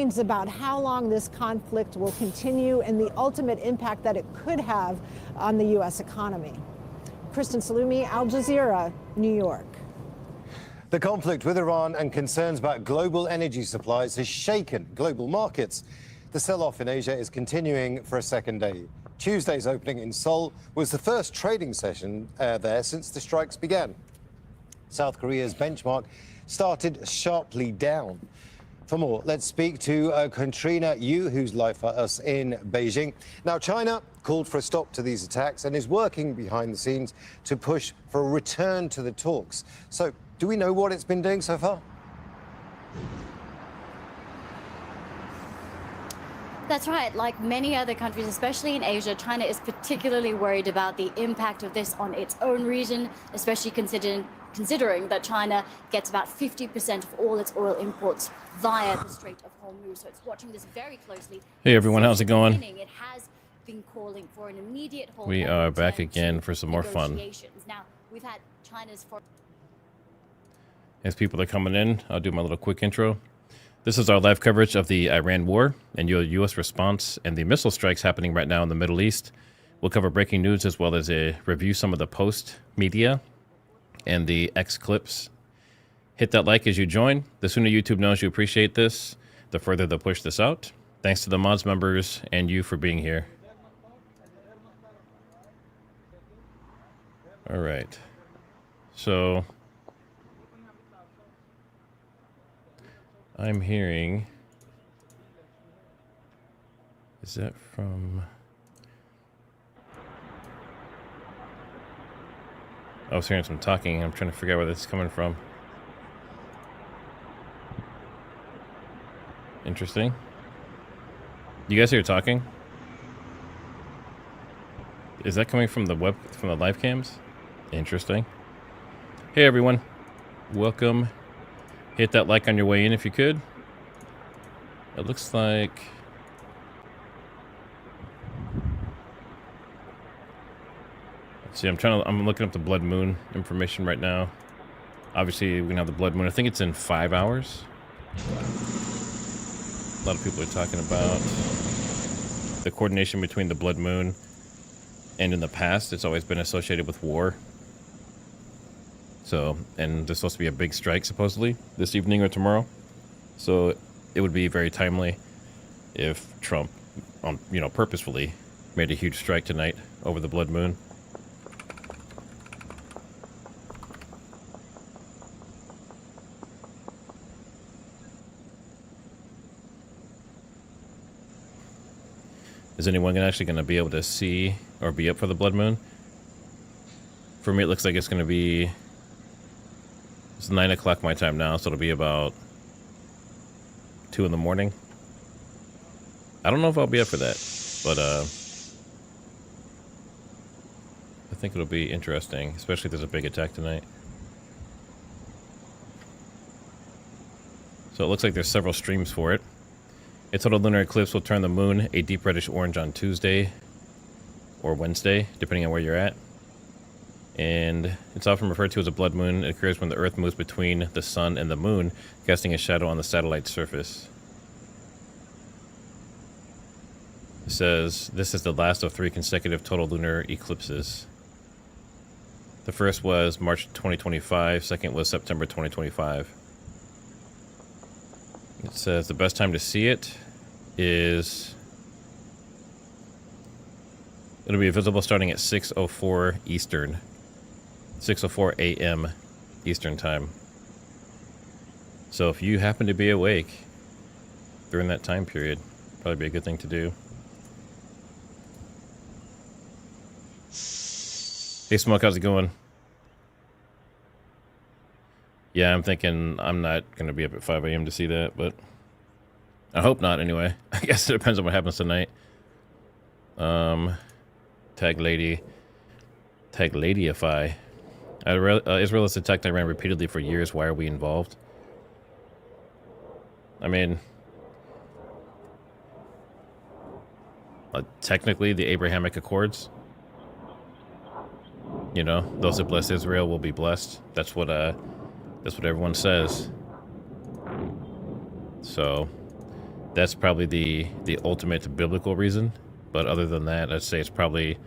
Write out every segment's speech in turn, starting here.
warnings about how long this conflict will continue and the ultimate impact that it could have on the U.S. economy. Kristen Salumi, Al Jazeera, New York. The conflict with Iran and concerns about global energy supplies has shaken global markets. The sell-off in Asia is continuing for a second day. Tuesday's opening in Seoul was the first trading session there since the strikes began. South Korea's benchmark started sharply down. For more, let's speak to Katrina Yu, who's live for us in Beijing. Now, China called for a stop to these attacks and is working behind the scenes to push for a return to the talks. So, do we know what it's been doing so far? That's right. Like many other countries, especially in Asia, China is particularly worried about the impact of this on its own region, especially considering that China gets about 50% of all its oil imports via the Strait of Hormuz. So it's watching this very closely. Hey everyone, how's it going? It has been calling for an immediate halt. We are back again for some more fun. Now, we've had China's As people are coming in, I'll do my little quick intro. This is our live coverage of the Iran war and your U.S. response and the missile strikes happening right now in the Middle East. We'll cover breaking news as well as review some of the post media and the X clips. Hit that like as you join. The sooner YouTube knows you appreciate this, the further they'll push this out. Thanks to the mods members and you for being here. All right. So I'm hearing, is that from, I was hearing some talking. I'm trying to figure out where this is coming from. Interesting. You guys hear talking? Is that coming from the live cams? Interesting. Hey everyone, welcome. Hit that like on your way in if you could. It looks like let's see, I'm looking up the blood moon information right now. Obviously we're gonna have the blood moon. I think it's in 5 hours. A lot of people are talking about the coordination between the blood moon, and in the past it's always been associated with war. So, and there's supposed to be a big strike supposedly this evening or tomorrow. So it would be very timely if Trump, purposefully made a huge strike tonight over the blood moon. Is anyone actually going to be able to see or be up for the blood moon? For me, it looks like it's going to be, it's 9 o'clock my time now, so it'll be about 2 in the morning. I don't know if I'll be up for that, but I think it'll be interesting, especially if there's a big attack tonight. So it looks like there's several streams for it. A total lunar eclipse will turn the moon a deep reddish orange on Tuesday or Wednesday, depending on where you're at. And it's often referred to as a blood moon. It occurs when the Earth moves between the sun and the moon, casting a shadow on the satellite's surface. It says this is the last of 3 consecutive total lunar eclipses. The first was March 2025, second was September 2025. It says the best time to see it is, it'll be visible starting at 6:04 Eastern. 6:04 a.m. Eastern time. So if you happen to be awake during that time period, probably be a good thing to do. Hey Smoke, how's it going? Yeah, I'm thinking I'm not going to be up at 5 a.m. to see that, but I hope not anyway. I guess it depends on what happens tonight. Tag Ladyify. Israel has attacked Iran repeatedly for years. Why are we involved? I mean, technically the Abrahamic Accords, those that bless Israel will be blessed. That's what everyone says. So That's probably the ultimate biblical reason. But other than that, I'd say it's probably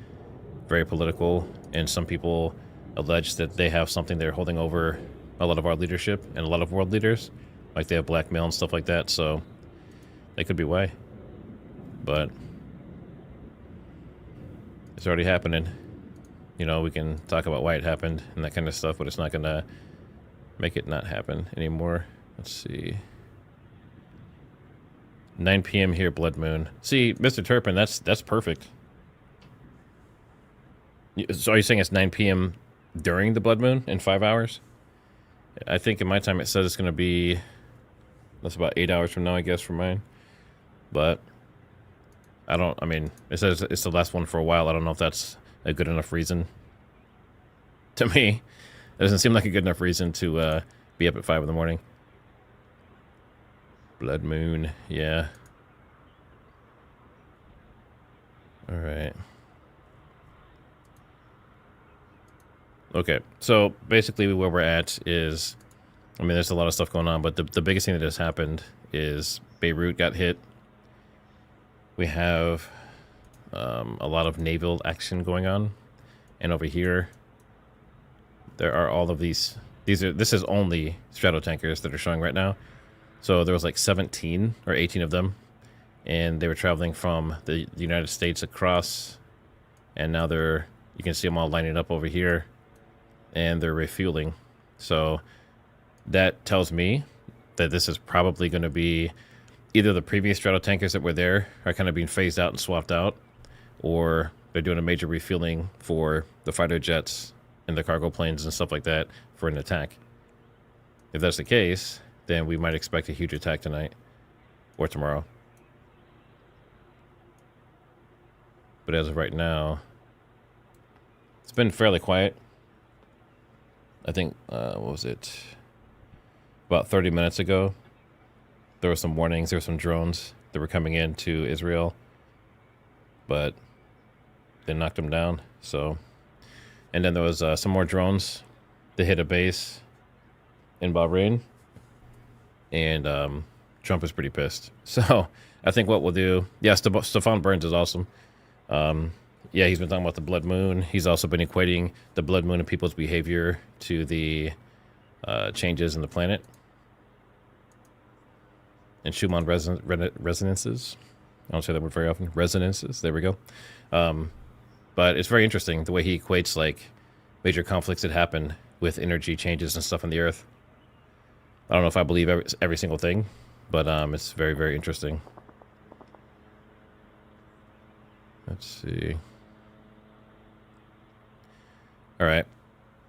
very political, and some people allege that they have something they're holding over a lot of our leadership and a lot of world leaders, like they have blackmail and stuff like that. So that could be why. But it's already happening. You know, we can talk about why it happened and that kind of stuff, but it's not gonna make it not happen anymore. Let's see. 9 p.m. here, blood moon. See, Mr. Turpin, that's perfect. So are you saying it's 9 p.m. during the blood moon in 5 hours? I think in my time it says it's going to be, that's about 8 hours from now, I guess, for mine. But I mean, it says it's the last one for a while. I don't know if that's a good enough reason. To me, it doesn't seem like a good enough reason to be up at 5 in the morning. Blood moon, yeah. All right. Okay, so basically where we're at is, I mean, there's a lot of stuff going on, but the biggest thing that has happened is Beirut got hit. We have a lot of naval action going on, and over here there are all of these this is only stratotankers that are showing right now. So there was like 17 or 18 of them, and they were traveling from the United States across, and now you can see them all lining up over here, and they're refueling. So that tells me that this is probably going to be either the previous stratotankers that were there are kind of being phased out and swapped out, or they're doing a major refueling for the fighter jets and the cargo planes and stuff like that for an attack. If that's the case, then we might expect a huge attack tonight or tomorrow. But as of right now, it's been fairly quiet. I think, what was it? About 30 minutes ago, there were some warnings, there were some drones that were coming into Israel, but they knocked them down. So, and then there was some more drones that hit a base in Bahrain, and Trump is pretty pissed. So I think what we'll do, yeah, Stefan Burns is awesome. Yeah, he's been talking about the blood moon. He's also been equating the blood moon and people's behavior to the changes in the planet and Schumann resonances. I don't say that word very often. Resonances. There we go. But it's very interesting the way he equates like major conflicts that happen with energy changes and stuff on the Earth. I don't know if I believe every single thing, but it's very, very interesting. Let's see. All right.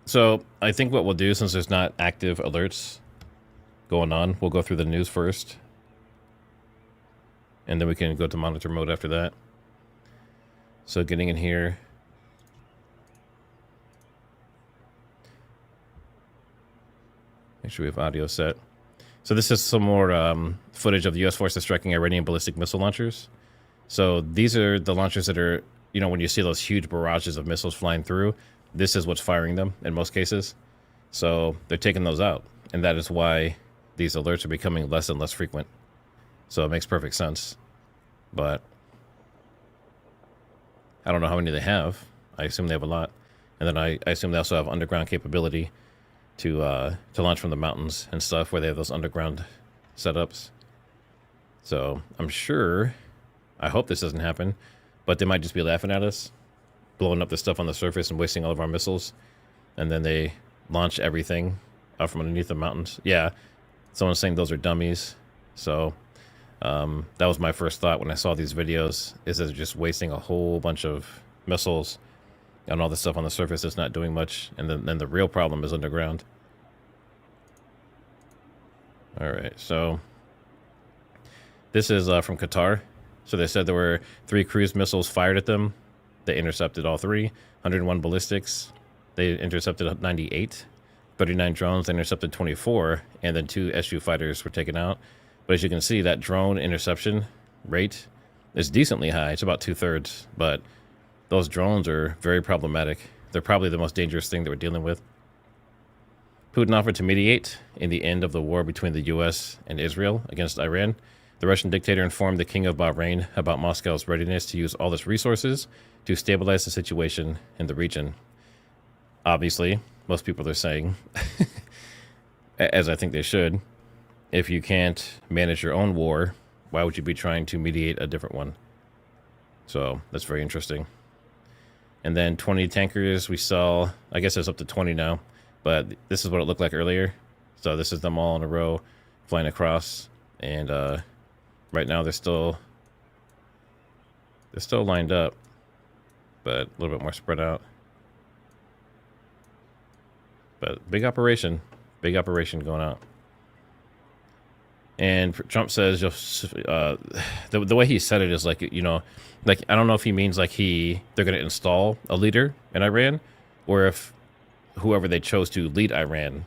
So I think what we'll do, since there's not active alerts going on, we'll go through the news first. And then we can go to monitor mode after that. So getting in here. Make sure we have audio set. So this is some more footage of the U.S. forces striking Iranian ballistic missile launchers. So these are the launchers that are, you know, when you see those huge barrages of missiles flying through, this is what's firing them in most cases. So they're taking those out. And that is why these alerts are becoming less and less frequent. So it makes perfect sense. But I don't know how many they have. I assume they have a lot. And then I assume they also have underground capability to launch from the mountains and stuff where they have those underground setups. So I'm sure, I hope this doesn't happen, but they might just be laughing at us, blowing up the stuff on the surface and wasting all of our missiles. And then they launch everything out from underneath the mountains. Yeah, someone's saying those are dummies. So that was my first thought when I saw these videos, is that they're just wasting a whole bunch of missiles on all the stuff on the surface that's not doing much. And then the real problem is underground. All right, so this is from Qatar. So they said there were 3 cruise missiles fired at them. They intercepted all 3. 101 ballistics. They intercepted 98. 39 drones. They intercepted 24. And then 2 Su fighters were taken out. But as you can see, that drone interception rate is decently high. It's about 2/3. But those drones are very problematic. They're probably the most dangerous thing that we're dealing with. Putin offered to mediate in the end of the war between the U.S. and Israel against Iran. The Russian dictator informed the King of Bahrain about Moscow's readiness to use all its resources to stabilize the situation in the region. Obviously, most people are saying, as I think they should, if you can't manage your own war, why would you be trying to mediate a different one? So that's very interesting. And then 20 tankers we saw, I guess it's up to 20 now, but this is what it looked like earlier. So this is them all in a row flying across, and right now they're still lined up, but a little bit more spread out. But big operation going out. And Trump says, the way he said it is like, you know, like, I don't know if he means like they're going to install a leader in Iran, or if whoever they chose to lead Iran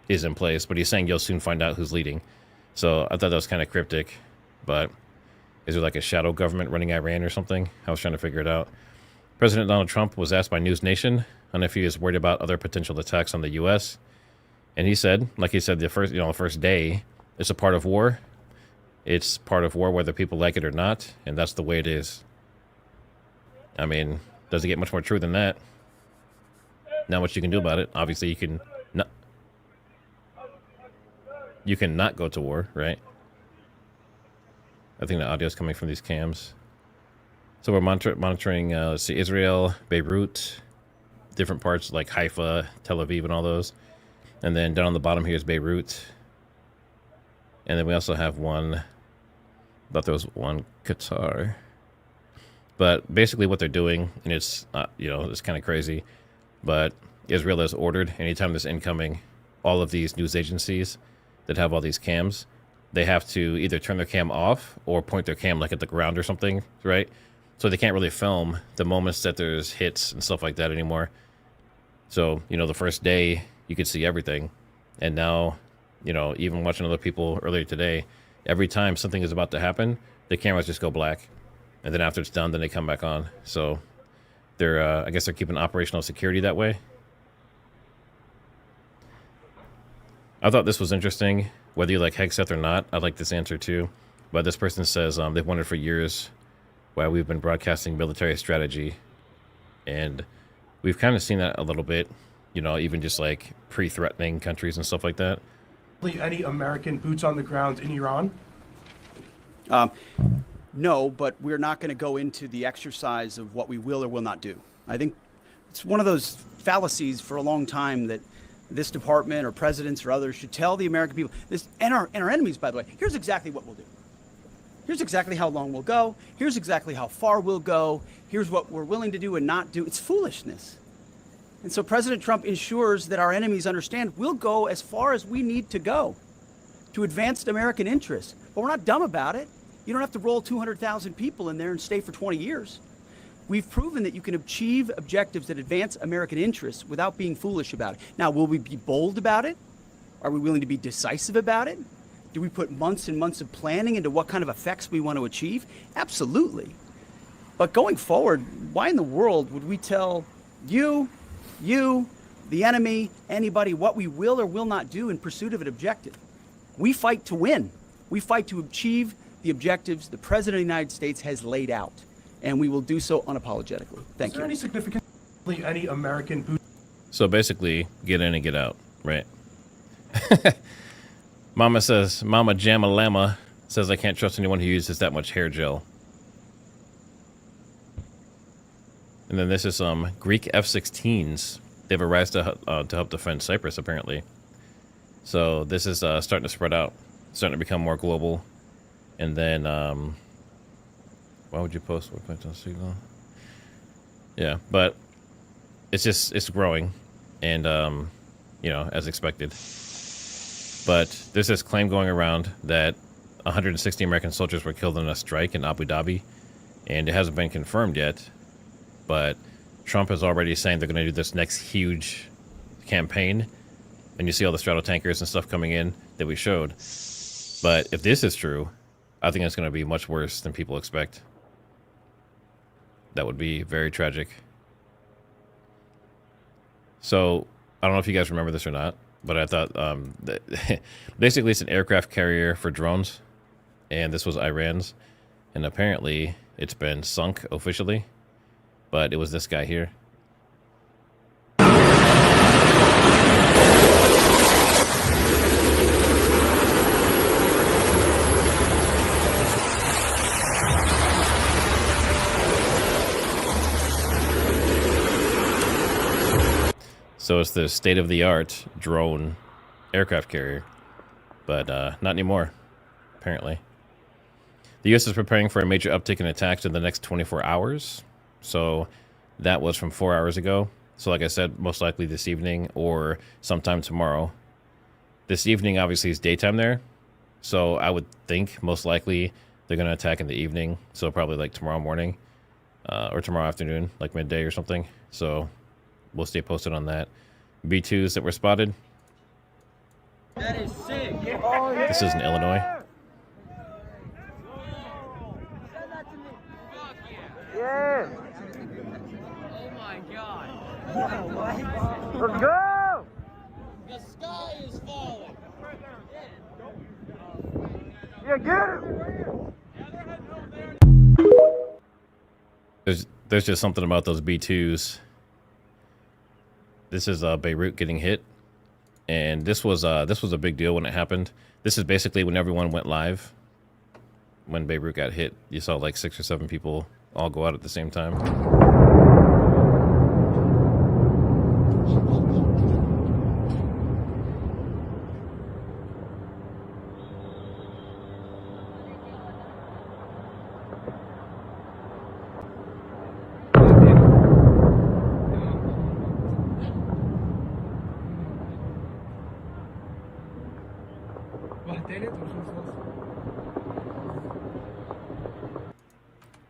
is in place, but he's saying you'll soon find out who's leading. So I thought that was kind of cryptic, but is there like a shadow government running Iran or something? I was trying to figure it out. President Donald Trump was asked by News Nation on if he was worried about other potential attacks on the U.S. And he said, the first day, it's a part of war. It's part of war whether people like it or not, and that's the way it is. I mean, does it get much more true than that? Not much you can do about it. Obviously, you can not go to war, right? I think the audio is coming from these cams. So we're monitoring, let's see, Israel, Beirut, different parts like Haifa, Tel Aviv, and all those. And then down on the bottom here is Beirut. And then we also have one, thought there was one Qatar. But basically what they're doing, and it's, it's kind of crazy, but Israel has ordered anytime there's incoming, all of these news agencies that have all these cams, they have to either turn their cam off or point their cam like at the ground or something, right? So they can't really film the moments that there's hits and stuff like that anymore. So, the first day you could see everything. And now, even watching other people earlier today, every time something is about to happen, the cameras just go black. And then after it's done, then they come back on. So I guess they're keeping operational security that way. I thought this was interesting. Whether you like Hegseth or not, I like this answer too. But this person says they've wondered for years why we've been broadcasting military strategy. And we've kind of seen that a little bit, even just like pre-threatening countries and stuff like that. Any American boots on the ground in Iran? No, but we're not going to go into the exercise of what we will or will not do. I think it's one of those fallacies for a long time that this department or presidents or others should tell the American people, and our enemies, by the way, here's exactly what we'll do. Here's exactly how long we'll go. Here's exactly how far we'll go. Here's what we're willing to do and not do. It's foolishness. And so President Trump ensures that our enemies understand we'll go as far as we need to go to advance American interests. But we're not dumb about it. You don't have to roll 200,000 people in there and stay for 20 years. We've proven that you can achieve objectives that advance American interests without being foolish about it. Now, will we be bold about it? Are we willing to be decisive about it? Do we put months and months of planning into what kind of effects we want to achieve? Absolutely. But going forward, why in the world would we tell you, the enemy, anybody, what we will or will not do in pursuit of an objective? We fight to win. We fight to achieve the objectives the President of the United States has laid out, and we will do so unapologetically. Thank you. Is there any American boots? So basically, get in and get out, right? Mama Jamma Lama says, I can't trust anyone who uses that much hair gel. And then this is Greek F-16s. They've arrived to help defend Cyprus, apparently. So this is starting to spread out, starting to become more global. And then, why would you post what point on signal? Yeah, but it's growing, and as expected. But there's this claim going around that 160 American soldiers were killed in a strike in Abu Dhabi, and it hasn't been confirmed yet. But Trump is already saying they're going to do this next huge campaign, and you see all the straddle tankers and stuff coming in that we showed. But if this is true, I think it's going to be much worse than people expect. That would be very tragic. So I don't know if you guys remember this or not, but I thought basically it's an aircraft carrier for drones. and this was Iran's. And apparently it's been sunk officially, but it was this guy here. So it's the state-of-the-art drone aircraft carrier, but not anymore, apparently. The U.S. is preparing for a major uptick in attacks in the next 24 hours. So that was from 4 hours ago. So like I said, most likely this evening or sometime tomorrow. This evening obviously is daytime there. So I would think most likely they're going to attack in the evening. So probably like tomorrow morning or tomorrow afternoon, like midday or something. So we'll stay posted on that. B-2s that were spotted. That is sick. This is in Illinois. Yeah. Oh my God. Let's go. The sky is falling. Yeah, get it. There's just something about those B-2s. This is Beirut getting hit, and this was a big deal when it happened. This is basically when everyone went live. When Beirut got hit, you saw like 6 or 7 people all go out at the same time.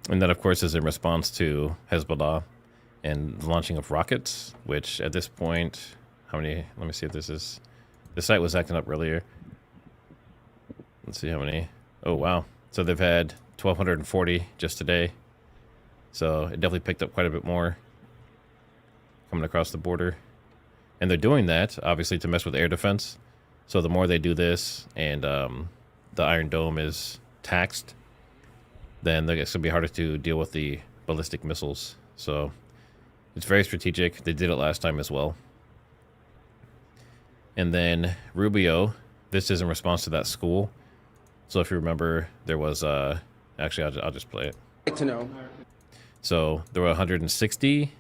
And that, of course, is in response to Hezbollah and the launching of rockets, which at this point, how many? Let me see if this is... The site was acting up earlier. Let's see how many. Oh, wow. So they've had 1,240 just today. So it definitely picked up quite a bit more coming across the border. And they're doing that, obviously, to mess with air defense. So the more they do this and the Iron Dome is taxed, then it's going to be harder to deal with the ballistic missiles. So it's very strategic. They did it last time as well. And then Rubio, this is in response to that school. So if you remember, there was, actually, I'll just play it. To know. So there were 160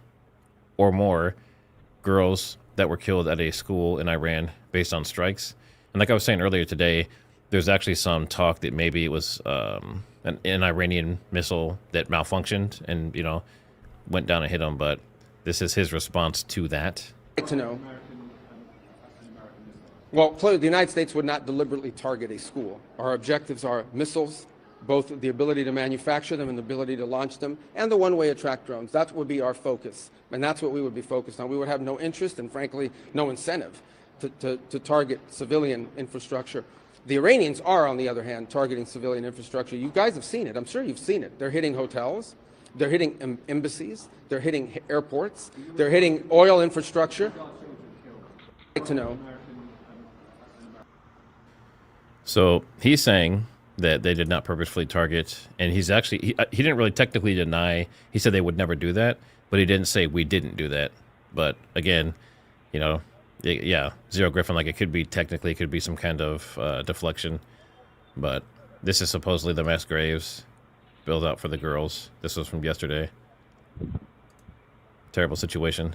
or more girls that were killed at a school in Iran based on strikes. And like I was saying earlier today, there's actually some talk that maybe it was an Iranian missile that malfunctioned and, you know, went down and hit him. But this is his response to that. To know. Well, clearly, the United States would not deliberately target a school. Our objectives are missiles, both the ability to manufacture them and the ability to launch them, and the one-way attract drones. That would be our focus, and that's what we would be focused on. We would have no interest and, frankly, no incentive to target civilian infrastructure. The Iranians are, on the other hand, targeting civilian infrastructure. You guys have seen it. I'm sure you've seen it. They're hitting hotels. They're hitting embassies. They're hitting airports. They're hitting oil infrastructure. To know. So he's saying that they did not purposefully target, and he's actually, he didn't really technically deny. He said they would never do that, but he didn't say we didn't do that. But again, you know, yeah, Zero Griffin, like it could be technically, it could be some kind of deflection, but this is supposedly the mass graves built out for the girls. This was from yesterday. Terrible situation.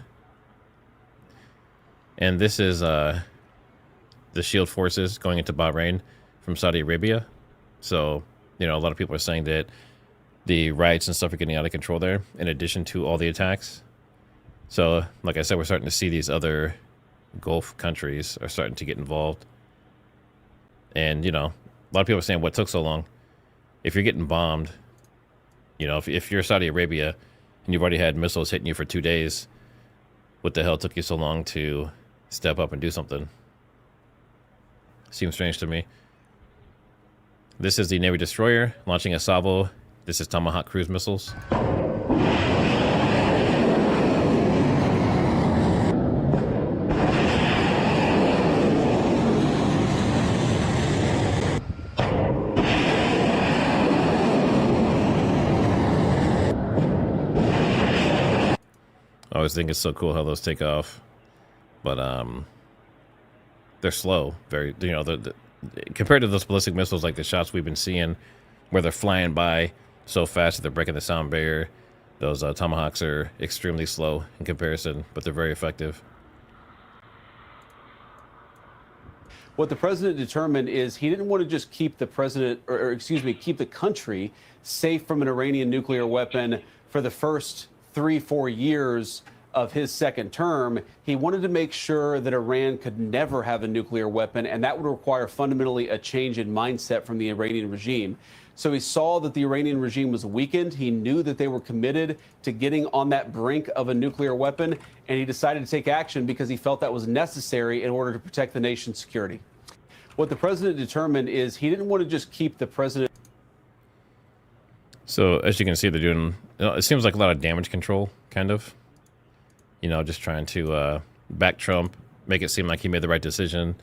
And this is the shield forces going into Bahrain from Saudi Arabia. So, you know, a lot of people are saying that the riots and stuff are getting out of control there, in addition to all the attacks. So, like I said, we're starting to see these other Gulf countries are starting to get involved. And, you know, a lot of people are saying, what took so long? If you're getting bombed, you know, if you're Saudi Arabia and you've already had missiles hitting you for 2 days, what the hell took you so long to step up and do something? Seems strange to me. This is the Navy destroyer launching a salvo. This is Tomahawk cruise missiles. I always think it's so cool how those take off, but they're slow. Very, you know, compared to those ballistic missiles, like the shots we've been seeing, where they're flying by so fast that they're breaking the sound barrier. Those Tomahawks are extremely slow in comparison, but they're very effective. What the president determined is he didn't want to just keep the president, or excuse me, keep the country safe from an Iranian nuclear weapon for the first 3-4 years of his second term. He wanted to make sure that Iran could never have a nuclear weapon, and that would require fundamentally a change in mindset from the Iranian regime. So he saw that the Iranian regime was weakened. He knew that they were committed to getting on that brink of a nuclear weapon, and he decided to take action because he felt that was necessary in order to protect the nation's security. What the president determined is he didn't want to just keep the president. So as you can see, they're doing, it seems like a lot of damage control, kind of. You know, just trying to back Trump, make it seem like he made the right decision.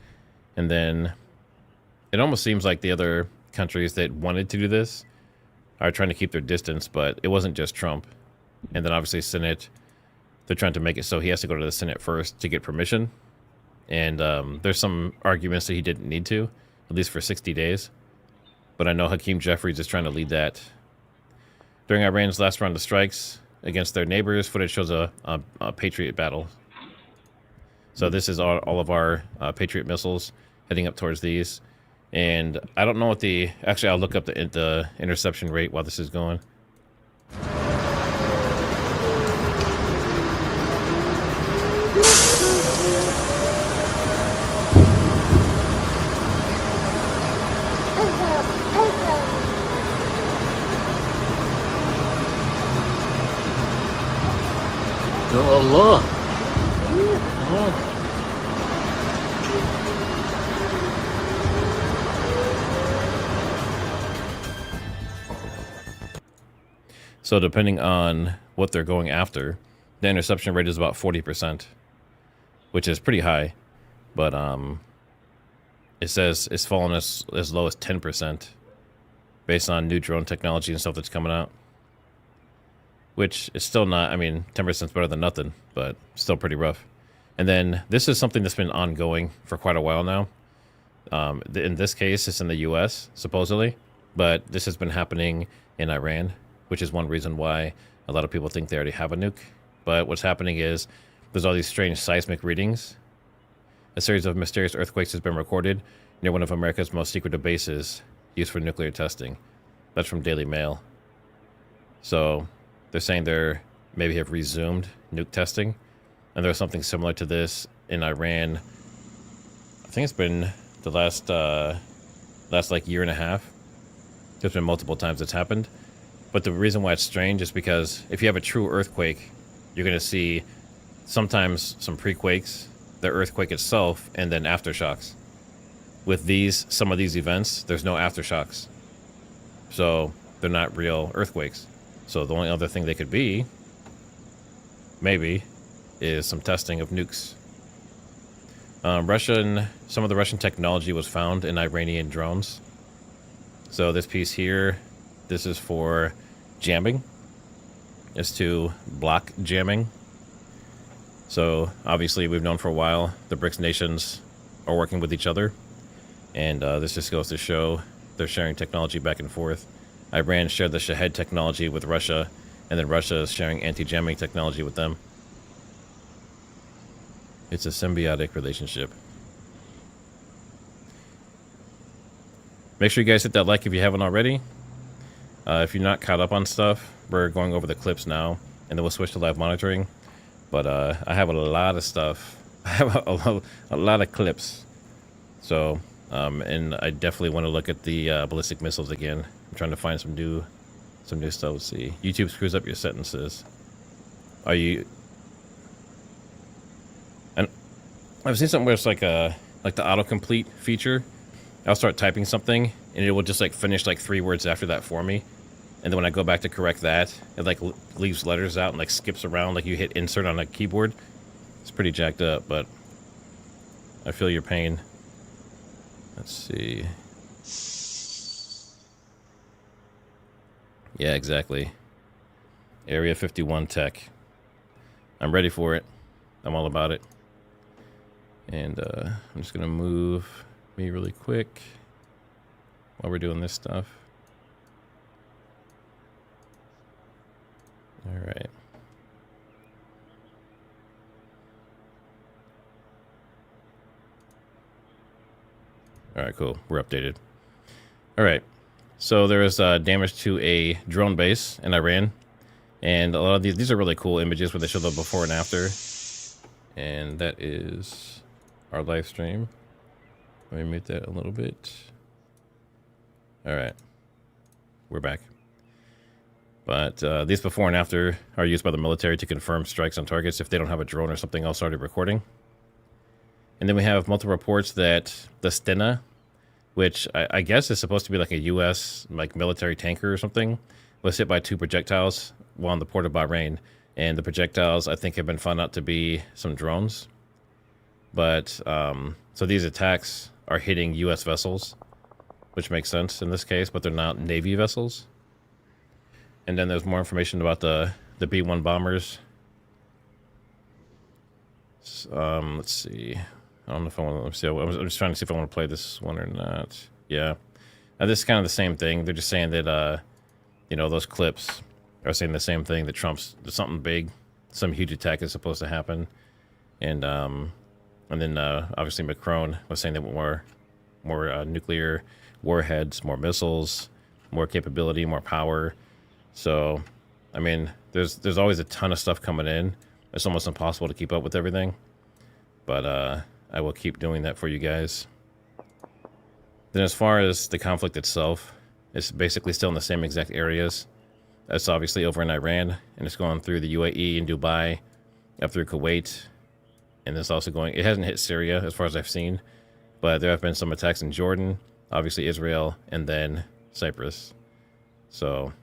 And then it almost seems like the other countries that wanted to do this are trying to keep their distance, but it wasn't just Trump. And then obviously Senate, they're trying to make it so he has to go to the Senate first to get permission. And there's some arguments that he didn't need to, at least for 60 days. But I know Hakeem Jeffries is trying to lead that. During Iran's last round of strikes against their neighbors, footage shows a Patriot battle. So this is all of our Patriot missiles heading up towards these. And I don't know what the... Actually, I'll look up the interception rate while this is going. Allah. So depending on what they're going after, the interception rate is about 40%, which is pretty high. But it says it's fallen as low as 10% based on new drone technology and stuff that's coming out. Which is still not, I mean, 10% is better than nothing, but still pretty rough. And then this is something that's been ongoing for quite a while now. In this case, it's in the U.S., supposedly, but this has been happening in Iran, which is one reason why a lot of people think they already have a nuke. But what's happening is there's all these strange seismic readings. A series of mysterious earthquakes has been recorded near one of America's most secretive bases used for nuclear testing. That's from Daily Mail. So they're saying they're maybe have resumed nuke testing, and there's something similar to this in Iran. I think it's been the last like year and a half. There's been multiple times it's happened, but the reason why it's strange is because if you have a true earthquake, you're going to see sometimes some pre-quakes, the earthquake itself, and then aftershocks. With some of these events, there's no aftershocks, so they're not real earthquakes. So the only other thing they could be, maybe, is some testing of nukes. Some of the Russian technology was found in Iranian drones. So this piece here, this is for jamming. It's to block jamming. So obviously we've known for a while the BRICS nations are working with each other. And this just goes to show they're sharing technology back and forth. Iran shared the Shahed technology with Russia, and then Russia is sharing anti-jamming technology with them. It's a symbiotic relationship. Make sure you guys hit that like if you haven't already. If you're not caught up on stuff, we're going over the clips now, and then we'll switch to live monitoring. But I have a lot of stuff. I have a lot of clips. So, and I definitely want to look at the ballistic missiles again. I'm trying to find some new stuff. Let's see. YouTube screws up your sentences. Are you? And I've seen something where it's like the autocomplete feature. I'll start typing something and it will just like finish like 3 words after that for me. And then when I go back to correct that, it like leaves letters out and like skips around like you hit insert on a keyboard. It's pretty jacked up, but I feel your pain. Let's see. Yeah, exactly. Area 51 tech. I'm ready for it. I'm all about it. And I'm just gonna move me really quick while we're doing this stuff. All right. All right, cool. We're updated. All right. So there was damage to a drone base in Iran. And a lot of these are really cool images where they show the before and after. And that is our live stream. Let me mute that a little bit. All right. We're back. But these before and after are used by the military to confirm strikes on targets if they don't have a drone or something else already recording. And then we have multiple reports that the Stena, which I guess is supposed to be like a U.S. like military tanker or something, was hit by 2 projectiles while in the port of Bahrain. And the projectiles, I think, have been found out to be some drones. But so these attacks are hitting U.S. vessels, which makes sense in this case, but they're not Navy vessels. And then there's more information about the B-1 bombers. Let's see. I don't know if I want to. Let's see. I'm just trying to see if I want to play this one or not. Yeah, this is kind of the same thing. They're just saying that you know, those clips are saying the same thing, that there's something big, some huge attack is supposed to happen, and then obviously Macron was saying that more nuclear warheads, more missiles, more capability, more power. So, I mean, there's always a ton of stuff coming in. It's almost impossible to keep up with everything, but I will keep doing that for you guys. Then as far as the conflict itself, it's basically still in the same exact areas. It's obviously over in Iran, and it's going through the UAE and Dubai, up through Kuwait, and it's also going, it hasn't hit Syria as far as I've seen, but there have been some attacks in Jordan, obviously Israel, and then Cyprus. So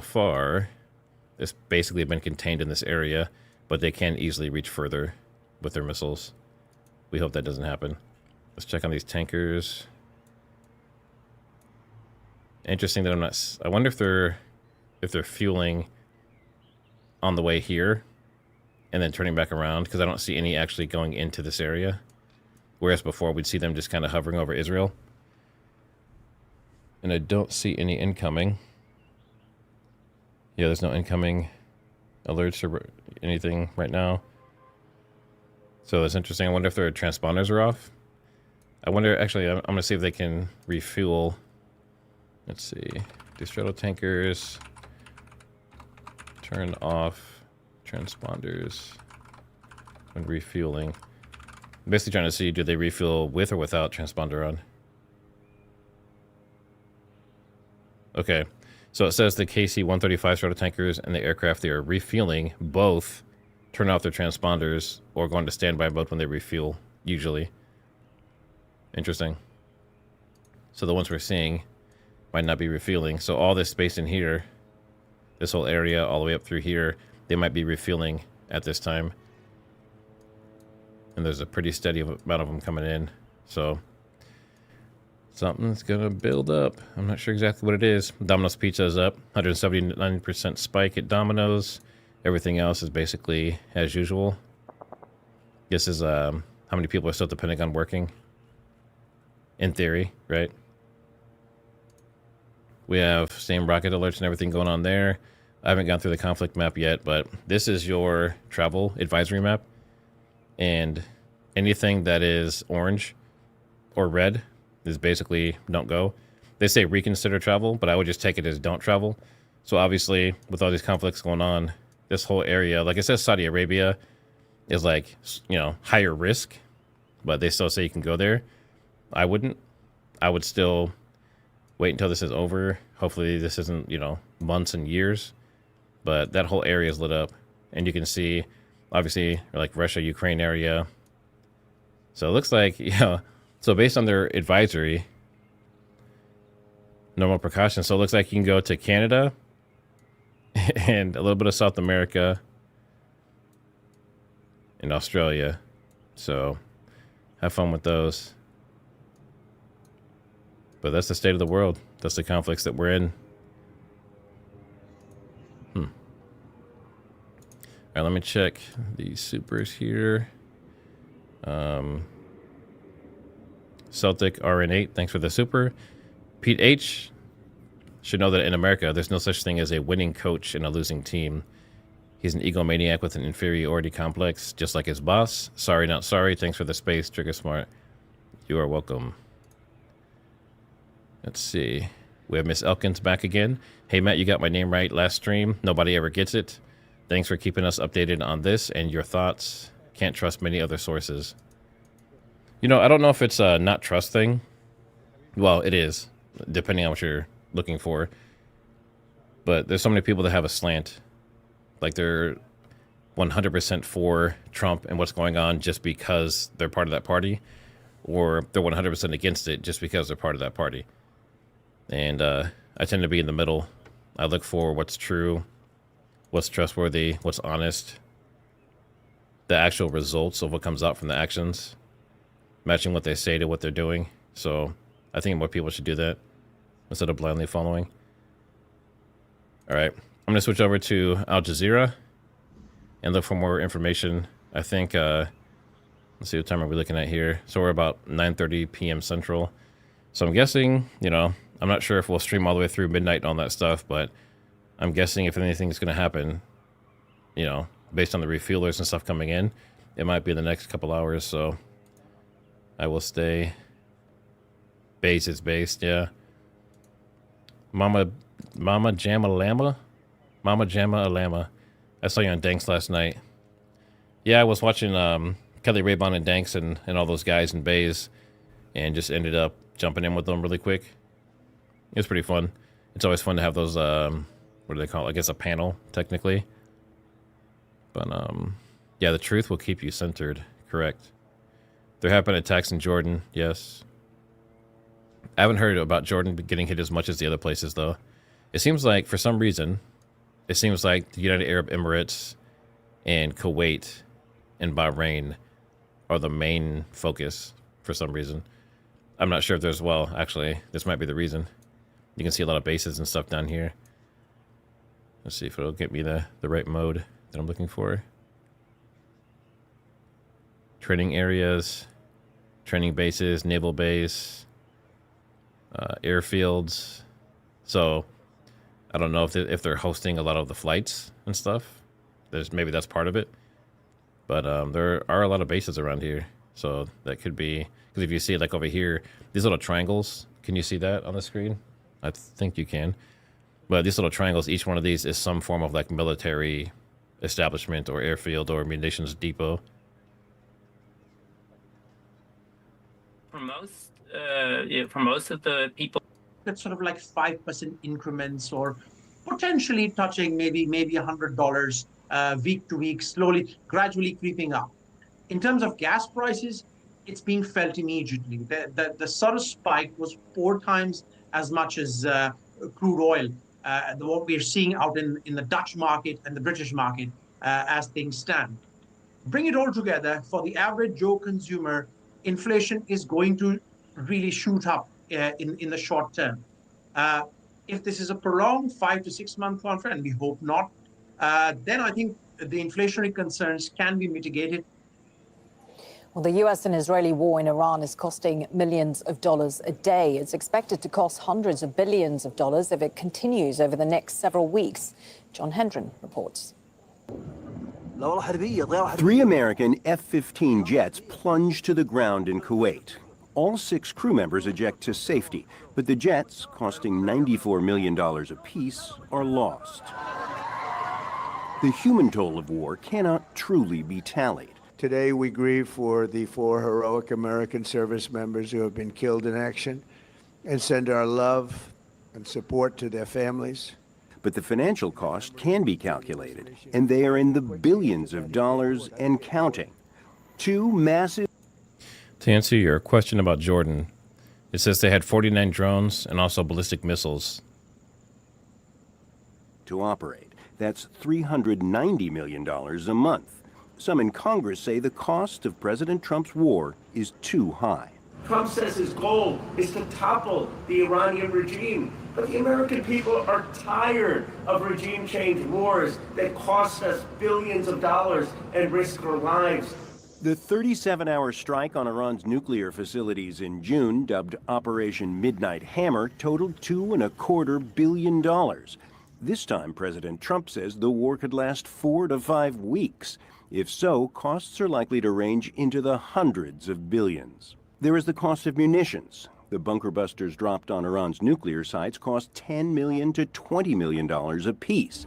far, it's basically been contained in this area, but they can easily reach further with their missiles. We hope that doesn't happen. Let's check on these tankers. Interesting that I'm not. I wonder if they're fueling on the way here and then turning back around, because I don't see any actually going into this area, whereas before we'd see them just kind of hovering over Israel. And I don't see any incoming. Yeah, there's no incoming alerts or anything right now. So that's interesting. I wonder if their transponders are off. I wonder, actually, I'm going to see if they can refuel. Let's see. Do straddle tankers. Turn off transponders when refueling. I'm basically trying to see, do they refuel with or without transponder on? Okay. So it says the KC-135 straddle tankers and the aircraft, they are refueling both. Turn off their transponders or go into standby mode when they refuel, usually. Interesting. So the ones we're seeing might not be refueling. So all this space in here, this whole area all the way up through here, they might be refueling at this time. And there's a pretty steady amount of them coming in. So something's gonna build up. I'm not sure exactly what it is. Domino's Pizza is up, 179% spike at Domino's. Everything else is basically as usual. This is how many people are still at the Pentagon working. In theory, right? We have same rocket alerts and everything going on there. I haven't gone through the conflict map yet, but this is your travel advisory map. And anything that is orange or red is basically don't go. They say reconsider travel, but I would just take it as don't travel. So obviously, with all these conflicts going on, this whole area, like it says Saudi Arabia is like, you know, higher risk, but they still say you can go there. I wouldn't. I would still wait until this is over. Hopefully this isn't, you know, months and years, but that whole area is lit up, and you can see obviously like Russia, Ukraine area. So it looks like, you know, so based on their advisory, normal precautions. So it looks like you can go to Canada and a little bit of South America and Australia. So have fun with those. But that's the state of the world. That's the conflicts that we're in. All right, let me check these supers here. Celtic RN8, thanks for the super. Pete H should know that in America, there's no such thing as a winning coach in a losing team. He's an egomaniac with an inferiority complex, just like his boss. Sorry, not sorry. Thanks for the space, TriggerSmart. You are welcome. Let's see. We have Miss Elkins back again. Hey, Matt, you got my name right last stream. Nobody ever gets it. Thanks for keeping us updated on this and your thoughts. Can't trust many other sources. You know, I don't know if it's a not trust thing. Well, it is, depending on what you're looking for. But there's so many people that have a slant. Like they're 100% for Trump and what's going on just because they're part of that party. Or they're 100% against it just because they're part of that party. And I tend to be in the middle. I look for what's true, what's trustworthy, what's honest. The actual results of what comes out from the actions. Matching what they say to what they're doing. So I think more people should do that instead of blindly following. All right. I'm going to switch over to Al Jazeera and look for more information. I think, let's see what time are we looking at here. So we're about 9:30 p.m. Central. So I'm guessing, you know, I'm not sure if we'll stream all the way through midnight and all that stuff, but I'm guessing if anything's going to happen, you know, based on the refuelers and stuff coming in, it might be in the next couple hours. So I will stay. Base is based, yeah. Mama Jamma Lama? Mama Jamma Alama. I saw you on Danks last night. Yeah, I was watching Kelly Raybon and Danks and all those guys in Bays and just ended up jumping in with them really quick. It was pretty fun. It's always fun to have those, what do they call it? I guess a panel, technically. But, yeah, the truth will keep you centered. Correct. There have been attacks in Jordan, yes. I haven't heard about Jordan getting hit as much as the other places, though. It seems like, for some reason, it seems like the United Arab Emirates and Kuwait and Bahrain are the main focus for some reason. I'm not sure if there's, well, actually, this might be the reason. You can see a lot of bases and stuff down here. Let's see if it'll get me the right mode that I'm looking for. Training areas, training bases, naval base, airfields. So I don't know if they're hosting a lot of the flights and stuff. Maybe that's part of it. But there are a lot of bases around here. So that could be, because if you see like over here, these little triangles, can you see that on the screen? I think you can. But these little triangles, each one of these is some form of like military establishment or airfield or munitions depot. For most of the people, it's sort of like 5% increments, or potentially touching maybe $100 week to week, slowly, gradually creeping up. In terms of gas prices, it's being felt immediately. The sort of spike was 4 times as much as crude oil, what we're seeing out in the Dutch market and the British market as things stand. Bring it all together, for the average Joe consumer, inflation is going to really shoot up in the short term. If this is a prolonged 5 to 6 month conflict, and we hope not, then I think the inflationary concerns can be mitigated. Well, the US and Israeli war in Iran is costing millions of dollars a day. It's expected to cost hundreds of billions of dollars if it continues over the next several weeks. John Hendren reports. 3 American F-15 jets plunged to the ground in Kuwait. All 6 crew members eject to safety, but the jets, costing $94 million apiece, are lost. The human toll of war cannot truly be tallied. Today we grieve for the 4 heroic American service members who have been killed in action and send our love and support to their families. But the financial cost can be calculated, and they are in the billions of dollars and counting. 2 massive... To answer your question about Jordan, it says they had 49 drones and also ballistic missiles to operate. That's $390 million a month. Some in Congress say the cost of President Trump's war is too high. Trump says his goal is to topple the Iranian regime. But the American people are tired of regime change wars that cost us billions of dollars and risk our lives. The 37-hour strike on Iran's nuclear facilities in June, dubbed Operation Midnight Hammer, totaled $2.25 billion. This time, President Trump says the war could last 4 to 5 weeks. If so, costs are likely to range into the hundreds of billions. There is the cost of munitions. The bunker busters dropped on Iran's nuclear sites cost $10 million to $20 million apiece.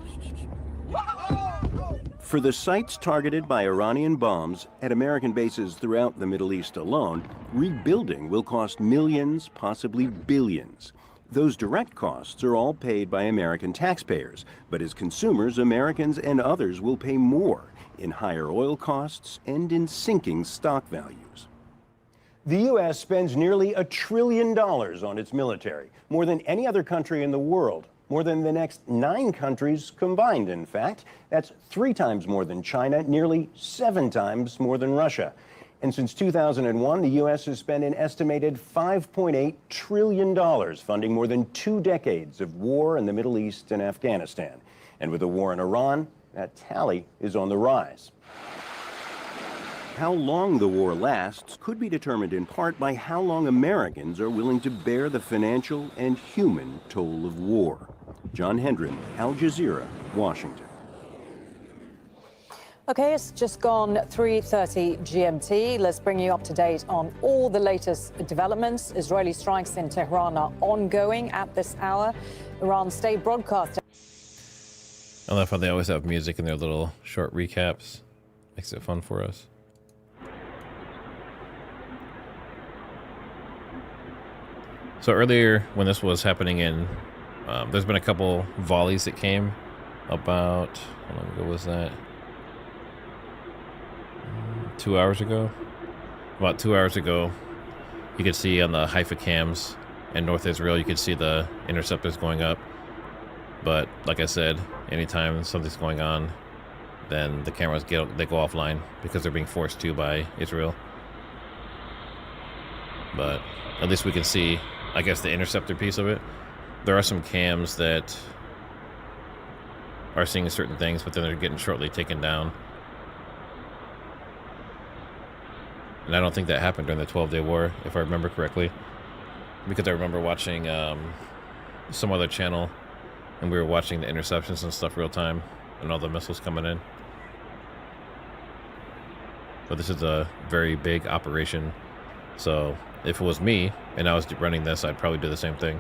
For the sites targeted by Iranian bombs at American bases throughout the Middle East alone, rebuilding will cost millions, possibly billions. Those direct costs are all paid by American taxpayers, but as consumers, Americans and others will pay more in higher oil costs and in sinking stock values. The U.S. spends nearly $1 trillion on its military, more than any other country in the world, more than the next 9 countries combined, in fact. That's 3 times more than China, nearly 7 times more than Russia. And since 2001, the U.S. has spent an estimated $5.8 trillion, funding more than 2 decades of war in the Middle East and Afghanistan. And with the war in Iran, that tally is on the rise. How long the war lasts could be determined in part by how long Americans are willing to bear the financial and human toll of war. John Hendren, Al Jazeera, Washington. Okay, it's just gone 3:30 GMT. Let's bring you up to date on all the latest developments. Israeli strikes in Tehran are ongoing at this hour. Iran state broadcaster. I love how they always have music in their little short recaps. Makes it fun for us. So earlier, when this was happening there's been a couple volleys that came about, how long ago was that? 2 hours ago? About 2 hours ago, you could see on the Haifa cams in North Israel, you could see the interceptors going up. But like I said, anytime something's going on, then the cameras go offline because they're being forced to by Israel. But at least we can see, I guess, the interceptor piece of it. There are some cams that are seeing certain things, but then they're getting shortly taken down. And I don't think that happened during the 12-day war, if I remember correctly. Because I remember watching some other channel, and we were watching the interceptions and stuff real time, and all the missiles coming in. But this is a very big operation, so if it was me and I was running this, I'd probably do the same thing.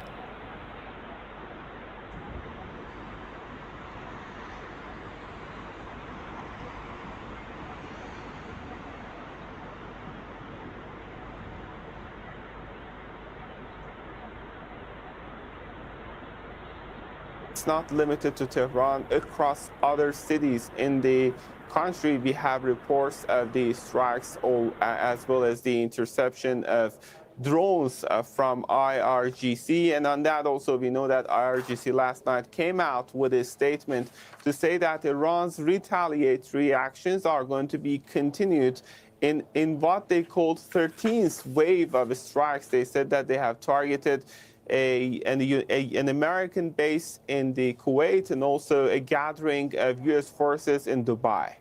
It's not limited to Tehran. Across other cities in the country, we have reports of the strikes as well as the interception of drones from IRGC. And on that also, we know that IRGC last night came out with a statement to say that Iran's retaliatory actions are going to be continued in what they called 13th wave of strikes. They said that they have targeted an American base in the Kuwait and also a gathering of U.S. forces in Dubai.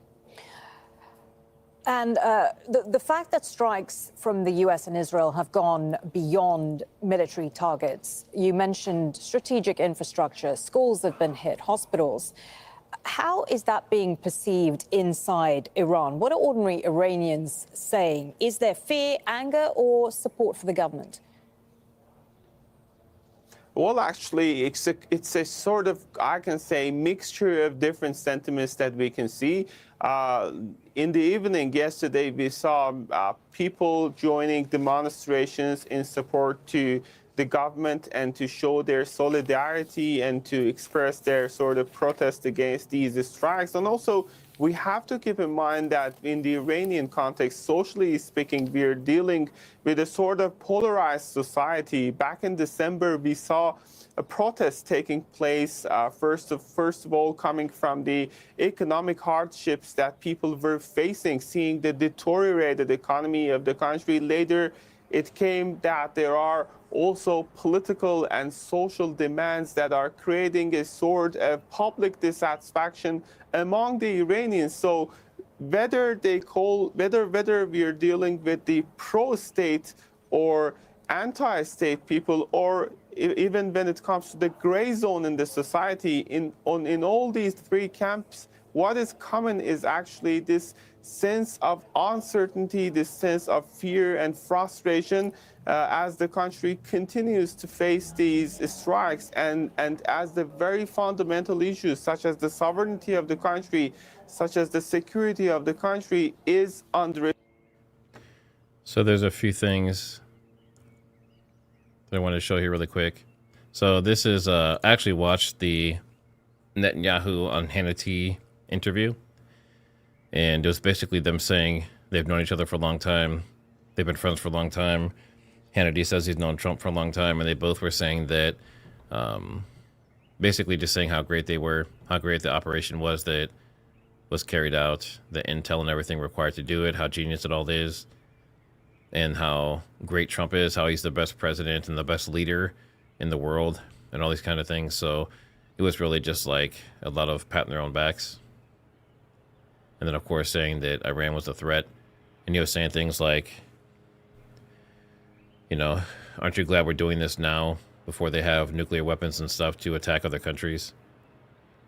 And the fact that strikes from the U.S. and Israel have gone beyond military targets, you mentioned strategic infrastructure, schools have been hit, hospitals. How is that being perceived inside Iran? What are ordinary Iranians saying? Is there fear, anger, or support for the government? Well, actually, it's a sort of, I can say, mixture of different sentiments that we can see. In the evening yesterday, we saw people joining demonstrations in support to the government and to show their solidarity and to express their sort of protest against these strikes. And also, we have to keep in mind that in the Iranian context, socially speaking, we're dealing with a sort of polarized society. Back in December, we saw a protest taking place, first of all, coming from the economic hardships that people were facing, seeing the deteriorated economy of the country. Later, it came that there are also political and social demands that are creating a sort of public dissatisfaction among the Iranians. So whether we are dealing with the pro-state or anti-state people, or even when it comes to the gray zone in the society, in all these three camps, what is common is actually this sense of uncertainty, this sense of fear and frustration as the country continues to face these strikes, and as the very fundamental issues such as the sovereignty of the country, such as the security of the country is under. So there's a few things that I want to show here really quick. So this is, I actually watched the Netanyahu on Hannity interview, and it was basically them saying they've known each other for a long time. They've been friends for a long time. Hannity says he's known Trump for a long time, and they both were saying that, basically just saying how great they were, how great the operation was that was carried out, the intel and everything required to do it, how genius it all is, and how great Trump is, how he's the best president and the best leader in the world, and all these kind of things. So it was really just like a lot of patting their own backs. And then, of course, saying that Iran was a threat. And he was saying things like, you know, aren't you glad we're doing this now before they have nuclear weapons and stuff to attack other countries?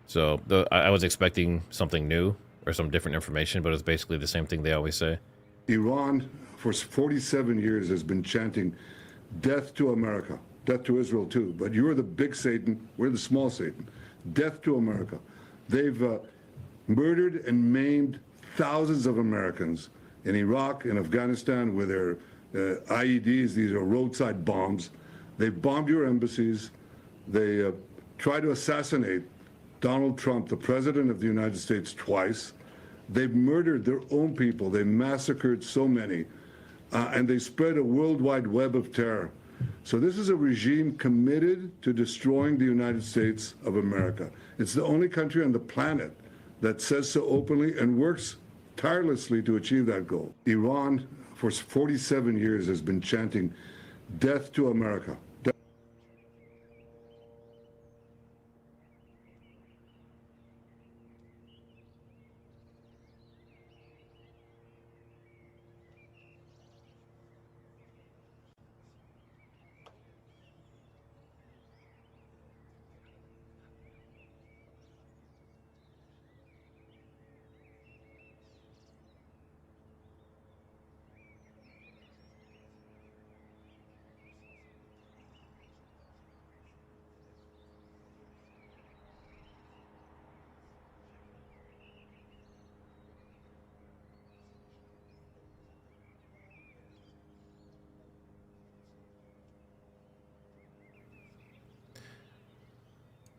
So I was expecting something new or some different information, but it's basically the same thing they always say. Iran, for 47 years, has been chanting death to America, death to Israel too, but you're the big Satan, we're the small Satan. Death to America. They've murdered and maimed thousands of Americans in Iraq and Afghanistan with their IEDs. These are roadside bombs. They bombed your embassies. They tried to assassinate Donald Trump, the president of the United States, twice. They've murdered their own people. They massacred so many. And they spread a worldwide web of terror. So this is a regime committed to destroying the United States of America. It's the only country on the planet that says so openly and works tirelessly to achieve that goal. Iran, for 47 years, has been chanting death to America.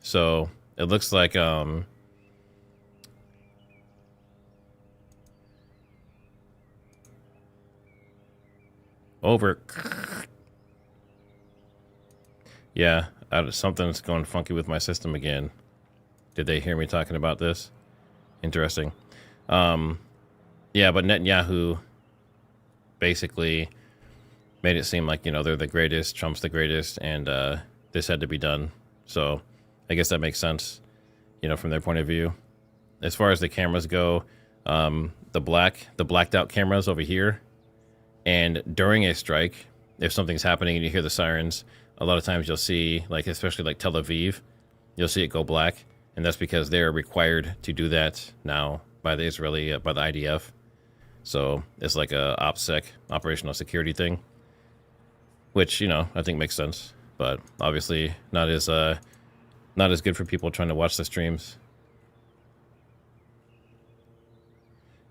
So it looks like over. Yeah, something's going funky with my system again. Did they hear me talking about this? Interesting. Yeah, but Netanyahu basically made it seem like, you know, they're the greatest, Trump's the greatest, and this had to be done. So I guess that makes sense, you know, from their point of view. As far as the cameras go, the blacked out cameras over here, and during a strike, if something's happening and you hear the sirens, a lot of times you'll see, like, especially like Tel Aviv, you'll see it go black, and that's because they're required to do that now by the Israeli, by the IDF. So it's like a OPSEC, operational security thing, which, you know, I think makes sense, but obviously not as good for people trying to watch the streams.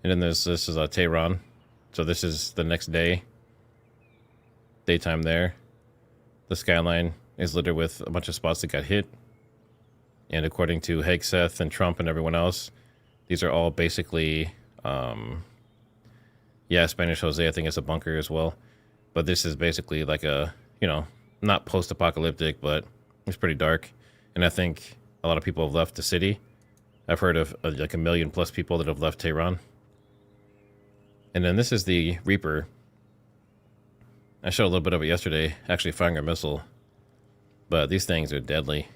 And then this is Tehran. So this is the next day. Daytime there. The skyline is littered with a bunch of spots that got hit. And according to Hegseth and Trump and everyone else, these are all basically, yeah, Spanish Jose, I think it's a bunker as well. But this is basically like a, you know, not post-apocalyptic, but it's pretty dark. And I think a lot of people have left the city. I've heard of like 1 million plus people that have left Tehran. And then this is the Reaper. I showed a little bit of it yesterday, actually firing a missile. But these things are deadly.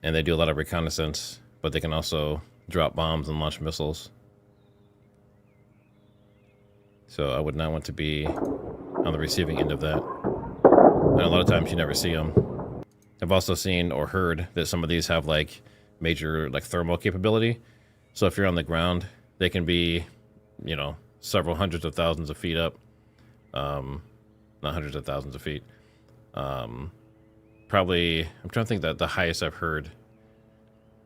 And they do a lot of reconnaissance, but they can also drop bombs and launch missiles. So I would not want to be on the receiving end of that. And a lot of times you never see them. I've also seen or heard that some of these have like major like thermal capability. So if you're on the ground, they can be, you know, several hundreds of thousands of feet up. Not hundreds of thousands of feet. Probably, I'm trying to think that the highest I've heard,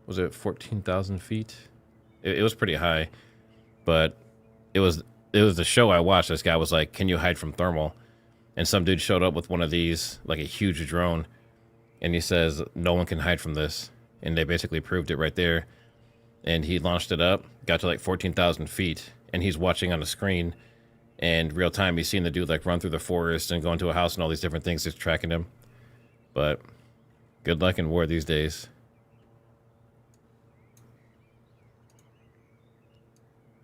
was it 14,000 feet? It was pretty high, but it was the show I watched. This guy was like, can you hide from thermal? And some dude showed up with one of these, like a huge drone, and he says, no one can hide from this. And they basically proved it right there. And he launched it up, got to like 14,000 feet, and he's watching on the screen. And real time, he's seeing the dude like run through the forest and go into a house and all these different things just tracking him. But good luck in war these days.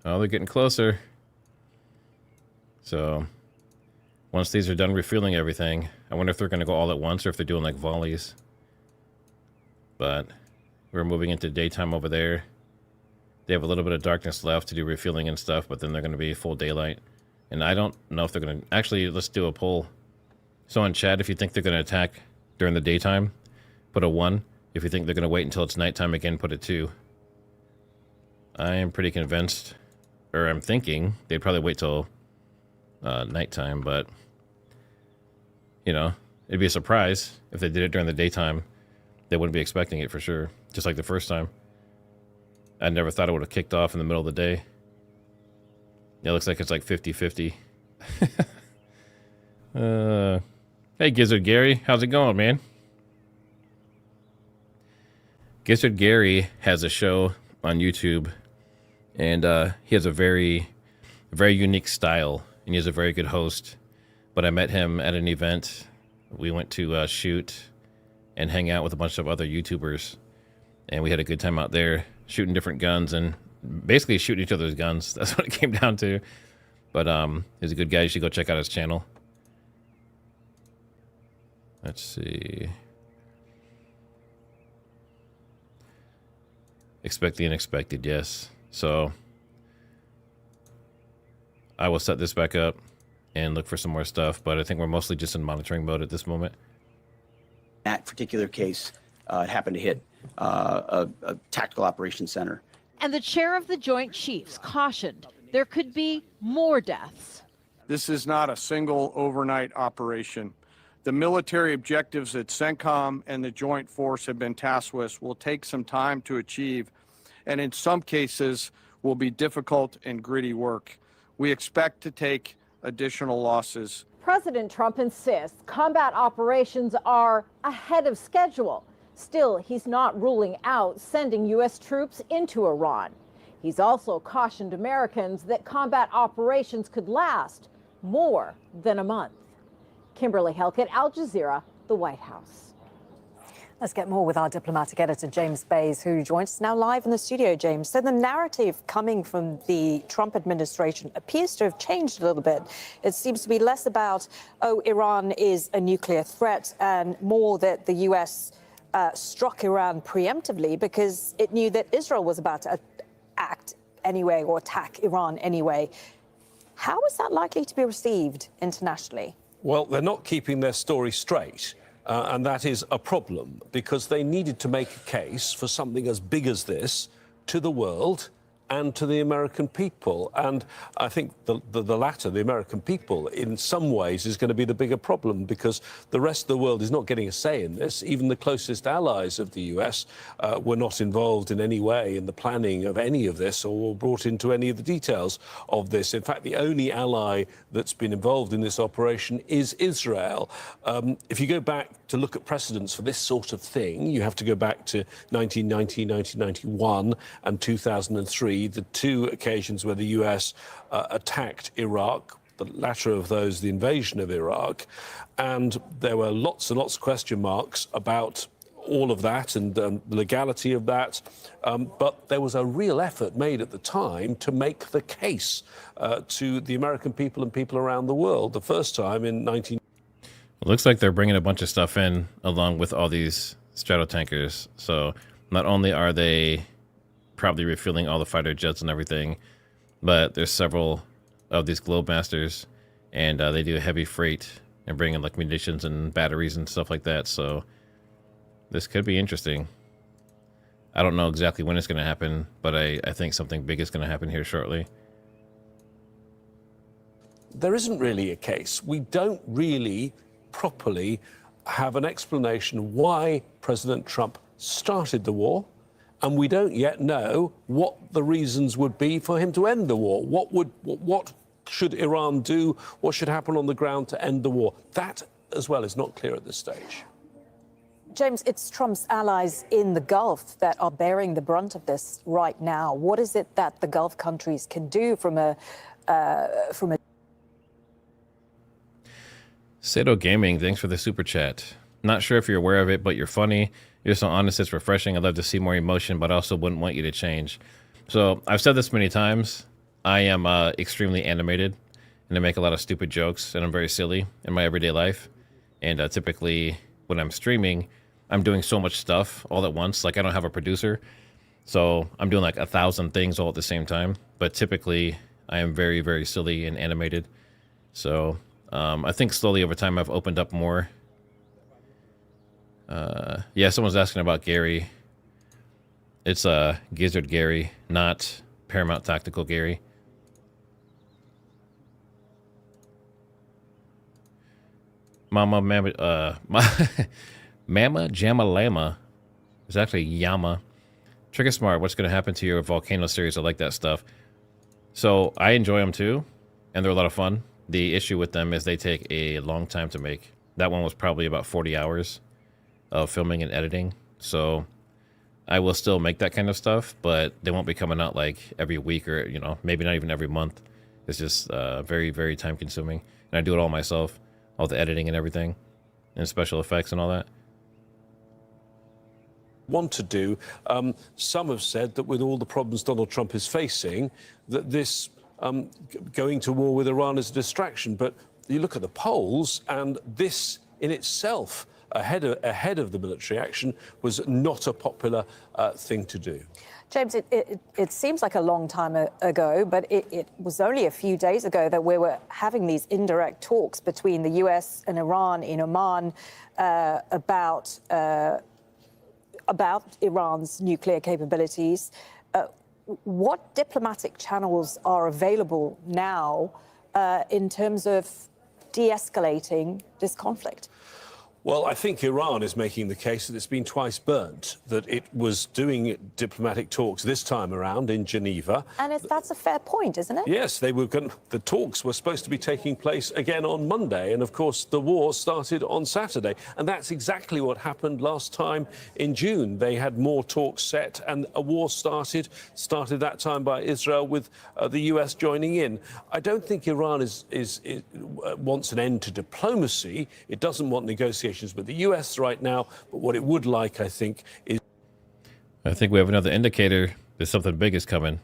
Oh, they're getting closer. So once these are done refueling everything, I wonder if they're going to go all at once or if they're doing like volleys. But we're moving into daytime over there. They have a little bit of darkness left to do refueling and stuff, but then they're going to be full daylight. And I don't know if they're going to... Actually, let's do a poll. So in chat, if you think they're going to attack during the daytime, put a 1. If you think they're going to wait until it's nighttime again, put a 2. I am pretty convinced, or I'm thinking, they'd probably wait till nighttime, but, you know, it'd be a surprise if they did it during the daytime. They wouldn't be expecting it for sure, just like the first time. I never thought it would have kicked off in the middle of the day. It looks like it's like 50-50. Hey, Gizzard Gary. How's it going, man? Gizzard Gary has a show on YouTube, and he has a very unique style, and he's a very good host. But I met him at an event. We went to shoot and hang out with a bunch of other YouTubers, and we had a good time out there shooting different guns and basically shooting each other's guns. That's what it came down to. But he's a good guy. You should go check out his channel. Let's see. Expect the unexpected, yes. So I will set this back up and look for some more stuff, but I think we're mostly just in monitoring mode at this moment. That particular case, it happened to hit a tactical operations center. And the chair of the Joint Chiefs cautioned there could be more deaths. This is not a single overnight operation. The military objectives that CENTCOM and the Joint Force have been tasked with will take some time to achieve, and in some cases will be difficult and gritty work. We expect to take additional losses. President Trump insists combat operations are ahead of schedule. Still, he's not ruling out sending U.S. troops into Iran. He's also cautioned Americans that combat operations could last more than a month. Kimberly Helkett, Al Jazeera, the White House. Let's get more with our diplomatic editor, James Bays, who joins us now live in the studio, James. So the narrative coming from the Trump administration appears to have changed a little bit. It seems to be less about, oh, Iran is a nuclear threat, and more that the U.S. Struck Iran preemptively because it knew that Israel was about to act anyway or attack Iran anyway. How is that likely to be received internationally? Well, they're not keeping their story straight, and that is a problem because they needed to make a case for something as big as this to the world and to the American people. And I think the latter, the American people, in some ways is going to be the bigger problem because the rest of the world is not getting a say in this. Even the closest allies of the US were not involved in any way in the planning of any of this or were brought into any of the details of this. In fact, the only ally that's been involved in this operation is Israel. If you go back to look at precedents for this sort of thing, you have to go back to 1990, 1991 and 2003. The two occasions where the US attacked Iraq, the latter of those, the invasion of Iraq, and there were lots and lots of question marks about all of that and the legality of that. But there was a real effort made at the time to make the case to the American people and people around the world. The first time in 19... It looks like they're bringing a bunch of stuff in along with all these stratotankers. So not only are they probably refueling all the fighter jets and everything, but there's several of these Globemasters, and they do heavy freight and bring in like munitions and batteries and stuff like that. So this could be interesting. I don't know exactly when it's going to happen, but I think something big is going to happen here shortly. There isn't really a case. We don't really properly have an explanation why President Trump started the war, and we don't yet know what the reasons would be for him to end the war. What should Iran do? What should happen on the ground to end the war? That, as well, is not clear at this stage. James, it's Trump's allies in the Gulf that are bearing the brunt of this right now. What is it that the Gulf countries can do from a Sato Gaming, thanks for the super chat. Not sure if you're aware of it, but you're funny. You're so honest, it's refreshing. I'd love to see more emotion, but I also wouldn't want you to change. So I've said this many times. I am extremely animated, and I make a lot of stupid jokes, and I'm very silly in my everyday life. And typically, when I'm streaming, I'm doing so much stuff all at once. Like, I don't have a producer, so I'm doing like 1,000 things all at the same time. But typically, I am very, very silly and animated. So I think slowly over time, I've opened up more. Yeah, someone's asking about Gary. It's Gizzard Gary, not Paramount Tactical Gary. Mama Jamma Lama is actually Yama. TriggerSmart, what's going to happen to your volcano series? I like that stuff. So I enjoy them too, and they're a lot of fun. The issue with them is they take a long time to make. That one was probably about 40 hours of filming and editing. So I will still make that kind of stuff, but they won't be coming out like every week or, you know, maybe not even every month. It's just very, very time consuming. And I do it all myself, all the editing and everything, and special effects and all that. Want to do. Some have said that with all the problems Donald Trump is facing, that this going to war with Iran is a distraction. But you look at the polls, and this in itself, ahead of the military action, was not a popular thing to do. James, it seems like a long time ago, but it was only a few days ago that we were having these indirect talks between the US and Iran in Oman about Iran's nuclear capabilities. What diplomatic channels are available now in terms of de-escalating this conflict? Well, I think Iran is making the case that it's been twice burnt, that it was doing diplomatic talks this time around in Geneva. And that's a fair point, isn't it? Yes, the talks were supposed to be taking place again on Monday. And of course, the war started on Saturday. And that's exactly what happened last time in June. They had more talks set and a war started that time by Israel with the US joining in. I don't think Iran wants an end to diplomacy. It doesn't want negotiations with the US right now, but what it would like, I think, is... I think we have another indicator that something big is coming.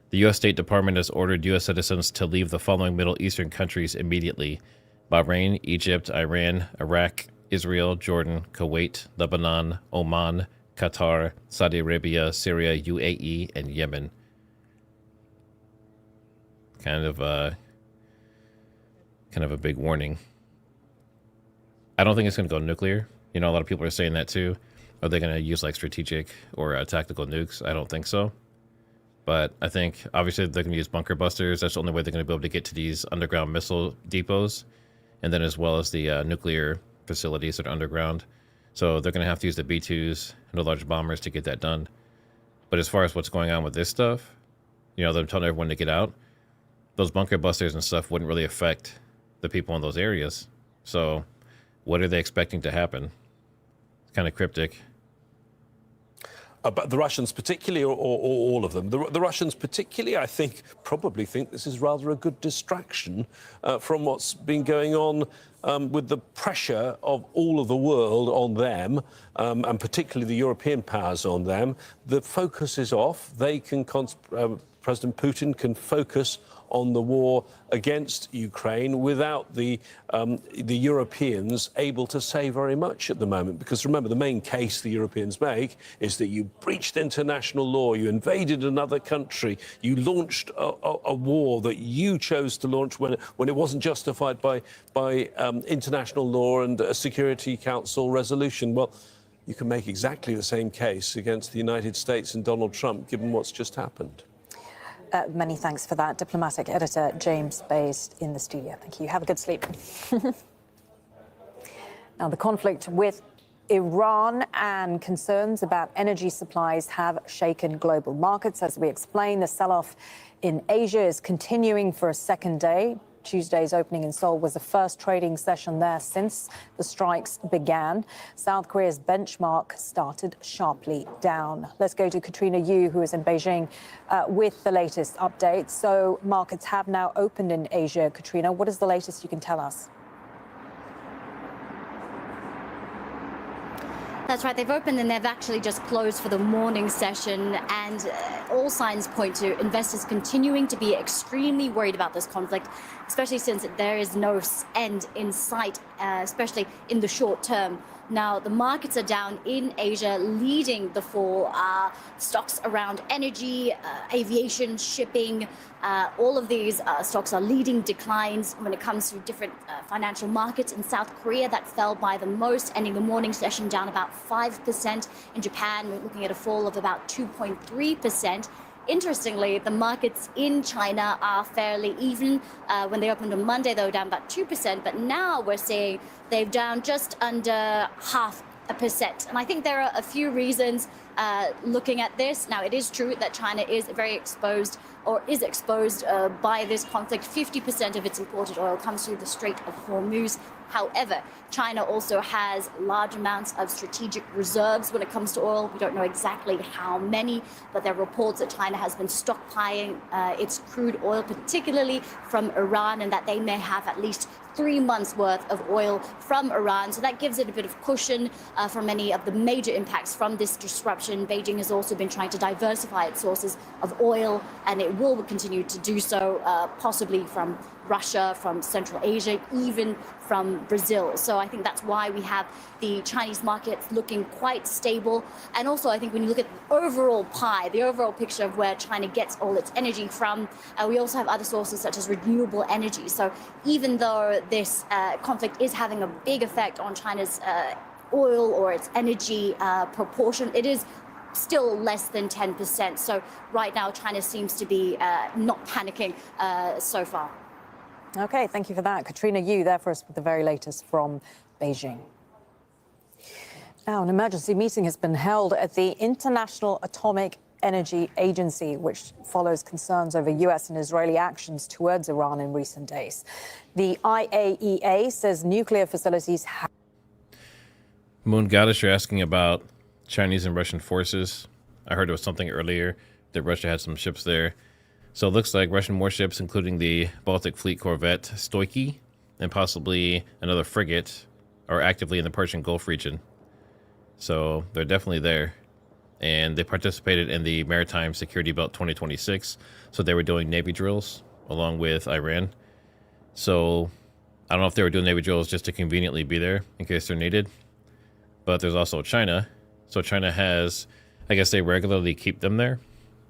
The U.S. State Department has ordered U.S. citizens to leave the following Middle Eastern countries immediately: Bahrain, Egypt, Iran, Iraq, Israel, Jordan, Kuwait, Lebanon, Oman, Qatar, Saudi Arabia, Syria, UAE, and Yemen. Kind of a big warning. I don't think it's going to go nuclear. You know, a lot of people are saying that too. Are they going to use like strategic or tactical nukes? I don't think so. But I think obviously they're going to use bunker busters. That's the only way they're going to be able to get to these underground missile depots, and then as well as the nuclear facilities that are underground. So they're going to have to use the B-2s and the large bombers to get that done. But as far as what's going on with this stuff, you know, they're telling everyone to get out. Those bunker busters and stuff wouldn't really affect the people in those areas. So what are they expecting to happen? It's kind of cryptic. But the Russians particularly, or all of them, the Russians particularly, I think, probably think this is rather a good distraction from what's been going on with the pressure of all of the world on them, and particularly the European powers on them. The focus is off. They can, President Putin can focus on the war against Ukraine without the Europeans able to say very much at the moment. Because remember, the main case the Europeans make is that you breached international law, you invaded another country, you launched a war that you chose to launch when it wasn't justified by international law and a Security Council resolution. Well, you can make exactly the same case against the United States and Donald Trump, given what's just happened. Many thanks for that. Diplomatic editor James based in the studio. Thank you. Have a good sleep. Now, the conflict with Iran and concerns about energy supplies have shaken global markets. As we explained, the sell-off in Asia is continuing for a second day. Tuesday's opening in Seoul was the first trading session there since the strikes began. South Korea's benchmark started sharply down. Let's go to Katrina Yu, who is in Beijing, with the latest updates. So markets have now opened in Asia. Katrina, what is the latest you can tell us? That's right. They've opened and they've actually just closed for the morning session. And all signs point to investors continuing to be extremely worried about this conflict, especially since there is no end in sight, especially in the short term. Now, the markets are down in Asia, leading the fall. Stocks around energy, aviation, shipping, all of these stocks are leading declines when it comes to different financial markets. In South Korea, that fell by the most, ending the morning session down about 5%. In Japan, we're looking at a fall of about 2.3%. Interestingly, the markets in China are fairly even. When they opened on Monday, they were down about 2%, but now we're seeing they've down just under 0.5%. And I think there are a few reasons looking at this. Now, it is true that China is very exposed by this conflict. 50% of its imported oil comes through the Strait of Hormuz. However, China also has large amounts of strategic reserves when it comes to oil. We don't know exactly how many, but there are reports that China has been stockpiling its crude oil, particularly from Iran, and that they may have at least 3 months worth of oil from Iran. So that gives it a bit of cushion for many of the major impacts from this disruption. Beijing has also been trying to diversify its sources of oil, and it will continue to do so, possibly from Russia, from Central Asia, even from Brazil. So I think that's why we have the Chinese markets looking quite stable. And also, I think when you look at the overall pie, the overall picture of where China gets all its energy from, we also have other sources such as renewable energy. So even though this conflict is having a big effect on China's oil or its energy proportion, it is still less than 10%. So right now, China seems to be not panicking so far. Okay, thank you for that. Katrina Yu there for us with the very latest from Beijing. Now, an emergency meeting has been held at the International Atomic Energy Agency, which follows concerns over U.S. and Israeli actions towards Iran in recent days. The IAEA says nuclear facilities have... Moon Goddess, you're asking about Chinese and Russian forces. I heard there was something earlier that Russia had some ships there. So it looks like Russian warships, including the Baltic Fleet corvette Stoichi and possibly another frigate, are actively in the Persian Gulf region. So they're definitely there. And they participated in the Maritime Security Belt 2026. So they were doing Navy drills along with Iran. So I don't know if they were doing Navy drills just to conveniently be there in case they're needed. But there's also China. So China has, I guess they regularly keep them there,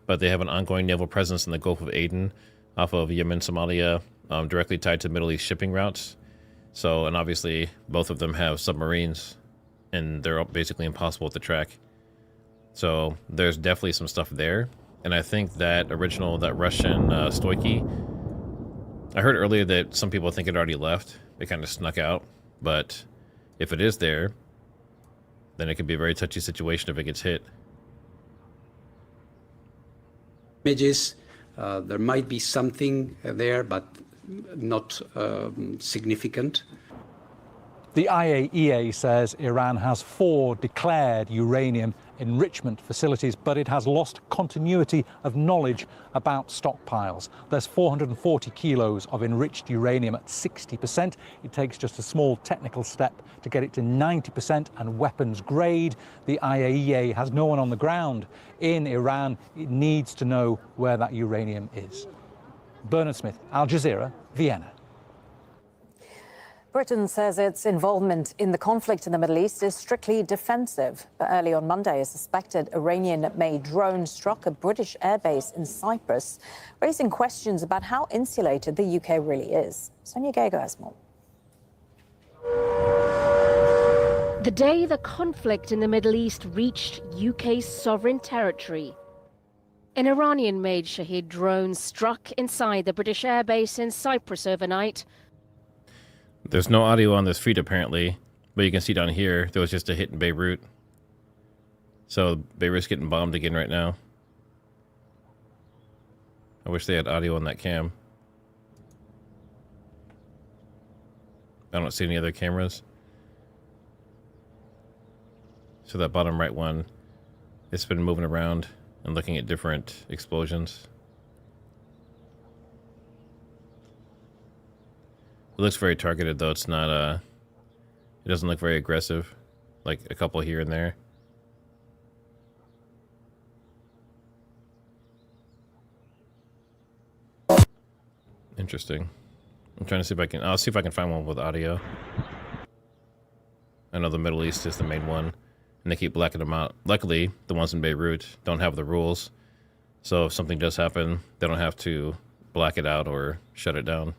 but they have an ongoing naval presence in the Gulf of Aden off of Yemen, Somalia, directly tied to Middle East shipping routes. So, and obviously both of them have submarines and they're basically impossible to track. So there's definitely some stuff there. And I think that Russian Stoichi, I heard earlier that some people think it already left. It kind of snuck out. But if it is there, then it could be a very touchy situation if it gets hit. Images, there might be something there, but not significant. The IAEA says Iran has 4 declared uranium enrichment facilities, but it has lost continuity of knowledge about stockpiles. There's 440 kilos of enriched uranium at 60%. It takes just a small technical step to get it to 90% and weapons grade. The IAEA has no one on the ground in Iran. It needs to know where that uranium is. Bernard Smith, Al Jazeera, Vienna. Britain says its involvement in the conflict in the Middle East is strictly defensive. But early on Monday, a suspected Iranian-made drone struck a British airbase in Cyprus, raising questions about how insulated the UK really is. Sonia Gago has more. The day the conflict in the Middle East reached UK's sovereign territory, an Iranian-made Shahed drone struck inside the British airbase in Cyprus overnight. There's no audio on this feed apparently, but you can see down here there was just a hit in Beirut. So Beirut's getting bombed again right now. I wish they had audio on that cam. I don't see any other cameras. So that bottom right one, it's been moving around and looking at different explosions. It looks very targeted though. It's not it doesn't look very aggressive, like a couple here and there. Interesting. I'm trying to see if I'll see if I can find one with audio. I know the Middle East is the main one, and they keep blacking them out. Luckily, the ones in Beirut don't have the rules, so if something does happen, they don't have to black it out or shut it down.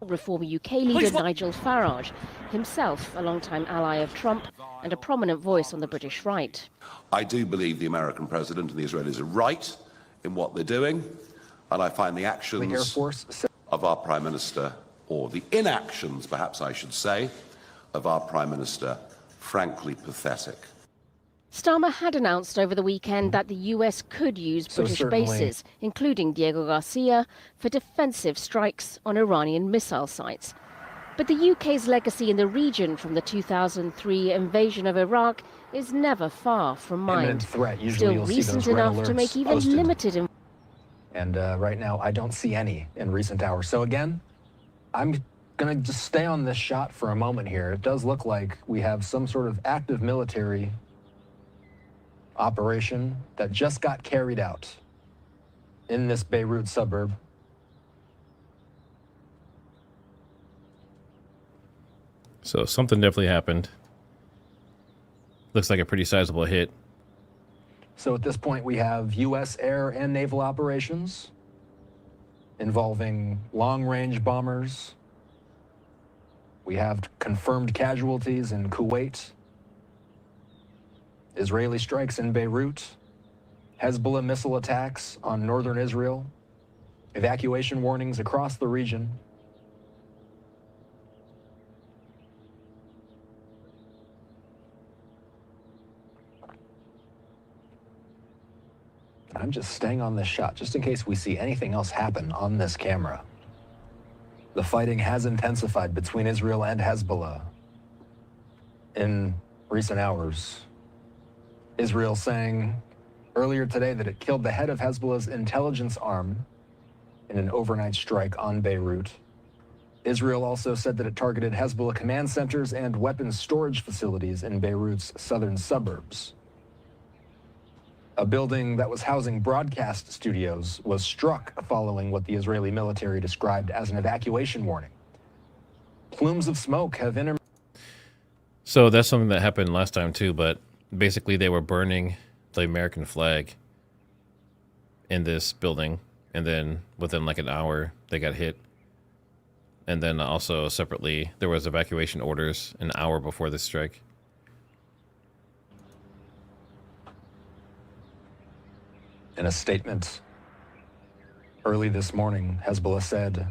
Reform UK leader Nigel Farage, himself a longtime ally of Trump and a prominent voice on the British right. I do believe the American president and the Israelis are right in what they're doing, and I find the actions of our Prime Minister, or the inactions, perhaps I should say, of our Prime Minister, frankly pathetic. Starmer had announced over the weekend that the US could use British bases, including Diego Garcia, for defensive strikes on Iranian missile sites. But the UK's legacy in the region from the 2003 invasion of Iraq is never far from mind. Still recent enough to make even limited. And right now, I don't see any in recent hours. So again, I'm going to just stay on this shot for a moment here. It does look like we have some sort of active military operation that just got carried out in this Beirut suburb. So something definitely happened. Looks like a pretty sizable hit. So at this point, we have U.S. air and naval operations involving long-range bombers. We have confirmed casualties in Kuwait, Israeli strikes in Beirut, Hezbollah missile attacks on northern Israel, evacuation warnings across the region. I'm just staying on this shot, just in case we see anything else happen on this camera. The fighting has intensified between Israel and Hezbollah in recent hours. Israel saying earlier today that it killed the head of Hezbollah's intelligence arm in an overnight strike on Beirut. Israel also said that it targeted Hezbollah command centers and weapons storage facilities in Beirut's southern suburbs. A building that was housing broadcast studios was struck following what the Israeli military described as an evacuation warning. Plumes of smoke have So that's something that happened last time too, but basically they were burning the American flag in this building, and then within like an hour they got hit. And then also separately there was evacuation orders an hour before this strike. In a statement early this morning, Hezbollah said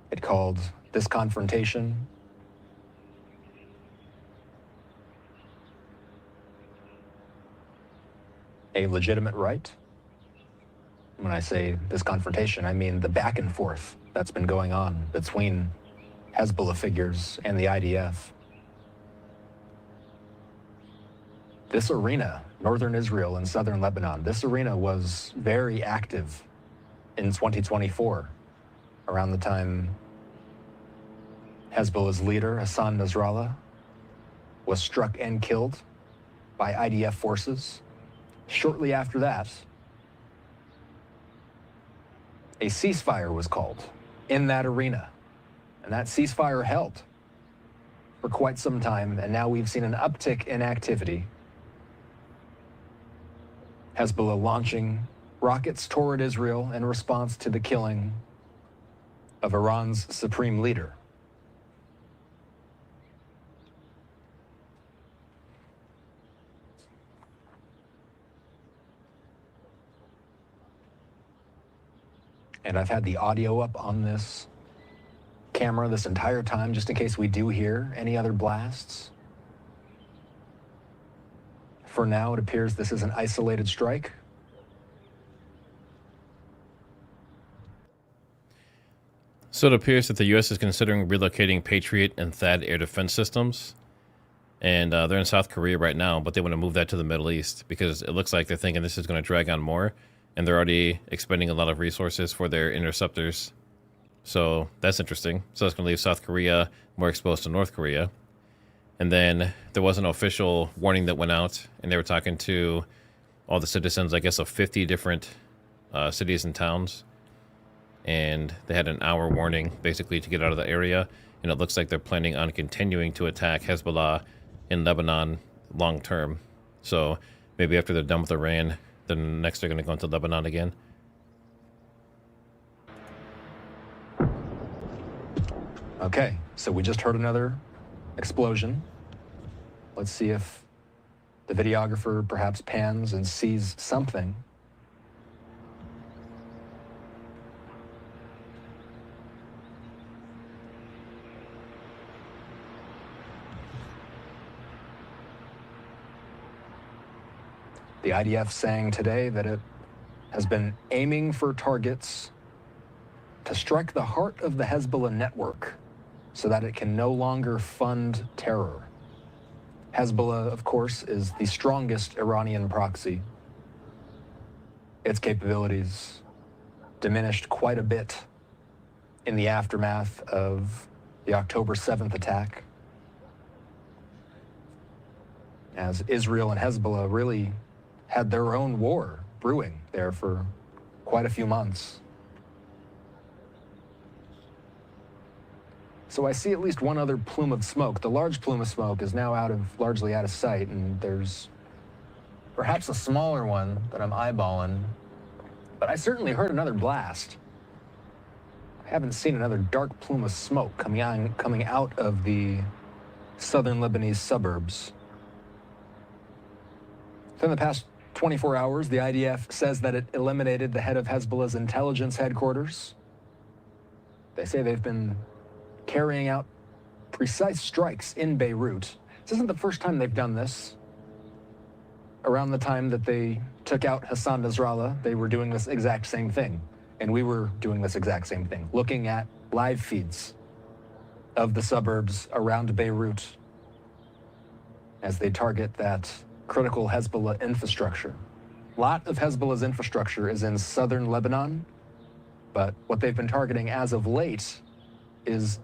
it called this confrontation a legitimate right. When I say this confrontation, I mean the back and forth that's been going on between Hezbollah figures and the IDF. This arena, northern Israel and southern Lebanon, this arena was very active in 2024, around the time Hezbollah's leader, Hassan Nasrallah, was struck and killed by IDF forces. Shortly after that, a ceasefire was called in that arena, and that ceasefire held for quite some time, and now we've seen an uptick in activity. Hezbollah launching rockets toward Israel in response to the killing of Iran's supreme leader. And I've had the audio up on this camera this entire time, just in case we do hear any other blasts. For now, it appears this is an isolated strike. So it appears that the U.S. is considering relocating Patriot and THAAD air defense systems. And they're in South Korea right now, but they want to move that to the Middle East because it looks like they're thinking this is going to drag on more. And they're already expending a lot of resources for their interceptors. So that's interesting. So that's going to leave South Korea more exposed to North Korea. And then there was an official warning that went out, and they were talking to all the citizens, I guess, of 50 different cities and towns. And they had an hour warning, basically, to get out of the area. And it looks like they're planning on continuing to attack Hezbollah in Lebanon long term. So maybe after they're done with Iran, then next they're going to go into Lebanon again. Okay, so we just heard another explosion. Let's see if the videographer perhaps pans and sees something. The IDF saying today that it has been aiming for targets to strike the heart of the Hezbollah network so that it can no longer fund terror. Hezbollah, of course, is the strongest Iranian proxy. Its capabilities diminished quite a bit in the aftermath of the October 7th attack, as Israel and Hezbollah really had their own war brewing there for quite a few months. So I see at least one other plume of smoke. The large plume of smoke is now largely out of sight, and there's perhaps a smaller one that I'm eyeballing, but I certainly heard another blast. I haven't seen another dark plume of smoke coming out of the southern Lebanese suburbs. So in the past 24 hours, the IDF says that it eliminated the head of Hezbollah's intelligence headquarters. They say they've been carrying out precise strikes in Beirut. This isn't the first time they've done this. Around the time that they took out Hassan Nasrallah, they were doing this exact same thing. And we were doing this exact same thing, looking at live feeds of the suburbs around Beirut as they target that critical Hezbollah infrastructure. A lot of Hezbollah's infrastructure is in southern Lebanon, but what they've been targeting as of late is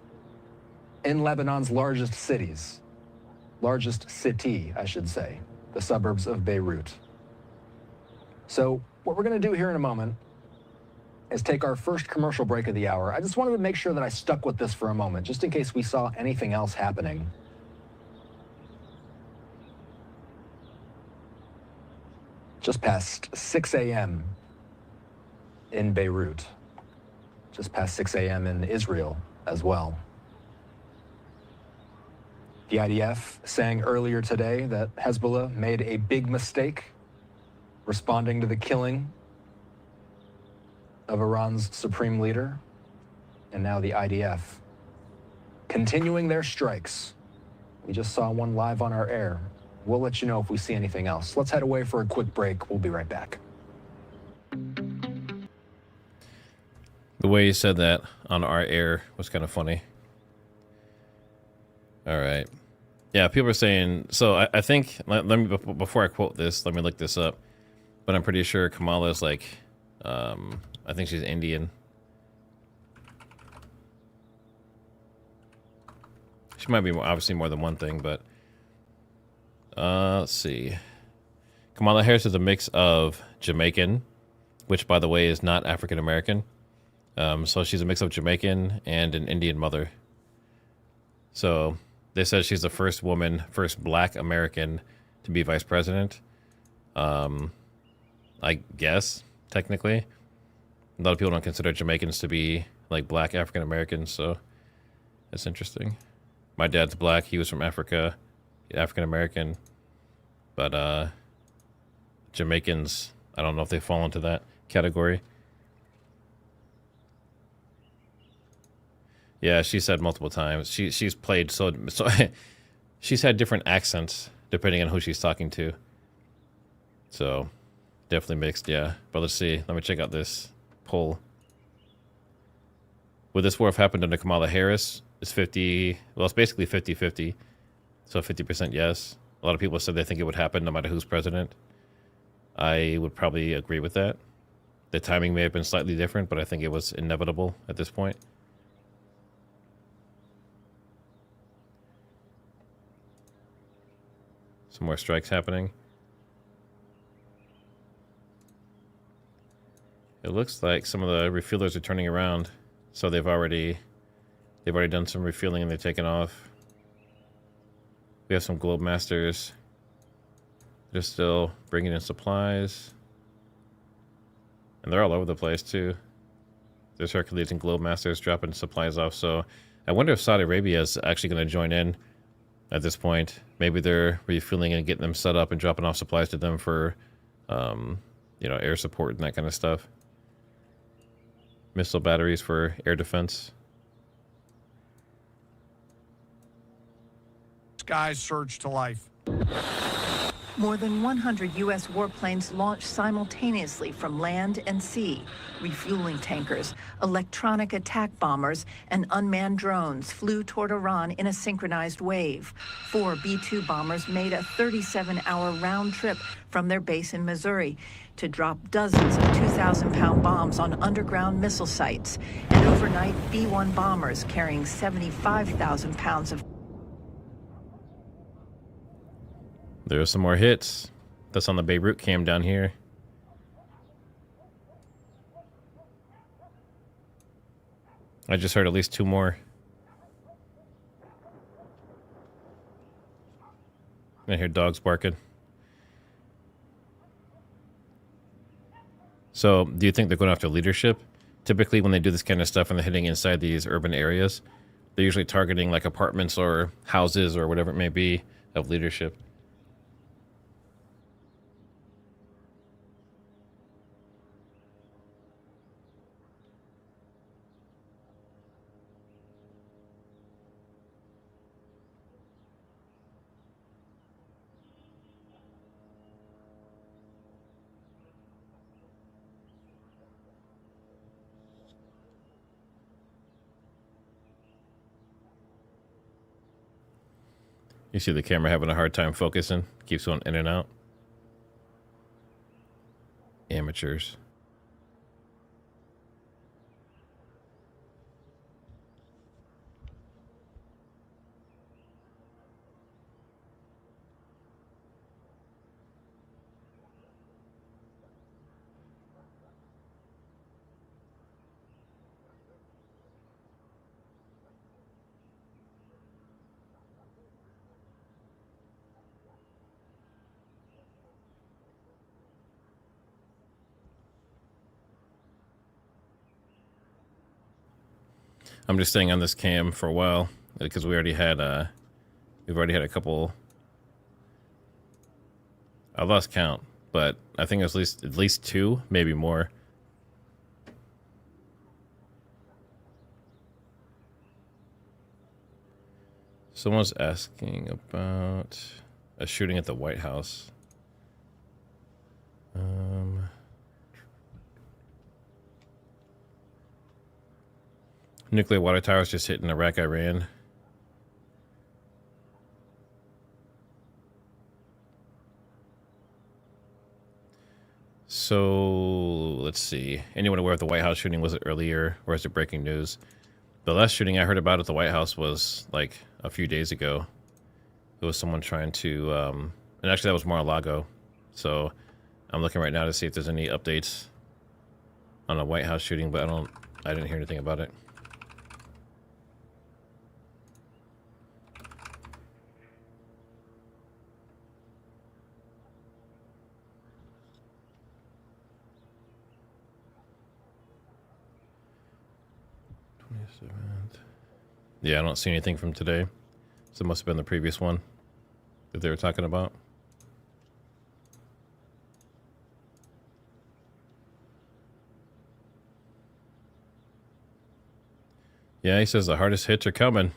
in Lebanon's largest city, I should say, the suburbs of Beirut. So what we're going to do here in a moment is take our first commercial break of the hour. I just wanted to make sure that I stuck with this for a moment, just in case we saw anything else happening. Just past 6 a.m. in Beirut. Just past 6 a.m. in Israel as well. The IDF saying earlier today that Hezbollah made a big mistake responding to the killing of Iran's supreme leader. And now the IDF continuing their strikes. We just saw one live on our air. We'll let you know if we see anything else. Let's head away for a quick break. We'll be right back. The way he said that on our air was kind of funny. All right. Yeah, people are saying. So I think let me before I quote this, let me look this up. But I'm pretty sure Kamala is like, I think she's Indian. She might be obviously more than one thing, but let's see. Kamala Harris is a mix of Jamaican, which by the way is not African American. So she's a mix of Jamaican and an Indian mother. So they said she's the first woman, first black American to be vice president. I guess, technically. A lot of people don't consider Jamaicans to be like black African Americans, so that's interesting. My dad's black, he was from Africa, African American. But Jamaicans, I don't know if they fall into that category. Yeah, she said multiple times. She's played so she's had different accents depending on who she's talking to. So definitely mixed, yeah. But let's see. Let me check out this poll. Would this war have happened under Kamala Harris? It's 50, well, it's basically 50-50. So 50% yes. A lot of people said they think it would happen no matter who's president. I would probably agree with that. The timing may have been slightly different, but I think it was inevitable at this point. Some more strikes happening. It looks like some of the refuelers are turning around, so they've already done some refueling and they're taking off. We have some Globe Masters. They're still bringing in supplies, and they're all over the place too. There's Hercules and Globe Masters dropping supplies off. So I wonder if Saudi Arabia is actually going to join in at this point. Maybe they're refueling and getting them set up and dropping off supplies to them for, air support and that kind of stuff. Missile batteries for air defense. Skies surge to life. More than 100 U.S. warplanes launched simultaneously from land and sea. Refueling tankers, electronic attack bombers, and unmanned drones flew toward Iran in a synchronized wave. 4 B-2 bombers made a 37-hour round trip from their base in Missouri to drop dozens of 2,000-pound bombs on underground missile sites. And overnight, B-1 bombers carrying 75,000 pounds of There are some more hits. That's on the Beirut cam down here. I just heard at least 2 more. I hear dogs barking. So, do you think they're going after leadership? Typically, when they do this kind of stuff and they're hitting inside these urban areas, they're usually targeting like apartments or houses or whatever it may be of leadership. You see the camera having a hard time focusing. Keeps going in and out. Amateurs. I'm just staying on this cam for a while because we've already had a couple. I lost count, but I think it was at least 2, maybe more. Someone's asking about a shooting at the White House. Nuclear water towers just hit in Iraq, Iran. So let's see. Anyone aware of the White House shooting? Was it earlier or is it breaking news? The last shooting I heard about at the White House was like a few days ago. It was someone trying to, and actually that was Mar-a-Lago. So I'm looking right now to see if there's any updates on a White House shooting, but I didn't hear anything about it. Yeah, I don't see anything from today. So it must have been the previous one that they were talking about. Yeah, he says the hardest hits are coming.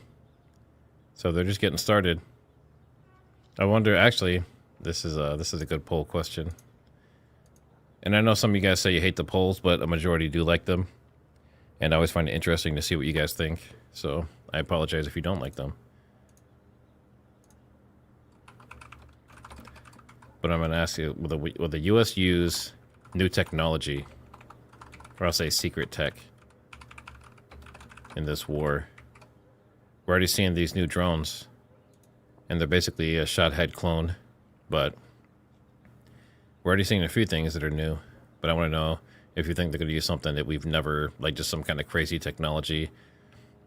So they're just getting started. I wonder, actually, this is a good poll question. And I know some of you guys say you hate the polls, but a majority do like them. And I always find it interesting to see what you guys think. So I apologize if you don't like them. But I'm going to ask you, will the U.S. use new technology, or I'll say secret tech, in this war? We're already seeing these new drones, and they're basically a shot-head clone, but we're already seeing a few things that are new. But I want to know if you think they're going to use something that we've never, like just some kind of crazy technology,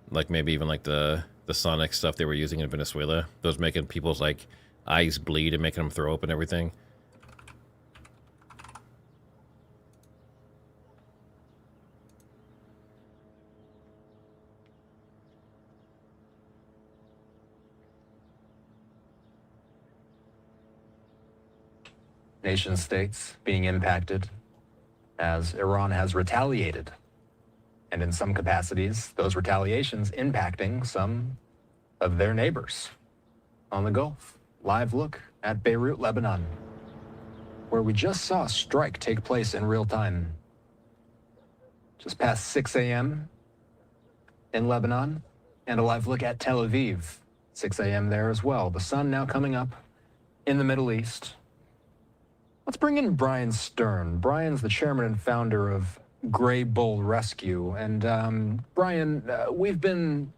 like maybe even like the sonic stuff they were using in Venezuela, those making people's like eyes bleed and making them throw up and everything. Nation states being impacted as Iran has retaliated. And in some capacities, those retaliations impacting some of their neighbors on the Gulf. Live look at Beirut, Lebanon, where we just saw a strike take place in real time. Just past 6 a.m. in Lebanon, and a live look at Tel Aviv, 6 a.m. there as well. The sun now coming up in the Middle East. Let's bring in Brian Stern. Brian's the chairman and founder of Gray Bull Rescue. And Brian, we've been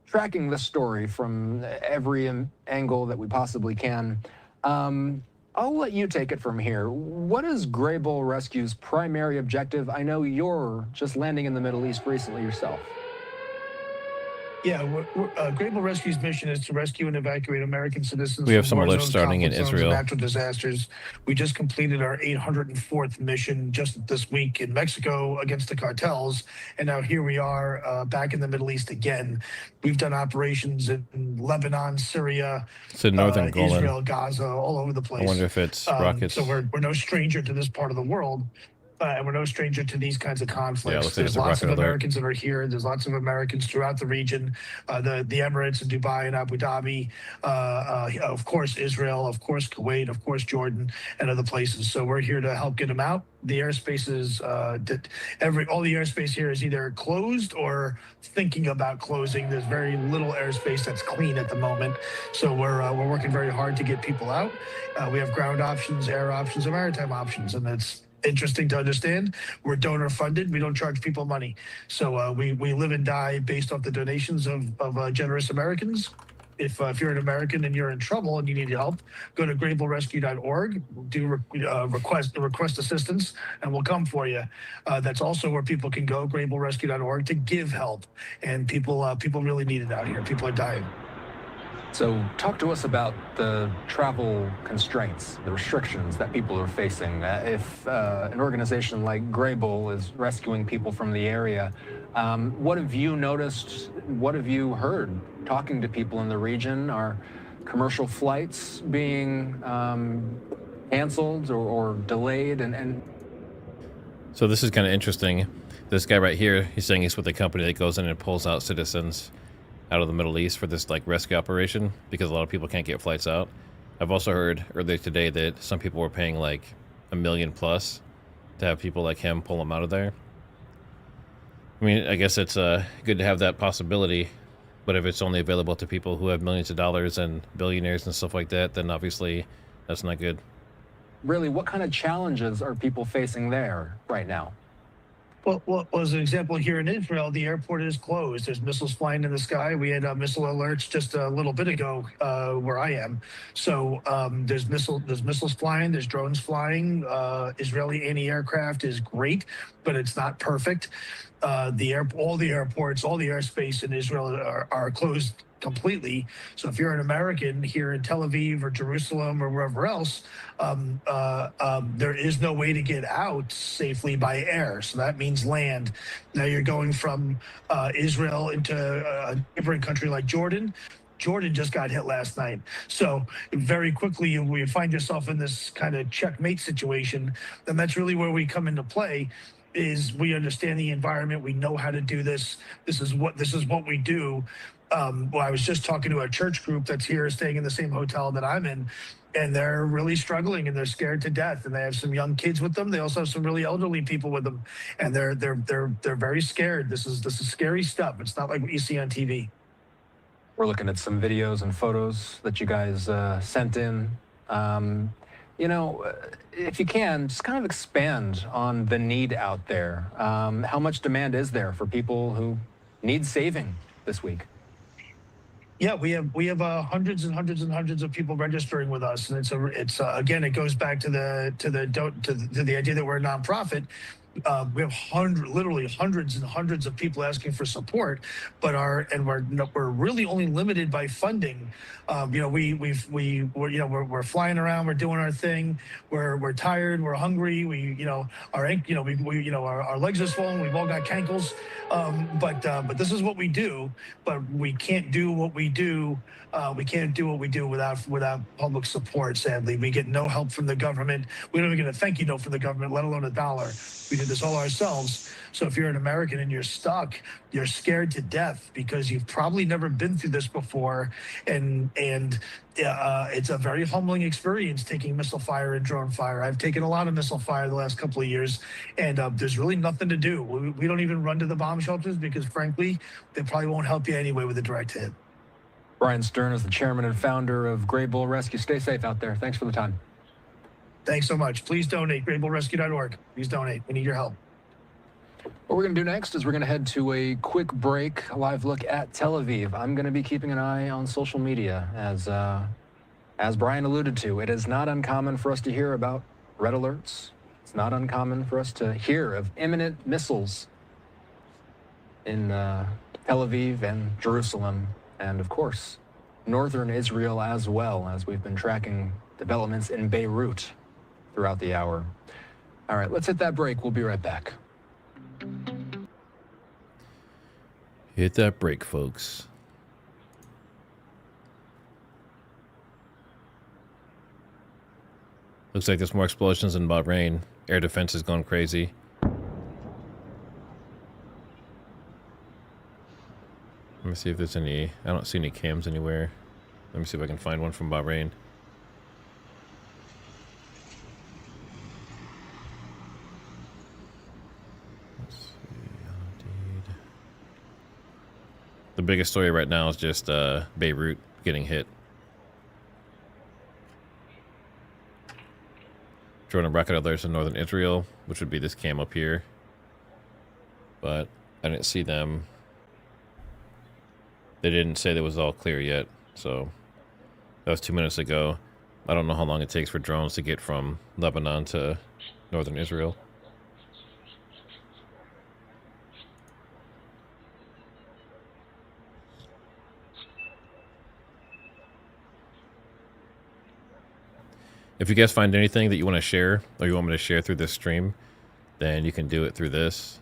tracking this story from every angle that we possibly can. I'll let you take it from here. What is Gray Bull Rescue's primary objective? I know you're just landing in the Middle East recently yourself. Yeah, Gray Bull Rescue's mission is to rescue and evacuate American citizens. We have from some war alerts zones, starting in conflict zones, Israel. and natural disasters. We just completed our 804th mission just this week in Mexico against the cartels, and now here we are back in the Middle East again. We've done operations in Lebanon, Syria, It's in northern Golan. Israel, Gaza, all over the place. I wonder if it's rockets. So we're no stranger to this part of the world. And we're no stranger to these kinds of conflicts. Yeah, it looks like There's it's a lots of rocket alert. Americans that are here. There's lots of Americans throughout the region, the Emirates and Dubai and Abu Dhabi, of course Israel, of course Kuwait, of course Jordan, and other places. So we're here to help get them out. The airspace is all the airspace here is either closed or thinking about closing. There's very little airspace that's clean at the moment. So we're working very hard to get people out. We have ground options, air options, and maritime options, and it's interesting to understand. We're donor funded. We don't charge people money. So we live and die based off the donations of generous Americans. If you're an American and you're in trouble and you need help, go to graybullrescue.org, request assistance, and we'll come for you. That's also where people can go, graybullrescue.org, to give help. And people really need it out here. People are dying. So talk to us about the travel constraints, the restrictions that people are facing. If an organization like Gray Bull is rescuing people from the area, what have you noticed? What have you heard talking to people in the region? Are commercial flights being canceled or delayed? And So this is kind of interesting. This guy right here, he's saying he's with a company that goes in and pulls out citizens out of the Middle East for this like rescue operation because a lot of people can't get flights out. I've also heard earlier today that some people were paying like $1 million plus to have people like him pull them out of there. I mean, I guess it's good to have that possibility, but if it's only available to people who have millions of dollars and billionaires and stuff like that, then obviously that's not good. really, what kind of challenges are people facing there right now? Well, as an example, here in Israel, the airport is closed. There's missiles flying in the sky. We had missile alerts just a little bit ago where I am. So there's missiles flying. There's drones flying. Israeli anti-aircraft is great, but it's not perfect. All the airports, all the airspace in Israel are closed completely. So if you're an American here in Tel Aviv or Jerusalem or wherever else, there is no way to get out safely by air. So that means land. Now you're going from Israel into a neighboring country like Jordan. Jordan just got hit last night. So very quickly you find yourself in this kind of checkmate situation. And that's really where we come into play. Is we understand the environment. We know how to do this. This is what we do. Well, I was just talking to a church group that's here, staying in the same hotel that I'm in, and they're really struggling and they're scared to death. And they have some young kids with them. They also have some really elderly people with them, and they're very scared. This is scary stuff. It's not like what you see on TV. We're looking at some videos and photos that you guys sent in. You know, if you can, just kind of expand on the need out there. How much demand is there for people who need saving this week? Yeah, we have hundreds and hundreds and hundreds of people registering with us, and it's again, it goes back to the idea that we're a nonprofit. We have literally hundreds and hundreds of people asking for support, but we're really only limited by funding. You know, we're flying around, we're doing our thing, we're tired, we're hungry, our legs are swollen, we've all got cankles, but this is what we do. But we can't do what we do. We can't do what we do without public support. Sadly, we get no help from the government. We don't even get a thank you note from the government, let alone $1. We do this all ourselves. So if you're an American and you're stuck, you're scared to death because you've probably never been through this before, and it's a very humbling experience taking missile fire and drone fire. I've taken a lot of missile fire the last couple of years, and there's really nothing to do. We don't even run to the bomb shelters because, frankly, they probably won't help you anyway with a direct hit. Brian Stern is the chairman and founder of Grey Bull Rescue. Stay safe out there. Thanks for the time. Thanks so much. Please donate, greybullrescue.org. Please donate. We need your help. What we're going to do next is we're going to head to a quick break, a live look at Tel Aviv. I'm going to be keeping an eye on social media. As Brian alluded to, it is not uncommon for us to hear about red alerts. It's not uncommon for us to hear of imminent missiles in Tel Aviv and Jerusalem, and of course, northern Israel as well, as we've been tracking developments in Beirut throughout the hour. All right, let's hit that break. We'll be right back. Hit that break, folks. Looks like there's more explosions in Bahrain. Air defense is going crazy. Let me see if there's any... I don't see any cams anywhere. Let me see if I can find one from Bahrain. Let's see. Indeed. The biggest story right now is just Beirut getting hit. Drone and rocket alerts in northern Israel, which would be this cam up here. But I didn't see them. They didn't say that was all clear yet, so that was 2 minutes ago. I don't know how long it takes for drones to get from Lebanon to northern Israel. If you guys find anything that you want to share, or you want me to share through this stream, then you can do it through this.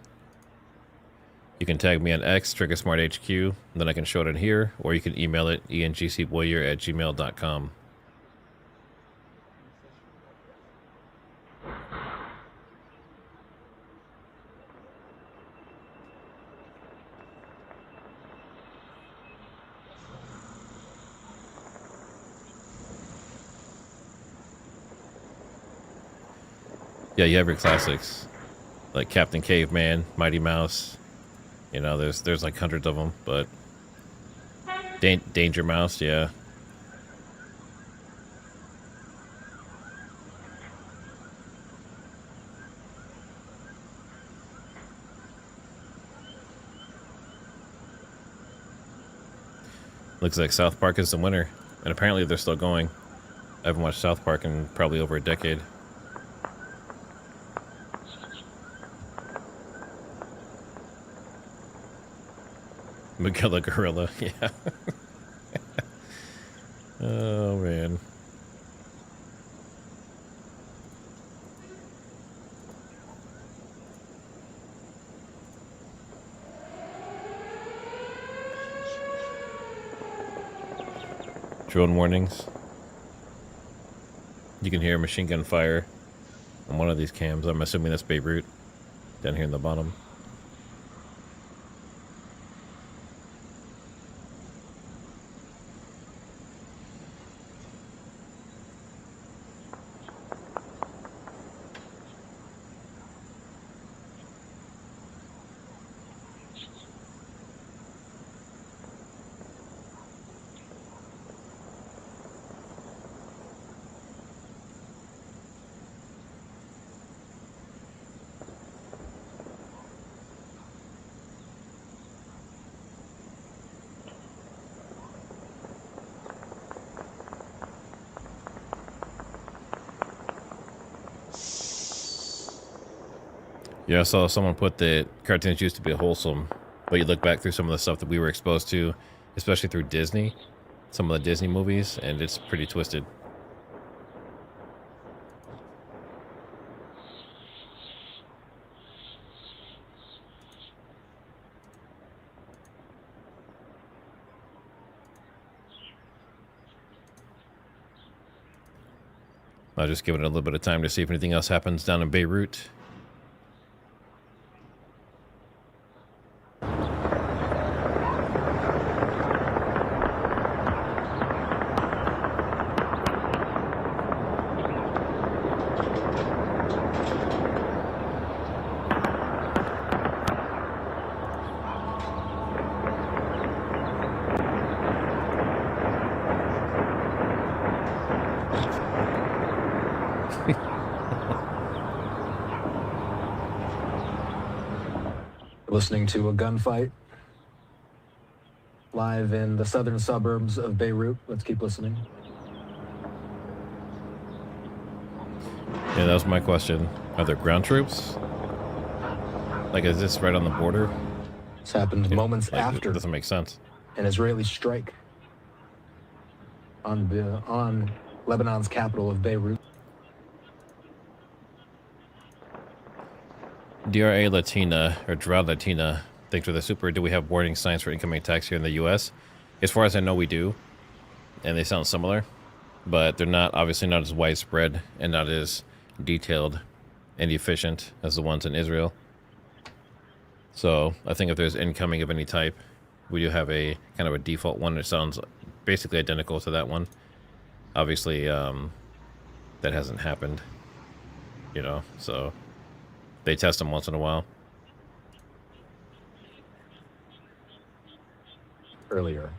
You can tag me on X, TriggerSmart HQ, and then I can show it in here, or you can email it, engcwarrior@gmail.com. Yeah, you have your classics, like Captain Caveman, Mighty Mouse. You know, there's like hundreds of them, but Danger Mouse, yeah. Looks like South Park is the winner, and apparently they're still going. I haven't watched South Park in probably over a decade. Miguel the Gorilla, yeah. Oh, man. Drone warnings. You can hear machine gun fire on one of these cams. I'm assuming that's Beirut, down here in the bottom. Yeah, I saw someone put that cartoons used to be wholesome, but you look back through some of the stuff that we were exposed to, especially through Disney, some of the Disney movies, and it's pretty twisted. I'll just give it a little bit of time to see if anything else happens down in Beirut. Listening to a gunfight live in the southern suburbs of Beirut. Let's keep listening. Yeah, that was my question. Are there ground troops? Like, is this right on the border? This happened moments after. It doesn't make sense. An Israeli strike on Lebanon's capital of Beirut. DRA Latina, or Drought Latina, thanks for the super. Do we have warning signs for incoming attacks here in the U.S.? As far as I know, we do. And they sound similar. But they're not, obviously not as widespread and not as detailed and efficient as the ones in Israel. So I think if there's incoming of any type, we do have a kind of a default one that sounds basically identical to that one. Obviously, that hasn't happened, you know, so they test them once in a while. Earlier.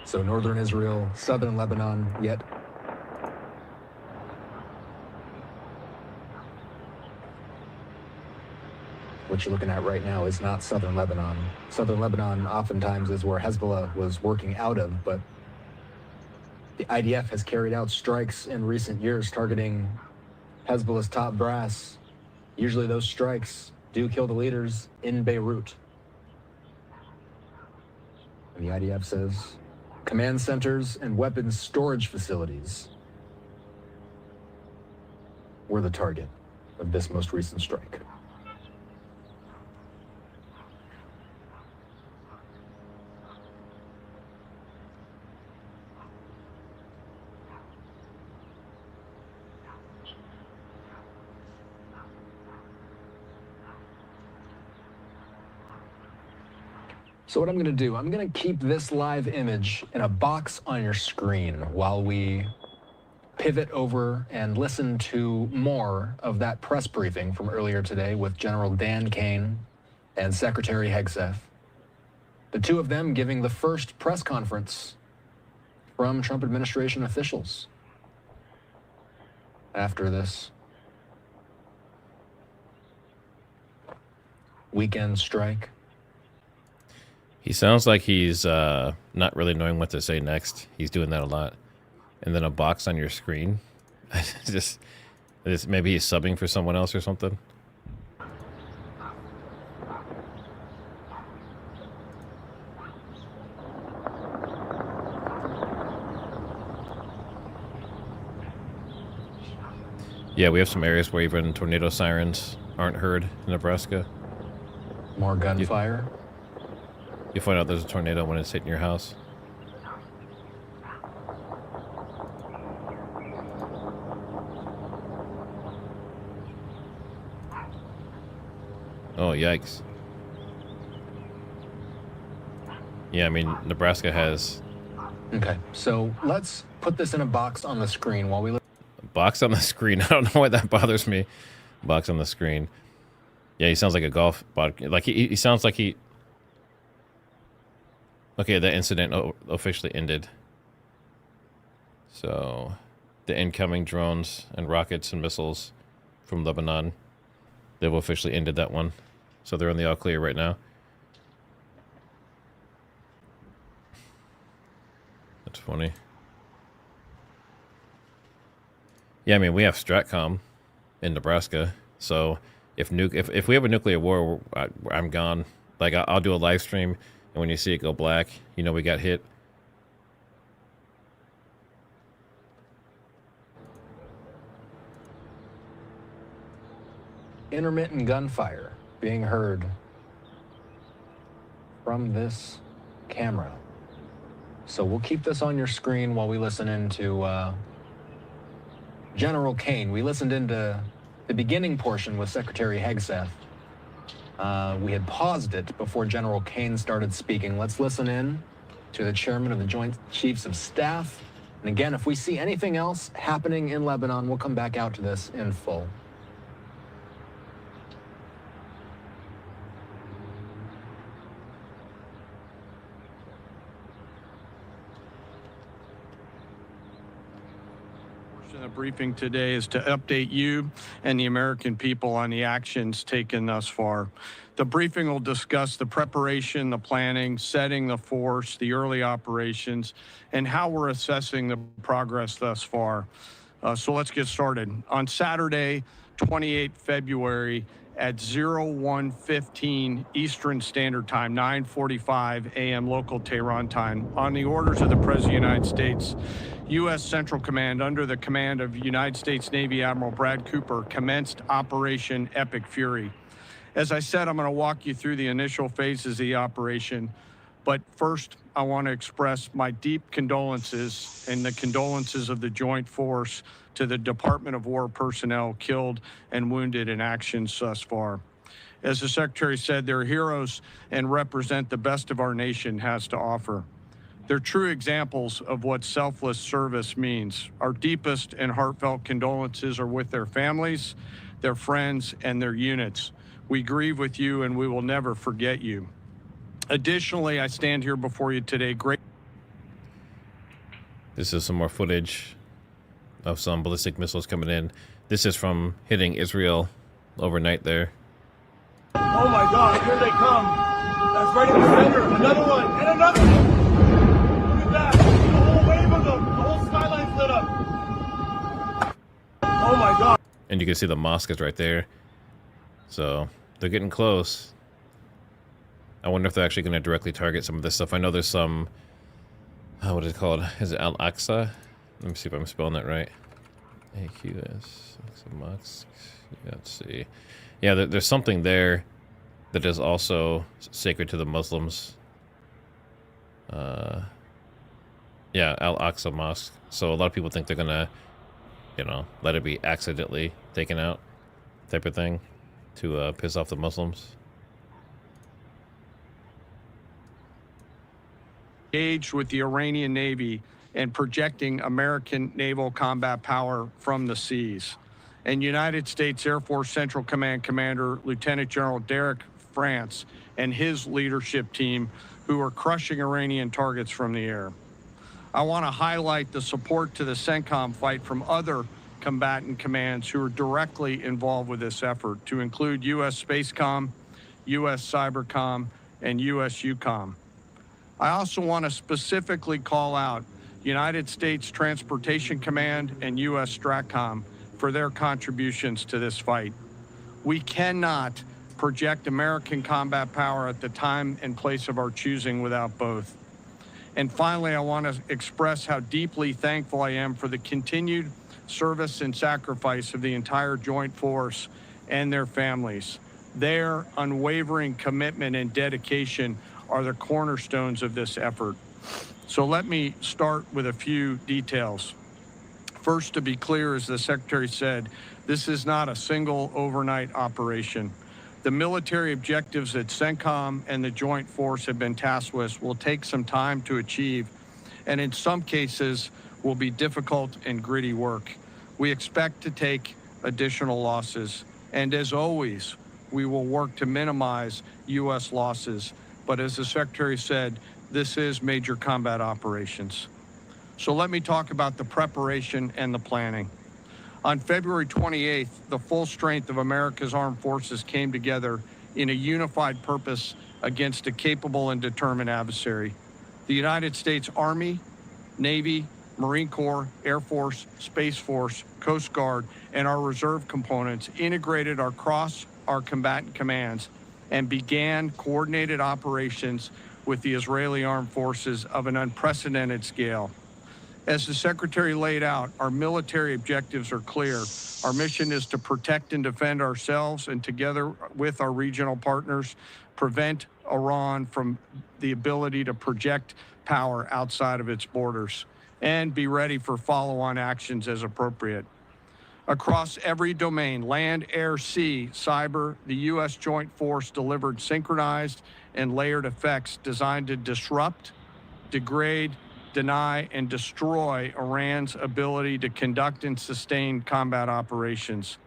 So northern Israel, southern Lebanon, yet what you're looking at right now is not southern Lebanon. Southern Lebanon oftentimes is where Hezbollah was working out of, but the IDF has carried out strikes in recent years targeting Hezbollah's top brass. Usually those strikes do kill the leaders in Beirut. And the IDF says command centers and weapons storage facilities were the target of this most recent strike. So what I'm going to do, I'm going to keep this live image in a box on your screen while we pivot over and listen to more of that press briefing from earlier today with General Dan Kane and Secretary Hegseth. The two of them giving the first press conference from Trump administration officials after this. weekend strike? He sounds like he's not really knowing what to say next. He's doing that a lot. And then a box on your screen. just maybe he's subbing for someone else or something. Yeah, we have some areas where even tornado sirens aren't heard in Nebraska. More gunfire? You find out there's a tornado when it's hitting your house. Oh, yikes. Yeah, I mean, Nebraska has... Okay, so let's put this in a box on the screen while we look. Box on the screen. I don't know why that bothers me. Box on the screen. Yeah, he sounds like a golf bot. Like he sounds like he... Okay, the incident officially ended. So, the incoming drones and rockets and missiles from Lebanon, they've officially ended that one. So they're in the all clear right now. That's funny. Yeah, I mean, we have Stratcom in Nebraska, so if we have a nuclear war, I'm gone. Like, I'll do a live stream, and when you see it go black, you know we got hit. Intermittent gunfire being heard from this camera. So we'll keep this on your screen while we listen into General Kane. We listened into the beginning portion with Secretary Hegseth. We had paused it before General Kane started speaking. Let's listen in to the chairman of the Joint Chiefs of Staff. And again, if we see anything else happening in Lebanon, we'll come back out to this in full. The briefing today is to update you and the American people on the actions taken thus far. The briefing will discuss the preparation, the planning, setting the force, the early operations, and how we're assessing the progress thus far. So let's get started. On Saturday, 28 February at 01:15 Eastern Standard Time, 9:45 a.m. local Tehran time, on the orders of the President of the United States, U.S. Central Command, under the command of United States Navy Admiral Brad Cooper, commenced Operation Epic Fury. As I said, I'm going to walk you through the initial phases of the operation, but first, I want to express my deep condolences and the condolences of the Joint Force to the Department of War personnel killed and wounded in actions thus far. As the Secretary said, they're heroes and represent the best of our nation has to offer. They're true examples of what selfless service means. Our deepest and heartfelt condolences are with their families, their friends, and their units. We grieve with you, and we will never forget you. Additionally, I stand here before you today This is some more footage of some ballistic missiles coming in. This is from hitting Israel overnight there. Oh my God, here they come. That's right in the center. Another one, and another one. Look at that. The whole wave of them. The whole skyline's lit up. Oh my God. And you can see the mosque is right there. So they're getting close. I wonder if they're actually going to directly target some of this stuff. I know there's some, what is it called? Is it Al-Aqsa? Let me see if I'm spelling that right. AQS, mosque. Let's see. Yeah, there's something there that is also sacred to the Muslims. Yeah, Al-Aqsa Mosque. So a lot of people think they're gonna, let it be accidentally taken out, type of thing, to piss off the Muslims. engaged with the Iranian Navy and projecting American naval combat power from the seas. And United States Air Force Central Command Commander Lieutenant General Derek France and his leadership team, who are crushing Iranian targets from the air. I want to highlight the support to the CENTCOM fight from other combatant commands who are directly involved with this effort, to include U.S. Spacecom, U.S. Cybercom, and U.S. EUCOM. I also want to specifically call out United States Transportation Command and U.S. STRATCOM for their contributions to this fight. We cannot project American combat power at the time and place of our choosing without both. And finally, I want to express how deeply thankful I am for the continued service and sacrifice of the entire Joint Force and their families. Their unwavering commitment and dedication are the cornerstones of this effort. So let me start with a few details. First, to be clear, as the Secretary said, this is not a single overnight operation. The military objectives that CENTCOM and the Joint Force have been tasked with will take some time to achieve, and in some cases will be difficult and gritty work. We expect to take additional losses, and as always, we will work to minimize U.S. losses. But as the Secretary said, this is major combat operations. So let me talk about the preparation and the planning. On February 28th, the full strength of America's armed forces came together in a unified purpose against a capable and determined adversary. The United States Army, Navy, Marine Corps, Air Force, Space Force, Coast Guard, and our reserve components integrated across our combatant commands and began coordinated operations with the Israeli armed forces of an unprecedented scale. As the Secretary laid out, our military objectives are clear. Our mission is to protect and defend ourselves and, together with our regional partners, prevent Iran from the ability to project power outside of its borders and be ready for follow-on actions as appropriate. Across every domain, land, air, sea, cyber, the U.S. Joint Force delivered synchronized and layered effects designed to disrupt, degrade, deny, and destroy Iran's ability to conduct and sustain combat operations.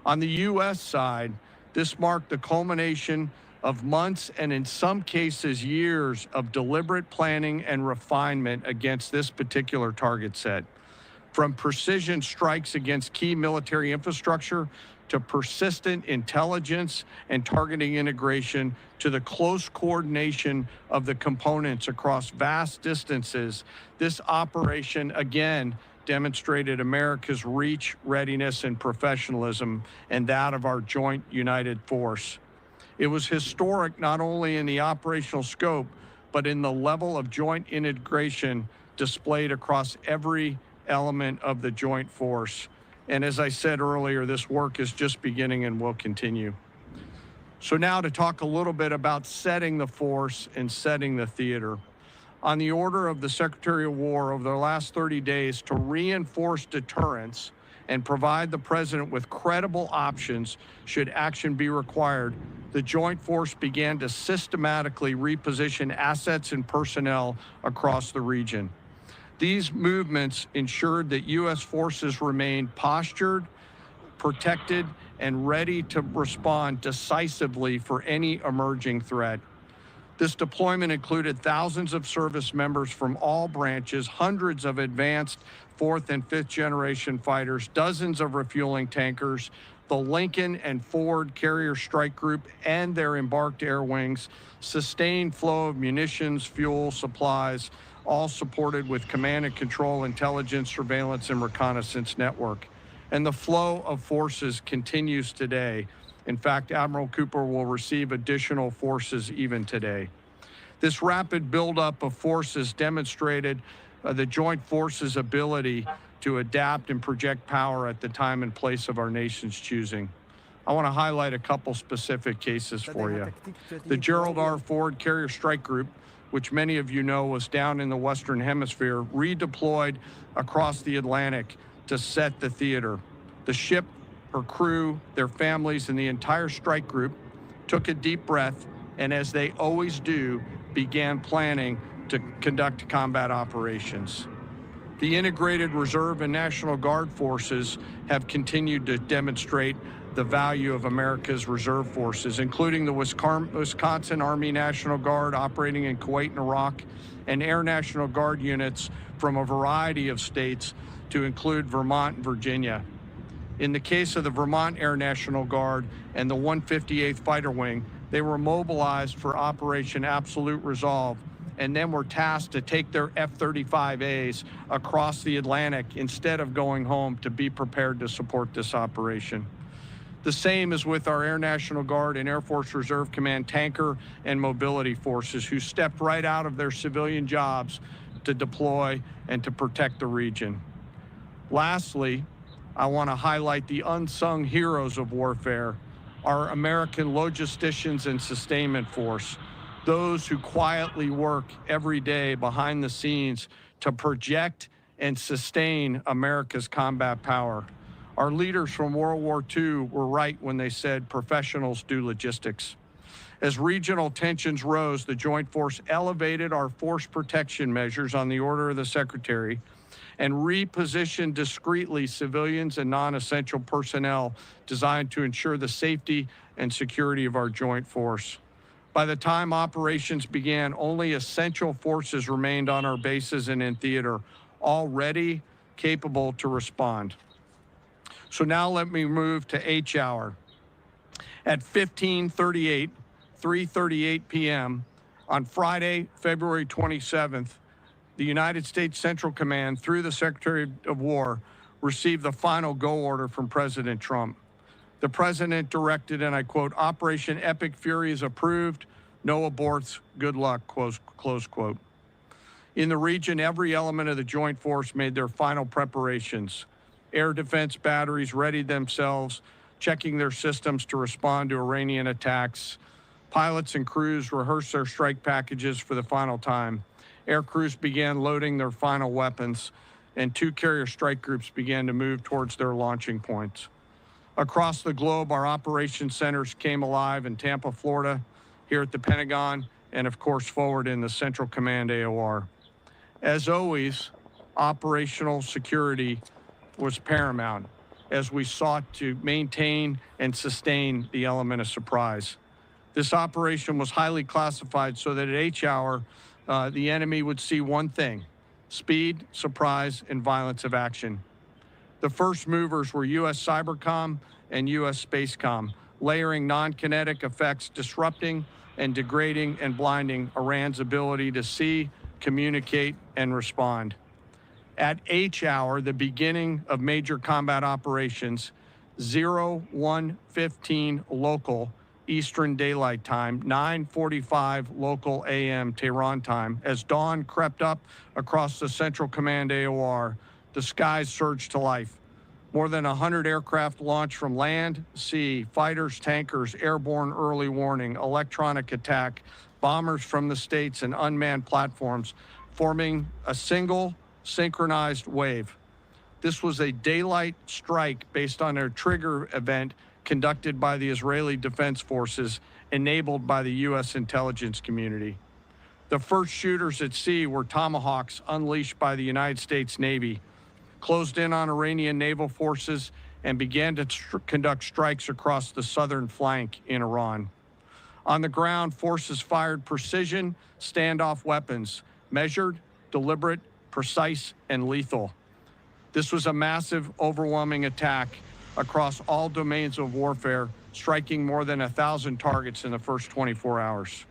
On the U.S. side, this marked the culmination of months and in some cases years of deliberate planning and refinement against this particular target set. From precision strikes against key military infrastructure to persistent intelligence and targeting integration to the close coordination of the components across vast distances, this operation again demonstrated America's reach, readiness, and professionalism, and that of our joint united force. It was historic not only in the operational scope, but in the level of joint integration displayed across every element of the joint force. And as I said earlier, this work is just beginning and will continue. So now to talk a little bit about setting the force and setting the theater. On the order of the Secretary of War over the last 30 days to reinforce deterrence and provide the President with credible options should action be required, the Joint Force began to systematically reposition assets and personnel across the region. These movements ensured that U.S. forces remained postured, protected, and ready to respond decisively for any emerging threat. This deployment included thousands of service members from all branches, hundreds of advanced fourth and fifth generation fighters, dozens of refueling tankers, the Lincoln and Ford Carrier Strike Group and their embarked air wings, sustained flow of munitions, fuel, supplies, all supported with command and control, intelligence, surveillance, and reconnaissance network. And the flow of forces continues today. In fact, Admiral Cooper will receive additional forces even today. This rapid buildup of forces demonstrated the Joint Forces' ability to adapt and project power at the time and place of our nation's choosing. I want to highlight a couple specific cases for you. The Gerald R. Ford Carrier Strike Group, which many of you know was down in the Western Hemisphere, redeployed across the Atlantic to set the theater. The ship, her crew, their families, and the entire strike group took a deep breath, and as they always do, began planning to conduct combat operations. The integrated Reserve and National Guard forces have continued to demonstrate the value of America's reserve forces, including the Wisconsin Army National Guard operating in Kuwait and Iraq, and Air National Guard units from a variety of states to include Vermont and Virginia. In the case of the Vermont Air National Guard and the 158th Fighter Wing, They were mobilized for Operation Absolute Resolve and then were tasked to take their F-35As across the Atlantic instead of going home to be prepared to support this operation. The same is with our Air National Guard and Air Force Reserve Command tanker and mobility forces, who stepped right out of their civilian jobs to deploy and to protect the region. Lastly, I want to highlight the unsung heroes of warfare, our American logisticians and sustainment force, those who quietly work every day behind the scenes to project and sustain America's combat power. Our leaders from World War II were right when they said professionals do logistics. As regional tensions rose, the Joint Force elevated our force protection measures on the order of the Secretary and repositioned discreetly civilians and non-essential personnel designed to ensure the safety and security of our Joint Force. By the time operations began, only essential forces remained on our bases and in theater, all ready, capable to respond. So now let me move to H hour. At 3:38 p.m. on Friday, February 27th, the United States Central Command, through the Secretary of War, received the final go order from President Trump. The president directed, and I quote, "Operation Epic Fury is approved. No aborts. Good luck," close quote. In the region, every element of the Joint Force made their final preparations. Air defense batteries readied themselves, checking their systems to respond to Iranian attacks. Pilots and crews rehearsed their strike packages for the final time. Air crews began loading their final weapons, and 2 carrier strike groups began to move towards their launching points. Across the globe, our operations centers came alive in Tampa, Florida, here at the Pentagon, and of course forward in the Central Command AOR. As always, operational security was paramount as we sought to maintain and sustain the element of surprise. This operation was highly classified so that at H hour, the enemy would see one thing: speed, surprise, and violence of action. The first movers were U.S. Cybercom and U.S. Spacecom, layering non-kinetic effects, disrupting and degrading and blinding Iran's ability to see, communicate, and respond. At H hour, the beginning of major combat operations, 01:15 local Eastern Daylight Time, 9:45 local AM Tehran time, as dawn crept up across the Central Command AOR, the skies surged to life. More than 100 aircraft launched from land, sea, fighters, tankers, airborne early warning, electronic attack, bombers from the States, and unmanned platforms, forming a single synchronized wave. This was a daylight strike based on a trigger event conducted by the Israeli Defense Forces, enabled by the U.S. intelligence community. The first shooters at sea were Tomahawks unleashed by the United States Navy, closed in on Iranian naval forces, and began to conduct strikes across the southern flank in Iran. On the ground, forces fired precision standoff weapons, measured, deliberate, precise, and lethal. This was a massive, overwhelming attack across all domains of warfare, striking more than 1,000 targets in the first 24 hours.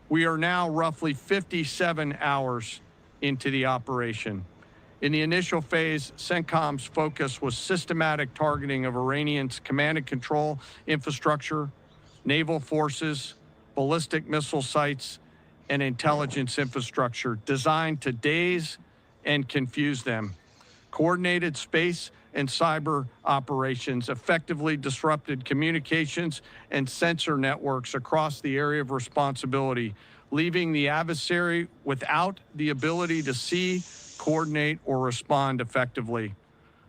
We are now roughly 57 hours into the operation. In the initial phase, CENTCOM's focus was systematic targeting of Iranians' command and control infrastructure, naval forces, ballistic missile sites, and intelligence infrastructure designed to daze and confuse them. Coordinated space and cyber operations effectively disrupted communications and sensor networks across the area of responsibility, leaving the adversary without the ability to see, coordinate, or respond effectively.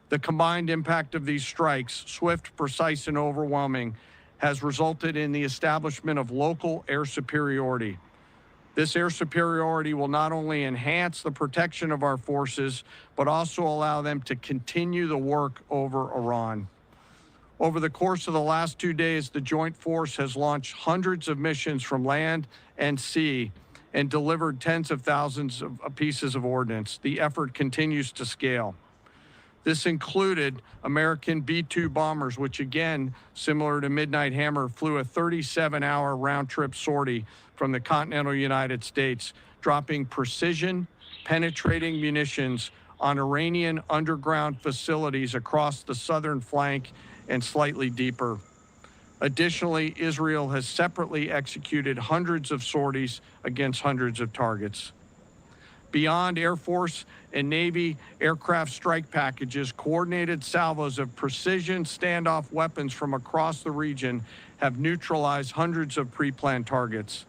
The combined impact of these strikes, swift, precise, and overwhelming, has resulted in the establishment of local air superiority. This air superiority will not only enhance the protection of our forces, but also allow them to continue the work over Iran. Over the course of the last 2 days, the Joint Force has launched hundreds of missions from land and sea and delivered tens of thousands of pieces of ordnance. The effort continues to scale. This included American B-2 bombers, which again, similar to Midnight Hammer, flew a 37-hour round-trip sortie from the continental United States, dropping precision, penetrating munitions on Iranian underground facilities across the southern flank and slightly deeper. Additionally, Israel has separately executed hundreds of sorties against hundreds of targets. Beyond Air Force and Navy aircraft strike packages, coordinated salvos of precision standoff weapons from across the region have neutralized hundreds of pre-planned targets.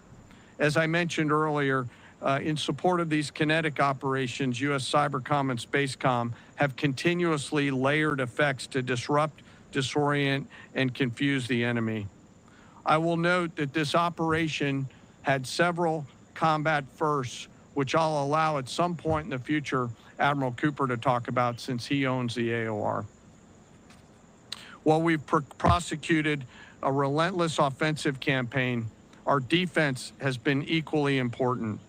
As I mentioned earlier, in support of these kinetic operations, U.S. Cybercom and Spacecom have continuously layered effects to disrupt, disorient, and confuse the enemy. I will note that this operation had several combat firsts, which I'll allow at some point in the future Admiral Cooper to talk about since he owns the AOR. While we've prosecuted a relentless offensive campaign, our defense has been equally important.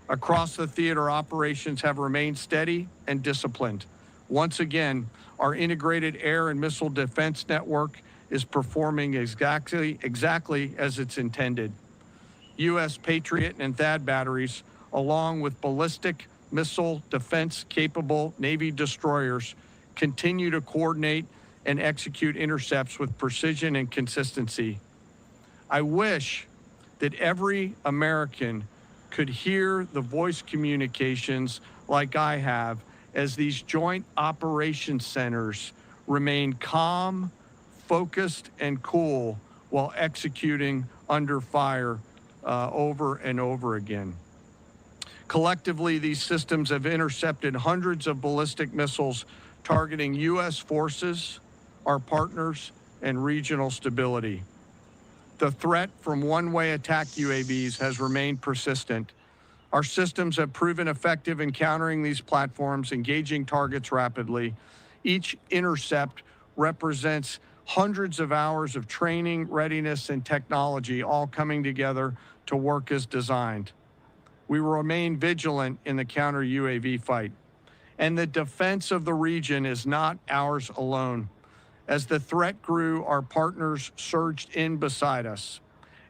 Across the theater, operations have remained steady and disciplined. Once again, our integrated air and missile defense network is performing exactly as it's intended. U.S. Patriot and THAAD batteries, along with ballistic missile defense-capable Navy destroyers, continue to coordinate and execute intercepts with precision and consistency. I wish that every American could hear the voice communications like I have as these joint operations centers remain calm, focused, and cool while executing under fire over and over again. Collectively, these systems have intercepted hundreds of ballistic missiles targeting U.S. forces, our partners, and regional stability. The threat from one-way attack UAVs has remained persistent. Our systems have proven effective in countering these platforms, engaging targets rapidly. Each intercept represents hundreds of hours of training, readiness, and technology all coming together to work as designed. We will remain vigilant in the counter UAV fight. And the defense of the region is not ours alone. As the threat grew, our partners surged in beside us.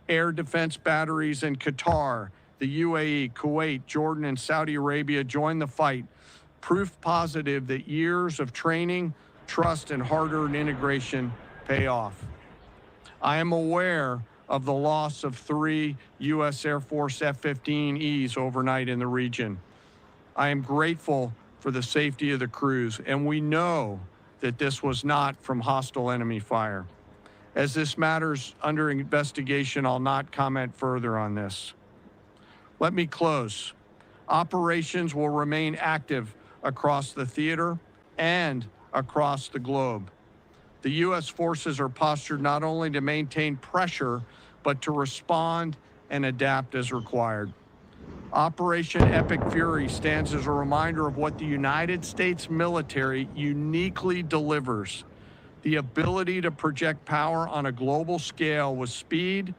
Air defense batteries in Qatar, the UAE, Kuwait, Jordan, and Saudi Arabia joined the fight, proof positive that years of training, trust, and hard-earned integration pay off. I am aware of the loss of 3 U.S. Air Force F-15Es overnight in the region. I am grateful for the safety of the crews, and we know that this was not from hostile enemy fire. As this matter's under investigation, I'll not comment further on this. Let me close. Operations will remain active across the theater and across the globe. The U.S. forces are postured not only to maintain pressure, but to respond and adapt as required. Operation Epic Fury stands as a reminder of what the United States military uniquely delivers: the ability to project power on a global scale with speed,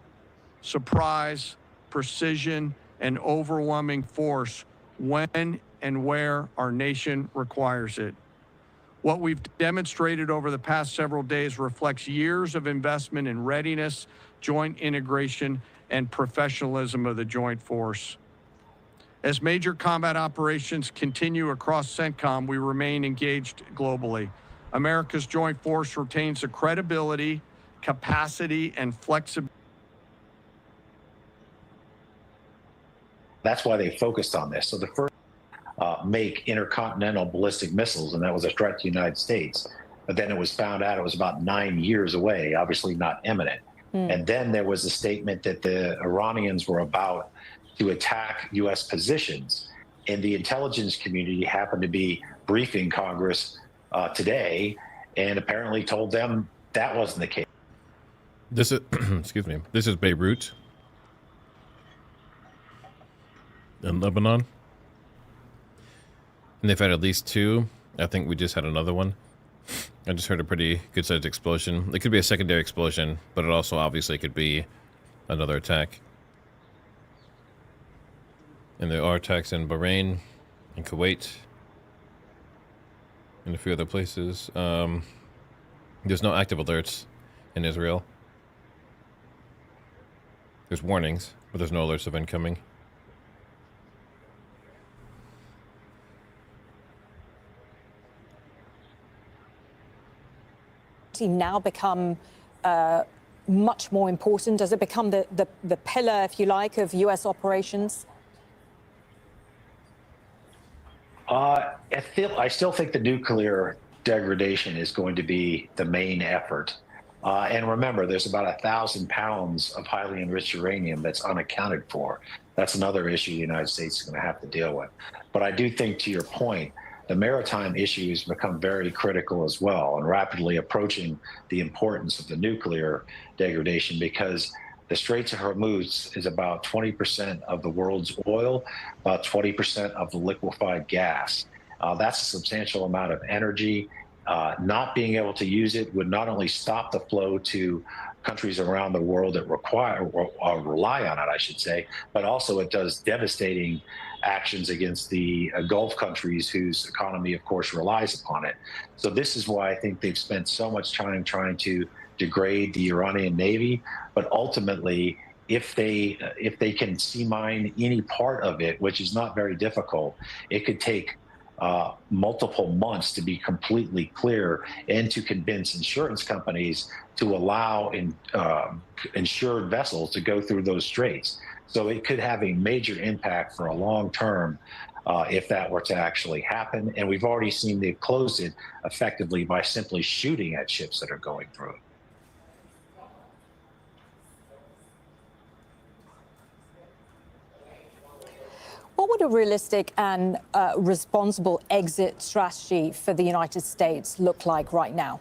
surprise, precision, and overwhelming force when and where our nation requires it. What we've demonstrated over the past several days reflects years of investment in readiness, joint integration, and professionalism of the joint force. As major combat operations continue across CENTCOM, we remain engaged globally. America's joint force retains the credibility, capacity, and flexibility. That's why they focused on this. So the first make intercontinental ballistic missiles, and that was a threat to the United States. But then it was found out it was about 9 years away, obviously not imminent. And then there was a statement that the Iranians were about to attack U.S. positions. And the intelligence community happened to be briefing Congress today and apparently told them that wasn't the case. This is, excuse me, this is Beirut in Lebanon. And they've had at least 2. I think we just had another one. I just heard a pretty good-sized explosion. It could be a secondary explosion, but it also obviously could be another attack. And there are attacks in Bahrain and Kuwait. in a few other places. There's no active alerts in Israel. There's warnings, but there's no alerts of incoming. Now become much more important? Does it become the pillar, if you like, of U.S. operations? I still think the nuclear degradation is going to be the main effort. And remember, there's about 1,000 pounds of highly enriched uranium that's unaccounted for. That's another issue the United States is going to have to deal with. But I do think, to your point, the maritime issue has become very critical as well, and rapidly approaching the importance of the nuclear degradation, because the Straits of Hormuz is about 20% of the world's oil, about 20% of the liquefied gas. That's a substantial amount of energy. Not being able to use it would not only stop the flow to countries around the world that rely on it, I should say, but also it does devastating actions against the Gulf countries whose economy, of course, relies upon it. So this is why I think they've spent so much time trying to degrade the Iranian Navy. But ultimately, if they can sea mine any part of it, which is not very difficult, it could take multiple months to be completely clear, and to convince insurance companies to allow insured vessels to go through those straits. So it could have a major impact for a long term if that were to actually happen. And we've already seen they've closed it effectively by simply shooting at ships that are going through it. What would a realistic and responsible exit strategy for the United States look like right now?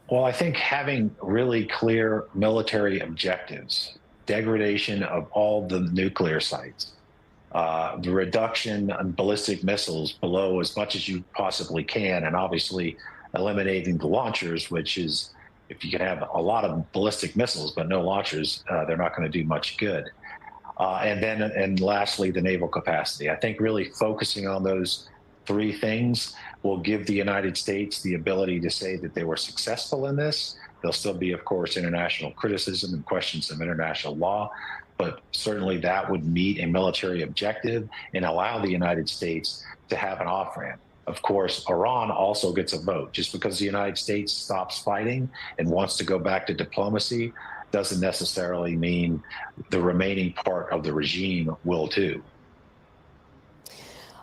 Well, I think having really clear military objectives, degradation of all the nuclear sites, the reduction on ballistic missiles below as much as you possibly can, and obviously eliminating the launchers, which is, if you can have a lot of ballistic missiles but no launchers, they're not going to do much good. And lastly, the naval capacity. I think really focusing on those three things will give the United States the ability to say that they were successful in this. There'll still be, of course, international criticism and questions of international law, but certainly that would meet a military objective and allow the United States to have an off-ramp. Of course, Iran also gets a vote. Just because the United States stops fighting and wants to go back to diplomacy doesn't necessarily mean the remaining part of the regime will too.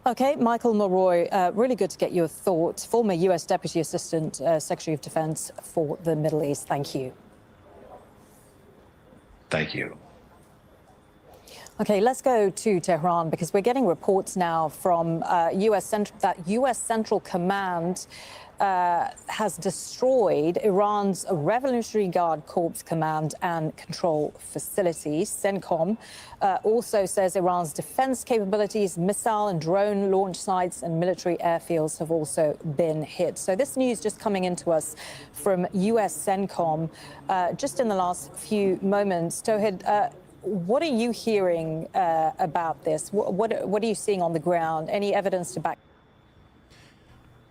Okay, Michael Mulroy, really good to get your thoughts. Former U.S. Deputy Assistant Secretary of Defense for the Middle East. Thank you. Thank you. Okay, let's go to Tehran, because we're getting reports now from that U.S. Central Command has destroyed Iran's Revolutionary Guard Corps command and control facilities. CENTCOM also says Iran's defense capabilities, missile and drone launch sites and military airfields have also been hit. So this news just coming into us from U.S. CENTCOM just in the last few moments. Tauhid, what are you hearing about this? What are you seeing on the ground? Any evidence to back?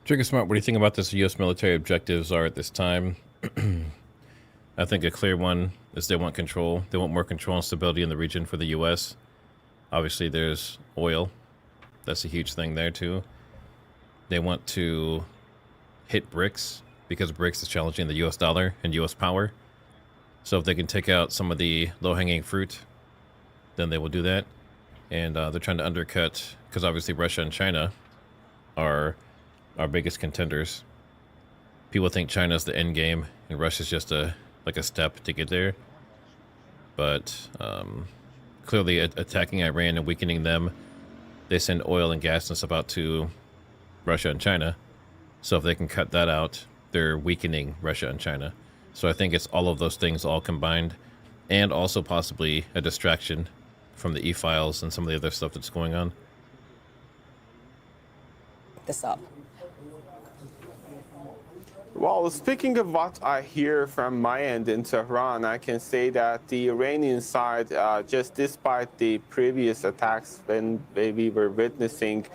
TriggerSmart, what do you think about this? U.S. military objectives are at this time? I think a clear one is they want control. They want more control and stability in the region for the U.S. Obviously, there's oil. That's a huge thing there, too. They want to hit BRICS, because BRICS is challenging the U.S. dollar and U.S. power. So if they can take out some of the low-hanging fruit, then they will do that. And they're trying to undercut, because obviously Russia and China are our biggest contenders. People think China's the end game and Russia's just a step to get there. But clearly attacking Iran and weakening them, they send oil and gas and stuff out to Russia and China. So if they can cut that out, they're weakening Russia and China. So I think it's all of those things all combined, and also possibly a distraction from the e-files and some of the other stuff that's going on. This up. Well, speaking of what I hear from my end in Tehran, I can say that the Iranian side, just despite the previous attacks when we were witnessing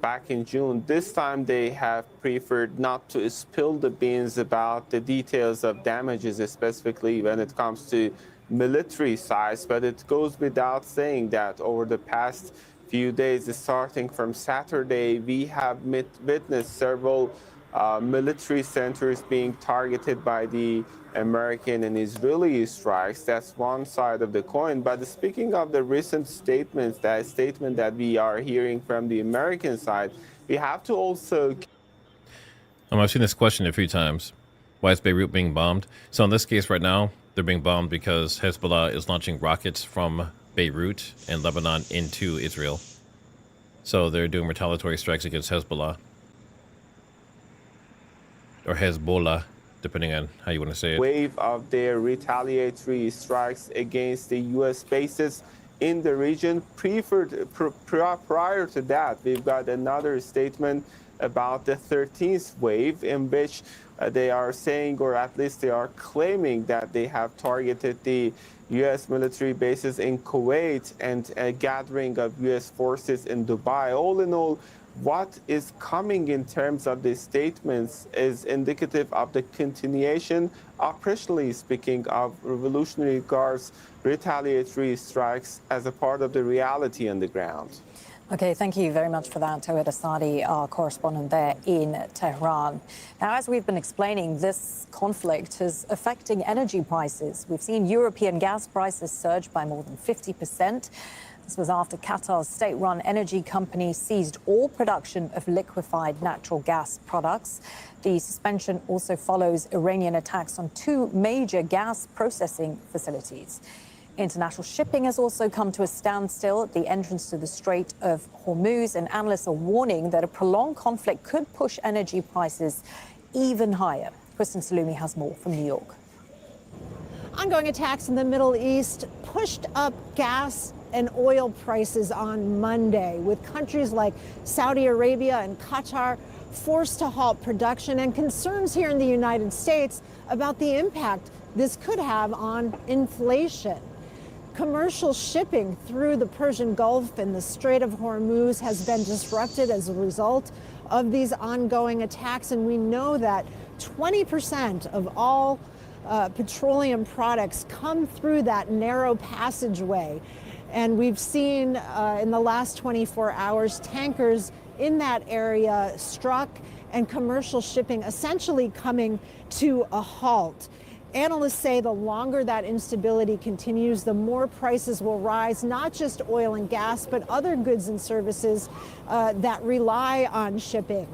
back in June. This time they have preferred not to spill the beans about the details of damages, specifically when it comes to military size, but it goes without saying that over the past few days, starting from Saturday, we have witnessed several military centers being targeted by the American and Israeli strikes. That's one side of the coin. But speaking of the recent statements, that statement that we are hearing from the American side, we have to also... I've seen this question a few times. Why is Beirut being bombed? So in this case right now, they're being bombed because Hezbollah is launching rockets from Beirut and Lebanon into Israel. So they're doing retaliatory strikes against Hezbollah. Or Hezbollah, depending on how you want to say it. Wave of their retaliatory strikes against the U.S. bases in the region. Prior to that, we've got another statement about the 13th wave, in which they are saying, or at least they are claiming, that they have targeted the U.S. military bases in Kuwait and a gathering of U.S. forces in Dubai. All in all, what is coming in terms of these statements is indicative of the continuation, operationally speaking, of Revolutionary Guard's retaliatory strikes as a part of the reality on the ground. Okay, thank you very much for that, Tawhid Asadi, our correspondent there in Tehran. Now, as we've been explaining, this conflict is affecting energy prices. We've seen European gas prices surge by more than 50%. This was after Qatar's state-run energy company seized all production of liquefied natural gas products. The suspension also follows Iranian attacks on two major gas processing facilities. International shipping has also come to a standstill at the entrance to the Strait of Hormuz, and analysts are warning that a prolonged conflict could push energy prices even higher. Kristen Salumi has more from New York. Ongoing attacks in the Middle East pushed up gas and oil prices on Monday, with countries like Saudi Arabia and Qatar forced to halt production, and concerns here in the United States about the impact this could have on inflation. Commercial shipping through the Persian Gulf and the Strait of Hormuz has been disrupted as a result of these ongoing attacks, and we know that 20% of all petroleum products come through that narrow passageway. And we've seen in the last 24 hours, tankers in that area struck and commercial shipping essentially coming to a halt. Analysts say the longer that instability continues, the more prices will rise, not just oil and gas, but other goods and services that rely on shipping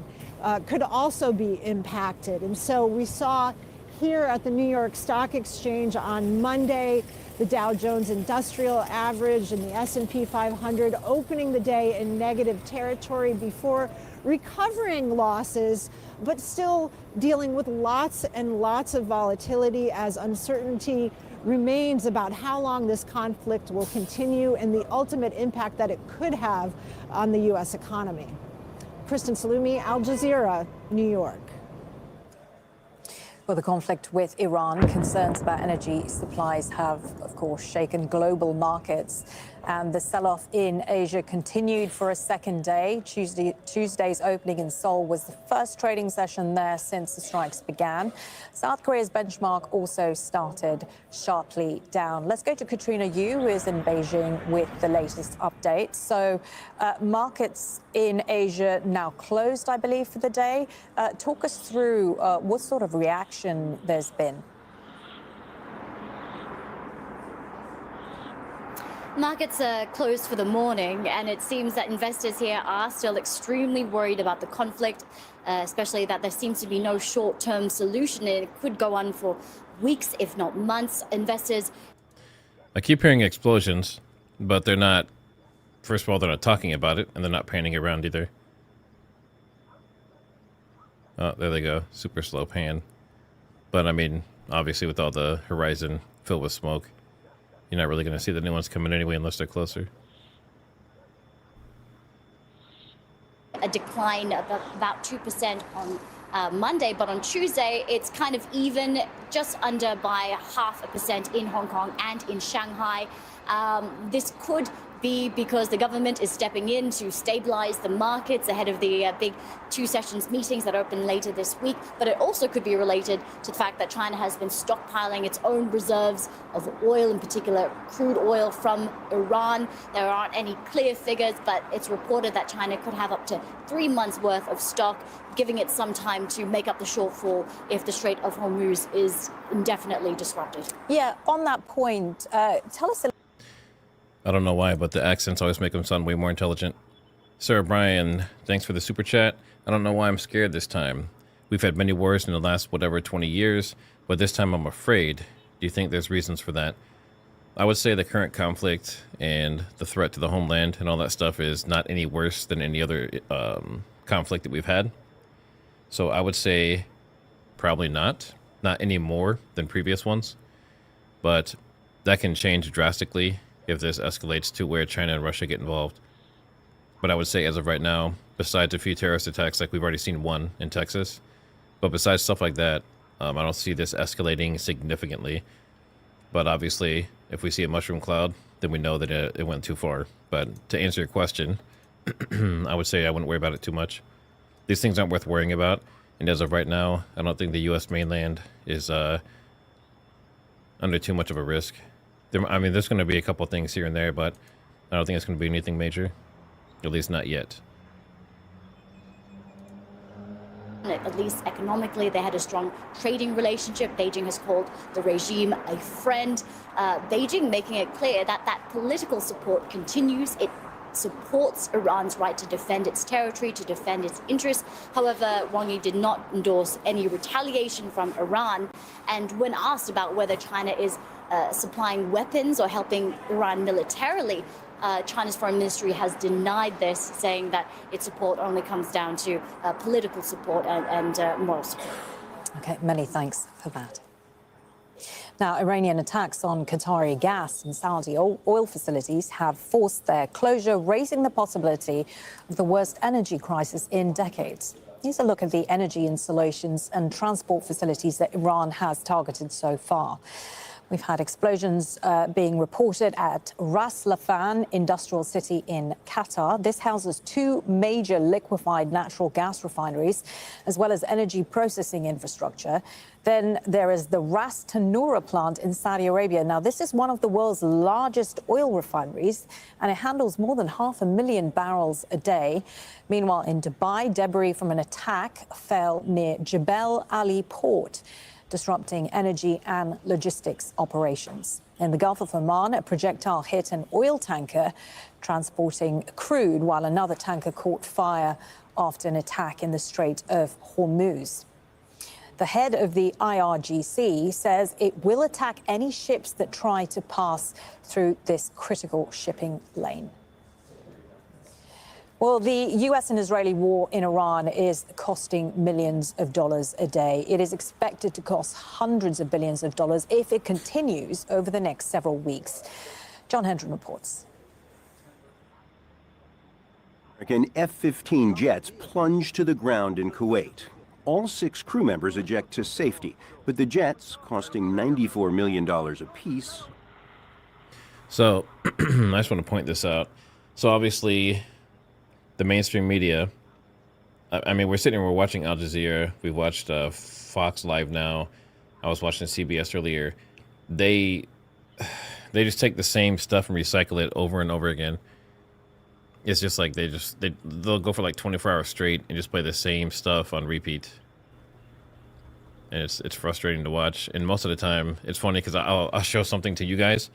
could also be impacted. And so we saw here at the New York Stock Exchange on Monday, the Dow Jones Industrial Average and the S&P 500 opening the day in negative territory before recovering losses, but still dealing with lots and lots of volatility as uncertainty remains about how long this conflict will continue and the ultimate impact that it could have on the U.S. economy. Kristen Salumi, Al Jazeera, New York. Well, the conflict with Iran, concerns about energy supplies have, of course, shaken global markets. And the sell-off in Asia continued for a second day. Tuesday's opening in Seoul was the first trading session there since the strikes began. South Korea's benchmark also started sharply down. Let's go to Katrina Yu, who is in Beijing with the latest updates. So markets in Asia now closed, I believe, for the day. Talk us through what sort of reaction there's been. Markets are closed for the morning, and it seems that investors here are still extremely worried about the conflict, especially that there seems to be no short-term solution. It could go on for weeks, if not months. Investors... I keep hearing explosions, but they're not... First of all, they're not talking about it, and they're not panning around either. Oh, there they go. Super slow pan. But, I mean, obviously with all the horizon filled with smoke, you're not really going to see the new ones coming anyway unless they're closer. A decline of about 2% on Monday, but on Tuesday, it's kind of even, just under by 0.5% in Hong Kong and in Shanghai. This could B, because the government is stepping in to stabilize the markets ahead of the big 2 sessions meetings that open later this week. But it also could be related to the fact that China has been stockpiling its own reserves of oil, in particular crude oil from Iran. There aren't any clear figures, but it's reported that China could have up to 3 months worth of stock, giving it some time to make up the shortfall if the Strait of Hormuz is indefinitely disrupted. Yeah, on that point, tell us a I don't know why, but the accents always make them sound way more intelligent. Sarah Bryan, thanks for the super chat. I don't know why I'm scared this time. We've had many wars in the last, 20 years, but this time I'm afraid. Do you think there's reasons for that? I would say the current conflict and the threat to the homeland and all that stuff is not any worse than any other conflict that we've had. So I would say probably not any more than previous ones, but that can change drastically if this escalates to where China and Russia get involved. But I would say as of right now, besides a few terrorist attacks, like we've already seen one in Texas, but besides stuff like that, I don't see this escalating significantly. But obviously, if we see a mushroom cloud, then we know that it went too far. But to answer your question, I would say I wouldn't worry about it too much. These things aren't worth worrying about. And as of right now, I don't think the U.S. mainland is under too much of a risk. There's going to be a couple things here and there, but I don't think it's going to be anything major. At least not yet. At least economically, they had a strong trading relationship. Beijing has called the regime a friend. Beijing making it clear that that political support continues. It supports Iran's right to defend its territory, to defend its interests. However, Wang Yi did not endorse any retaliation from Iran. And when asked about whether China is supplying weapons or helping Iran militarily, China's foreign ministry has denied this, saying that its support only comes down to political support and moral support. Okay, many thanks for that. Now, Iranian attacks on Qatari gas and Saudi oil facilities have forced their closure, raising the possibility of the worst energy crisis in decades. Here's a look at the energy installations and transport facilities that Iran has targeted so far. We've had explosions being reported at Ras Laffan industrial city in Qatar. This houses 2 major liquefied natural gas refineries, as well as energy processing infrastructure. Then there is the Ras Tanura plant in Saudi Arabia. Now, this is one of the world's largest oil refineries, and it handles more than 500,000 barrels a day. Meanwhile, in Dubai, debris from an attack fell near Jebel Ali port, disrupting energy and logistics operations. In the Gulf of Oman, a projectile hit an oil tanker transporting crude, while another tanker caught fire after an attack in the Strait of Hormuz. The head of the IRGC says it will attack any ships that try to pass through this critical shipping lane. Well, the U.S. and Israeli war in Iran is costing millions of dollars a day. It is expected to cost hundreds of billions of dollars if it continues over the next several weeks. John Hendren reports. American F-15 jets plunge to the ground in Kuwait. All 6 crew members eject to safety, but the jets, costing $94 million apiece. So, I just want to point this out. So, obviously, the mainstream media, we're sitting here, we're watching Al Jazeera, we've watched Fox Live now, I was watching CBS earlier. They just take the same stuff and recycle it over and over again. It's just like they'll go for like 24 hours straight and just play the same stuff on repeat. And it's frustrating to watch. And most of the time, it's funny because I'll show something to you guys.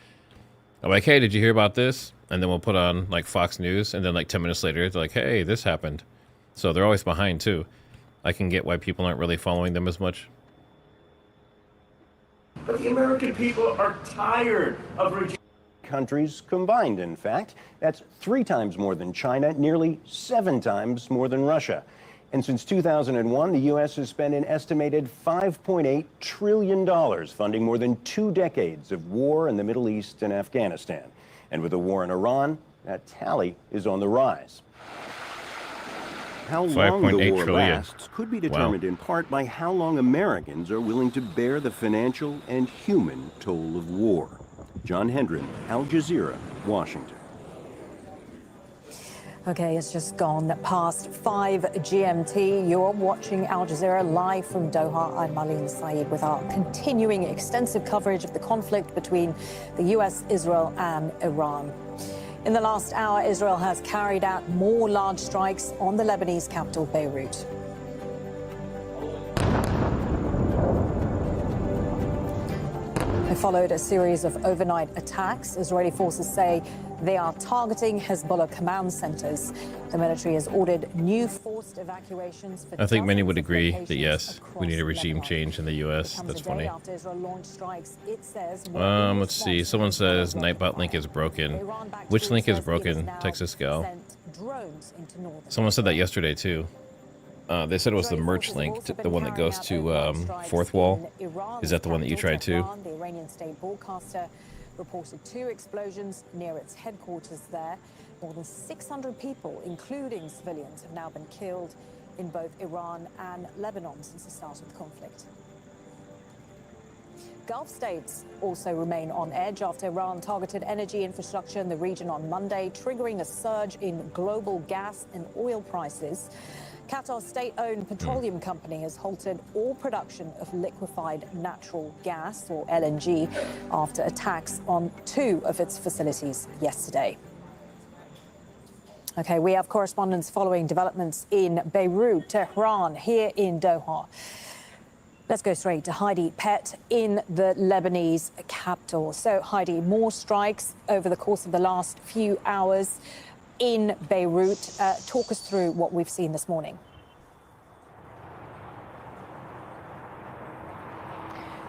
I'm like, hey, did you hear about this? And then we'll put on like Fox News, and then like 10 minutes later, they're like, hey, this happened. So they're always behind too. I can get why people aren't really following them as much. But the American people are tired of Countries combined, in fact. That's 3 times more than China, nearly 7 times more than Russia. And since 2001, the U.S. has spent an estimated $5.8 trillion funding more than 2 decades of war in the Middle East and Afghanistan. And with the war in Iran, that tally is on the rise. How long the war lasts could be determined in part by how long Americans are willing to bear the financial and human toll of war. John Hendren, Al Jazeera, Washington. Okay, it's just gone past 5 GMT. You're watching Al Jazeera live from Doha. I'm Marlene Saeed with our continuing extensive coverage of the conflict between the US, Israel and Iran. In the last hour, Israel has carried out more large strikes on the Lebanese capital, Beirut. It followed a series of overnight attacks. Israeli forces say they are targeting Hezbollah command centers. The military has ordered new forced evacuations for I think many would dozens of agree that locations yes, we need a across regime Lebanon. change in the U.S. It comes That's a day funny. after Israel launched strikes. It says Let's see. Someone says Nightbot link is broken. Which link is broken? Texas Gal. Someone said that yesterday too. They said it was the merch link, the one that goes to Fourth Wall. Is that the one that you tried too? The Iranian state broadcaster reported 2 explosions near its headquarters there. More than 600 people, including civilians, have now been killed in both Iran and Lebanon since the start of the conflict. Gulf states also remain on edge after Iran targeted energy infrastructure in the region on Monday, triggering a surge in global gas and oil prices. Qatar's state-owned petroleum company has halted all production of liquefied natural gas, or LNG, after attacks on 2 of its facilities yesterday. Okay, we have correspondents following developments in Beirut, Tehran, here in Doha. Let's go straight to Heidi Pett in the Lebanese capital. So, Heidi, more strikes over the course of the last few hours in Beirut. Talk us through what we've seen this morning.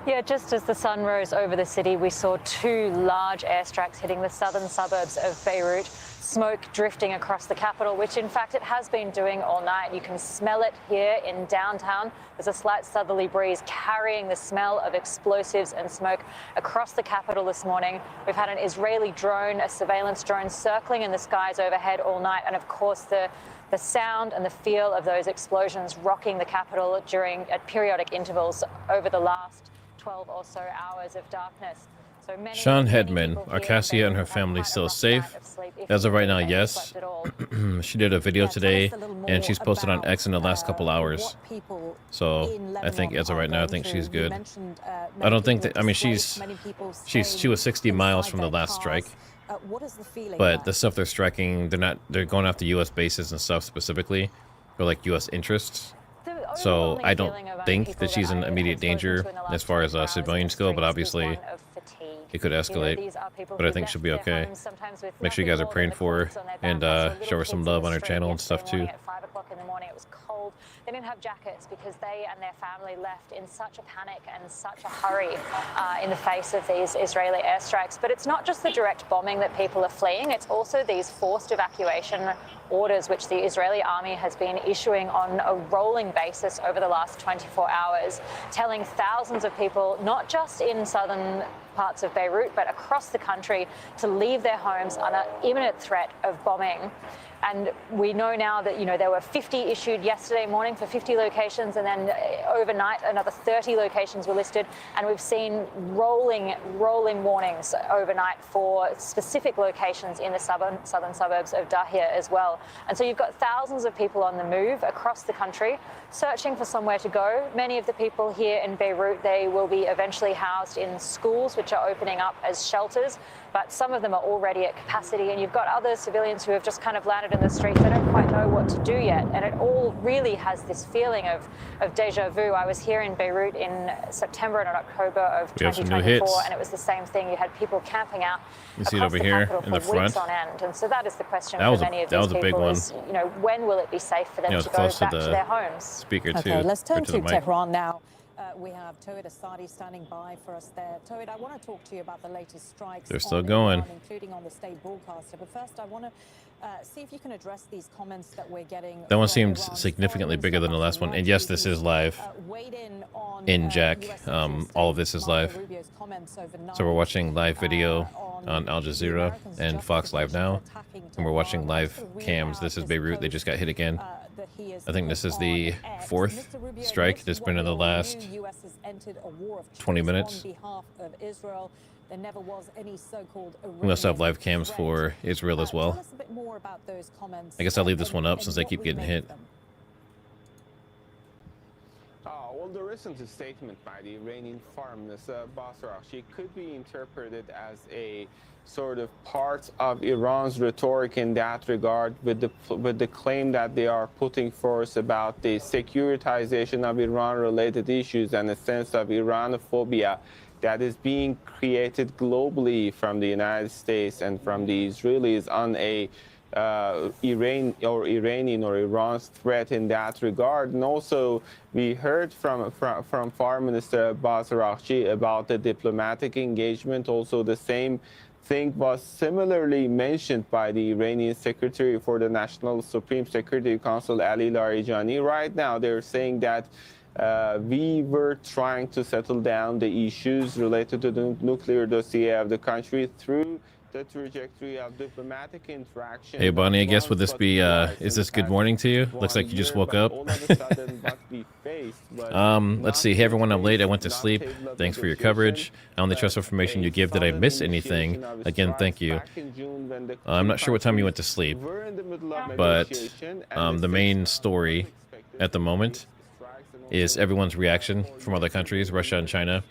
Yeah, just as the sun rose over the city, we saw 2 large airstrikes hitting the southern suburbs of Beirut. Smoke drifting across the capital, which in fact it has been doing all night. You can smell it here in downtown. There's a slight southerly breeze carrying the smell of explosives and smoke across the capital this morning. We've had an Israeli drone, a surveillance drone, circling in the skies overhead all night. And of course, the sound and the feel of those explosions rocking the capital at periodic intervals over the last 12 or so hours of darkness. So Sean Hedman, are Cassia and her family still safe? As of right now, yes. She did a video today, and she's posted on X in the last couple hours. So I think as of right now, I think she's good. I don't think that. I mean, she was 60 miles from the last strike. But the stuff they're striking, they're going after U.S. bases and stuff specifically, or like U.S. interests. So I don't think that she's in immediate danger as far as civilians go, but obviously it could escalate. But I think she'll be okay. Make sure you guys are praying for her and show her some love on her channel and stuff too. At 5 o'clock in the morning, it was cold. They didn't have jackets because they and their family left in such a panic and such a hurry in the face of these Israeli airstrikes. But it's not just the direct bombing that people are fleeing, it's also these forced evacuation orders which the Israeli army has been issuing on a rolling basis over the last 24 hours, telling thousands of people, not just in southern parts of Beirut, but across the country, to leave their homes under imminent threat of bombing. And we know now that, there were 50 issued yesterday morning for 50 locations, and then overnight another 30 locations were listed. And we've seen rolling warnings overnight for specific locations in the southern suburbs of Dahia as well. And so you've got thousands of people on the move across the country searching for somewhere to go. Many of the people here in Beirut, they will be eventually housed in schools, which are opening up as shelters. But some of them are already at capacity, and you've got other civilians who have just kind of landed in the streets. They don't quite know what to do yet, and it all really has this feeling of deja vu. I was here in Beirut in September and October of 2024, and it was the same thing. You had people camping out see it over here in the front. On end. And so that is the question for many of these people is, when will it be safe for them to go back to their homes? Speaker okay, too. Let's turn to Tehran now. We have Towed Asadi standing by for us there. Towed, I want to talk to you about the latest strikes. They're still going. Iran, including on the state broadcaster. But first, I want to see if you can address these comments that we're getting. That one seemed significantly bigger than the last one. And yes, this is live in Jack. All of this is live. So we're watching live video on Al Jazeera and Fox Live Now. And we're watching live cams. This is Beirut. They just got hit again. I think this is the 4th strike that's been in the last 20 minutes. There never was any so-called We also have live cams for Israel as well. Tell us a bit more about those comments. I guess I'll leave this one up and since they what keep we getting make hit. of them. Well, the recent statement by the Iranian Foreign Minister Abbas Araghchi could be interpreted as a sort of part of Iran's rhetoric in that regard, with the claim that they are putting forth about the securitization of Iran-related issues and a sense of Iranophobia that is being created globally from the United States and from the Israelis on a Iranian or Iran's threat in that regard. And also, we heard from Foreign Minister Abbas Araghchi about the diplomatic engagement. Also, the same thing was similarly mentioned by the Iranian Secretary for the National Supreme Security Council, Ali Larijani. Right now, they're saying that we were trying to settle down the issues related to the nuclear dossier of the country through the trajectory of diplomatic interaction. Hey, Bonnie, I guess would this be, is this good morning to you? Looks like you just woke up. Let's see. Hey, everyone, I'm late. I went to sleep. Thanks for your coverage. I only trust information you give. Did I miss anything? Again, thank you. I'm not sure what time you went to sleep, but the main story at the moment is everyone's reaction from other countries, Russia and China,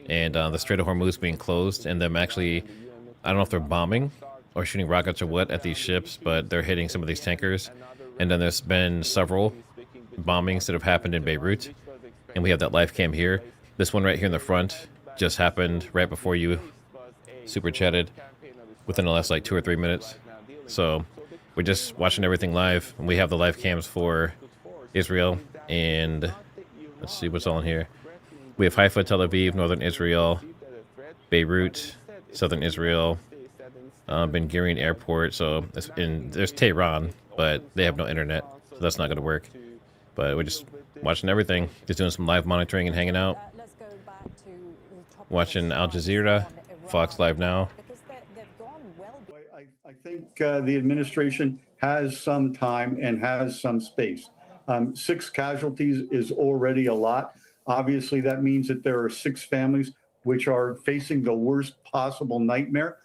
and the Strait of Hormuz being closed, and them actually, I don't know if they're bombing or shooting rockets or what at these ships, but they're hitting some of these tankers. And then there's been several bombings that have happened in Beirut, and we have that live cam here. This one right here in the front just happened right before you super chatted, within the last like 2 or 3 minutes. So we're just watching everything live, and we have the live cams for Israel, and let's see what's all in here. We have Haifa, Tel Aviv, northern Israel, Beirut, southern Israel, Ben Gurion Airport. So there's Tehran, but they have no internet, so that's not going to work. But we're just watching everything, just doing some live monitoring and hanging out. Watching Al Jazeera, Fox Live Now. I think the administration has some time and has some space. 6 casualties is already a lot. Obviously, that means that there are 6 families which are facing the worst possible nightmare.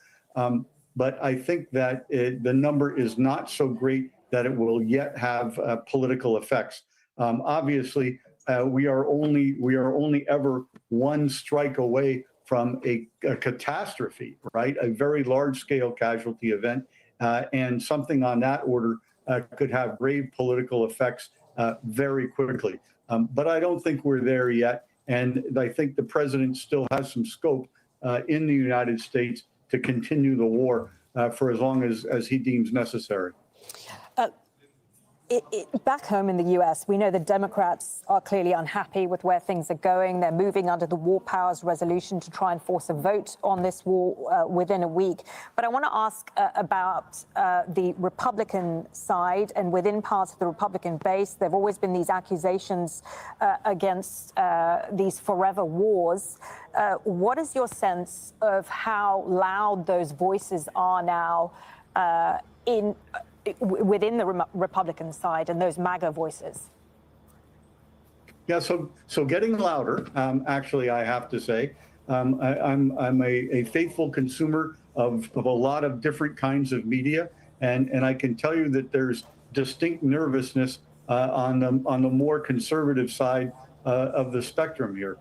But I think that the number is not so great that it will yet have political effects. Obviously, we are only ever one strike away from a catastrophe, right? A very large-scale casualty event, and something on that order could have grave political effects very quickly. But I don't think we're there yet. And I think the president still has some scope in the United States to continue the war for as long as he deems necessary. Back home in the US, we know the Democrats are clearly unhappy with where things are going. They're moving under the War Powers Resolution to try and force a vote on this war within a week. But I want to ask about the Republican side, and within parts of the Republican base, there have always been these accusations against these forever wars. What is your sense of how loud those voices are now within the Republican side and those MAGA voices? Yeah, so getting louder, actually, I have to say. I'm a faithful consumer of a lot of different kinds of media, and I can tell you that there's distinct nervousness on the more conservative side of the spectrum here.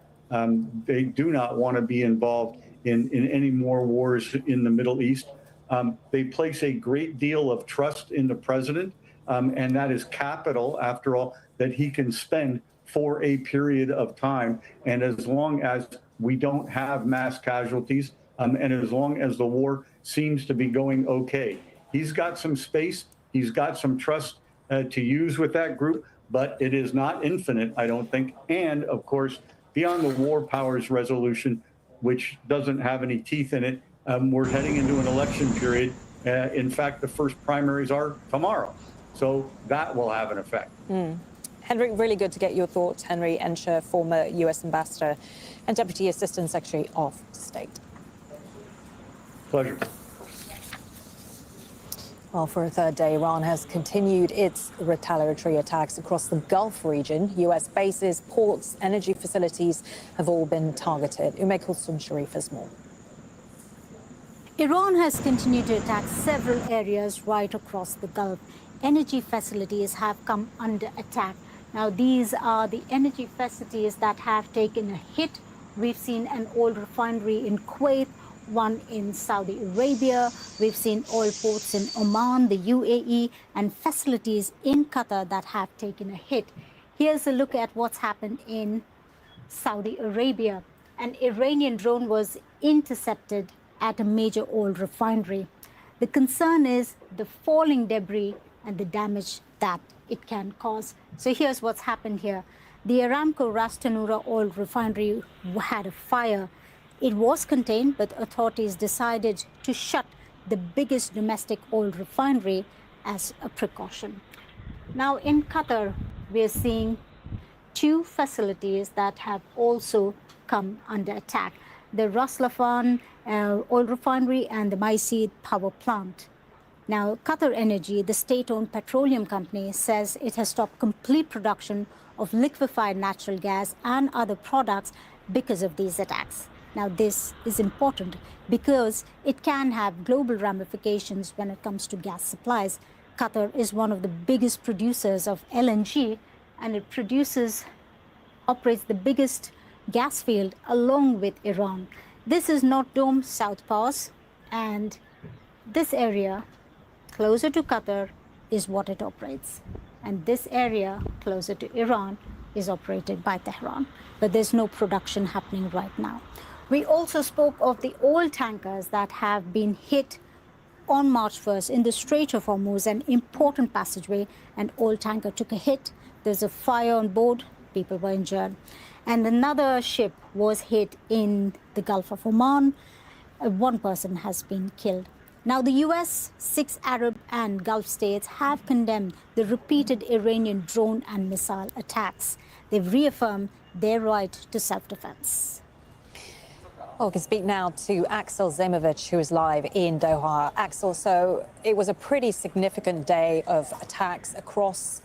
They do not want to be involved in any more wars in the Middle East. They place a great deal of trust in the president, and that is capital, after all, that he can spend for a period of time. And as long as we don't have mass casualties, and as long as the war seems to be going okay, he's got some space, he's got some trust to use with that group, but it is not infinite, I don't think. And of course, beyond the War Powers Resolution, which doesn't have any teeth in it, we're heading into an election period. In fact, the first primaries are tomorrow. So that will have an effect. Henry, really good to get your thoughts. Henry Enscher, former U.S. Ambassador and Deputy Assistant Secretary of State. Pleasure. Well, for a third day, Iran has continued its retaliatory attacks across the Gulf region. U.S. bases, ports, energy facilities have all been targeted. Ume Kulsum Sharif has more. Iran has continued to attack several areas right across the Gulf. Energy facilities have come under attack. Now, these are the energy facilities that have taken a hit. We've seen an oil refinery in Kuwait, one in Saudi Arabia. We've seen oil ports in Oman, the UAE, and facilities in Qatar that have taken a hit. Here's a look at what's happened in Saudi Arabia. An Iranian drone was intercepted at a major oil refinery. The concern is the falling debris and the damage that it can cause. So here's what's happened here. The Aramco Ras Tanura oil refinery had a fire. It was contained, but authorities decided to shut the biggest domestic oil refinery as a precaution. Now in Qatar, we're seeing two facilities that have also come under attack. The Ras Laffan oil refinery and the Maisid power plant. Now, Qatar Energy, the state-owned petroleum company, says it has stopped complete production of liquefied natural gas and other products because of these attacks. Now, this is important because it can have global ramifications when it comes to gas supplies. Qatar is one of the biggest producers of LNG, and it operates the biggest gas field along with Iran. This is North Dome, South Pass, and this area closer to Qatar is what it operates. And this area closer to Iran is operated by Tehran. But there's no production happening right now. We also spoke of the oil tankers that have been hit on March 1st in the Strait of Hormuz, an important passageway. An oil tanker took a hit. There's a fire on board. People were injured. And another ship was hit in the Gulf of Oman. One person has been killed. Now, the US, 6 Arab and Gulf states have condemned the repeated Iranian drone and missile attacks. They've reaffirmed their right to self-defense. Well, we can speak now to Axel Zemovich, who is live in Doha. Axel, so it was a pretty significant day of attacks across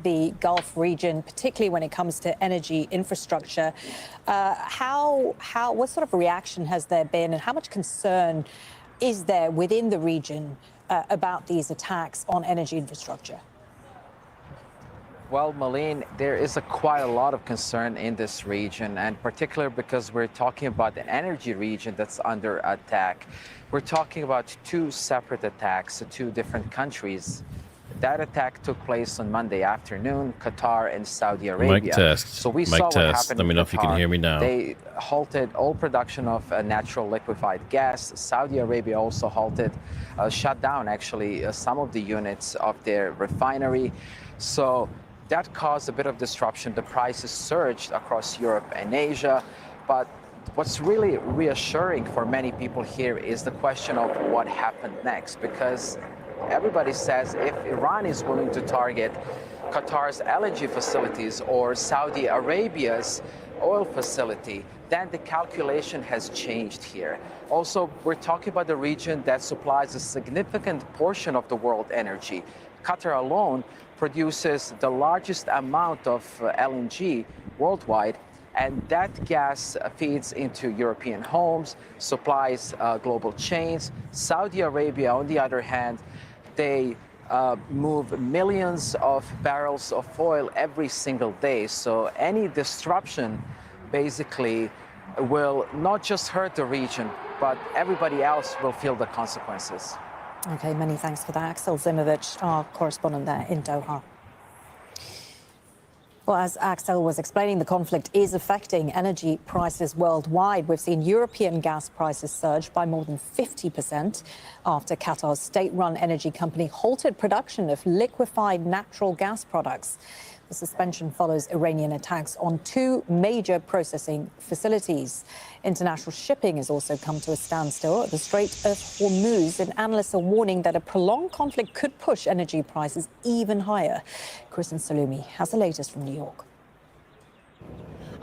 the Gulf region, particularly when it comes to energy infrastructure. What sort of reaction has there been, and how much concern is there within the region about these attacks on energy infrastructure? Well, Malene, there is quite a lot of concern in this region, and particularly because we're talking about an energy region that's under attack. We're talking about two separate attacks to two different countries. That attack took place on Monday afternoon, Qatar and Saudi Arabia. Mic test. So we Mic saw what test. happened Let me in know if you can Qatar. hear me now. They halted all production of natural liquefied gas. Saudi Arabia also shut down actually some of the units of their refinery. So that caused a bit of disruption. The prices surged across Europe and Asia. But what's really reassuring for many people here is the question of what happened next, because everybody says if Iran is willing to target Qatar's LNG facilities or Saudi Arabia's oil facility, then the calculation has changed here. Also, we're talking about the region that supplies a significant portion of the world energy. Qatar alone produces the largest amount of LNG worldwide, and that gas feeds into European homes, supplies global chains. Saudi Arabia, on the other hand, they move millions of barrels of oil every single day. So any disruption basically will not just hurt the region, but everybody else will feel the consequences. Okay, many thanks for that. Axel Zemovich, our correspondent there in Doha. Well, as Axel was explaining, the conflict is affecting energy prices worldwide. We've seen European gas prices surge by more than 50% after Qatar's state-run energy company halted production of liquefied natural gas products. The suspension follows Iranian attacks on two major processing facilities. International shipping has also come to a standstill at the Strait of Hormuz, and analysts are warning that a prolonged conflict could push energy prices even higher. Kristen Salumi has the latest from New York.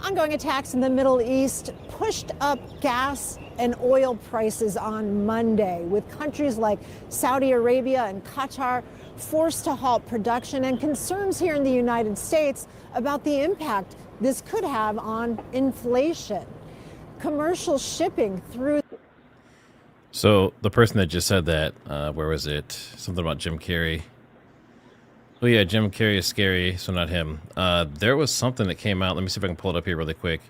Ongoing attacks in the Middle East pushed up gas and oil prices on Monday, with countries like Saudi Arabia and Qatar forced to halt production, and concerns here in the United States about the impact this could have on inflation. Commercial shipping through So the person that just said that, where was it? Something about Jim Carrey. Oh yeah, Jim Carrey is scary, so not him. There was something that came out. Let me see if I can pull it up here really quick.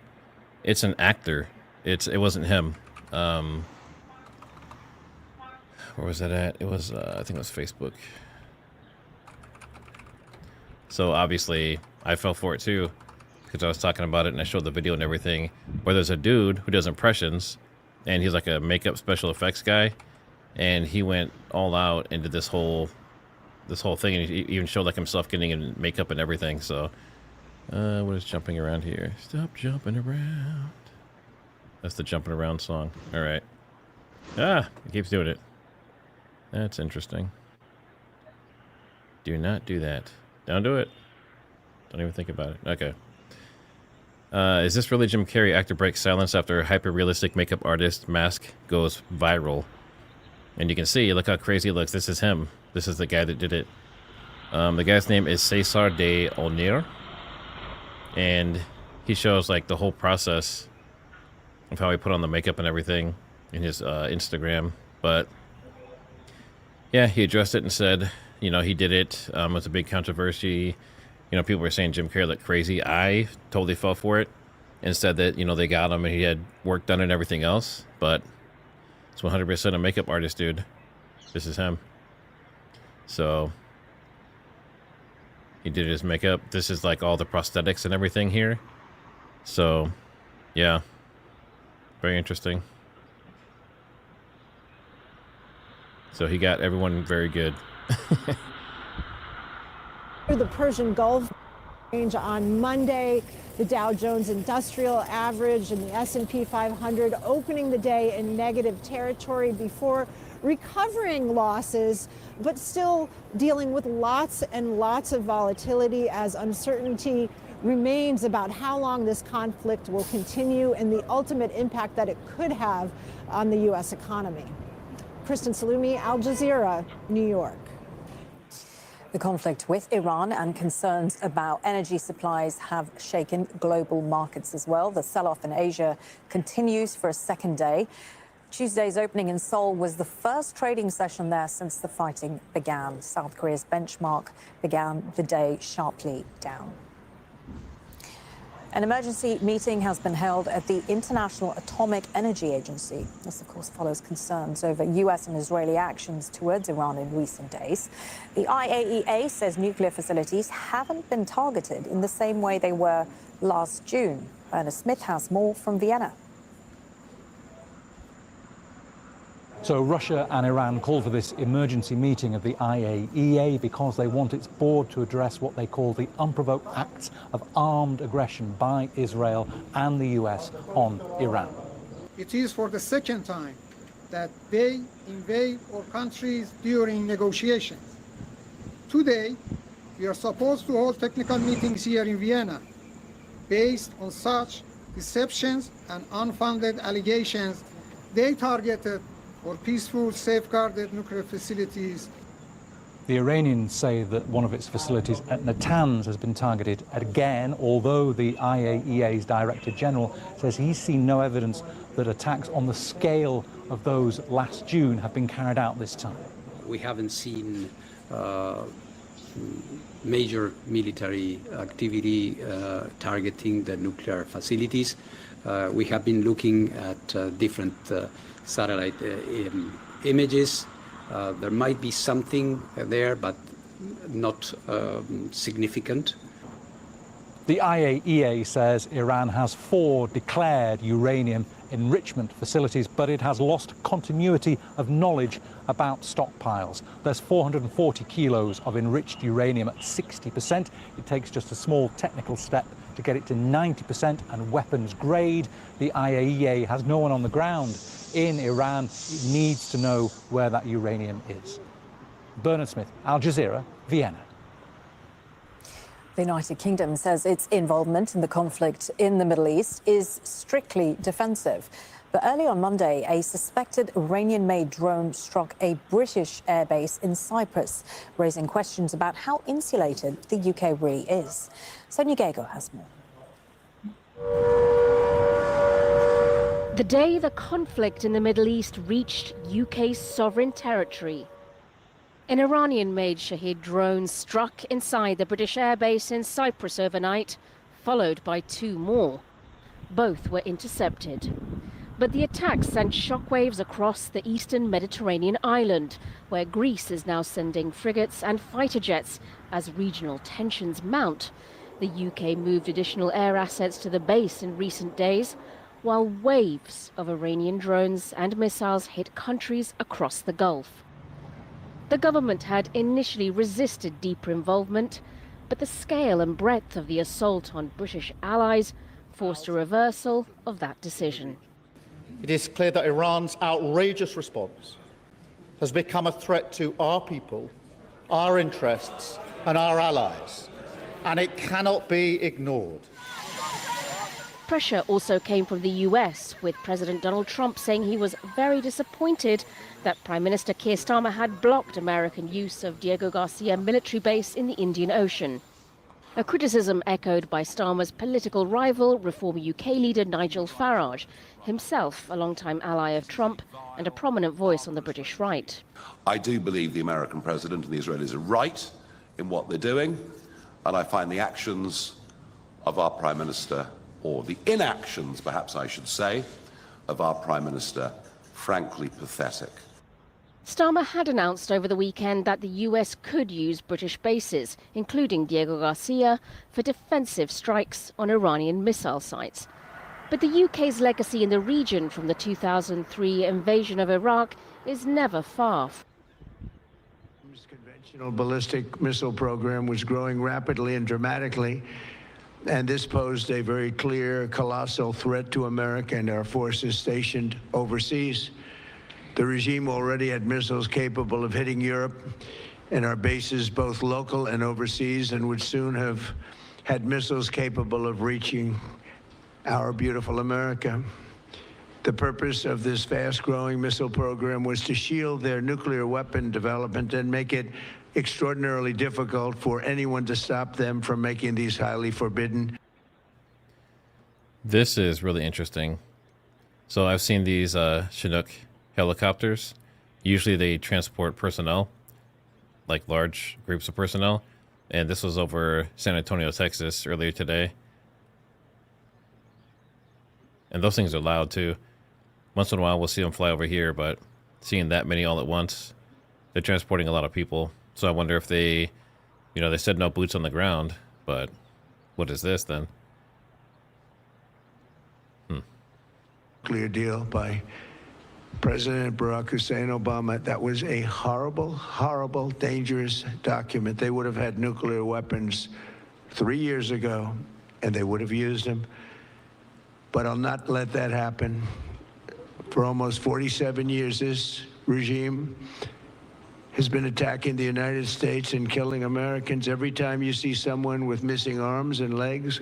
It's an actor. It wasn't him. Where was that at? It was, I think it was Facebook. So obviously, I fell for it too, because I was talking about it and I showed the video and everything. Where there's a dude who does impressions, and he's like a makeup special effects guy, and he went all out and did this whole thing, and he even showed like himself getting in makeup and everything. So, what is jumping around here? Stop jumping around. That's the jumping around song. All right. Ah, it keeps doing it. That's interesting. Do not do that. Don't do it. Don't even think about it. Okay. Is this really Jim Carrey? Actor breaks silence after hyper-realistic makeup artist mask goes viral. And you can see, look how crazy it looks. This is him. This is the guy that did it. The guy's name is Cesar de Olnier. And he shows like the whole process of how he put on the makeup and everything in his Instagram. But yeah, he addressed it and said, you know, he did it. It was a big controversy. You know, people were saying Jim Carrey looked crazy. I totally fell for it and said that, you know, they got him and he had work done and everything else. But it's 100% a makeup artist, dude. This is him. So he did his makeup. This is like all the prosthetics and everything here. So, yeah. Very interesting. So he got everyone very good. The Persian Gulf range on Monday, the Dow Jones Industrial Average and the S&P 500 opening the day in negative territory before recovering losses, but still dealing with lots and lots of volatility as uncertainty remains about how long this conflict will continue and the ultimate impact that it could have on the U.S. economy. Kristen Salumi, Al Jazeera, New York. The conflict with Iran and concerns about energy supplies have shaken global markets as well. The sell-off in Asia continues for a second day. Tuesday's opening in Seoul was the first trading session there since the fighting began. South Korea's benchmark began the day sharply down. An emergency meeting has been held at the International Atomic Energy Agency. This, of course, follows concerns over U.S. and Israeli actions towards Iran in recent days. The IAEA says nuclear facilities haven't been targeted in the same way they were last June. Ernest Smith has more from Vienna. So Russia and Iran called for this emergency meeting of the IAEA because they want its board to address what they call the unprovoked acts of armed aggression by Israel and the US on Iran. It is for the second time that they invade our countries during negotiations. Today, we are supposed to hold technical meetings here in Vienna. Based on such deceptions and unfounded allegations, they targeted or peaceful, safeguarded nuclear facilities. The Iranians say that one of its facilities at Natanz has been targeted again, although the IAEA's Director General says he's seen no evidence that attacks on the scale of those last June have been carried out this time. We haven't seen major military activity targeting the nuclear facilities. We have been looking at different satellite images. There might be something there, but not significant. The IAEA says Iran has 4 declared uranium enrichment facilities, but it has lost continuity of knowledge about stockpiles. There's 440 kilos of enriched uranium at 60%. It takes just a small technical step to get it to 90% and weapons grade. The IAEA has no one on the ground in Iran. It needs to know where that uranium is. Bernard Smith, Al Jazeera, Vienna. The United Kingdom says its involvement in the conflict in the Middle East is strictly defensive. But early on Monday, a suspected Iranian-made drone struck a British airbase in Cyprus, raising questions about how insulated the UK really is. Sonia Gago has more. The The day the conflict in the Middle East reached UK's sovereign territory. An Iranian-made Shahed drone struck inside the British airbase in Cyprus overnight, followed by 2 more. Both were intercepted. But the attack sent shockwaves across the eastern Mediterranean island, where Greece is now sending frigates and fighter jets as regional tensions mount. The UK moved additional air assets to the base in recent days, while waves of Iranian drones and missiles hit countries across the Gulf. The government had initially resisted deeper involvement, but the scale and breadth of the assault on British allies forced a reversal of that decision. It is clear that Iran's outrageous response has become a threat to our people, our interests, and our allies, and it cannot be ignored. Pressure also came from the US, with President Donald Trump saying he was very disappointed that Prime Minister Keir Starmer had blocked American use of Diego Garcia military base in the Indian Ocean. A criticism echoed by Starmer's political rival, Reform UK leader Nigel Farage, himself a longtime ally of Trump and a prominent voice on the British right. I do believe the American president and the Israelis are right in what they're doing, and I find the actions of our Prime Minister, or the inactions, perhaps I should say, of our Prime Minister, frankly pathetic. Starmer had announced over the weekend that the US could use British bases, including Diego Garcia, for defensive strikes on Iranian missile sites. But the UK's legacy in the region from the 2003 invasion of Iraq is never far. Conventional ballistic missile program was growing rapidly and dramatically, and this posed a very clear, colossal threat to America and our forces stationed overseas. The regime already had missiles capable of hitting Europe and our bases, both local and overseas, and would soon have had missiles capable of reaching our beautiful America. The purpose of this fast-growing missile program was to shield their nuclear weapon development and make it extraordinarily difficult for anyone to stop them from making these highly forbidden. This is really interesting. So I've seen these Chinook helicopters. Usually they transport personnel, like large groups of personnel. And this was over San Antonio, Texas earlier today. And those things are loud too. Once in a while we'll see them fly over here, but seeing that many all at once, they're transporting a lot of people. So I wonder if they, they said no boots on the ground, but what is this then? Clear deal by President Barack Hussein Obama. That was a horrible, horrible, dangerous document. They would have had nuclear weapons 3 years ago, and they would have used them. But I'll not let that happen. For almost 47 years, this regime has been attacking the United States and killing Americans. Every time you see someone with missing arms and legs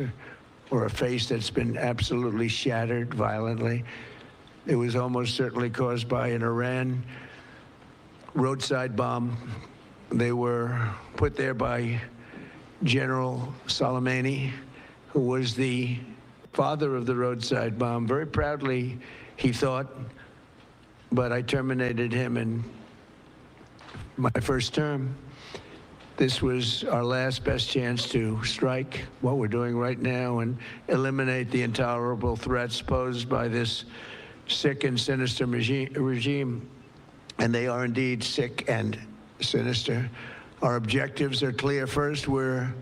or a face that's been absolutely shattered violently, it was almost certainly caused by an Iran roadside bomb. They were put there by General Soleimani, who was the father of the roadside bomb. Very proudly, he thought, but I terminated him in my first term. This was our last best chance to strike what we're doing right now and eliminate the intolerable threats posed by this sick and sinister regime. And they are indeed sick and sinister. Our objectives are clear. First, we're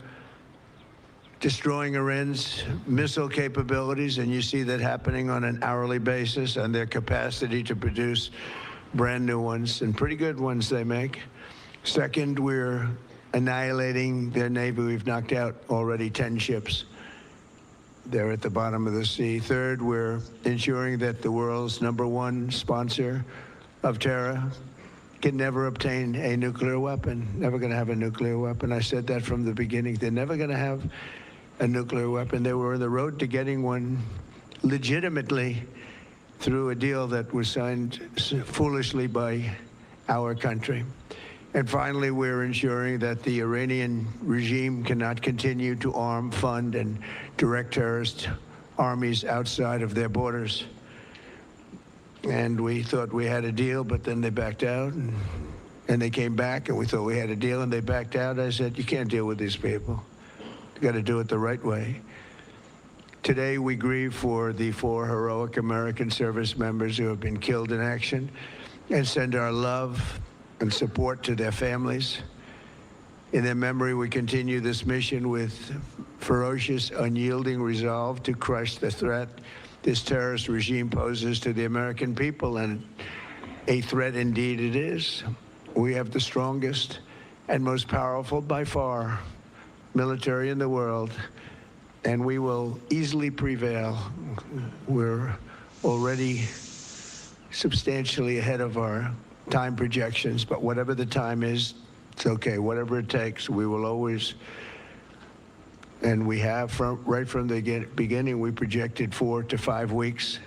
destroying Iran's missile capabilities, and you see that happening on an hourly basis, and their capacity to produce brand new ones, and pretty good ones they make. Second, we're annihilating their Navy. We've knocked out already 10 ships. They're at the bottom of the sea. Third, we're ensuring that the world's #1 sponsor of terror can never obtain a nuclear weapon. Never going to have a nuclear weapon. I said that from the beginning. They're never going to have a nuclear weapon. They were on the road to getting one legitimately through a deal that was signed foolishly by our country. And finally, we're ensuring that the Iranian regime cannot continue to arm, fund, and direct terrorist armies outside of their borders. and we thought we had a deal, but then they backed out, and they came back, and we thought we had a deal, and they backed out. I said, you can't deal with these people. You got to do it the right way. Today, we grieve for the 4 heroic American service members who have been killed in action and send our love and support to their families. In their memory, we continue this mission with ferocious, unyielding resolve to crush the threat this terrorist regime poses to the American people, and a threat indeed it is. We have the strongest and most powerful by far military in the world, and we will easily prevail. We're already substantially ahead of our time projections, but whatever the time is, it's okay. Whatever it takes, we will always, and we have right from the beginning, we projected 4 to 5 weeks,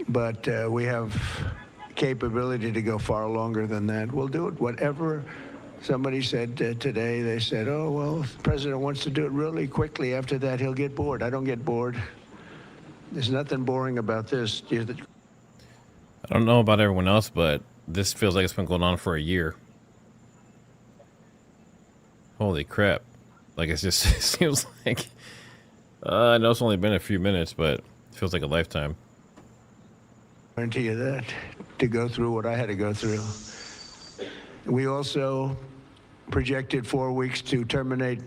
but we have capability to go far longer than that. We'll do it. Whatever somebody said today, they said, oh, well, the president wants to do it really quickly. After that, he'll get bored. I don't get bored. There's nothing boring about this. I don't know about everyone else, but this feels like it's been going on for a year. Holy crap. Like, it just it seems like... I know it's only been a few minutes, but it feels like a lifetime. I guarantee you that, to go through what I had to go through. We also projected 4 weeks to terminate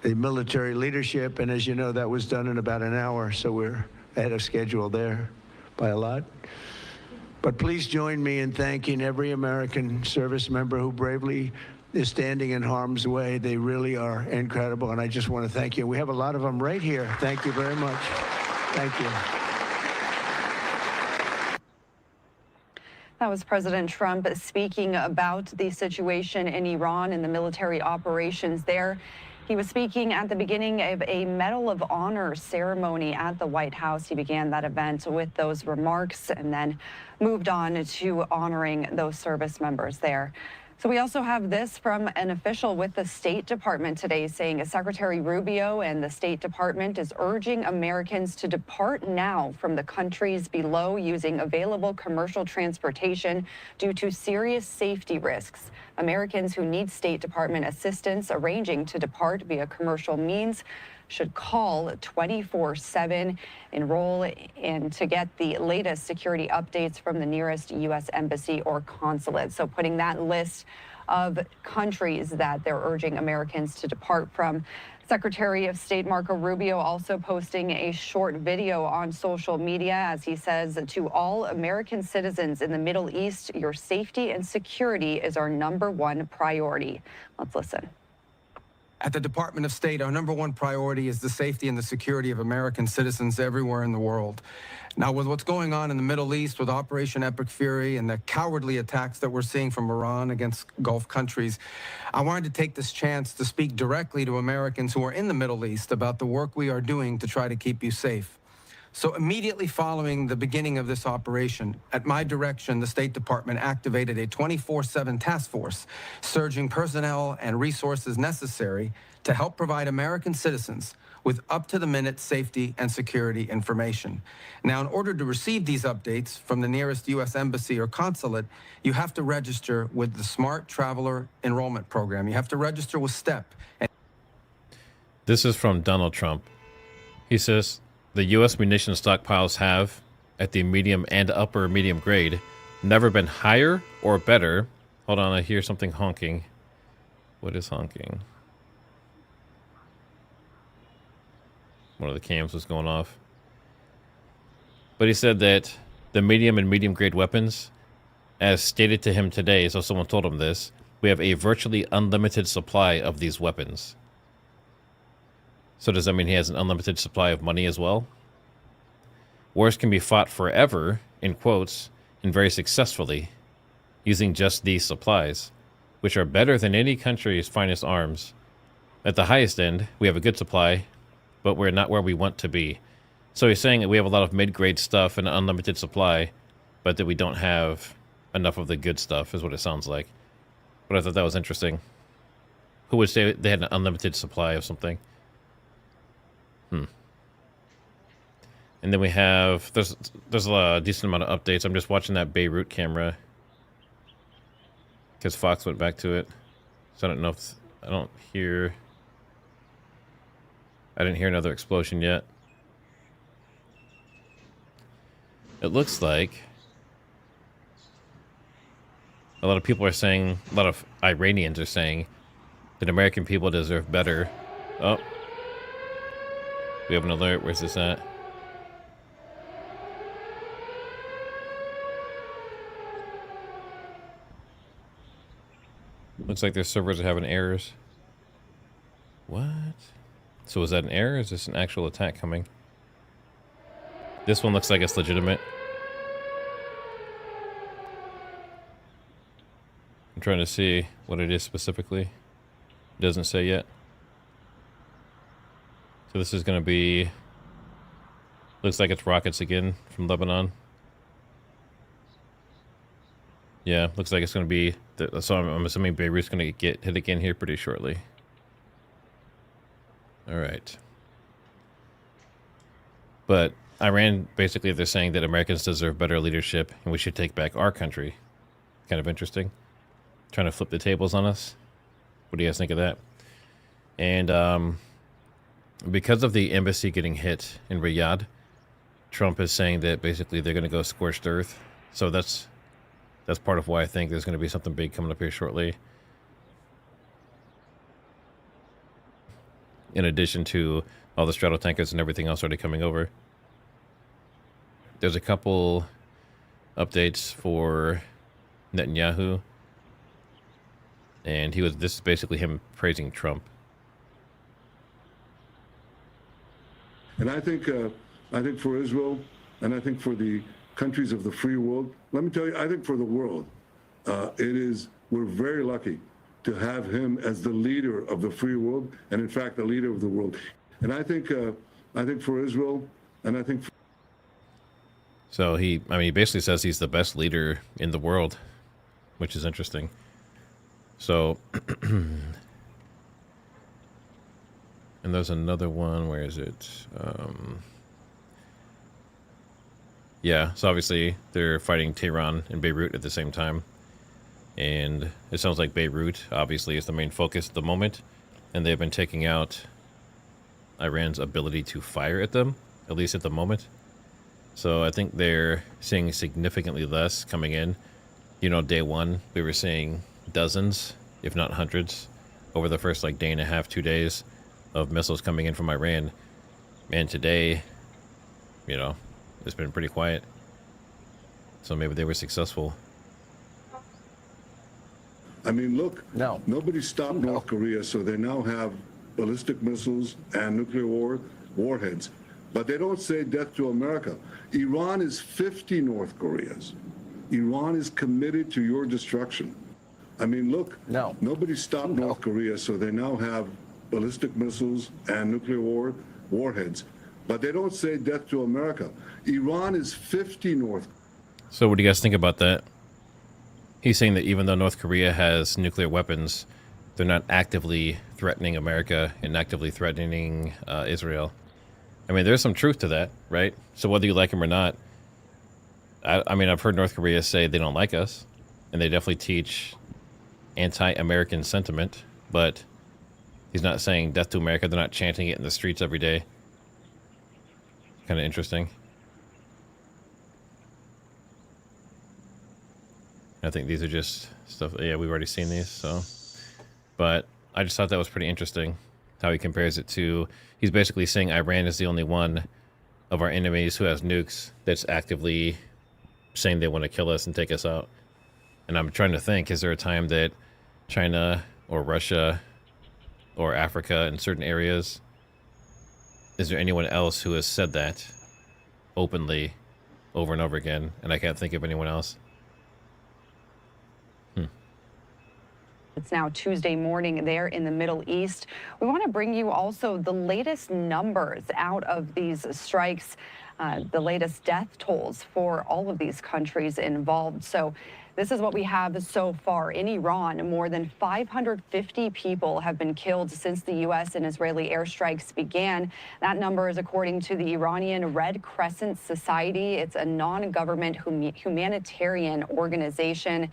the military leadership, and as you know, that was done in about an hour, so we're ahead of schedule there by a lot. But please join me in thanking every American service member who bravely is standing in harm's way. They really are incredible, and I just want to thank you. We have a lot of them right here. Thank you very much. Thank you. That was President Trump speaking about the situation in Iran and the military operations there. He was speaking at the beginning of a Medal of Honor ceremony at the White House. He began that event with those remarks and then moved on to honoring those service members there. So we also have this from an official with the State Department today saying Secretary Rubio and the State Department is urging Americans to depart now from the countries below using available commercial transportation due to serious safety risks. Americans who need State Department assistance arranging to depart via commercial means should call 24/7, enroll in to get the latest security updates from the nearest U.S. embassy or consulate. So putting that list of countries that they're urging Americans to depart from. Secretary of State Marco Rubio also posting a short video on social media as he says, to all American citizens in the Middle East, your safety and security is our #1 priority. Let's listen. At the Department of State, our #1 priority is the safety and the security of American citizens everywhere in the world. Now, with what's going on in the Middle East with Operation Epic Fury and the cowardly attacks that we're seeing from Iran against Gulf countries, I wanted to take this chance to speak directly to Americans who are in the Middle East about the work we are doing to try to keep you safe. So immediately following the beginning of this operation, at my direction, the State Department activated a 24/7 task force, surging personnel and resources necessary to help provide American citizens with up-to-the-minute safety and security information. Now, in order to receive these updates from the nearest U.S. embassy or consulate, you have to register with the Smart Traveler Enrollment Program. You have to register with STEP. This is from Donald Trump. He says, the U.S. munitions stockpiles have, at the medium and upper medium grade, never been higher or better. Hold on, I hear something honking. What is honking? One of the cams was going off. But he said that the medium and medium grade weapons, as stated to him today, so someone told him this, we have a virtually unlimited supply of these weapons. So does that mean he has an unlimited supply of money as well? Wars can be fought forever, in quotes, and very successfully, using just these supplies, which are better than any country's finest arms. At the highest end, we have a good supply, but we're not where we want to be. So he's saying that we have a lot of mid-grade stuff and an unlimited supply, but that we don't have enough of the good stuff, is what it sounds like. But I thought that was interesting. Who would say they had an unlimited supply of something? And then we have, there's a decent amount of updates. I'm just watching that Beirut camera because Fox went back to it. So I don't know if, I didn't hear another explosion yet. It looks like a lot of people are saying, a lot of Iranians are saying that American people deserve better. Oh, we have an alert. Where's this at? Looks like their servers are having errors. What? So is that an error or is this an actual attack coming? This one looks like it's legitimate. I'm trying to see what it is specifically. It doesn't say yet. So this is going to be... Looks like it's rockets again from Lebanon. Yeah, looks like it's going to be... So I'm assuming Beirut's going to get hit again here pretty shortly. Alright. But Iran, basically, they're saying that Americans deserve better leadership and we should take back our country. Kind of interesting. Trying to flip the tables on us. What do you guys think of that? And because of the embassy getting hit in Riyadh, Trump is saying that basically they're going to go scorched earth. So that's part of why I think there's going to be something big coming up here shortly. In addition to all the straddle tankers and everything else already coming over. There's a couple updates for Netanyahu. And this is basically him praising Trump. And I think for Israel, and I think for the countries of the free world, let me tell you, I think for the world, we're very lucky to have him as the leader of the free world, and in fact, the leader of the world. And I think for Israel, and I think. So he basically says he's the best leader in the world, which is interesting. So, and there's another one. Where is it? Yeah, so obviously they're fighting Tehran and Beirut at the same time. And it sounds like Beirut, obviously, is the main focus at the moment. And they've been taking out Iran's ability to fire at them, at least at the moment. So I think they're seeing significantly less coming in. You know, day one, we were seeing dozens, if not hundreds, over the first day and a half, 2 days of missiles coming in from Iran. And today, you know, it's been pretty quiet. So maybe they were successful. I mean, look, nobody stopped North Korea, so they now have ballistic missiles and nuclear warheads. But they don't say death to America. Iran is 50 North Koreas. Iran is committed to your destruction. I mean, look, nobody stopped North Korea, so they now have ballistic missiles and nuclear warheads. But they don't say death to America. Iran is 50 North. So what do you guys think about that? He's saying that even though North Korea has nuclear weapons, they're not actively threatening America and actively threatening Israel. I mean, there's some truth to that, right? So whether you like him or not, I mean, I've heard North Korea say they don't like us, and they definitely teach anti-American sentiment, but he's not saying death to America. They're not chanting it in the streets every day. Kind of interesting. I think these are just stuff. Yeah, we've already seen these, so. But I just thought that was pretty interesting how he compares it to. He's basically saying Iran is the only one of our enemies who has nukes that's actively saying they want to kill us and take us out. And I'm trying to think, is there a time that China or Russia or Africa in certain areas, is there anyone else who has said that openly over and over again? And I can't think of anyone else. It's now Tuesday morning there in the Middle East. We want to bring you also the latest numbers out of these strikes, the latest death tolls for all of these countries involved. So this is what we have so far. In Iran, more than 550 people have been killed since the U.S. and Israeli airstrikes began. That number is according to the Iranian Red Crescent Society. It's a non-government humanitarian organization.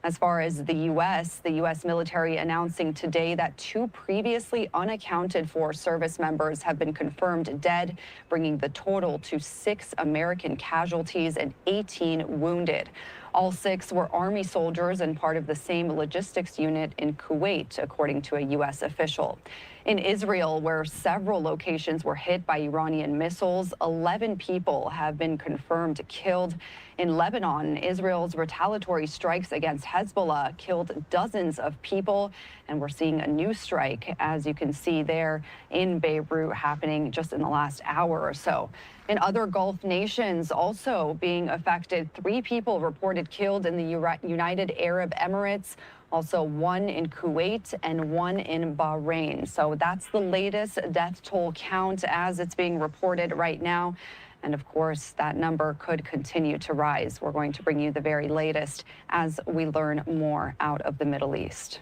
As far as the U.S. military announcing today that 2 previously unaccounted for service members have been confirmed dead, bringing the total to 6 American casualties and 18 wounded. All 6 were Army soldiers and part of the same logistics unit in Kuwait, according to a U.S. official. In Israel, where several locations were hit by Iranian missiles, 11 people have been confirmed killed. In Lebanon, Israel's retaliatory strikes against Hezbollah killed dozens of people, and we're seeing a new strike, as you can see there in Beirut, happening just in the last hour or so. In other Gulf nations also being affected, 3 people reported killed in the United Arab Emirates, also 1 in Kuwait and 1 in Bahrain. So that's the latest death toll count as it's being reported right now. And of course, that number could continue to rise. We're going to bring you the very latest as we learn more out of the Middle East.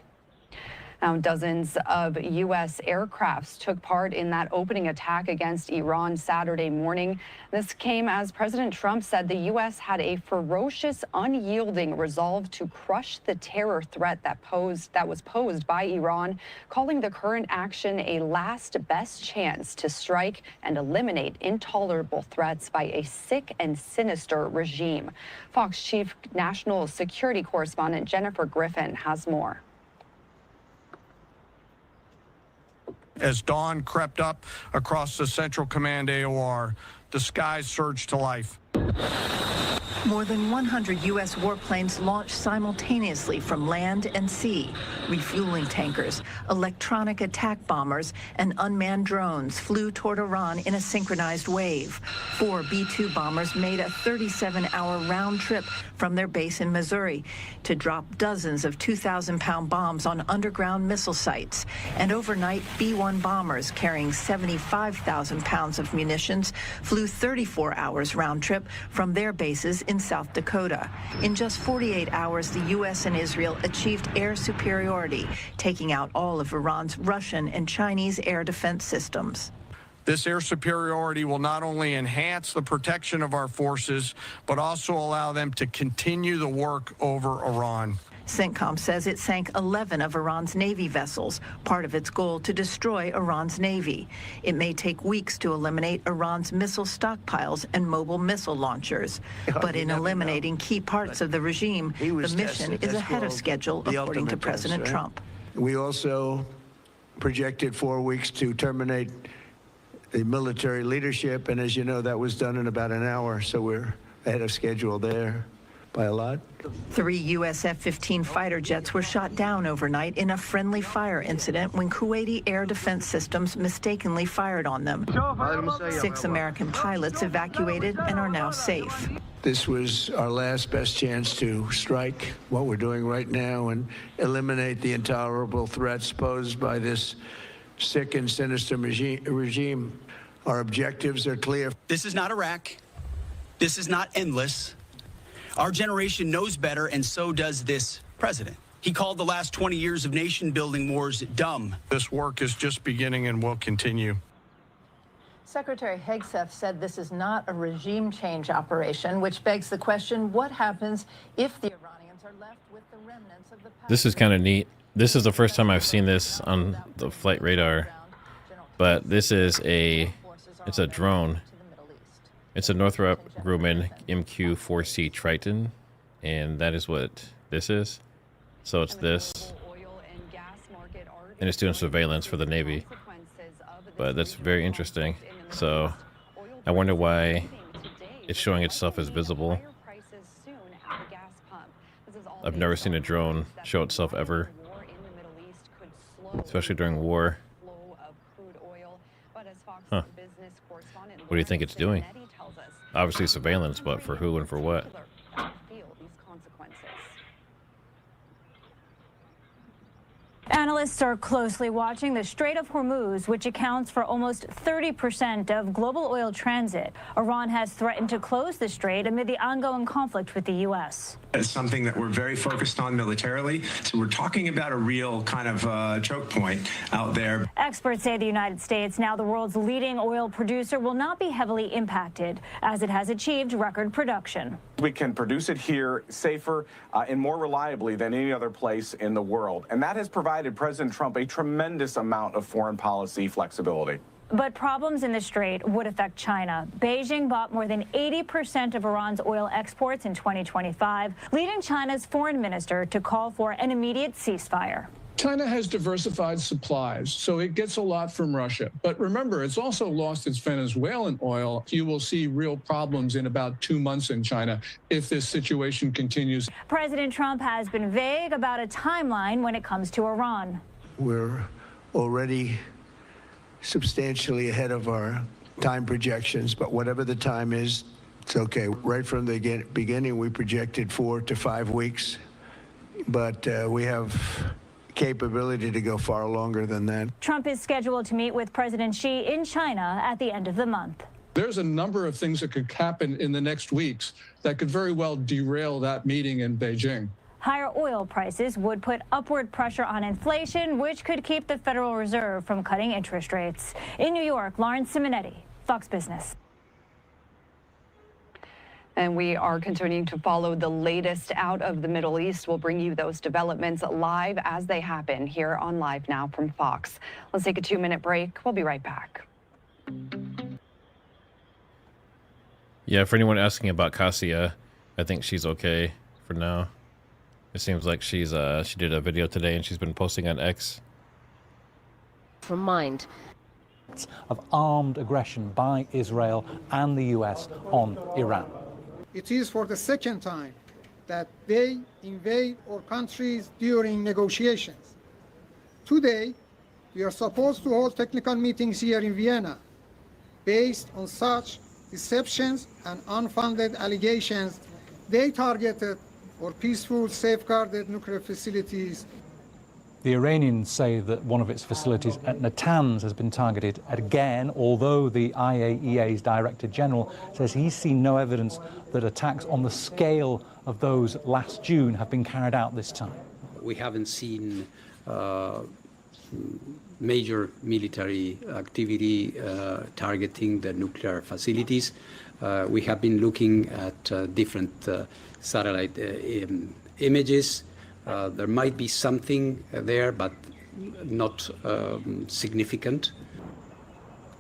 Now, dozens of U.S. aircrafts took part in that opening attack against Iran Saturday morning. This came as President Trump said the U.S. had a ferocious, unyielding resolve to crush the terror threat that was posed by Iran, calling the current action a last best chance to strike and eliminate intolerable threats by a sick and sinister regime. Fox Chief National Security Correspondent Jennifer Griffin has more. As dawn crept up across the Central Command AOR, the skies surged to life. More than 100 U.S. warplanes launched simultaneously from land and sea. Refueling tankers, electronic attack bombers, and unmanned drones flew toward Iran in a synchronized wave. 4 B-2 bombers made a 37-hour round trip from their base in Missouri to drop dozens of 2,000-pound bombs on underground missile sites. And overnight, B-1 bombers carrying 75,000 pounds of munitions flew 34 hours round trip from their bases in South Dakota. In just 48 hours, the U.S. and Israel achieved air superiority, taking out all of Iran's Russian and Chinese air defense systems. This air superiority will not only enhance the protection of our forces, but also allow them to continue the work over Iran. CENTCOM says it sank 11 of Iran's Navy vessels, part of its goal to destroy Iran's Navy. It may take weeks to eliminate Iran's missile stockpiles and mobile missile launchers. But in eliminating key parts of the regime, the mission is ahead of schedule, according to President Trump. We also projected 4 weeks to terminate the military leadership, and as you know, that was done in about an hour, so we're ahead of schedule there by a lot. 3 U.S. F-15 fighter jets were shot down overnight in a friendly fire incident when Kuwaiti air defense systems mistakenly fired on them. 6 American pilots evacuated and are now safe. This was our last best chance to strike what we're doing right now and eliminate the intolerable threats posed by this sick and sinister regime. Our objectives are clear. This is not Iraq. This is not endless. Our generation knows better, and so does this president. He called the last 20 years of nation-building wars dumb. This work is just beginning and will continue. Secretary Hegseth said this is not a regime change operation, which begs the question, what happens if the Iranians are left with the remnants of the past? This is kind of neat. This is the first time I've seen this on the flight radar, but this is it's a drone. It's a Northrop Grumman MQ-4C Triton, and that is what this is. So it's this, and it's doing surveillance for the Navy. But that's very interesting. So I wonder why it's showing itself as visible. I've never seen a drone show itself ever, especially during war. Huh. What do you think it's doing? Obviously surveillance, but for who and for what? Analysts are closely watching the Strait of Hormuz, which accounts for almost 30% of global oil transit. Iran has threatened to close the strait amid the ongoing conflict with the U.S. It's something that we're very focused on militarily. So we're talking about a real kind of choke point out there. Experts say the United States, now the world's leading oil producer, will not be heavily impacted as it has achieved record production. We can produce it here safer and more reliably than any other place in the world. And that has provided President Trump a tremendous amount of foreign policy flexibility. But problems in the strait would affect China. Beijing bought more than 80% of Iran's oil exports in 2025, leading China's foreign minister to call for an immediate ceasefire. China has diversified supplies, so it gets a lot from Russia. But remember, it's also lost its Venezuelan oil. You will see real problems in about 2 months in China if this situation continues. President Trump has been vague about a timeline when it comes to Iran. We're already substantially ahead of our time projections, but whatever the time is, it's okay. Right from the beginning, we projected 4 to 5 weeks, but we have capability to go far longer than that. Trump is scheduled to meet with President Xi in China at the end of the month. There's a number of things that could happen in the next weeks that could very well derail that meeting in Beijing. Higher oil prices would put upward pressure on inflation, which could keep the Federal Reserve from cutting interest rates. In New York, Lauren Simonetti, Fox Business. And we are continuing to follow the latest out of the Middle East. We'll bring you those developments live as they happen here on Live Now from Fox. Let's take a 2-minute break. We'll be right back. Yeah, for anyone asking about Cassia, I think she's okay for now. It seems like she did a video today and she's been posting on X. From Mind. Of armed aggression by Israel and the US on Iran. It is for the second time that they invade our countries during negotiations. Today, we are supposed to hold technical meetings here in Vienna. Based on such deceptions and unfounded allegations, they targeted our peaceful, safeguarded nuclear facilities. The Iranians say that one of its facilities at Natanz has been targeted again, although the IAEA's Director General says he's seen no evidence that attacks on the scale of those last June have been carried out this time. We haven't seen major military activity targeting the nuclear facilities. We have been looking at different satellite images. There might be something there, but not significant.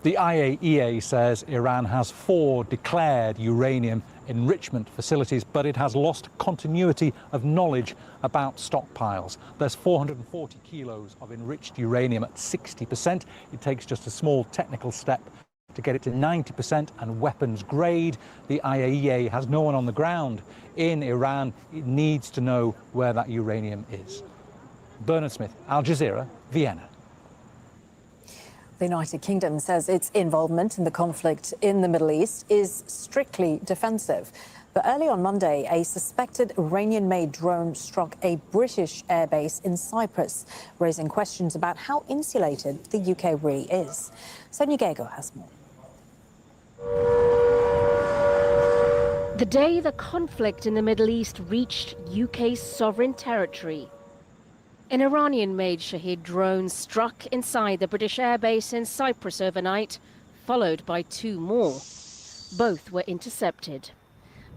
The IAEA says Iran has 4 declared uranium enrichment facilities, but it has lost continuity of knowledge about stockpiles. There's 440 kilos of enriched uranium at 60%. It takes just a small technical step to get it to 90% and weapons grade. The IAEA has no one on the ground in Iran. It needs to know where that uranium is. Bernard Smith, Al Jazeera, Vienna. The United Kingdom says its involvement in the conflict in the Middle East is strictly defensive. But early on Monday, a suspected Iranian-made drone struck a British airbase in Cyprus, raising questions about how insulated the UK really is. Sonia Gago has more. The day the conflict in the Middle East reached UK's sovereign territory, an Iranian-made Shahed drone struck inside the British airbase in Cyprus overnight, followed by 2 more. Both were intercepted.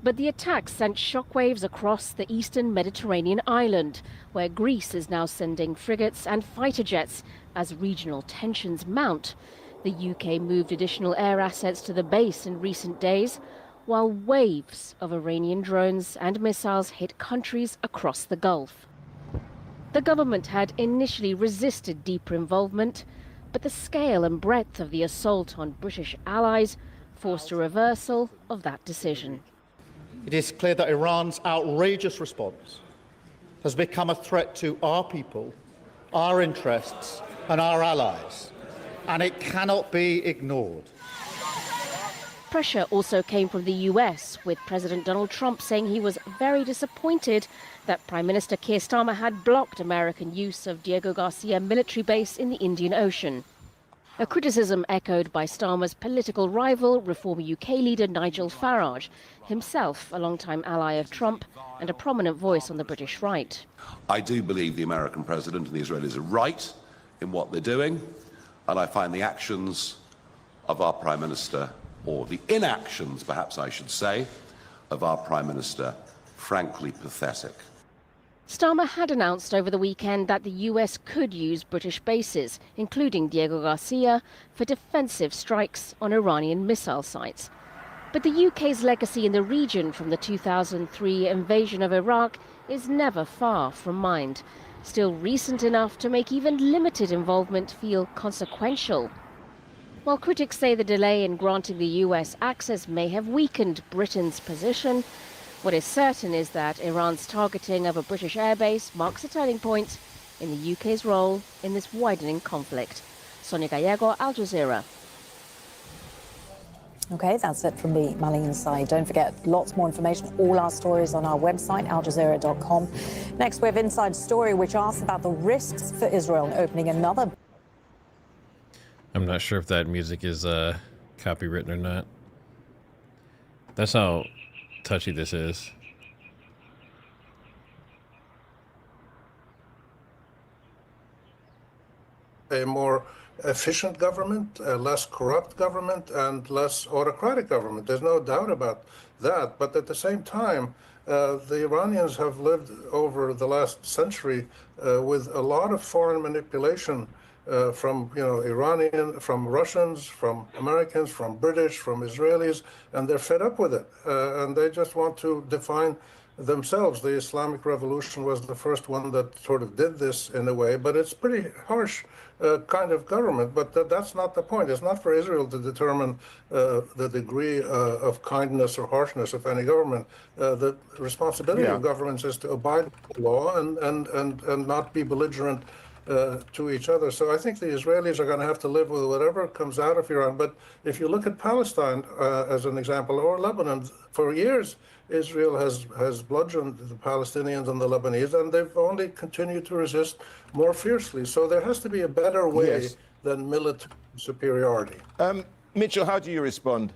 But the attack sent shockwaves across the eastern Mediterranean island, where Greece is now sending frigates and fighter jets as regional tensions mount. The UK moved additional air assets to the base in recent days, while waves of Iranian drones and missiles hit countries across the Gulf. The government had initially resisted deeper involvement, but the scale and breadth of the assault on British allies forced a reversal of that decision. It is clear that Iran's outrageous response has become a threat to our people, our interests, and our allies, and it cannot be ignored. Pressure also came from the US, with President Donald Trump saying he was very disappointed that Prime Minister Keir Starmer had blocked American use of Diego Garcia military base in the Indian Ocean. A criticism echoed by Starmer's political rival, Reform UK leader Nigel Farage, himself a longtime ally of Trump and a prominent voice on the British right. I do believe the American president and the Israelis are right in what they're doing, and I find the actions of our Prime Minister, or the inactions, perhaps I should say, of our Prime Minister, frankly pathetic. Starmer had announced over the weekend that the US could use British bases, including Diego Garcia, for defensive strikes on Iranian missile sites. But the UK's legacy in the region from the 2003 invasion of Iraq is never far from mind, still recent enough to make even limited involvement feel consequential. While critics say the delay in granting the US access may have weakened Britain's position, what is certain is that Iran's targeting of a British airbase marks a turning point in the UK's role in this widening conflict. Sonia Gallego, Al Jazeera. OK, that's it from me, Mali Inside. Don't forget, lots more information, all our stories on our website, aljazeera.com. Next, we have Inside Story, which asks about the risks for Israel in opening another. I'm not sure if that music is copywritten or not. That's how touchy this is. A more efficient government, a less corrupt government, and less autocratic government. There's no doubt about that. But at the same time, the Iranians have lived over the last century with a lot of foreign manipulation from Iranian, from Russians, from Americans, from British, from Israelis, and they're fed up with it. And they just want to define themselves. The Islamic Revolution was the first one that sort of did this in a way, but it's pretty harsh kind of government. But that's not the point. It's not for Israel to determine the degree of kindness or harshness of any government. The responsibility of governments is to abide by the law and not be belligerent to each other. So I think the Israelis are going to have to live with whatever comes out of Iran. But if you look at Palestine as an example, or Lebanon, for years, Israel has bludgeoned the Palestinians and the Lebanese, and they've only continued to resist more fiercely. So there has to be a better way than military superiority. Mitchell, how do you respond?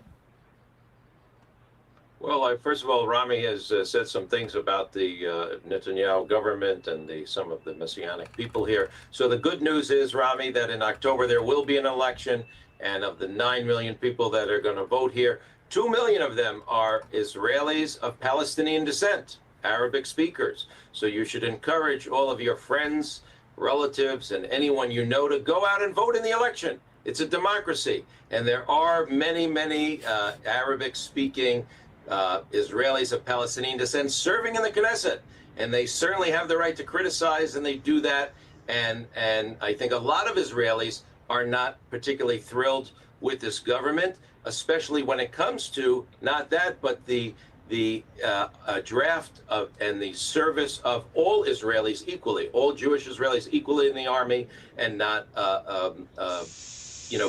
Well, first of all, Rami has said some things about the Netanyahu government and some of the Messianic people here. So the good news is, Rami, that in October there will be an election, and of the 9 million people that are going to vote here, 2 million of them are Israelis of Palestinian descent, Arabic speakers. So you should encourage all of your friends, relatives, and anyone you know to go out and vote in the election. It's a democracy, and there are many, many Arabic-speaking Israelis of Palestinian descent serving in the Knesset, and they certainly have the right to criticize, and they do that. And I think a lot of Israelis are not particularly thrilled with this government, especially when it comes to not that, but the draft of and the service of all Israelis equally, all Jewish Israelis equally in the army, and not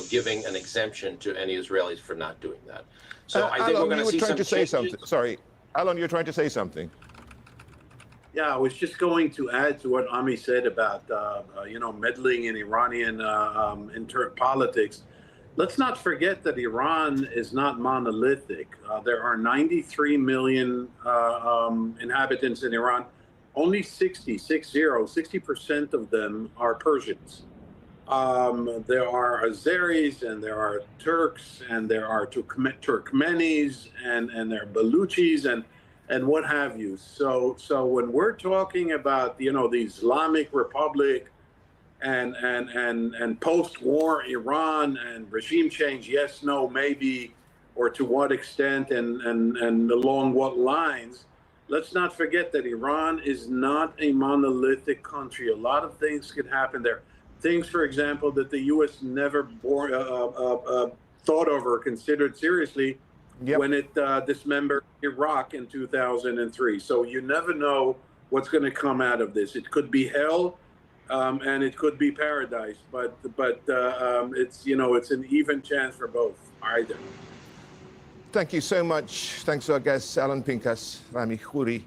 giving an exemption to any Israelis for not doing that. So I think we're going to see some changes. Sorry, Alon, you're trying to say something. Yeah, I was just going to add to what Ami said about meddling in Iranian politics. Let's not forget that Iran is not monolithic. There are 93 million inhabitants in Iran. Only 60% of them are Persians. There are Azeris, and there are Turks, and there are Turkmenis, and there are Baluchis, and what have you. So when we're talking about the Islamic Republic and post-war Iran and regime change, yes, no, maybe, or to what extent and along what lines, let's not forget that Iran is not a monolithic country. A lot of things could happen there. Things, for example, that the U.S. never thought of or considered seriously when it dismembered Iraq in 2003. So you never know what's going to come out of this. It could be hell, and it could be paradise. But it's it's an even chance for both either. Thank you so much. Thanks to our guests, Alan Pincus, Rami Khouri,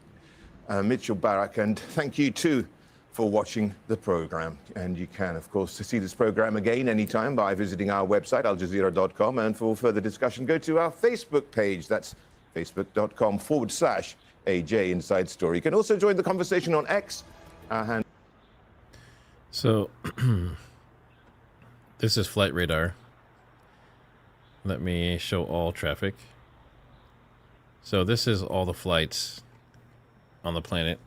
Mitchell Barak, and thank you too for watching the program. And you can, of course, see this program again anytime by visiting our website, aljazeera.com. And for further discussion, go to our Facebook page. That's facebook.com/AJ Inside Story. You can also join the conversation on X. So, this is flight radar. Let me show all traffic. So this is all the flights on the planet.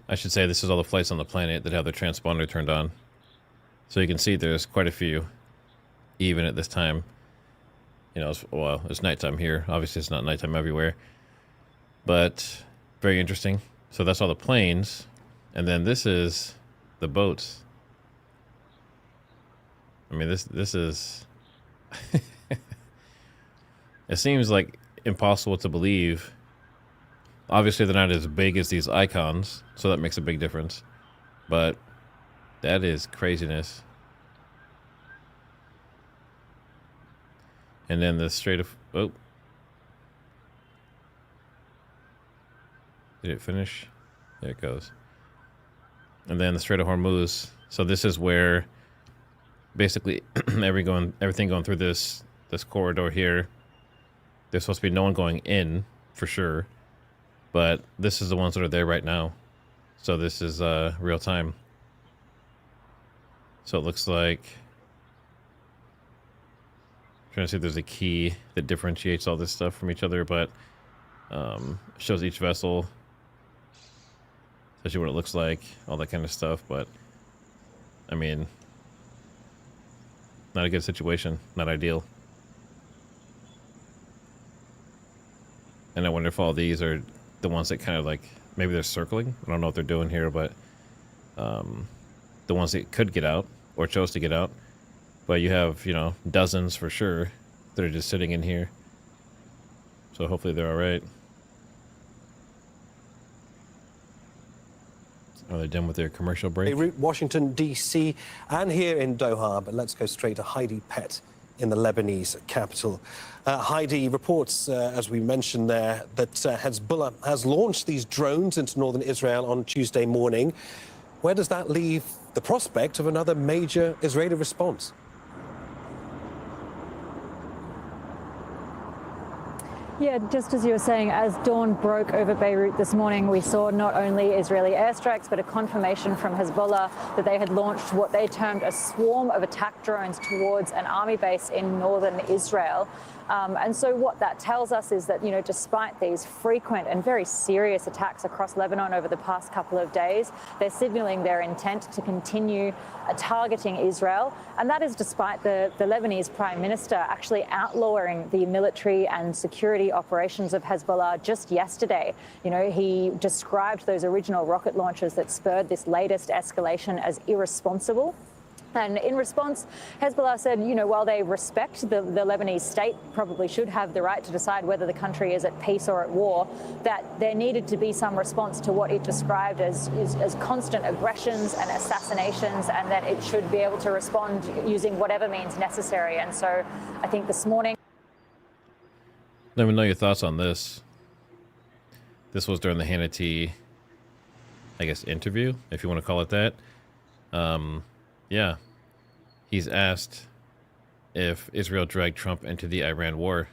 I should say this is all the flights on the planet that have the transponder turned on. So you can see there's quite a few, even at this time. You know, it's nighttime here. Obviously, it's not nighttime everywhere. But very interesting. So that's all the planes. And then this is the boats. I mean, this is... It seems like impossible to believe. Obviously, they're not as big as these icons, so that makes a big difference. But that is craziness. And then the Strait of... Oh. Did it finish? There it goes. And then the Strait of Hormuz. So this is where basically everything going through this corridor here. There's supposed to be no one going in for sure, but this is the ones that are there right now. So this is real time. So it looks like, I'm trying to see if there's a key that differentiates all this stuff from each other, but shows each vessel, especially what it looks like, all that kind of stuff. But I mean, not a good situation, not ideal. And I wonder if all these are the ones that kind of like, maybe they're circling. I don't know what they're doing here, but the ones that could get out or chose to get out. But you have, you know, dozens for sure that are just sitting in here. So hopefully they're all right. Are they done with their commercial break? Beirut, Washington, D.C., and here in Doha. But let's go straight to Heidi Pett in the Lebanese capital. Heidi, reports, as we mentioned there, that Hezbollah has launched these drones into northern Israel on Tuesday morning. Where does that leave the prospect of another major Israeli response? Yeah, just as you were saying, as dawn broke over Beirut this morning, we saw not only Israeli airstrikes, but a confirmation from Hezbollah that they had launched what they termed a swarm of attack drones towards an army base in northern Israel. And so what that tells us is that, you know, despite these frequent and very serious attacks across Lebanon over the past couple of days, they're signaling their intent to continue targeting Israel. And that is despite the Lebanese Prime Minister actually outlawing the military and security operations of Hezbollah just yesterday. You know, he described those original rocket launches that spurred this latest escalation as irresponsible. And in response, Hezbollah said, you know, while they respect the Lebanese state probably should have the right to decide whether the country is at peace or at war, that there needed to be some response to what it described as constant aggressions and assassinations, and that it should be able to respond using whatever means necessary. And so I think this morning... Let me know your thoughts on this. This was during the Hannity, I guess, interview, if you want to call it that. Yeah, he's asked if Israel dragged Trump into the Iran war.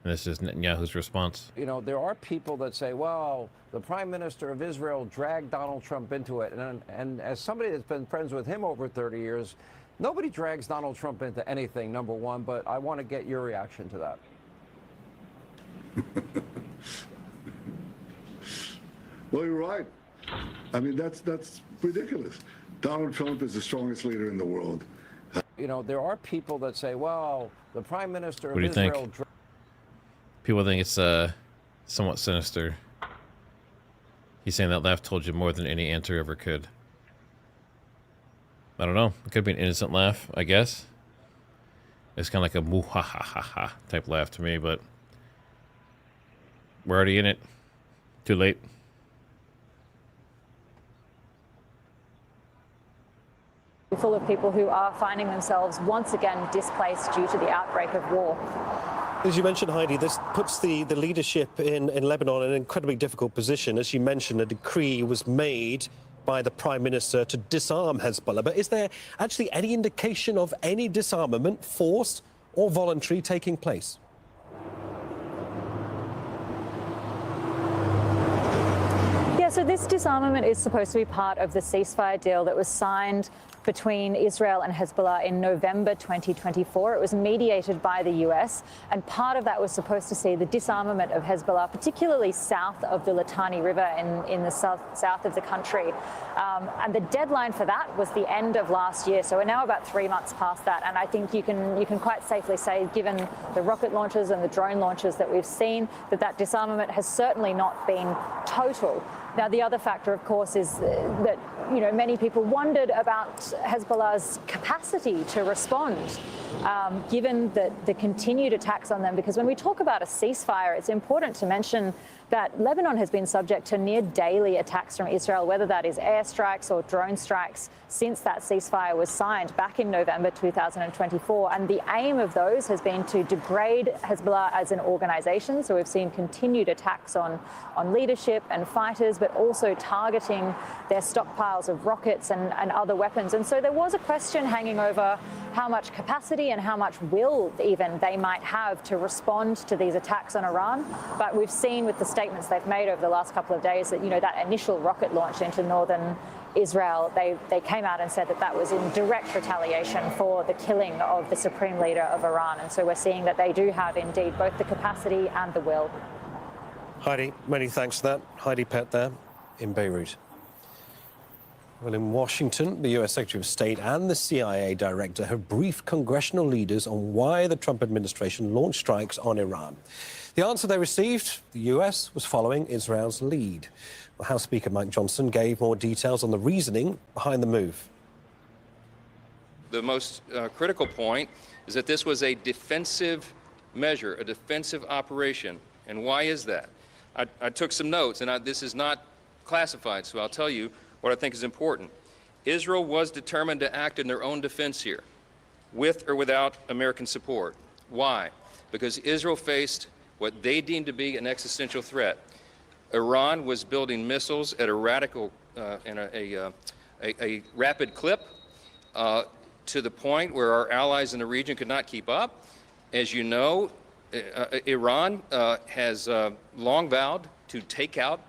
And this is Netanyahu's response. You know, there are people that say, well, the prime minister of Israel dragged Donald Trump into it. And as somebody that's been friends with him over 30 years, nobody drags Donald Trump into anything, number one. But I want to get your reaction to that. Well, you're right. I mean, that's ridiculous. Donald Trump is the strongest leader in the world. You know, there are people that say, well, the prime minister of What do you Israel... think? People think it's somewhat sinister. He's saying that laugh told you more than any answer ever could. I don't know. It could be an innocent laugh, I guess. It's kind of like a moo-ha-ha-ha-ha type laugh to me, but we're already in it. Too late. Full of people who are finding themselves once again displaced due to the outbreak of war. As you mentioned, Heidi, this puts the leadership in Lebanon in an incredibly difficult position. As you mentioned, a decree was made by the Prime Minister to disarm Hezbollah. But is there actually any indication of any disarmament, forced or voluntary, taking place? Yeah, so this disarmament is supposed to be part of the ceasefire deal that was signed between Israel and Hezbollah in November 2024. It was mediated by the US, and part of that was supposed to see the disarmament of Hezbollah, particularly south of the Litani River in the south of the country. And the deadline for that was the end of last year. So we're now about 3 months past that. And I think you can quite safely say, given the rocket launches and the drone launches that we've seen, that disarmament has certainly not been total. Now, the other factor, of course, is that, many people wondered about Hezbollah's capacity to respond, given the continued attacks on them. Because when we talk about a ceasefire, it's important to mention that Lebanon has been subject to near daily attacks from Israel, whether that is airstrikes or drone strikes, since that ceasefire was signed back in November 2024. And the aim of those has been to degrade Hezbollah as an organization. So we've seen continued attacks on leadership and fighters, but also targeting their stockpiles of rockets and other weapons. And so there was a question hanging over how much capacity and how much will even they might have to respond to these attacks on Iran. But we've seen with the statements they've made over the last couple of days that, that initial rocket launch into northern Israel, they came out and said that was in direct retaliation for the killing of the supreme leader of Iran. And so we're seeing that they do have indeed both the capacity and the will. Heidi, many thanks for that. Heidi Pett there in Beirut. Well, in Washington, the US Secretary of State and the CIA director have briefed congressional leaders on why the Trump administration launched strikes on Iran. The answer they received, the US was following Israel's lead. Well, House Speaker Mike Johnson gave more details on the reasoning behind the move. The most critical point is that this was a defensive measure, a defensive operation. And why is that? I took some notes, and this is not classified, so I'll tell you what I think is important. Israel was determined to act in their own defense here, with or without American support. Why? Because Israel faced what they deemed to be an existential threat. Iran was building missiles at a radical and a rapid clip to the point where our allies in the region could not keep up. As you know, Iran has long vowed to take out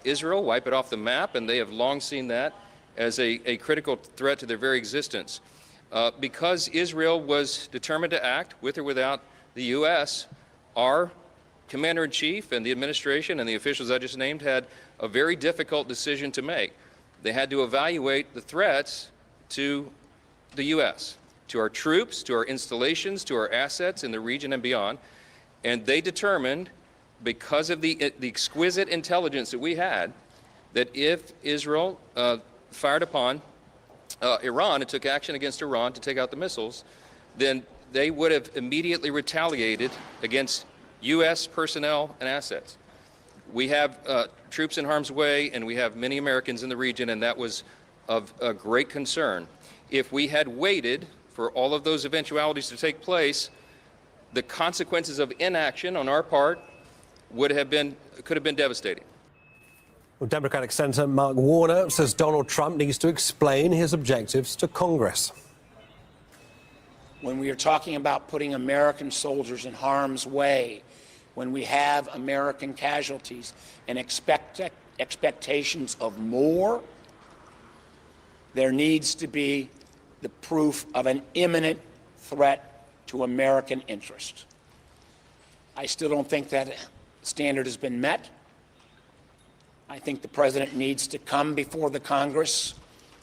Israel, wipe it off the map, and they have long seen that as a critical threat to their very existence. Because Israel was determined to act, with or without the U.S., our commander-in-chief and the administration and the officials I just named had a very difficult decision to make. They had to evaluate the threats to the U.S., to our troops, to our installations, to our assets in the region and beyond, and they determined, because of the exquisite intelligence that we had, that if Israel fired upon Iran and took action against Iran to take out the missiles, then they would have immediately retaliated against U.S. personnel and assets. We have troops in harm's way, and we have many Americans in the region, and that was of a great concern. If we had waited for all of those eventualities to take place, the consequences of inaction on our part could have been devastating. Well, Democratic Senator Mark Warner says Donald Trump needs to explain his objectives to Congress. When we are talking about putting American soldiers in harm's way, when we have American casualties and expectations of more, there needs to be the proof of an imminent threat to American interest. I still don't think that standard has been met. I think the president needs to come before the Congress,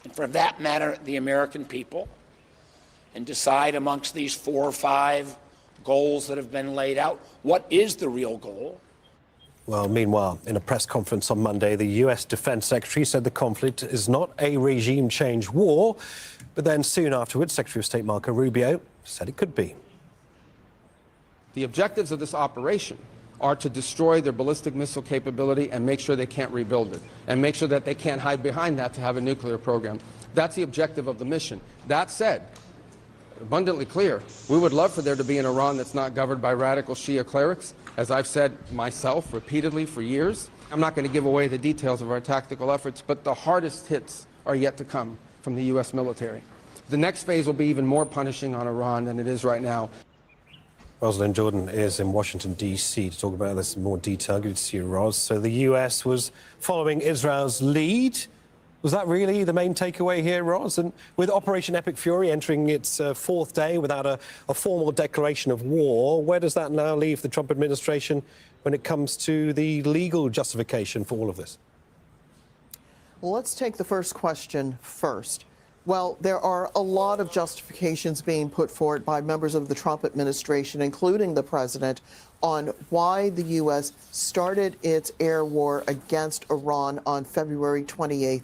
and for that matter, the American people, and decide amongst these 4 or 5 goals that have been laid out, what is the real goal? Well, meanwhile, in a press conference on Monday, the U.S. Defense Secretary said the conflict is not a regime change war, but then soon afterwards, Secretary of State Marco Rubio said it could be. The objectives of this operation are to destroy their ballistic missile capability and make sure they can't rebuild it, and make sure that they can't hide behind that to have a nuclear program. That's the objective of the mission. That said, abundantly clear. We would love for there to be an Iran that's not governed by radical Shia clerics, as I've said myself repeatedly for years. I'm not going to give away the details of our tactical efforts, but the hardest hits are yet to come from the U.S. military. The next phase will be even more punishing on Iran than it is right now. Rosalind Jordan is in Washington, D.C. to talk about this in more detail. Good to see you, Ros. So the U.S. was following Israel's lead. Was that really the main takeaway here, Ros? And with Operation Epic Fury entering its fourth day without a formal declaration of war, where does that now leave the Trump administration when it comes to the legal justification for all of this? Well, let's take the first question first. Well, there are a lot of justifications being put forward by members of the Trump administration, including the president, on why the U.S. started its air war against Iran on February 28th,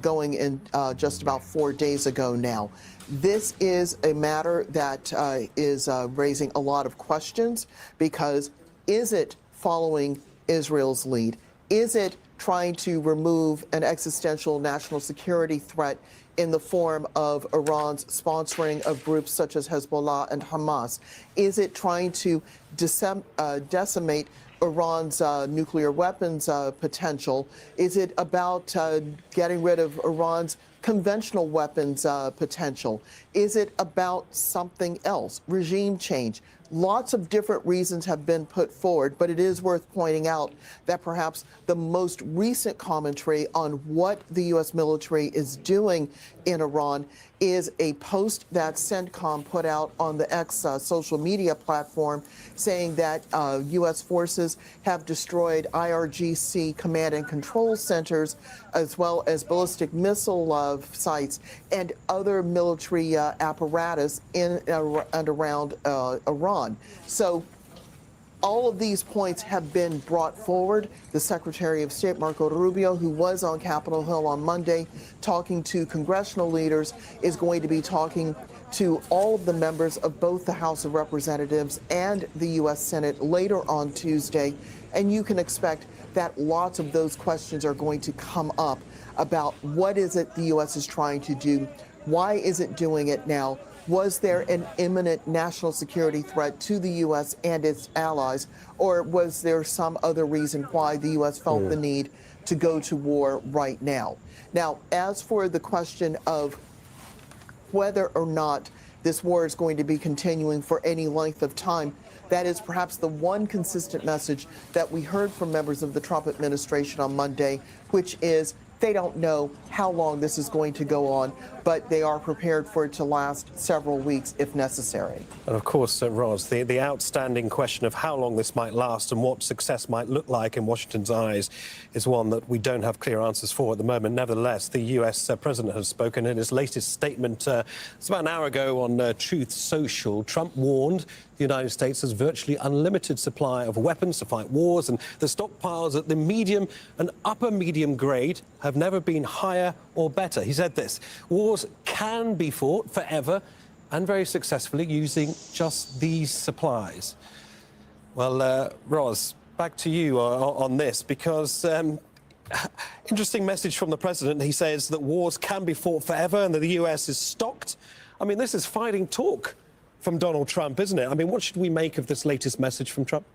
going in just about 4 days ago now. This is a matter that is raising a lot of questions, because is it following Israel's lead? Is it trying to remove an existential national security threat in the form of Iran's sponsoring of groups such as Hezbollah and Hamas? Is it trying to decimate Iran's nuclear weapons potential? Is it about getting rid of Iran's conventional weapons potential? Is it about something else? Regime change? Lots of different reasons have been put forward, but it is worth pointing out that perhaps the most recent commentary on what the U.S. military is doing in Iran is a post that CENTCOM put out on the X social media platform, saying that U.S. forces have destroyed IRGC command and control centers, as well as ballistic missile sites and other military apparatus in and around Iran. So all of these points have been brought forward. The Secretary of State, Marco Rubio, who was on Capitol Hill on Monday talking to congressional leaders, is going to be talking to all of the members of both the House of Representatives and the U.S. Senate later on Tuesday. And you can expect that lots of those questions are going to come up about what is it the U.S. is trying to do? Why is it doing it now? Was there an imminent national security threat to the U.S. and its allies, or was there some other reason why the U.S. felt the need to go to war right now? Now, as for the question of whether or not this war is going to be continuing for any length of time, that is perhaps the one consistent message that we heard from members of the Trump administration on Monday, which is they don't know how long this is going to go on, but they are prepared for it to last several weeks if necessary. And of course, Ros, the outstanding question of how long this might last and what success might look like in Washington's eyes is one that we don't have clear answers for at the moment. Nevertheless, the U.S. president has spoken in his latest statement. It's about an hour ago on Truth Social. Trump warned the United States has virtually unlimited supply of weapons to fight wars, and the stockpiles at the medium and upper medium grade have never been higher or better. He said this: wars can be fought forever and very successfully using just these supplies. Well, Ros, back to you on this, because interesting message from the president. He says that wars can be fought forever and that the U.S. is stocked. I mean, this is fighting talk from Donald Trump, isn't it? I mean, what should we make of this latest message from Trump?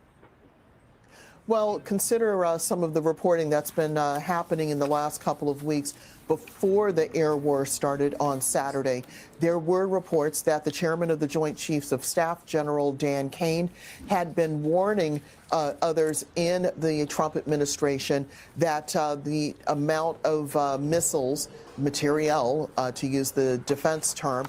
Well, consider some of the reporting that's been happening in the last couple of weeks. Before the air war started on Saturday, there were reports that the chairman of the Joint Chiefs of Staff, General Dan Kane, had been warning others in the Trump administration that the amount of missiles, materiel, to use the defense term,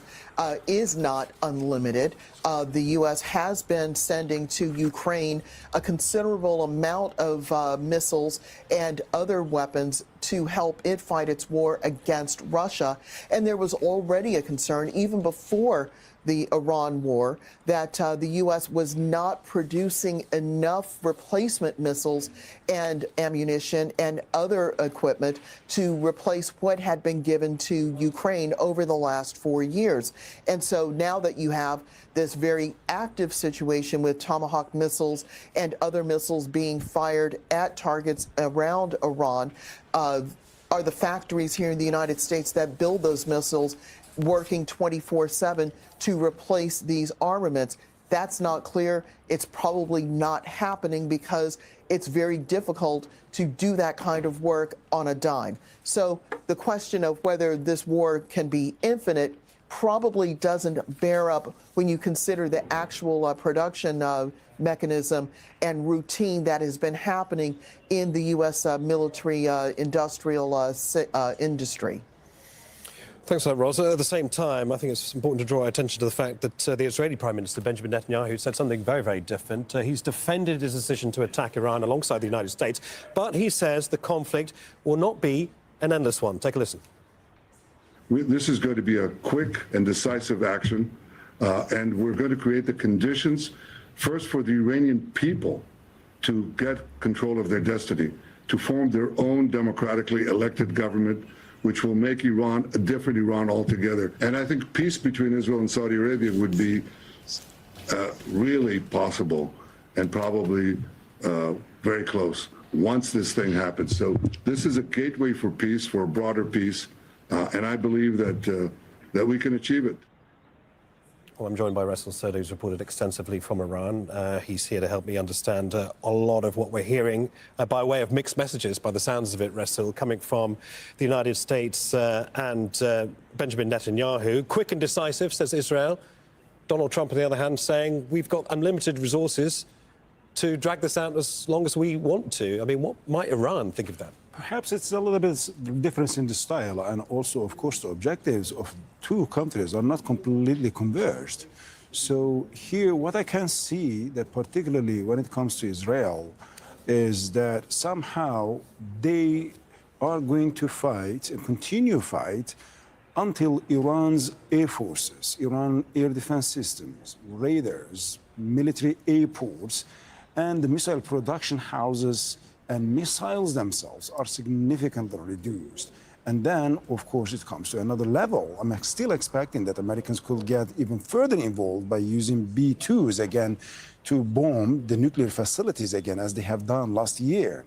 is not unlimited. The U.S. has been sending to Ukraine a considerable amount of missiles and other weapons to help it fight its war against Russia. And there was already a concern, even before the Iran war, that the U.S. was not producing enough replacement missiles and ammunition and other equipment to replace what had been given to Ukraine over the last 4 years. And so now that you have this very active situation with Tomahawk missiles and other missiles being fired at targets around Iran, are the factories here in the United States that build those missiles working 24/7 to replace these armaments. That's not clear. It's probably not happening because it's very difficult to do that kind of work on a dime. So the question of whether this war can be infinite probably doesn't bear up when you consider the actual production mechanism and routine that has been happening in the U.S. Military industrial industry. Thanks for that, Ros. At the same time, I think it's important to draw attention to the fact that the Israeli Prime Minister, Benjamin Netanyahu, said something very, very different. He's defended his decision to attack Iran alongside the United States, but he says the conflict will not be an endless one. Take a listen. This is going to be a quick and decisive action, and we're going to create the conditions, first for the Iranian people to get control of their destiny, to form their own democratically elected government, which will make Iran a different Iran altogether. And I think peace between Israel and Saudi Arabia would be really possible and probably very close once this thing happens. So this is a gateway for peace, for a broader peace, and I believe that we can achieve it. Well, I'm joined by Russell Soda, who's reported extensively from Iran. He's here to help me understand a lot of what we're hearing by way of mixed messages, by the sounds of it, Russell, coming from the United States and Benjamin Netanyahu. Quick and decisive, says Israel. Donald Trump, on the other hand, saying we've got unlimited resources to drag this out as long as we want to. I mean, what might Iran think of that? Perhaps it's a little bit difference in the style, and also, of course, the objectives of two countries are not completely converged. So here, what I can see, that particularly when it comes to Israel, is that somehow they are going to fight and continue fight until Iran's air forces, Iran air defense systems, radars, military airports, and the missile production houses and missiles themselves are significantly reduced. And then, of course, it comes to another level. I'm still expecting that Americans could get even further involved by using B-2s again to bomb the nuclear facilities again, as they have done last year.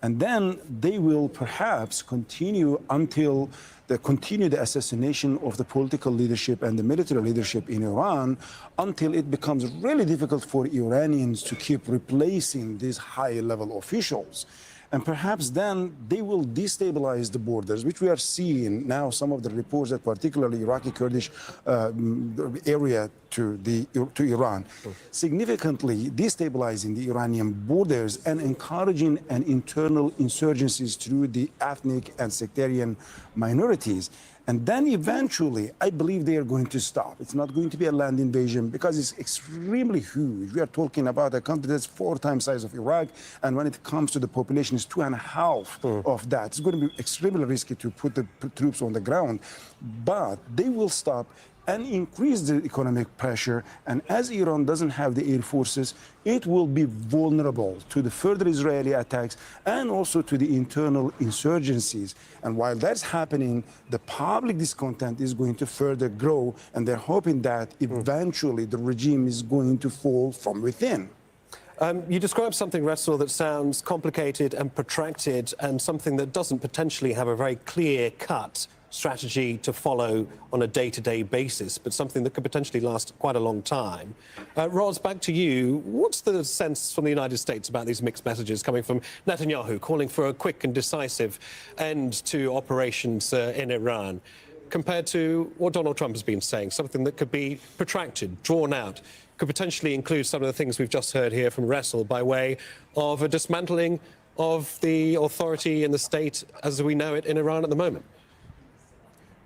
And then they will perhaps continue until they continue the assassination of the political leadership and the military leadership in Iran, until it becomes really difficult for Iranians to keep replacing these high-level officials. And perhaps then they will destabilize the borders, which we are seeing now, some of the reports that particularly Iraqi Kurdish area to Iran, significantly destabilizing the Iranian borders and encouraging an internal insurgencies through the ethnic and sectarian minorities. And then eventually, I believe they are going to stop. It's not going to be a land invasion because it's extremely huge. We are talking about a country that's 4 times the size of Iraq. And when it comes to the population, it's 2.5 of that. It's going to be extremely risky to put the troops on the ground. But they will stop and increase the economic pressure. And as Iran doesn't have the air forces, it will be vulnerable to the further Israeli attacks and also to the internal insurgencies. And while that's happening, the public discontent is going to further grow, and they're hoping that eventually the regime is going to fall from within. You described something, Russell, that sounds complicated and protracted, and something that doesn't potentially have a very clear-cut strategy to follow on a day-to-day basis, but something that could potentially last quite a long time. Ros, back to you. What's the sense from the United States about these mixed messages coming from Netanyahu, calling for a quick and decisive end to operations in Iran, compared to what Donald Trump has been saying, something that could be protracted, drawn out, could potentially include some of the things we've just heard here from Russell by way of a dismantling of the authority in the state as we know it in Iran at the moment?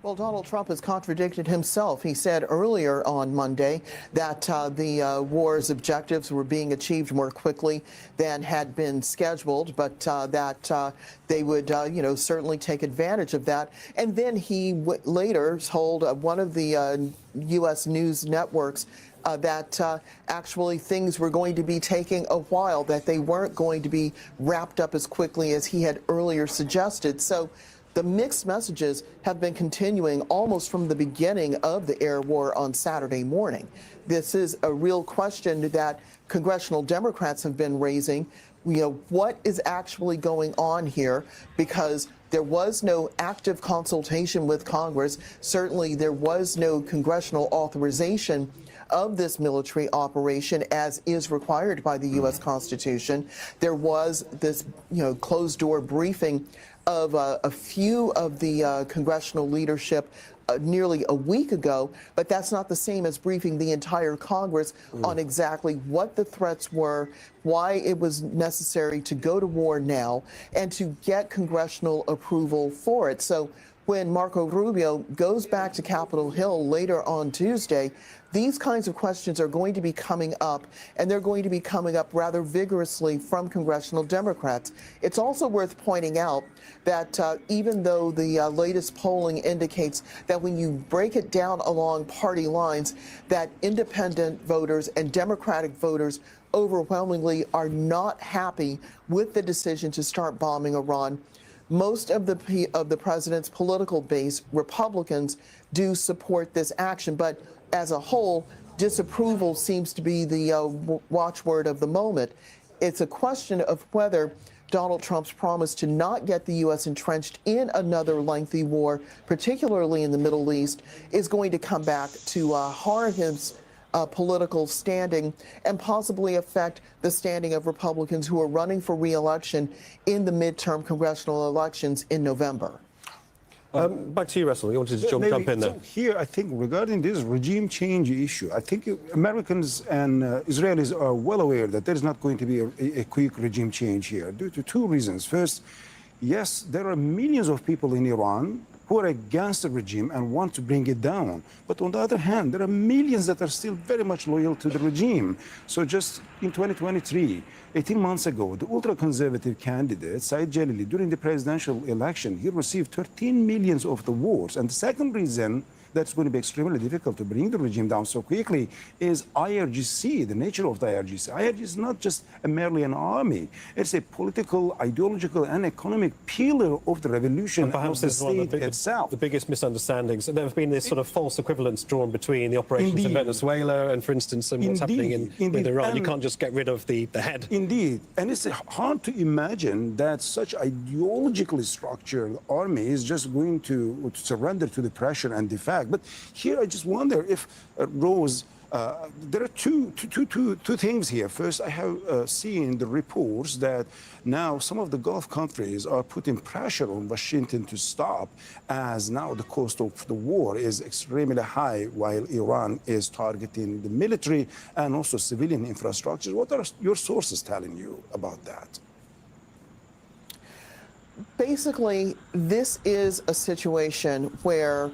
Well, Donald Trump has contradicted himself. He said earlier on Monday that the war's objectives were being achieved more quickly than had been scheduled, but that they would, certainly take advantage of that. And then he later told one of the U.S. news networks that actually things were going to be taking a while, that they weren't going to be wrapped up as quickly as he had earlier suggested. So the mixed messages have been continuing almost from the beginning of the air war on Saturday morning. This is a real question that congressional Democrats have been raising. What is actually going on here? Because there was no active consultation with Congress. Certainly there was no congressional authorization of this military operation as is required by the U.S. Constitution. There was this, closed door briefing of a few of the congressional leadership nearly a week ago, but that's not the same as briefing the entire Congress on exactly what the threats were, why it was necessary to go to war now, and to get congressional approval for it. So when Marco Rubio goes back to Capitol Hill later on Tuesday, these kinds of questions are going to be coming up, and they're going to be coming up rather vigorously from congressional Democrats. It's also worth pointing out that even though the latest polling indicates that when you break it down along party lines, that independent voters and Democratic voters overwhelmingly are not happy with the decision to start bombing Iran. Most of the president's political base, Republicans, do support this action, but as a whole, disapproval seems to be the watchword of the moment. It's a question of whether Donald Trump's promise to not get the U.S. entrenched in another lengthy war, particularly in the Middle East, is going to come back to harm his political standing and possibly affect the standing of Republicans who are running for re-election in the midterm congressional elections in November. Back to you, Russell. You wanted to jump in there. So here, I think regarding this regime change issue, I think Americans and Israelis are well aware that there is not going to be a quick regime change here due to two reasons. First, yes, there are millions of people in Iran who are against the regime and want to bring it down. But on the other hand, there are millions that are still very much loyal to the regime. So just in 2023, 18 months ago, the ultra-conservative candidate, Saeed Jalili, during the presidential election, he received 13 million of the votes. And the second reason that's going to be extremely difficult to bring the regime down so quickly is IRGC, the nature of the IRGC. IRGC is not just merely an army. It's a political, ideological, and economic pillar of the revolution and perhaps of the this is one of state itself. the biggest misunderstandings. There have been this sort of false equivalence drawn between the operations in Venezuela and, for instance, and what's happening with Iran. You can't just get rid of the head. Indeed. And it's hard to imagine that such ideologically structured army is just going to surrender to the pressure and defect. But here I just wonder if, Rose, there are two things here. First, I have seen the reports that now some of the Gulf countries are putting pressure on Washington to stop, as now the cost of the war is extremely high while Iran is targeting the military and also civilian infrastructure. What are your sources telling you about that? Basically, this is a situation where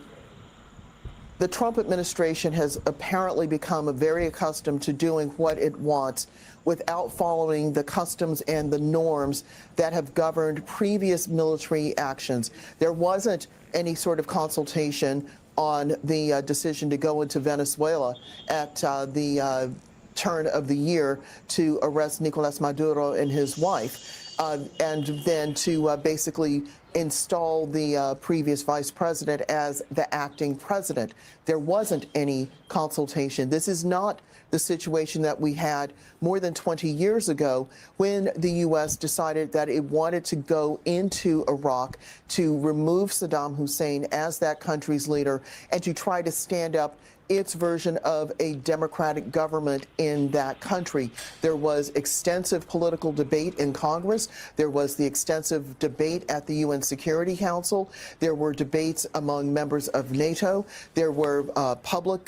the Trump administration has apparently become very accustomed to doing what it wants without following the customs and the norms that have governed previous military actions. There wasn't any sort of consultation on the decision to go into Venezuela at the turn of the year to arrest Nicolas Maduro and his wife, and then to basically install the previous vice president as the acting president. There wasn't any consultation. This is not the situation that we had more than 20 years ago when the U.S. decided that it wanted to go into Iraq to remove Saddam Hussein as that country's leader and to try to stand up its version of a democratic government in that country. There was extensive political debate in Congress. There was the extensive debate at the UN Security Council. There were debates among members of NATO. There were public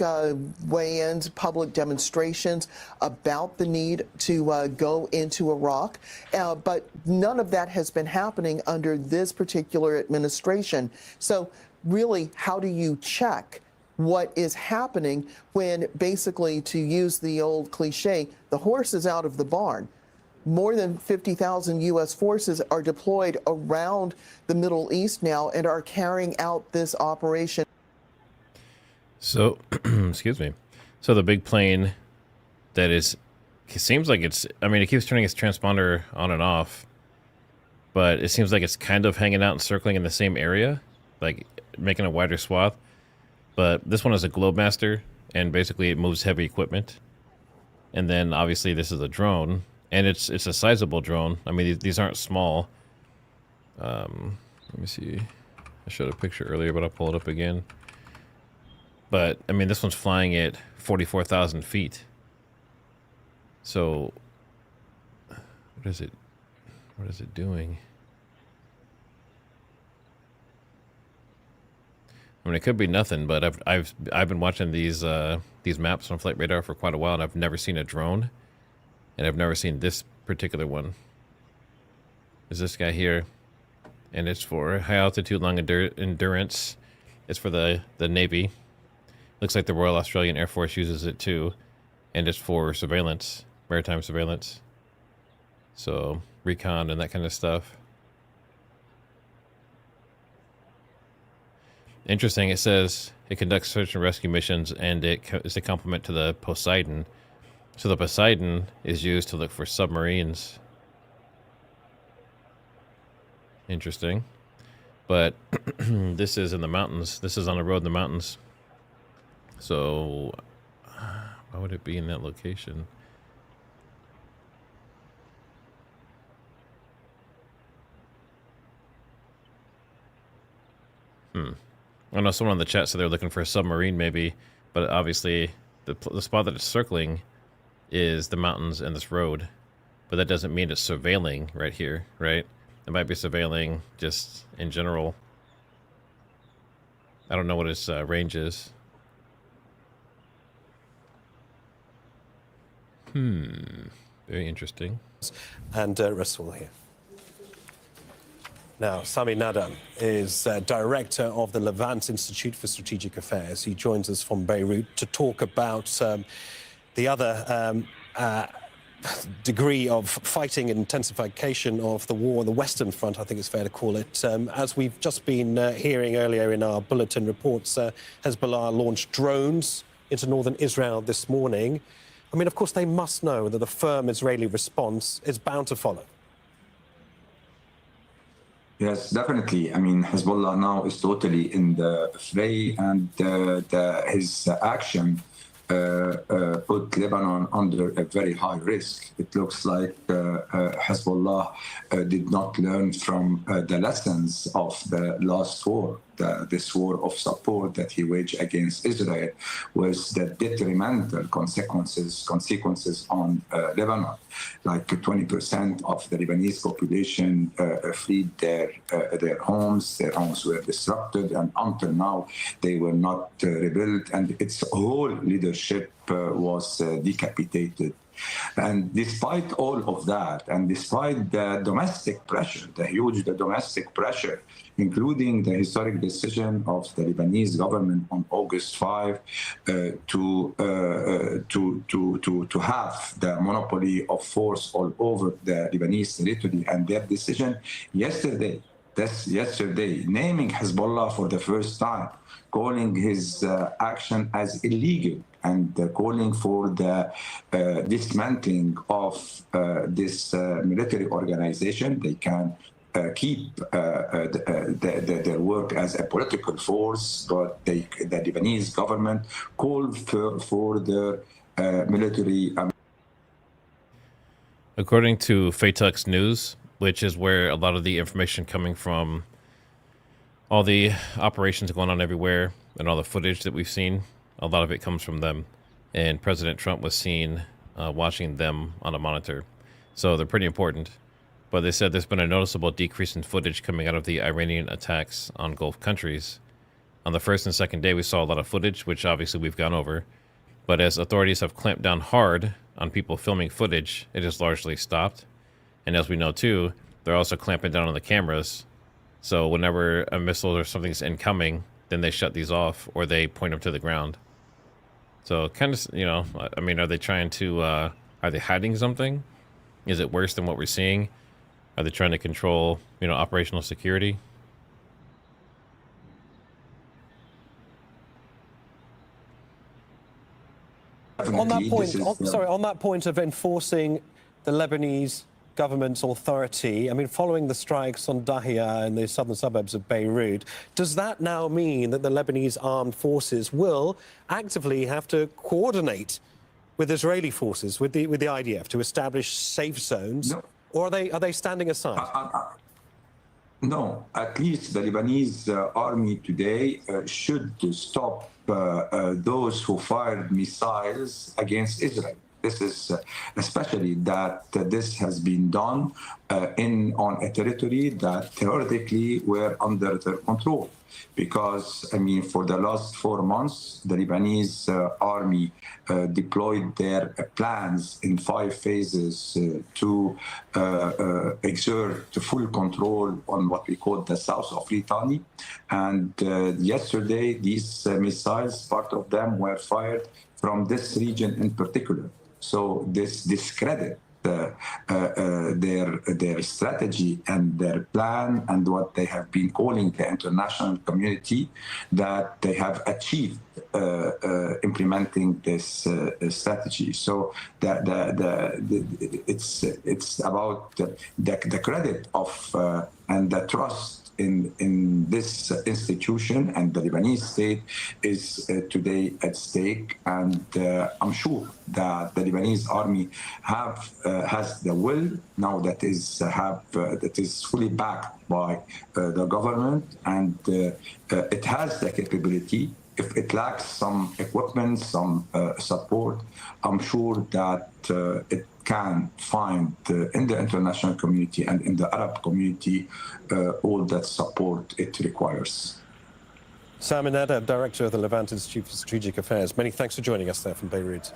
weigh-ins, public demonstrations about the need to go into Iraq. But none of that has been happening under this particular administration. So really, how do you check what is happening when basically, to use the old cliche, the horse is out of the barn? More than 50,000 U.S. forces are deployed around the Middle East now and are carrying out this operation. So, excuse me. So the big plane that is, it seems like it's, I mean, it keeps turning its transponder on and off. but it seems like it's kind of hanging out and circling in the same area, like making a wider swath. But this one is a Globemaster, and basically it moves heavy equipment. And then obviously this is a drone, and it's a sizable drone. I mean, these aren't small. Let me see. I showed a picture earlier, but I'll pull it up again. But I mean, this one's flying at 44,000 feet. So what is it? What is it doing? I mean, it could be nothing, but I've been watching these maps on Flight Radar for quite a while, and I've never seen a drone, and I've never seen this particular one. There's this guy here, and it's for high altitude, long endurance. It's for the Navy. Looks like the Royal Australian Air Force uses it too, and it's for surveillance, maritime surveillance. So recon and that kind of stuff. Interesting. It says it conducts search and rescue missions, and it is a complement to the Poseidon. So the Poseidon is used to look for submarines. Interesting. But this is in the mountains. This is on a road in the mountains. So why would it be in that location? I know someone in the chat said they're looking for a submarine, maybe, but obviously the spot that it's circling is the mountains and this road, but that doesn't mean it's surveilling right here, right? It might be surveilling just in general. I don't know what its range is. Very interesting. And Rasul here. Now, Sami Nadan is director of the Levant Institute for Strategic Affairs. He joins us from Beirut to talk about the other degree of fighting and intensification of the war on the Western Front, I think it's fair to call it. As we've just been hearing earlier in our bulletin reports, Hezbollah launched drones into northern Israel this morning. I mean, of course, they must know that a firm Israeli response is bound to follow. Yes, definitely. I mean, Hezbollah now is totally in the fray, and his action put Lebanon under a very high risk. It looks like Hezbollah did not learn from the lessons of the last war. This war of support that he waged against Israel was the detrimental consequences on Lebanon. Like 20% of the Lebanese population fled their homes. Their homes were disrupted, and until now they were not rebuilt, and its whole leadership was decapitated. And despite all of that, and despite the domestic pressure, the huge domestic pressure, including the historic decision of the Lebanese government on August 5 to have the monopoly of force all over the Lebanese territory, and their decision yesterday, naming Hezbollah for the first time, calling his action as illegal, and calling for the dismantling of this military organization. They can keep their work as a political force, but the Lebanese government called for their military. According to Faytux News, which is where a lot of the information coming from, all the operations going on everywhere and all the footage that we've seen, a lot of it comes from them. And President Trump was seen watching them on a monitor. So they're pretty important. But they said there's been a noticeable decrease in footage coming out of the Iranian attacks on Gulf countries. On the first and second day, we saw a lot of footage, which obviously we've gone over. But as authorities have clamped down hard on people filming footage, it has largely stopped. And as we know too, they're also clamping down on the cameras. So whenever a missile or something's incoming, then they shut these off or they point them to the ground. So kind of, you know, I mean, are they trying to, are they hiding something? Is it worse than what we're seeing? Are they trying to control, you know, operational security? On that point, on that point of enforcing the Lebanese government authority. I mean, following the strikes on Dahia in the southern suburbs of Beirut, does that now mean that the Lebanese armed forces will actively have to coordinate with Israeli forces, with the IDF, to establish safe zones? No. Or are they standing aside? No, at least the Lebanese army today should stop those who fired missiles against Israel. This is especially that this has been done on a territory that theoretically were under their control. Because, I mean, for the last 4 months, the Lebanese army deployed their plans in 5 phases to exert full control on what we call the south of Litani. And yesterday, these missiles, part of them were fired from this region in particular. So this discredit their strategy and their plan and what they have been calling the international community that they have achieved implementing this strategy. So it's about the credit of and the trust in this institution, and the Lebanese state is today at stake. And I'm sure that the Lebanese army has the will now that is fully backed by the government, and it has the capability. If it lacks some equipment, some support, I'm sure that it can find in the international community and in the Arab community all that support it requires. Sam Inada, Director of the Levant Institute for Strategic Affairs. Many thanks for joining us there from Beirut.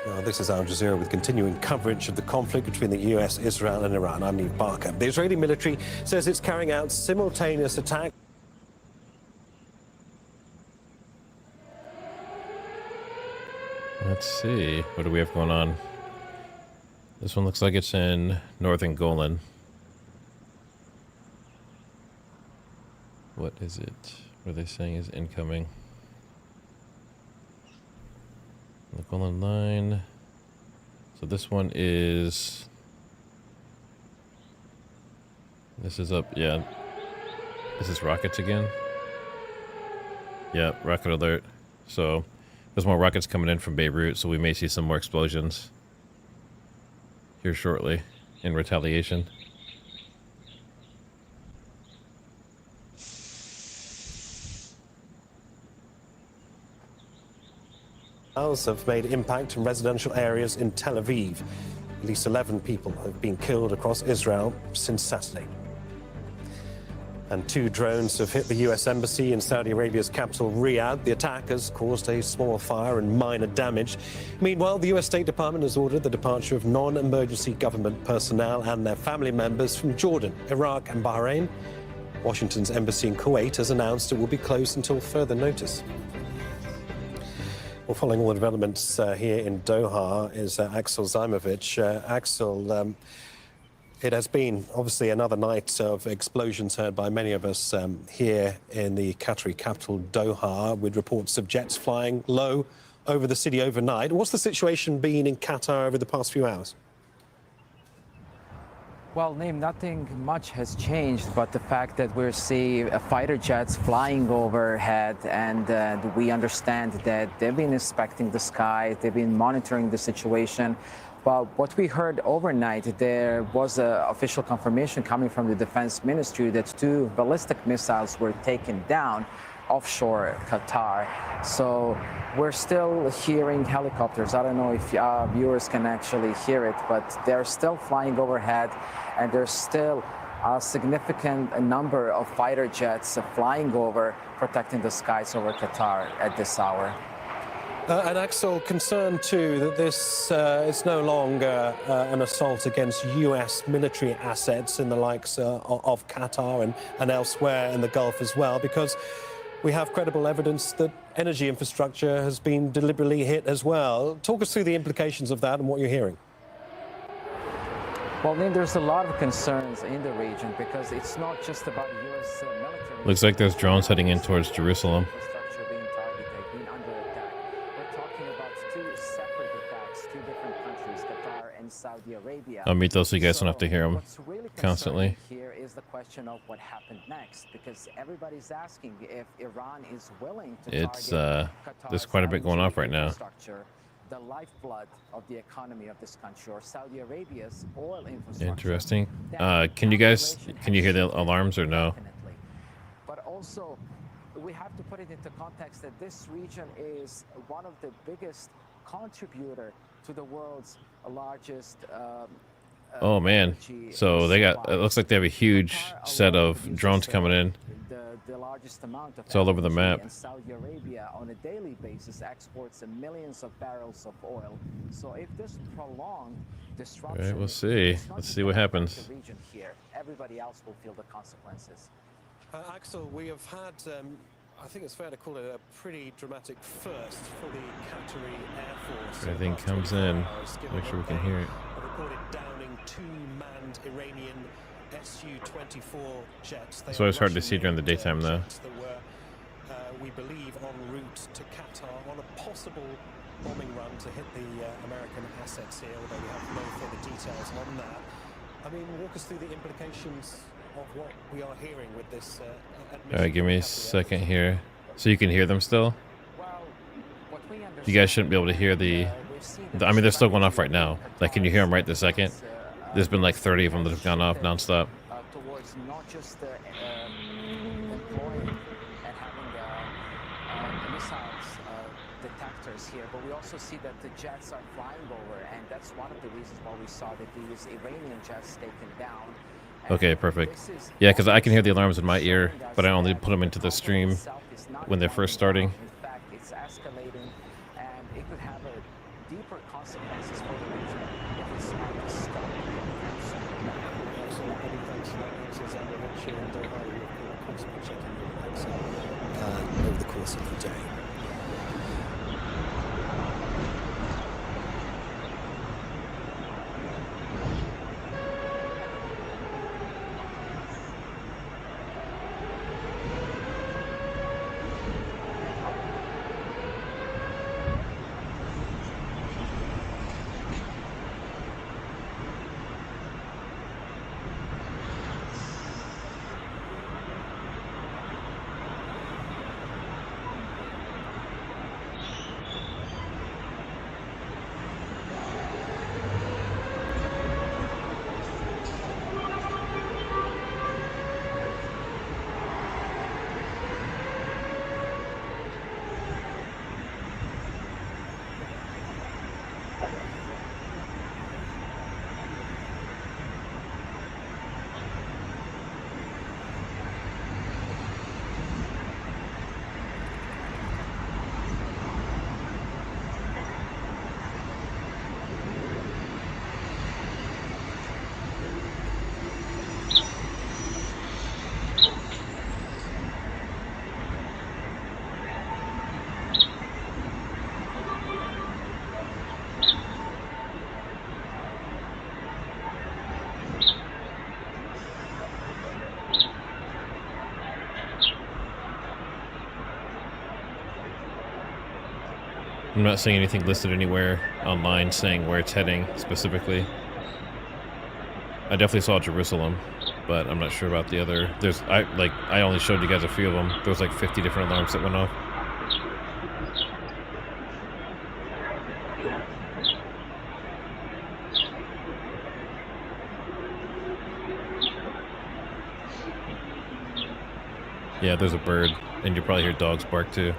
Now, this is Al Jazeera with continuing coverage of the conflict between the US, Israel and Iran. I'm Neve Barker. The Israeli military says it's carrying out simultaneous attacks. Let's see. What do we have going on? This one looks like it's in northern Golan. What is it? What are they saying is incoming? The Golan line. So this one is... This is up, yeah. This is rockets again. Yeah, rocket alert. So... There's more rockets coming in from Beirut, so we may see some more explosions here shortly in retaliation. Have made impact in residential areas in Tel Aviv. At least 11 people have been killed across Israel since Saturday. And 2 drones have hit the US embassy in Saudi Arabia's capital, Riyadh. The attack has caused a small fire and minor damage. Meanwhile, the US State Department has ordered the departure of non-emergency government personnel and their family members from Jordan, Iraq and Bahrain. Washington's embassy in Kuwait has announced it will be closed until further notice. Well, following all the developments here in Doha is Axel Zaimovich. Axel, it has been, obviously, another night of explosions heard by many of us here in the Qatari capital, Doha, with reports of jets flying low over the city overnight. What's the situation been in Qatar over the past few hours? Well, Naeem, nothing much has changed, but the fact that we're seeing fighter jets flying overhead, and we understand that they've been inspecting the sky, they've been monitoring the situation. But what we heard overnight, there was an official confirmation coming from the Defense Ministry that 2 ballistic missiles were taken down offshore Qatar. So we're still hearing helicopters. I don't know if viewers can actually hear it, but they're still flying overhead, and there's still a significant number of fighter jets flying over, protecting the skies over Qatar at this hour. And Axel, concerned too that this is no longer an assault against US military assets in the likes of Qatar and elsewhere in the Gulf as well, because we have credible evidence that energy infrastructure has been deliberately hit as well. Talk us through the implications of that and what you're hearing. Well, Liam, there's a lot of concerns in the region because it's not just about US military. Looks like there's drones heading in towards Jerusalem. and Saudi Arabia. I'll mute those so you guys don't have to hear them What's really constantly. here is the question of what happened next, because everybody's asking if Iran is willing to It's target there's quite a bit going off right now. infrastructure, the lifeblood of the economy of this country, or Saudi Arabia's oil infrastructure. Interesting. Can you hear the alarms or no? But also, we have to put it into context that this region is one of the biggest contributor to the world's largest Oh man, so they got, it looks like they have a huge set of drones coming in. The largest amount of It's all over the LNG, map. and Saudi Arabia on a daily basis exports millions of barrels of oil. So if this prolonged disruption, All right, we'll see. it's not Let's just see what gonna affect happens. the region here. Everybody else will feel the consequences. Axel, we have had, I think it's fair to call it a pretty dramatic first for the Qatari Air Force. If anything comes in, make sure we can hear it. Reported downing 2 manned Iranian Su-24 jets. It's always hard to see during the daytime, though. That were, we believe, en route to Qatar on a possible bombing run to hit the American assets here, although we have no further details on that. I mean, walk us through the implications of what we are hearing with this admission. All right, give me a second here. So you can hear them still? You guys shouldn't be able to hear the I mean, they're still going off right now. Like, can you hear them right this second? There's been like 30 of them that have gone off nonstop. Towards not just employing and having missiles detectors here, but we also see that the jets are flying over, and that's one of the reasons why we saw that these Iranian jets taken down. Okay, perfect. Yeah, because I can hear the alarms in my ear, but I only put them into the stream when they're first starting. In fact, it's escalating, and it could have a deeper consequences for the region if it's not just stopped. Over the course of the day. I'm not seeing anything listed anywhere online saying where it's heading specifically. I definitely saw Jerusalem, but I'm not sure about the other. I only showed you guys a few of them. There was like 50 different alarms that went off. Yeah, there's a bird, and you probably hear dogs bark too.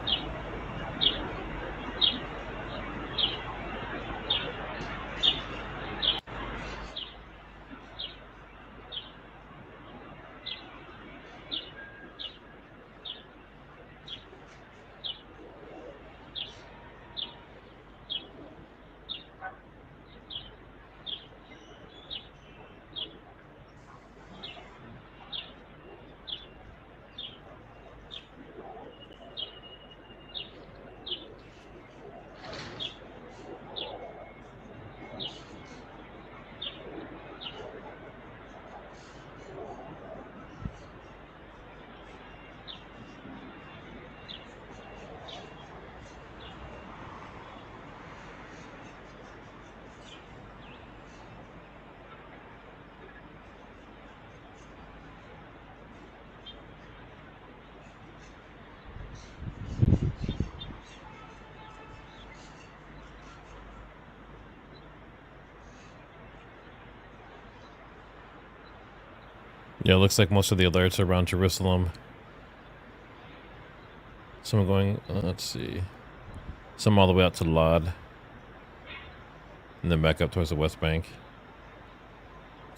Yeah, it looks like most of the alerts are around Jerusalem. Some going, let's see. Some all the way out to Lod. And then back up towards the West Bank.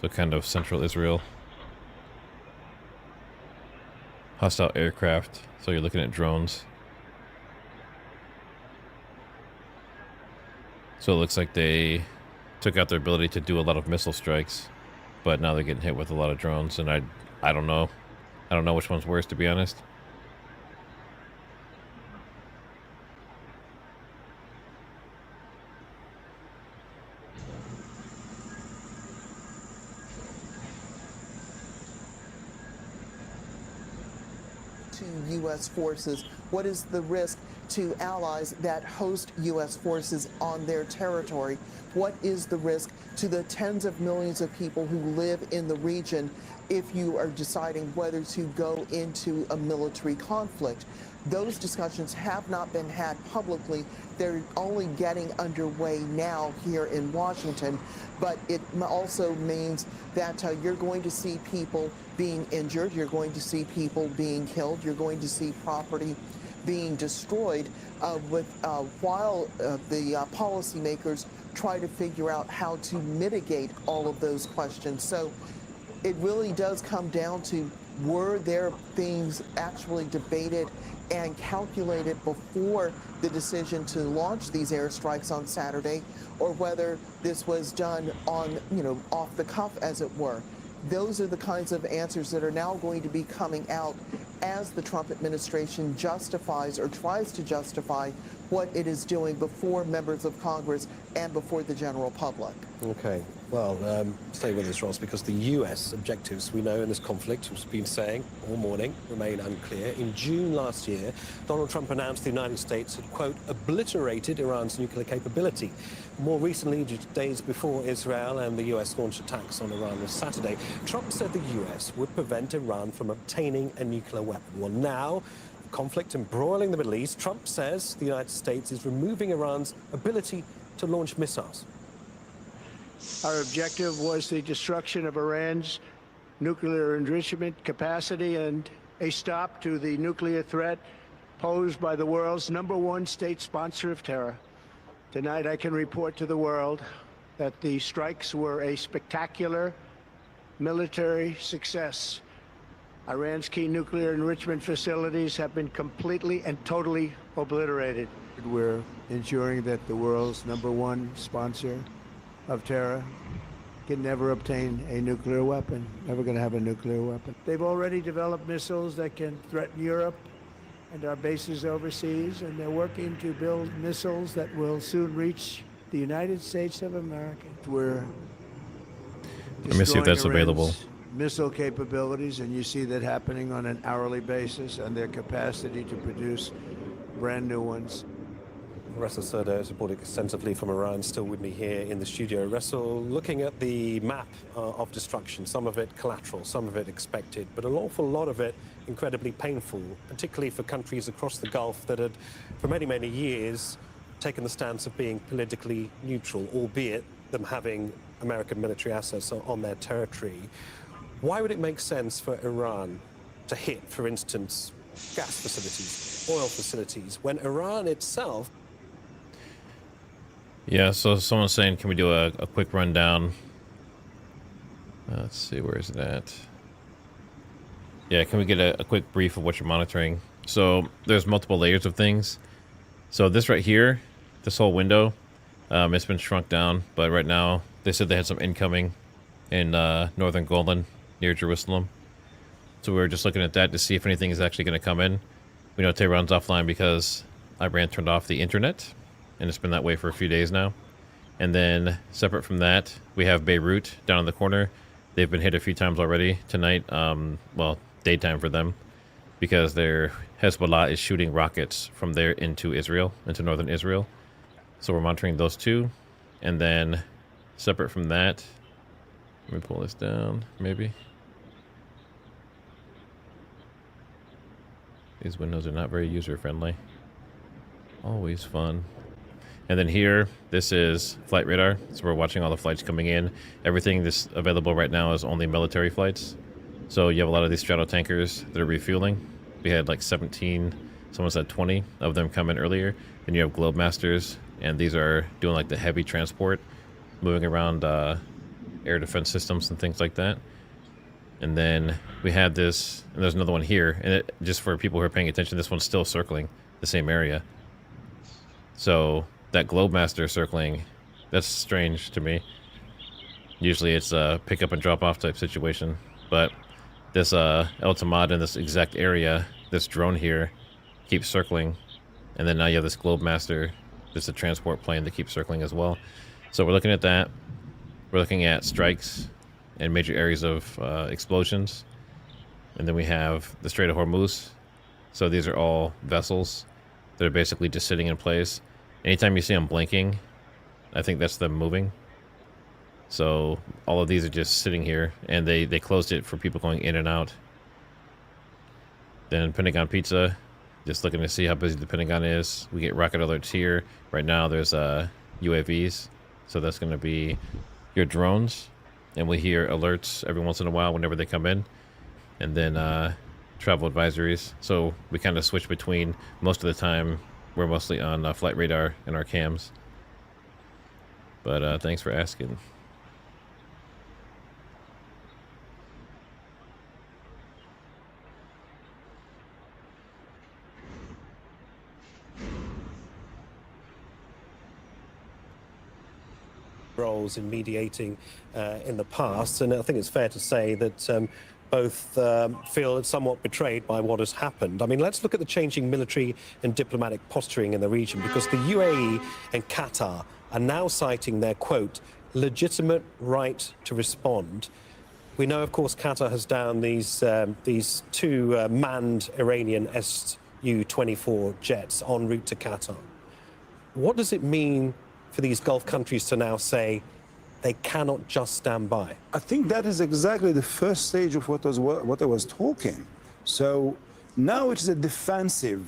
So kind of central Israel. Hostile aircraft. So you're looking at drones. So it looks like they took out their ability to do a lot of missile strikes. But now they're getting hit with a lot of drones. And I don't know. I don't know which one's worse, to be honest. To U.S. forces? What is the risk to allies that host U.S. forces on their territory? What is the risk to the tens of millions of people who live in the region if you are deciding whether to go into a military conflict? Those discussions have not been had publicly. They're only getting underway now here in Washington, but it also means that you're going to see people being injured, you're going to see people being killed, you're going to see property being destroyed while the policymakers try to figure out how to mitigate all of those questions. So it really does come down to, were there things actually debated and calculated before the decision to launch these airstrikes on Saturday, or whether this was done on, off the cuff, as it were? Those are the kinds of answers that are now going to be coming out as the Trump administration justifies or tries to justify what it is doing before members of Congress and before the general public. Okay. Well, stay with us, Ross, because the U.S. objectives, we know in this conflict, as we've been saying all morning, remain unclear. In June last year, Donald Trump announced the United States had, quote, obliterated Iran's nuclear capability. More recently, days before Israel and the U.S. launched attacks on Iran on Saturday, Trump said the U.S. would prevent Iran from obtaining a nuclear weapon. Well, now, conflict embroiling the Middle East, Trump says the United States is removing Iran's ability to launch missiles. Our objective was the destruction of Iran's nuclear enrichment capacity and a stop to the nuclear threat posed by the world's #1 state sponsor of terror. Tonight, I can report to the world that the strikes were a spectacular military success. Iran's key nuclear enrichment facilities have been completely and totally obliterated. We're ensuring that the world's #1 sponsor of terror can never obtain a nuclear weapon, never going to have a nuclear weapon. They've already developed missiles that can threaten Europe and our bases overseas, and they're working to build missiles that will soon reach the United States of America. We're Let me see if that's destroying available. Iran's missile capabilities, and you see that happening on an hourly basis, and their capacity to produce brand new ones. Russell Serdo is reporting extensively from Iran, still with me here in the studio. Russell, looking at the map of destruction, some of it collateral, some of it expected, but an awful lot of it incredibly painful, particularly for countries across the Gulf that had, for many, many years, taken the stance of being politically neutral, albeit them having American military assets on their territory. Why would it make sense for Iran to hit, for instance, gas facilities, oil facilities, when Iran itself... Yeah, so someone's saying, can we do a quick rundown? Let's see, where is it at? Yeah, can we get a quick brief of what you're monitoring? So there's multiple layers of things. So this right here, this whole window, it's been shrunk down, but right now they said they had some incoming in northern Golan near Jerusalem. So we were just looking at that to see if anything is actually going to come in. We know Tehran's offline because Iran turned off the internet, and it's been that way for a few days now. And then separate from that, we have Beirut down in the corner. They've been hit a few times already tonight. Well, daytime for them, because their Hezbollah is shooting rockets from there into Israel, into northern Israel. So we're monitoring those two. And then separate from that, let me pull this down, maybe. These windows are not very user-friendly. Always fun. And then here, this is flight radar. So we're watching all the flights coming in. Everything that's available right now is only military flights. So you have a lot of these straddle tankers that are refueling. We had like 17, someone said 20 of them come in earlier. Then you have Globe Masters, and these are doing like the heavy transport, moving around air defense systems and things like that. And then we had this, and there's another one here, and just for people who are paying attention, this one's still circling the same area. So that Globe Master circling, that's strange to me. Usually it's a pick up and drop off type situation, but this El Tamad in this exact area, this drone here, keeps circling, and then now you have this Globe Master, just a transport plane that keeps circling as well. So we're looking at that. We're looking at strikes and major areas of explosions. And then we have the Strait of Hormuz. So these are all vessels that are basically just sitting in place. Anytime you see them blinking, I think that's them moving. So all of these are just sitting here, and they closed it for people going in and out. Then Pentagon Pizza, just looking to see how busy the Pentagon is. We get rocket alerts here. Right now there's UAVs, so that's going to be your drones. And we hear alerts every once in a while whenever they come in. And then travel advisories. So we kind of switch between, most of the time, we're mostly on flight radar and our cams. But thanks for asking. Roles in mediating in the past, and I think it's fair to say that both feel somewhat betrayed by what has happened. I mean, let's look at the changing military and diplomatic posturing in the region, because the UAE and Qatar are now citing their, quote, legitimate right to respond. We know, of course, Qatar has downed these two manned Iranian Su-24 jets en route to Qatar. What does it mean for these Gulf countries to now say they cannot just stand by? I think that is exactly the first stage of what I was talking. So now it is a defensive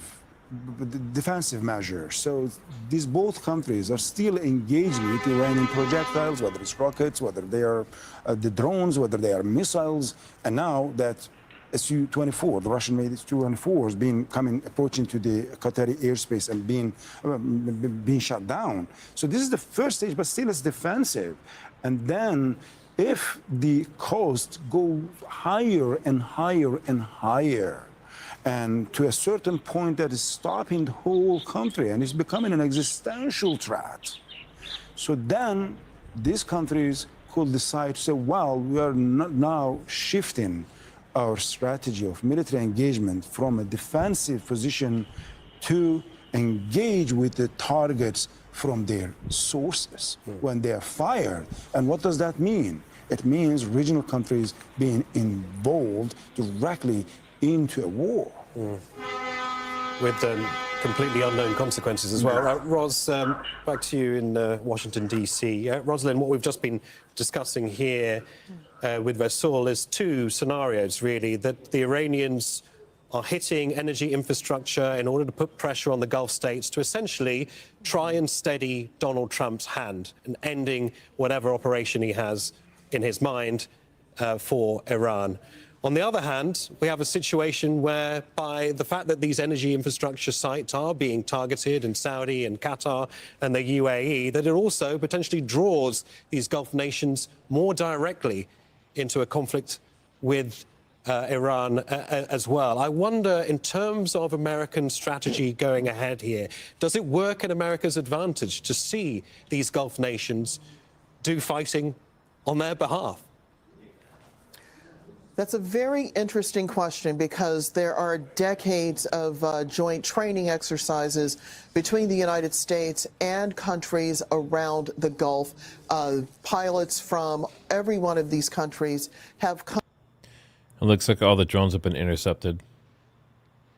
measure. So these both countries are still engaging with Iranian projectiles, whether it's rockets, whether they are the drones, whether they are missiles, and now that Su-24, the Russian-made Su-24, is approaching to the Qatari airspace and being shut down. So this is the first stage, but still it's defensive. And then if the costs go higher and higher and higher, and to a certain point that is stopping the whole country and it's becoming an existential threat, so then these countries could decide to say, well, we are not now shifting our strategy of military engagement from a defensive position to engage with the targets from their sources when they are fired. And what does that mean? It means regional countries being involved directly into a war. With completely unknown consequences as well. Ros, back to you in Washington, D.C. Rosalind, what we've just been discussing here with Rasul is two scenarios, really, that the Iranians are hitting energy infrastructure in order to put pressure on the Gulf states to essentially try and steady Donald Trump's hand and ending whatever operation he has in his mind for Iran. On the other hand, we have a situation where, by the fact that these energy infrastructure sites are being targeted in Saudi and Qatar and the UAE, that it also potentially draws these Gulf nations more directly into a conflict with Iran as well. I wonder, in terms of American strategy going ahead here, does it work in America's advantage to see these Gulf nations do fighting on their behalf? That's a very interesting question, because there are decades of joint training exercises between the United States and countries around the Gulf. Pilots from every one of these countries have come. It looks like all the drones have been intercepted.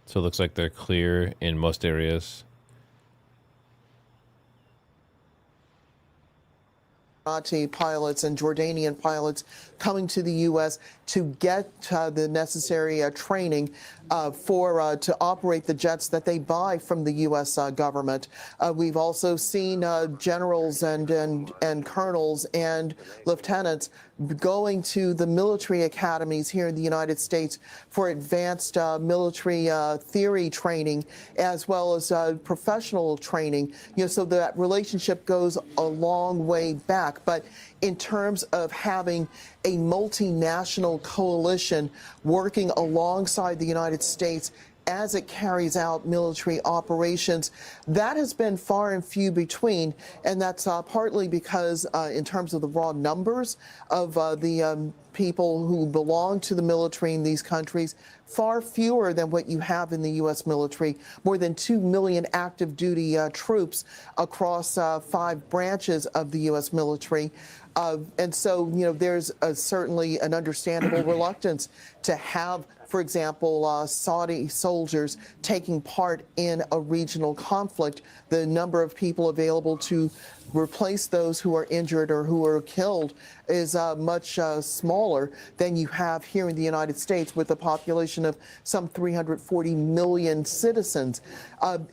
So it looks like they're clear in most areas. pilots and Jordanian pilots coming to the U.S. to get the necessary training to operate the jets that they buy from the U.S. Government. We've also seen generals and colonels and lieutenants going to the military academies here in the United States for advanced military theory training as well as professional training. So that relationship goes a long way back. But in terms of having a multinational coalition working alongside the United States as it carries out military operations, that has been far and few between, and that's partly because in terms of the raw numbers of the people who belong to the military in these countries, far fewer than what you have in the U.S. military, more than 2 million active duty troops across 5 branches of the U.S. military. And so, there's certainly an understandable reluctance to have, for example, Saudi soldiers taking part in a regional conflict. The number of people available to replace those who are injured or who are killed is much smaller than you have here in the United States with a population of some 340 million citizens.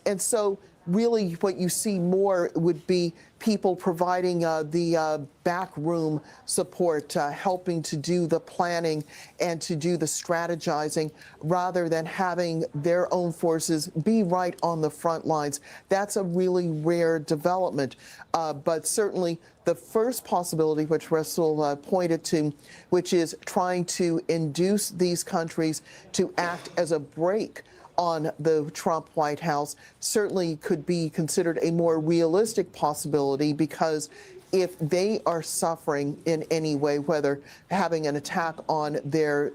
And so really what you see more would be people providing the backroom support, helping to do the planning and to do the strategizing rather than having their own forces be right on the front lines. That's a really rare development. But certainly the first possibility, which Russell pointed to, which is trying to induce these countries to act as a brake on the Trump White House, certainly could be considered a more realistic possibility, because if they are suffering in any way, whether having an attack on their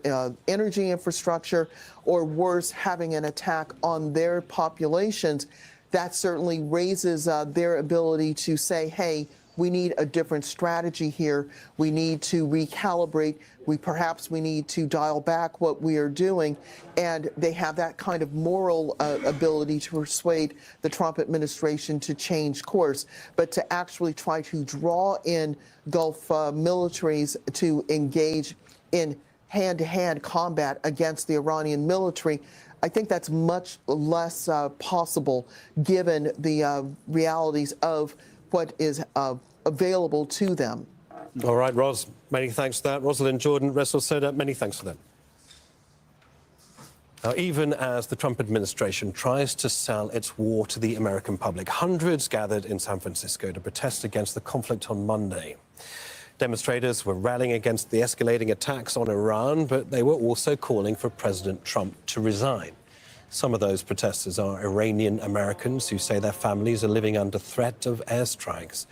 energy infrastructure or worse, having an attack on their populations, that certainly raises their ability to say, hey, we need a different strategy here. We need to recalibrate. Perhaps we need to dial back what we are doing. And they have that kind of moral ability to persuade the Trump administration to change course. But to actually try to draw in Gulf militaries to engage in hand-to-hand combat against the Iranian military, I think that's much less possible given the realities of what is available to them. All right, Ros, many thanks for that. Rosalind Jordan, Russell Soda, many thanks for that. Now, even as the Trump administration tries to sell its war to the American public, hundreds gathered in San Francisco to protest against the conflict on Monday. Demonstrators were rallying against the escalating attacks on Iran, but they were also calling for President Trump to resign. Some of those protesters are Iranian Americans who say their families are living under threat of airstrikes.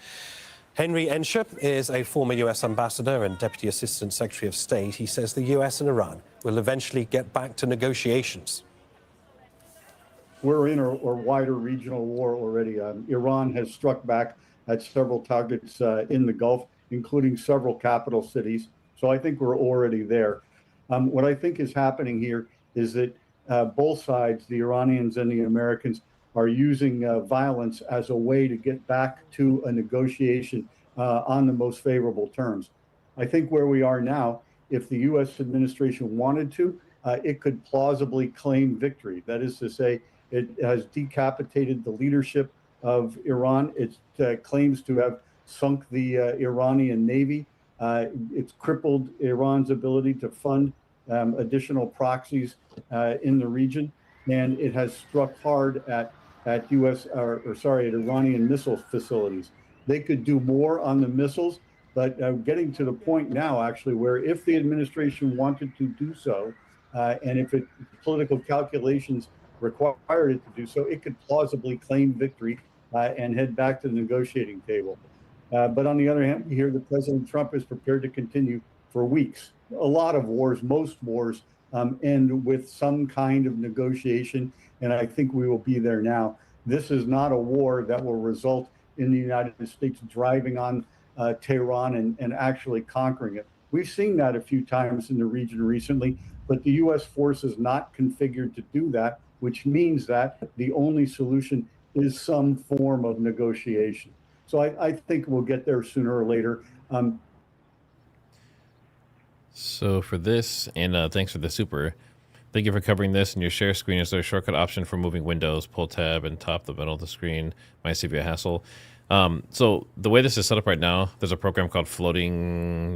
Henry Enscher is a former U.S. ambassador and Deputy Assistant Secretary of State. He says the U.S. and Iran will eventually get back to negotiations. We're in a wider regional war already. Iran has struck back at several targets in the Gulf, including several capital cities. So I think we're already there. What I think is happening here is that both sides, the Iranians and the Americans, are using violence as a way to get back to a negotiation on the most favorable terms. I think where we are now, if the U.S. administration wanted to, it could plausibly claim victory. That is to say, it has decapitated the leadership of Iran. It claims to have sunk the Iranian Navy. It's crippled Iran's ability to fund additional proxies in the region, and it has struck hard at Iranian missile facilities. They could do more on the missiles, but getting to the point now, actually, where if the administration wanted to do so, and if political calculations required it to do so, it could plausibly claim victory and head back to the negotiating table. But on the other hand, we hear that President Trump is prepared to continue for weeks. A lot of wars, most wars, end with some kind of negotiation, and I think we will be there now. This is not a war that will result in the United States driving on Tehran and actually conquering it. We've seen that a few times in the region recently, but the U.S. force is not configured to do that, which means that the only solution is some form of negotiation. So I think we'll get there sooner or later. So for this, and thanks for the super. Thank you for covering this. In your share screen, is there a shortcut option for moving windows? Pull tab and top the middle of the screen. Might save you a hassle. So the way this is set up right now, there's a program called floating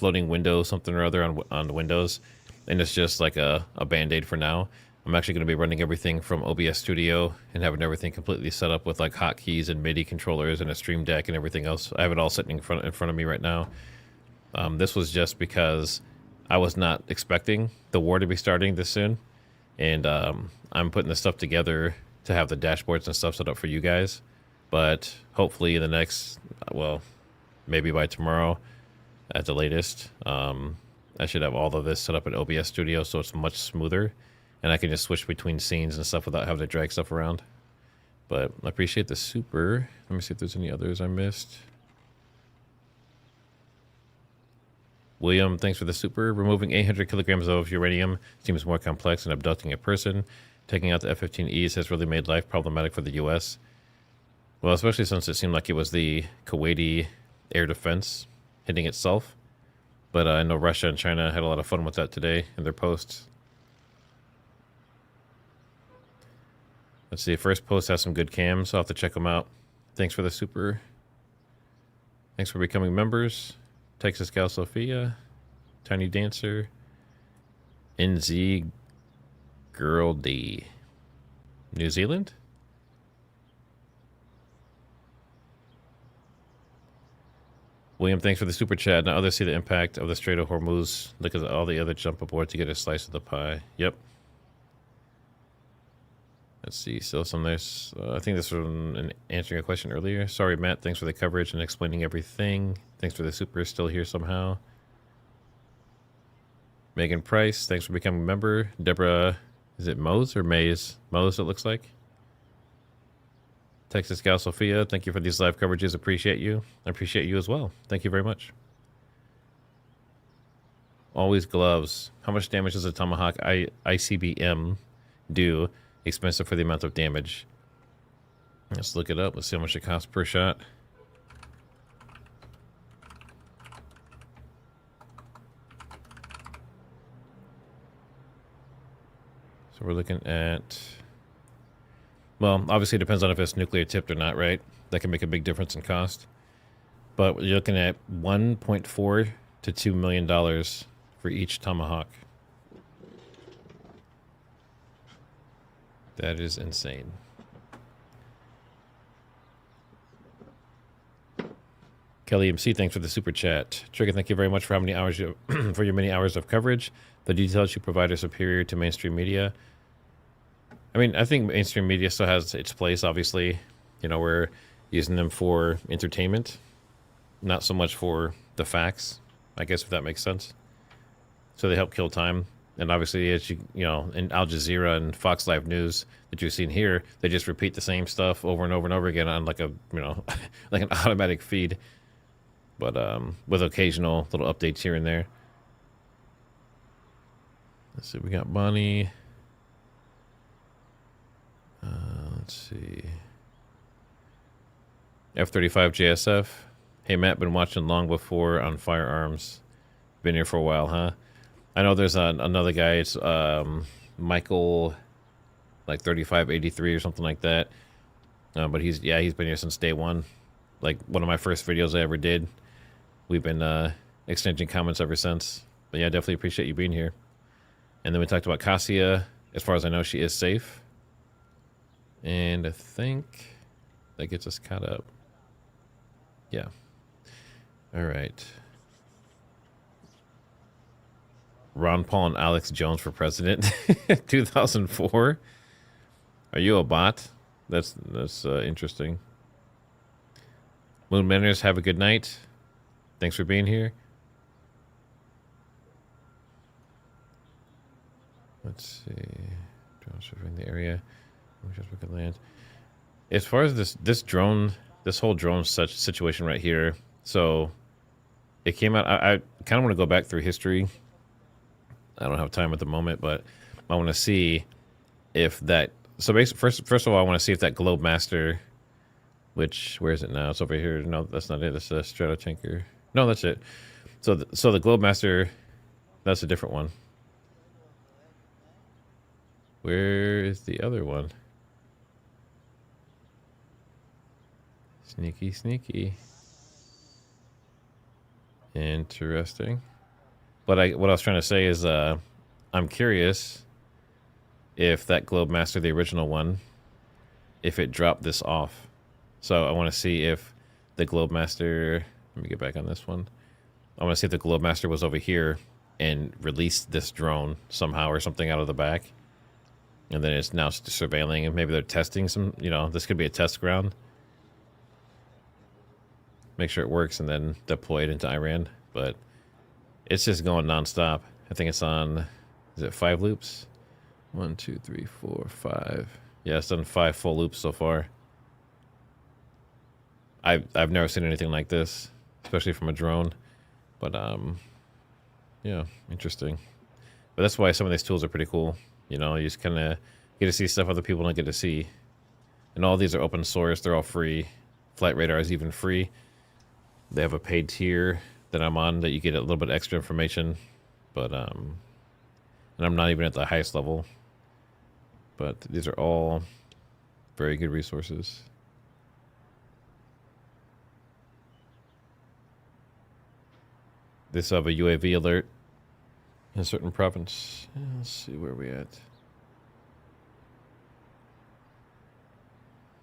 window something or other on the Windows, and it's just like a band-aid for now. I'm actually going to be running everything from OBS Studio and having everything completely set up with like hotkeys and MIDI controllers and a Stream Deck and everything else. I have it all sitting in front of me right now. This was just because I was not expecting the war to be starting this soon, and I'm putting the stuff together to have the dashboards and stuff set up for you guys. But hopefully in the next, well, maybe by tomorrow at the latest, I should have all of this set up in OBS Studio so it's much smoother, and I can just switch between scenes and stuff without having to drag stuff around. But I appreciate the super. Let me see if there's any others I missed. William, thanks for the super. Removing 800 kilograms of uranium seems more complex than abducting a person. Taking out the F-15Es has really made life problematic for the U.S. Well, especially since it seemed like it was the Kuwaiti air defense hitting itself. But I know Russia and China had a lot of fun with that today in their posts. Let's see, first post has some good cams. I'll have to check them out. Thanks for the super. Thanks for becoming members. Texas Gal Sophia, Tiny Dancer, NZ Girl D. New Zealand? William, thanks for the super chat. Now others see the impact of the Strait of Hormuz. Look at all the other jump aboard to get a slice of the pie. Yep. Let's see, still some there's. I think this was answering a question earlier. Sorry, Matt. Thanks for the coverage and explaining everything. Thanks for the super. Still here somehow. Megan Price, thanks for becoming a member. Deborah, is it Mose or Maze? Mose, it looks like. Texas Gal Sophia, thank you for these live coverages. Appreciate you. I appreciate you as well. Thank you very much. Always gloves. How much damage does a Tomahawk ICBM do? Expensive for the amount of damage. Let's look it up. Let's see how much it costs per shot. So we're looking at, well, obviously it depends on if it's nuclear tipped or not, right? That can make a big difference in cost. But you're looking at $1.4 to $2 million for each Tomahawk. That is insane. Kelly MC, thanks for the super chat. Trigger, thank you very much for how many hours you for your many hours of coverage. The details you provide are superior to mainstream media. I mean, I think mainstream media still has its place, obviously. You know, we're using them for entertainment, not so much for the facts, I guess, if that makes sense. So they help kill time. And obviously, as you know, in Al Jazeera and Fox Live News that you've seen here, they just repeat the same stuff over and over and over again on like a, you know, like an automatic feed, but with occasional little updates here and there. Let's see, we got Bonnie. Let's see. F-35 JSF. Hey, Matt, been watching long before on firearms. Been here for a while, huh? I know there's another guy. It's Michael, like 3583 or something like that. But he's been here since day one. Like one of my first videos I ever did. We've been exchanging comments ever since. But yeah, definitely appreciate you being here. And then we talked about Cassia. As far as I know, she is safe. And I think that gets us caught up. Yeah. All right. Ron Paul and Alex Jones for president. 2004. Are you a bot? That's interesting. Moon Manners, have a good night. Thanks for being here. Let's see. Drone surveying the area. Just look at land. As far as this drone, this whole drone situation right here. So it came out. I kind of want to go back through history. I don't have time at the moment, but I want to see if that. So basically, first of all, I want to see if that Globemaster where is it now? It's over here. No, that's not it. It's a Stratotanker. No, that's it. So the Globemaster, that's a different one. Where is the other one? Sneaky, sneaky. Interesting. What I was trying to say is I'm curious if that Globemaster, the original one, if it dropped this off. So I want to see if the Globemaster, let me get back on this one. I want to see if the Globemaster was over here and released this drone somehow or something out of the back. And then it's now surveilling, and maybe they're testing some, this could be a test ground. Make sure it works and then deploy it into Iran. But it's just going nonstop. I think it's on, is it 5 loops? 1, 2, 3, 4, 5. Yeah, it's done 5 full loops so far. I've never seen anything like this, especially from a drone. But yeah, interesting. But that's why some of these tools are pretty cool. You just kind of get to see stuff other people don't get to see. And all these are open source. They're all free. Flight Radar is even free. They have a paid tier that I'm on that you get a little bit extra information. But and I'm not even at the highest level. But these are all very good resources. This of a UAV alert in a certain province. Let's see where we at.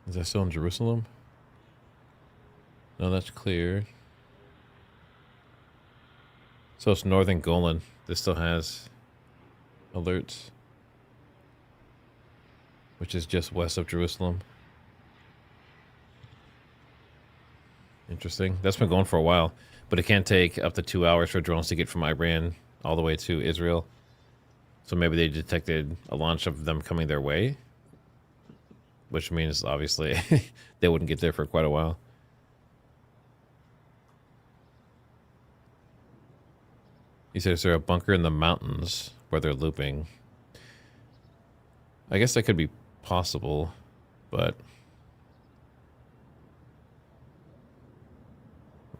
Is that still in Jerusalem? No, that's clear. So it's northern Golan. This still has alerts, which is just west of Jerusalem. Interesting. That's been going for a while, but it can take up to 2 hours for drones to get from Iran all the way to Israel. So maybe they detected a launch of them coming their way, which means obviously they wouldn't get there for quite a while. He said, is there a bunker in the mountains where they're looping? I guess that could be possible, but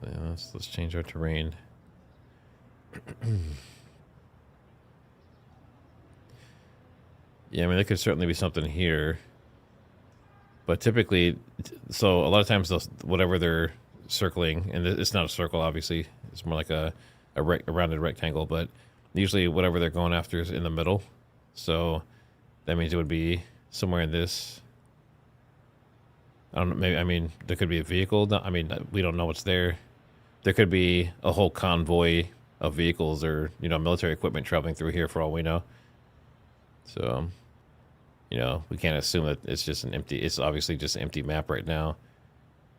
yeah, let's change our terrain. Yeah, I mean, there could certainly be something here. But typically, so a lot of times, whatever they're circling, and it's not a circle, obviously. It's more like a rounded rectangle, but usually whatever they're going after is in the middle. So that means it would be somewhere in this. I don't know, maybe, I mean, there could be a vehicle. I mean, we don't know what's there. There could be a whole convoy of vehicles or, military equipment traveling through here for all we know. So, we can't assume that it's obviously just an empty map right now,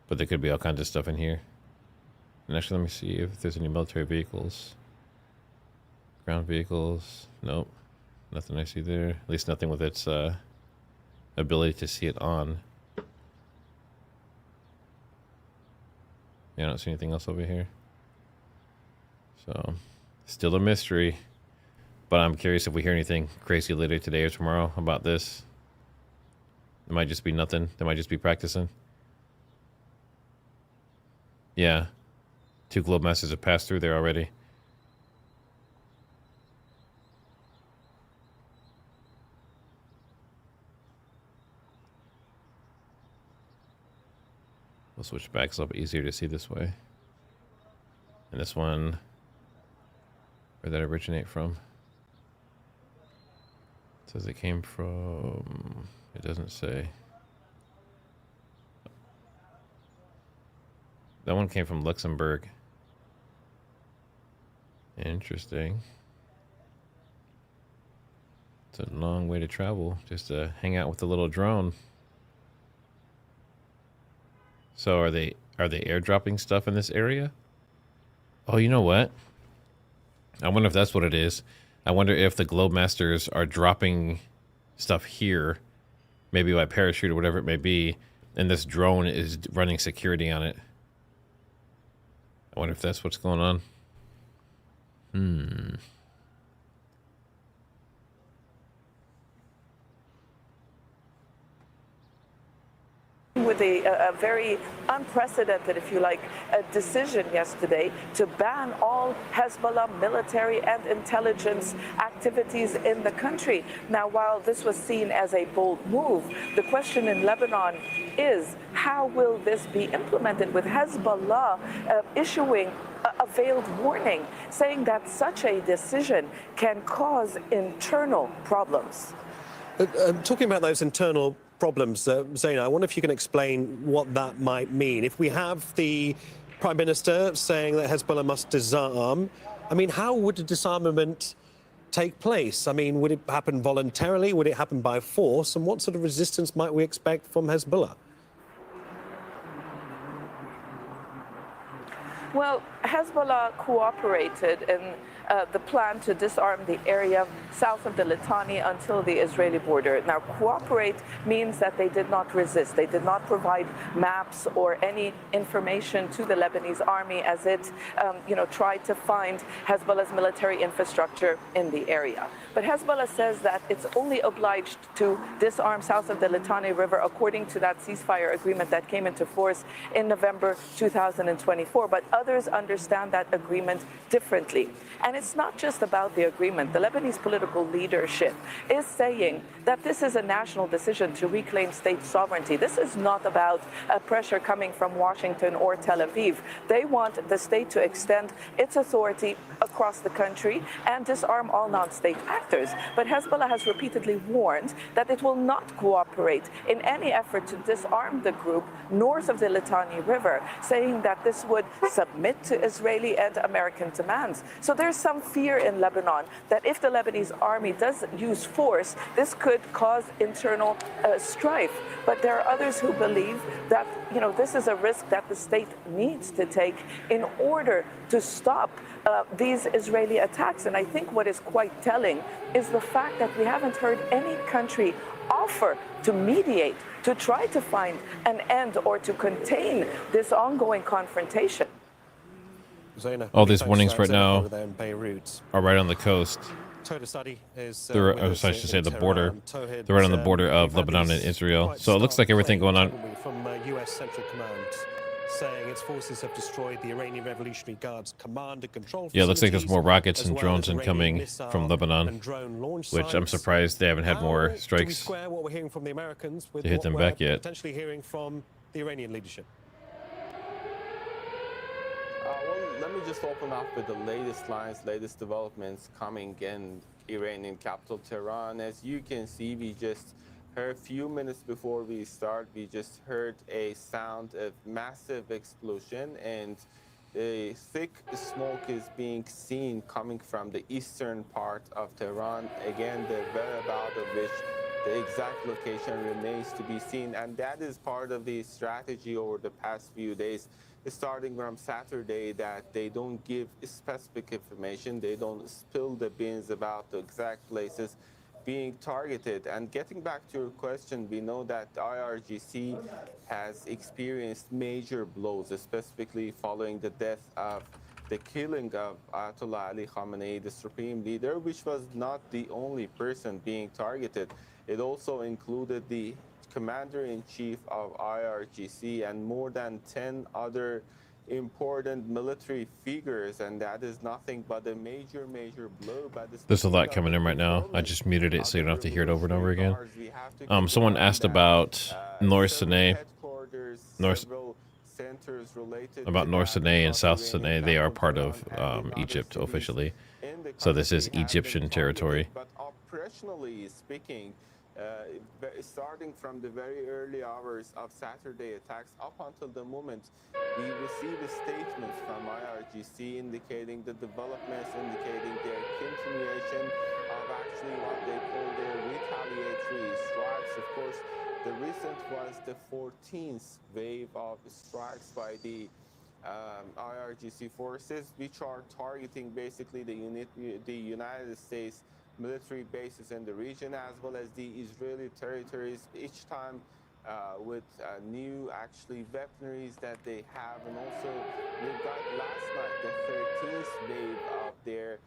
but there could be all kinds of stuff in here. And actually, let me see if there's any military vehicles. Ground vehicles. Nope. Nothing I see there. At least nothing with its ability to see it on. Yeah, I don't see anything else over here. So, still a mystery. But I'm curious if we hear anything crazy later today or tomorrow about this. It might just be nothing. They might just be practicing. Yeah. 2 Globemasters have passed through there already. We'll switch back. It's a little bit easier to see this way. And this one, where'd that originate from? It says it came from, it doesn't say. That one came from Luxembourg. Interesting. It's a long way to travel just to hang out with the little drone. So are they airdropping stuff in this area? Oh, you know what? I wonder if that's what it is. I wonder if the Globemasters are dropping stuff here, maybe by parachute or whatever it may be, and this drone is running security on it. I wonder if that's what's going on. a very unprecedented, if you like, decision yesterday to ban all Hezbollah military and intelligence activities in the country. Now, while this was seen as a bold move, the question in Lebanon is how will this be implemented, with Hezbollah issuing a veiled warning saying that such a decision can cause internal problems. Talking about those internal problems, Zaina, I wonder if you can explain what that might mean. If we have the Prime Minister saying that Hezbollah must disarm, I mean, how would a disarmament take place? I mean, would it happen voluntarily? Would it happen by force? And what sort of resistance might we expect from Hezbollah? Well, Hezbollah cooperated in the plan to disarm the area south of the Litani until the Israeli border. Now, cooperate means that they did not resist. They did not provide maps or any information to the Lebanese army as it, tried to find Hezbollah's military infrastructure in the area. But Hezbollah says that it's only obliged to disarm south of the Litani River according to that ceasefire agreement that came into force in November 2024. But others understand that agreement differently. And it's not just about the agreement. The Lebanese political leadership is saying that this is a national decision to reclaim state sovereignty. This is not about pressure coming from Washington or Tel Aviv. They want the state to extend its authority across the country and disarm all non-state actors. But Hezbollah has repeatedly warned that it will not cooperate in any effort to disarm the group north of the Litani River, saying that this would submit to Israeli and American demands. So there's some fear in Lebanon that if the Lebanese army does use force, this could cause internal strife. But there are others who believe that, this is a risk that the state needs to take in order to stop these Israeli attacks. And I think what is quite telling is the fact that we haven't heard any country offer to mediate, to try to find an end or to contain this ongoing confrontation. All these warnings right now over there in Beirut. are right on the coast. They're, I should say the border. They're right on the border of Lebanon and Israel. So it looks like everything going on. From U.S. Central Command saying its forces have destroyed the Iranian Revolutionary Guard's command and control. Yeah, it looks like there's more rockets and drones incoming from Lebanon, which I'm surprised they haven't had more strikes square what we're hearing from the Americans with to hit them back yet. Potentially hearing from the Iranian leadership. Well, let me just open up with the latest lines, latest developments coming in Iranian capital Tehran. As you can see, we just heard a few minutes before we start, we just heard a sound of massive explosion, and a thick smoke is being seen coming from the eastern part of Tehran. Again, the whereabouts of which the exact location remains to be seen, and that is part of the strategy over the past few days, starting from Saturday, that they don't give specific information, they don't spill the beans about the exact places being targeted. And getting back to your question, we know that the IRGC has experienced major blows, specifically following the death of the killing of Ayatollah Ali Khamenei, the supreme leader, which was not the only person being targeted. It also included the commander-in-chief of IRGC and more than 10 other important military figures, and that is nothing but a major blow by the... There's a lot coming in right now. I just muted it so you don't have to hear it over and over again. Someone asked about North Sinai. North Sinai and South Sinai. They are part of Egypt officially. So this is Egyptian territory. But operationally speaking, starting from the very early hours of Saturday attacks up until the moment we received statements from IRGC indicating the developments, indicating their continuation of actually what they call their retaliatory strikes. Of course, the recent was the 14th wave of strikes by the IRGC forces, which are targeting basically the United States military bases in the region, as well as the Israeli territories, each time with new weaponries that they have. And also we got last night the 13th wave of their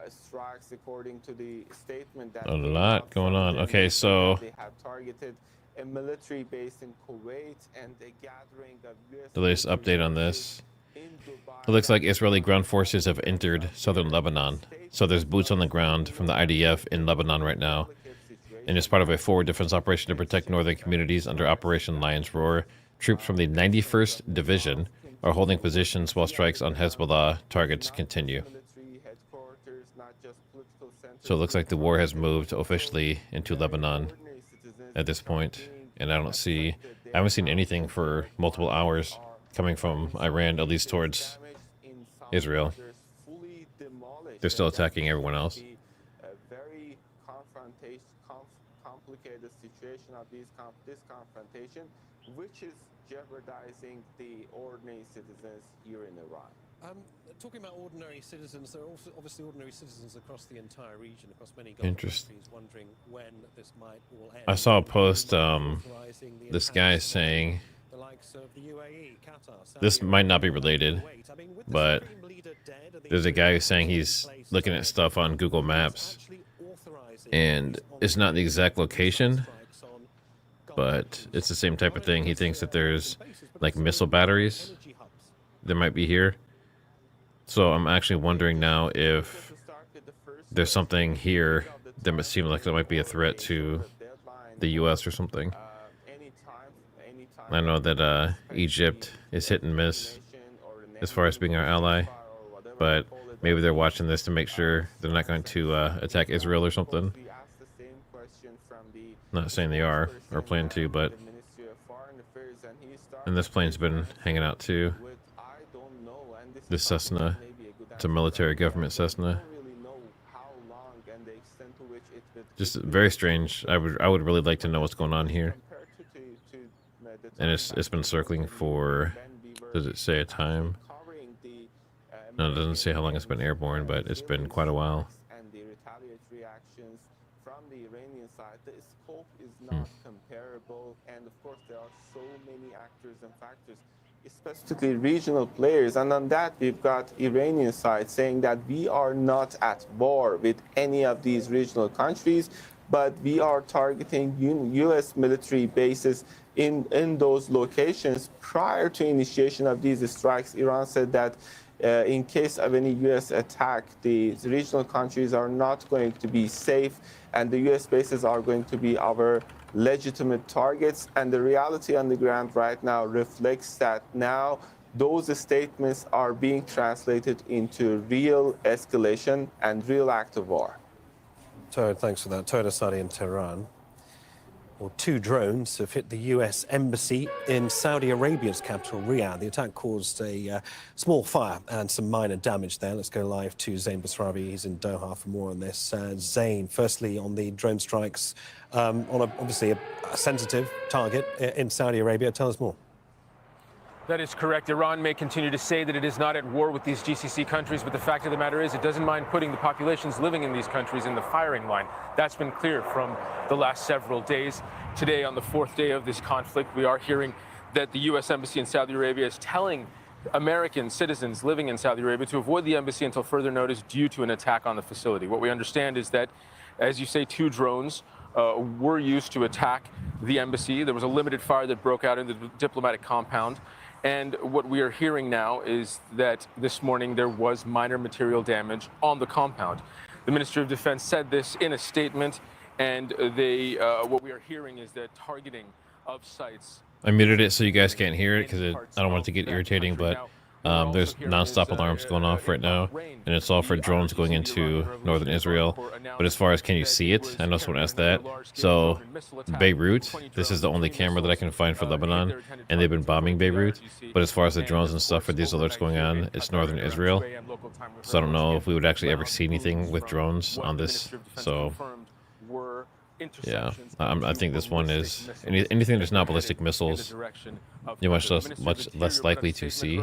strikes, according to the statement that a lot going on. Okay, so they have targeted a military base in Kuwait, and a gathering of US The latest update on this. It looks like Israeli ground forces have entered southern Lebanon. So there's boots on the ground from the IDF in Lebanon right now. And as part of a forward defense operation to protect northern communities under Operation Lion's Roar, troops from the 91st Division are holding positions while strikes on Hezbollah targets continue. So it looks like the war has moved officially into Lebanon at this point. And I haven't seen anything for multiple hours coming from Iran, at least towards Israel. They're still attacking everyone else. A very complicated situation of this confrontation, which is jeopardizing the ordinary citizens here in Iran. Talking about ordinary citizens, there are also obviously ordinary citizens across the entire region, across many Interesting. countries, wondering when this might all end. I saw a post, this guy saying, this might not be related, but there's a guy who's saying he's looking at stuff on Google Maps, and it's not the exact location, but it's the same type of thing. He thinks that there's like missile batteries that might be here. So I'm actually wondering now if there's something here that might seem like it might be a threat to the U.S. or something. I know that Egypt is hit and miss as far as being our ally, but maybe they're watching this to make sure they're not going to attack Israel or something. Not saying they are or plan to, but and this plane's been hanging out too. This Cessna, it's a military government Cessna. Just very strange. I would really like to know what's going on here. And it's been circling for, does it say a time? No, it doesn't say how long it's been airborne, but it's been quite a while. And the retaliatory actions from the Iranian side, the scope is not comparable, and of course there are so many actors and factors, specifically regional players, and on that we've got Iranian side saying that we are not at war with any of these regional countries, but we are targeting U.S. military bases in those locations. Prior to initiation of these strikes, Iran said that in case of any U.S. attack, the regional countries are not going to be safe, and the U.S. bases are going to be our legitimate targets. And the reality on the ground right now reflects that now those statements are being translated into real escalation and real act of war. Toad, thanks for that. Toad Asadi in Tehran. Well, 2 drones have hit the U.S. embassy in Saudi Arabia's capital, Riyadh. The attack caused a small fire and some minor damage there. Let's go live to Zain Basravi. He's in Doha for more on this. Zain, firstly, on the drone strikes on obviously a sensitive target in Saudi Arabia. Tell us more. That is correct. Iran may continue to say that it is not at war with these GCC countries, but the fact of the matter is it doesn't mind putting the populations living in these countries in the firing line. That's been clear from the last several days. Today, on the 4th day of this conflict, we are hearing that the U.S. Embassy in Saudi Arabia is telling American citizens living in Saudi Arabia to avoid the embassy until further notice due to an attack on the facility. What we understand is that, as you say, 2 drones were used to attack the embassy. There was a limited fire that broke out in the diplomatic compound. And what we are hearing now is that this morning there was minor material damage on the compound. The Ministry of Defense said this in a statement, and what we are hearing is that targeting of sites. I muted it so you guys can't hear it because I don't want it to get irritating, but there's nonstop alarms going off right now, and it's all for drones going into northern Israel. But as far as can you see it, I know someone asked that. So Beirut, this is the only camera that I can find for Lebanon, and they've been bombing Beirut. But as far as the drones and stuff for these alerts going on, it's northern Israel. So I don't know if we would actually ever see anything with drones on this. So yeah, I think this one is anything that's not ballistic missiles, you're much less likely to see.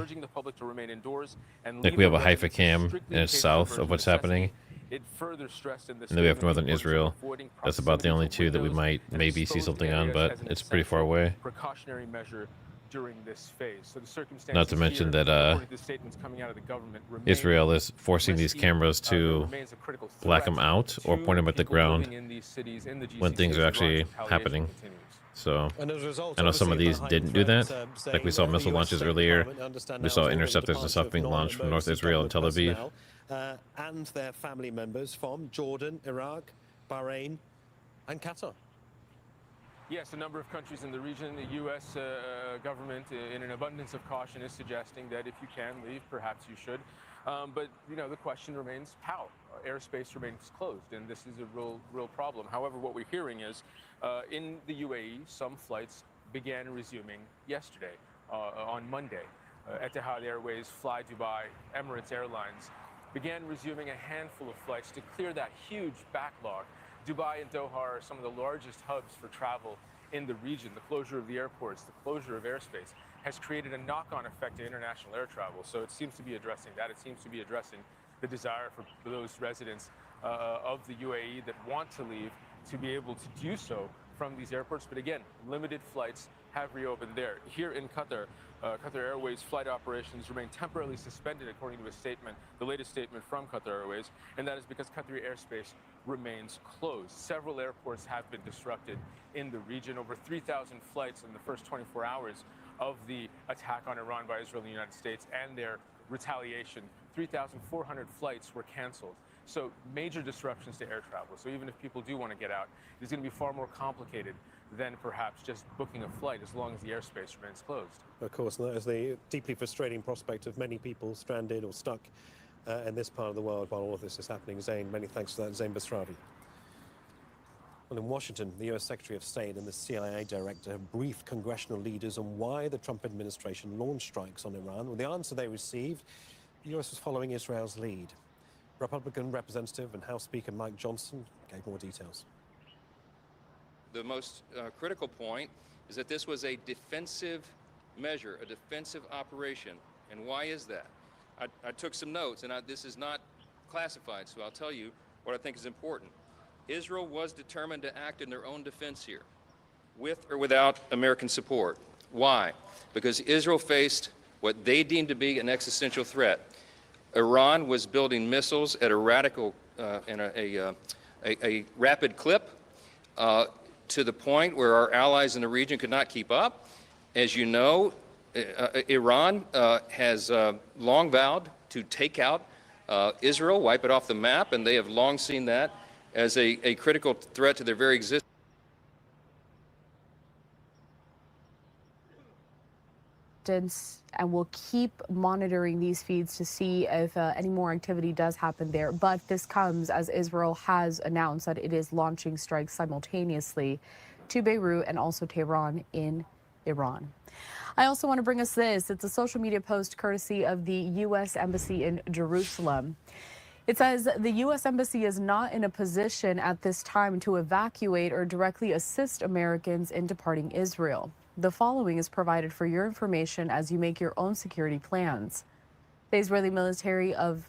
Like we have a Haifa cam, and it's south of what's happening. And then we have northern Israel. That's about the only 2 that we might maybe see something on, but it's pretty far away. During this phase. So the circumstances not to mention that Israel is forcing these cameras to black them out or point them at the ground when things are actually happening. So And as a result, I know some of obviously, these the didn't do heightened that. threat, Like we saying saw the missile US launches State earlier. Department understand We now saw has ordered the interceptors and departure stuff of being launched from North non-emergency Israel and Tel government Aviv. personnel, and their family members from Jordan, Iraq, Bahrain, and Qatar. Yes, a number of countries in the region. The U.S. Government, in an abundance of caution, is suggesting that if you can leave, perhaps you should. But the question remains how. Airspace remains closed, and this is a real problem. However, what we're hearing is, in the UAE, some flights began resuming yesterday, on Monday. Etihad Airways, Fly Dubai, Emirates Airlines began resuming a handful of flights to clear that huge backlog. Dubai and Doha are some of the largest hubs for travel in the region. The closure of the airports, the closure of airspace has created a knock-on effect to international air travel. So it seems to be addressing that. It seems to be addressing the desire for those residents of the UAE that want to leave to be able to do so from these airports. But again, limited flights have reopened there. Here in Qatar, Qatar Airways flight operations remain temporarily suspended, according to a statement, the latest statement from Qatar Airways, and that is because Qatari airspace remains closed. Several airports have been disrupted in the region. Over 3,000 flights in the first 24 hours of the attack on Iran by Israel and the United States and their retaliation. 3,400 flights were canceled. So major disruptions to air travel. So even if people do want to get out, it's going to be far more complicated than perhaps just booking a flight as long as the airspace remains closed. Of course, and that is the deeply frustrating prospect of many people stranded or stuck in this part of the world while all of this is happening. Zain, many thanks for that, Zain Basravi. Well, in Washington, the U.S. Secretary of State and the CIA director have briefed congressional leaders on why the Trump administration launched strikes on Iran. Well, the answer they received, the U.S. was following Israel's lead. Republican Representative and House Speaker Mike Johnson gave more details. The most critical point is that this was a defensive measure, a defensive operation. And why is that? I took some notes, and this is not classified, so I'll tell you what I think is important. Israel was determined to act in their own defense here, with or without American support. Why? Because Israel faced what they deemed to be an existential threat. Iran was building missiles at a radical and a rapid clip to the point where our allies in the region could not keep up. As you know, Iran has long vowed to take out Israel, wipe it off the map, and they have long seen that as a critical threat to their very existence. And we'll keep monitoring these feeds to see if any more activity does happen there. But this comes as Israel has announced that it is launching strikes simultaneously to Beirut and also Tehran in Iran. I also want to bring us this. It's a social media post courtesy of the U.S. Embassy in Jerusalem. It says the U.S. Embassy is not in a position at this time to evacuate or directly assist Americans in departing Israel. The following is provided for your information as you make your own security plans. The Israeli Ministry of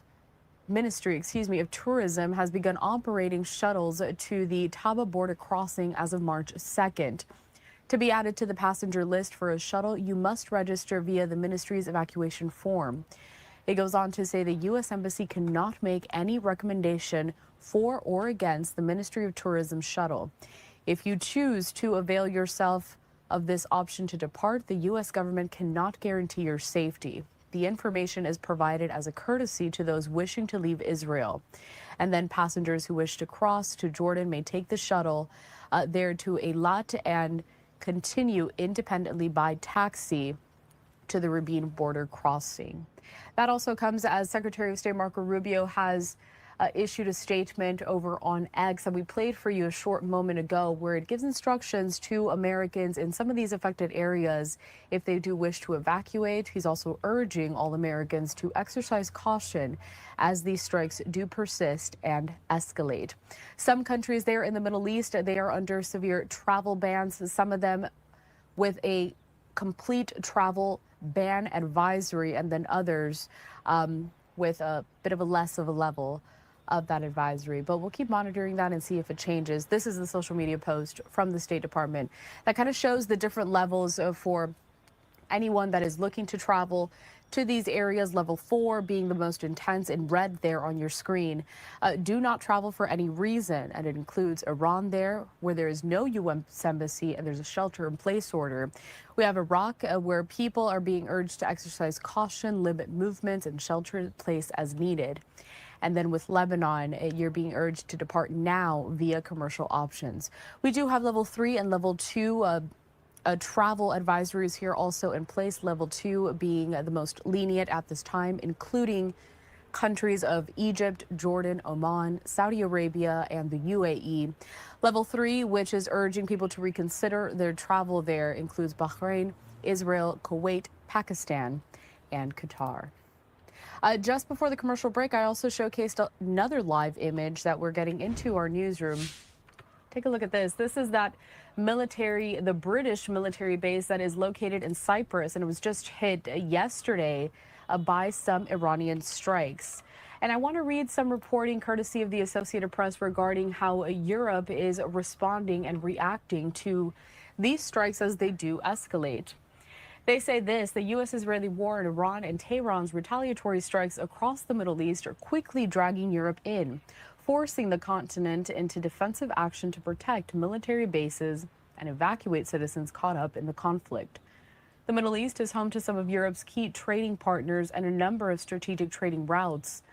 Tourism has begun operating shuttles to the Taba border crossing as of March 2nd. To be added to the passenger list for a shuttle, you must register via the ministry's evacuation form. It goes on to say the U.S. Embassy cannot make any recommendation for or against the Ministry of Tourism shuttle. If you choose to avail yourself of this option to depart, the U.S. government cannot guarantee your safety. The information is provided as a courtesy to those wishing to leave Israel. And then passengers who wish to cross to Jordan may take the shuttle there to Eilat and continue independently by taxi to the Rabin border crossing. That also comes as Secretary of State Marco Rubio has issued a statement over on X, and we played for you a short moment ago where it gives instructions to Americans in some of these affected areas if they do wish to evacuate. He's also urging all Americans to exercise caution as these strikes do persist and escalate. Some countries there in the Middle East, they are under severe travel bans, some of them with a complete travel ban advisory, and then others with a bit of a less of a level of that advisory. But we'll keep monitoring that and see if it changes. This is the social media post from the State Department that kind of shows the different levels for anyone that is looking to travel to these areas, level 4 being the most intense in red there on your screen. Do not travel for any reason, and it includes Iran there, where there is no U.S. embassy and there's a shelter-in-place order. We have Iraq, where people are being urged to exercise caution, limit movements, and shelter in place as needed. And then with Lebanon, you're being urged to depart now via commercial options. We do have level 3 and level 2 travel advisories here also in place, level 2 being the most lenient at this time, including countries of Egypt, Jordan, Oman, Saudi Arabia, and the UAE. Level 3, which is urging people to reconsider their travel there, includes Bahrain, Israel, Kuwait, Pakistan, and Qatar. Just before the commercial break, I also showcased another live image that we're getting into our newsroom. Take a look at this. This is that the British military base that is located in Cyprus, and it was just hit yesterday by some Iranian strikes. And I want to read some reporting courtesy of the Associated Press regarding how Europe is responding and reacting to these strikes as they do escalate. They say this: the U.S.-Israeli war in Iran and Tehran's retaliatory strikes across the Middle East are quickly dragging Europe in, forcing the continent into defensive action to protect military bases and evacuate citizens caught up in the conflict. The Middle East is home to some of Europe's key trading partners and a number of strategic trading routes.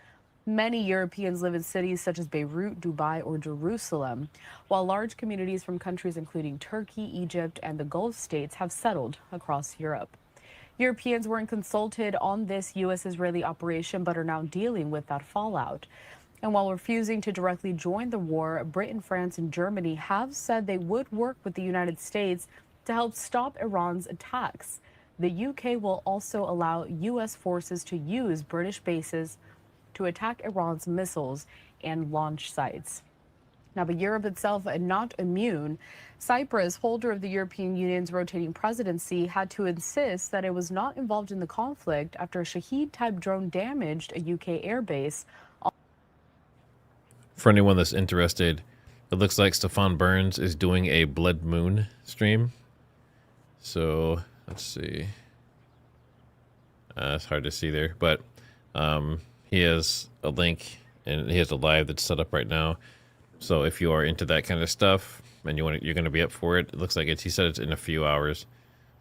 Many Europeans live in cities such as Beirut, Dubai, or Jerusalem, while large communities from countries including Turkey, Egypt, and the Gulf states have settled across Europe. Europeans weren't consulted on this U.S.-Israeli operation but are now dealing with that fallout. And while refusing to directly join the war, Britain, France, and Germany have said they would work with the United States to help stop Iran's attacks. The UK will also allow U.S. forces to use British bases to attack Iran's missiles and launch sites. Now, but Europe itself not immune. Cyprus, holder of the European Union's rotating presidency, had to insist that it was not involved in the conflict after a Shahed-type drone damaged a UK airbase. For anyone that's interested, it looks like Stefan Burns is doing a Blood Moon stream. So, let's see. It's hard to see there, but he has a link and he has a live that's set up right now. So if you are into that kind of stuff and you're going to be up for it, it looks like he said it's in a few hours.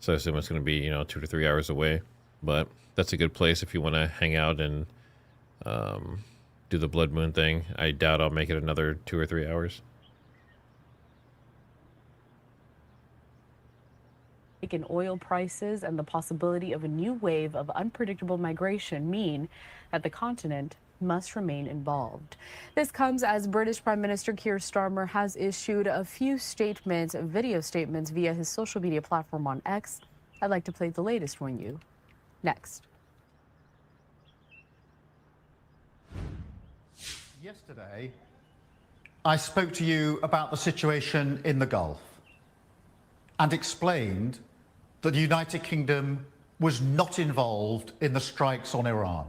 So I assume it's going to be, 2 to 3 hours away. But that's a good place if you want to hang out and do the Blood Moon thing. I doubt I'll make it another 2 or 3 hours. In oil prices and the possibility of a new wave of unpredictable migration mean that the continent must remain involved. This comes as British Prime Minister Keir Starmer has issued a few statements, video statements, via his social media platform on X. I'd like to play the latest for you next. Yesterday, I spoke to you about the situation in the Gulf and explained that the United Kingdom was not involved in the strikes on Iran.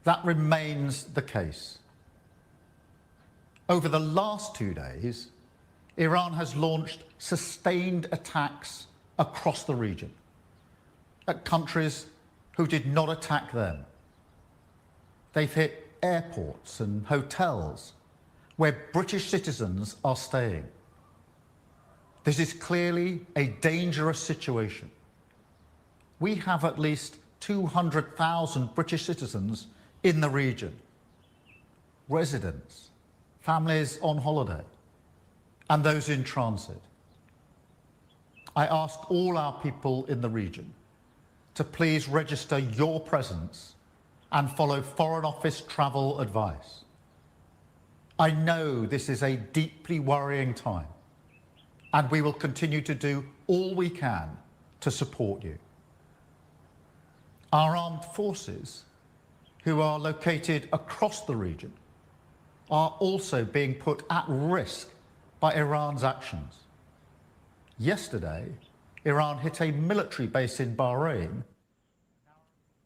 That remains the case. Over the last 2 days, Iran has launched sustained attacks across the region at countries who did not attack them. They've hit airports and hotels where British citizens are staying. This is clearly a dangerous situation. We have at least 200,000 British citizens in the region, residents, families on holiday, and those in transit. I ask all our people in the region to please register your presence and follow Foreign Office travel advice. I know this is a deeply worrying time, and we will continue to do all we can to support you. Our armed forces, who are located across the region, are also being put at risk by Iran's actions. Yesterday, Iran hit a military base in Bahrain.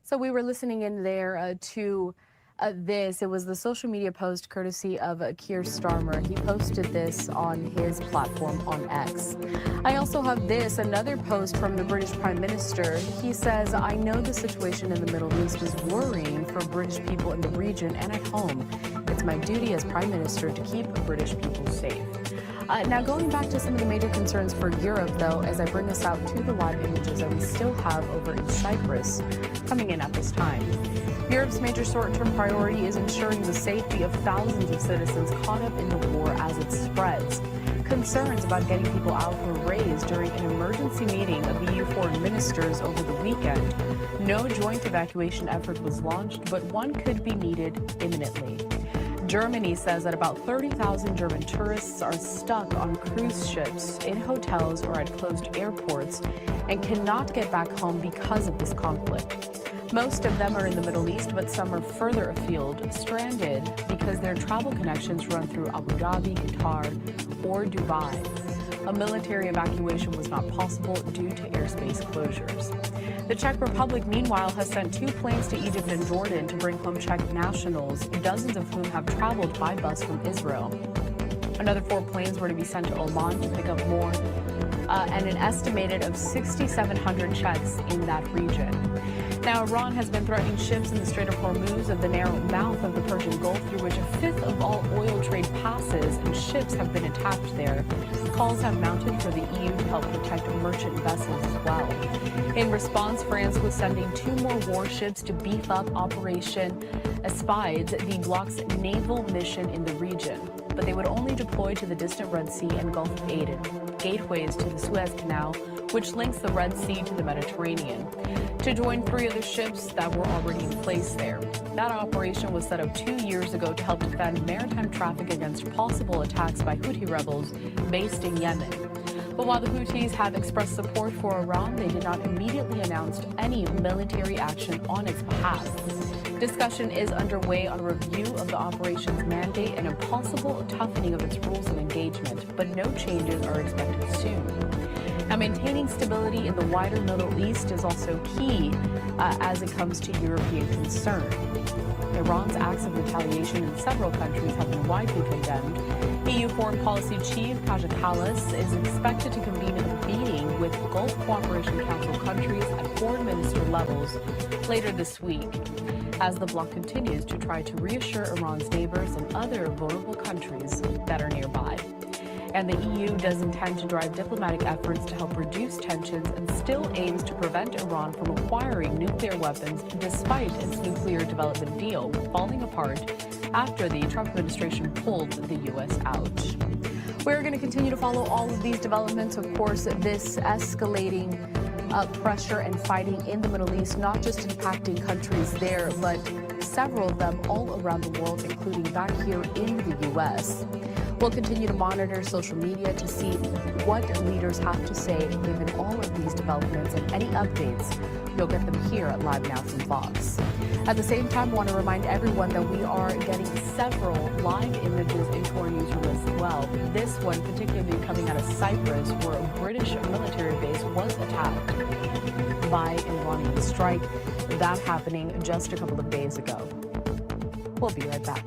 So we were listening in there to It was the social media post courtesy of Keir Starmer. He posted this on his platform on X. I also have another post from the British Prime Minister. He says, I know the situation in the Middle East is worrying for British people in the region and at home. It's my duty as Prime Minister to keep British people safe. Now, going back to some of the major concerns for Europe, though, as I bring us out to the live images that we still have over in Cyprus coming in at this time. Europe's major short-term priority is ensuring the safety of thousands of citizens caught up in the war as it spreads. Concerns about getting people out were raised during an emergency meeting of EU foreign ministers over the weekend. No joint evacuation effort was launched, but one could be needed imminently. Germany says that about 30,000 German tourists are stuck on cruise ships, in hotels, or at closed airports and cannot get back home because of this conflict. Most of them are in the Middle East, but some are further afield, stranded because their travel connections run through Abu Dhabi, Qatar, or Dubai. A military evacuation was not possible due to airspace closures. The Czech Republic, meanwhile, has sent 2 planes to Egypt and Jordan to bring home Czech nationals, dozens of whom have traveled by bus from Israel. Another 4 planes were to be sent to Oman to pick up more, and an estimated of 6,700 Czechs in that region. Now, Iran has been threatening ships in the Strait of Hormuz and the narrow mouth of the Persian Gulf, through which 1/5 of all oil trade passes, and ships have been attacked there. Calls have mounted for the EU to help protect merchant vessels as well. In response, France was sending 2 more warships to beef up Operation Spides, the bloc's naval mission in the region. But they would only deploy to the distant Red Sea and Gulf of Aden, gateways to the Suez Canal, which links the Red Sea to the Mediterranean, to join 3 other ships that were already in place there. That operation was set up 2 years ago to help defend maritime traffic against possible attacks by Houthi rebels based in Yemen. But while the Houthis have expressed support for Iran, they did not immediately announce any military action on its behalf. Discussion is underway on a review of the operation's mandate and a possible toughening of its rules of engagement, but no changes are expected soon. Now, maintaining stability in the wider Middle East is also key as it comes to European concern. Iran's acts of retaliation in several countries have been widely condemned. EU Foreign Policy Chief Kaja Kallas is expected to convene a meeting with Gulf Cooperation Council countries at foreign minister levels later this week, as the bloc continues to try to reassure Iran's neighbors and other vulnerable countries that are nearby. And the EU does intend to drive diplomatic efforts to help reduce tensions and still aims to prevent Iran from acquiring nuclear weapons despite its nuclear development deal falling apart after the Trump administration pulled the U.S. out. We're going to continue to follow all of these developments. Of course, this escalating pressure and fighting in the Middle East, not just impacting countries there, but several of them all around the world, including back here in the U.S. We'll continue to monitor social media to see what leaders have to say given all of these developments, and any updates, you'll get them here at Live Now from Fox. At the same time, I want to remind everyone that we are getting several live images into our newsroom as well. This one particularly coming out of Cyprus, where a British military base was attacked by an Iranian strike. That happening just a couple of days ago. We'll be right back.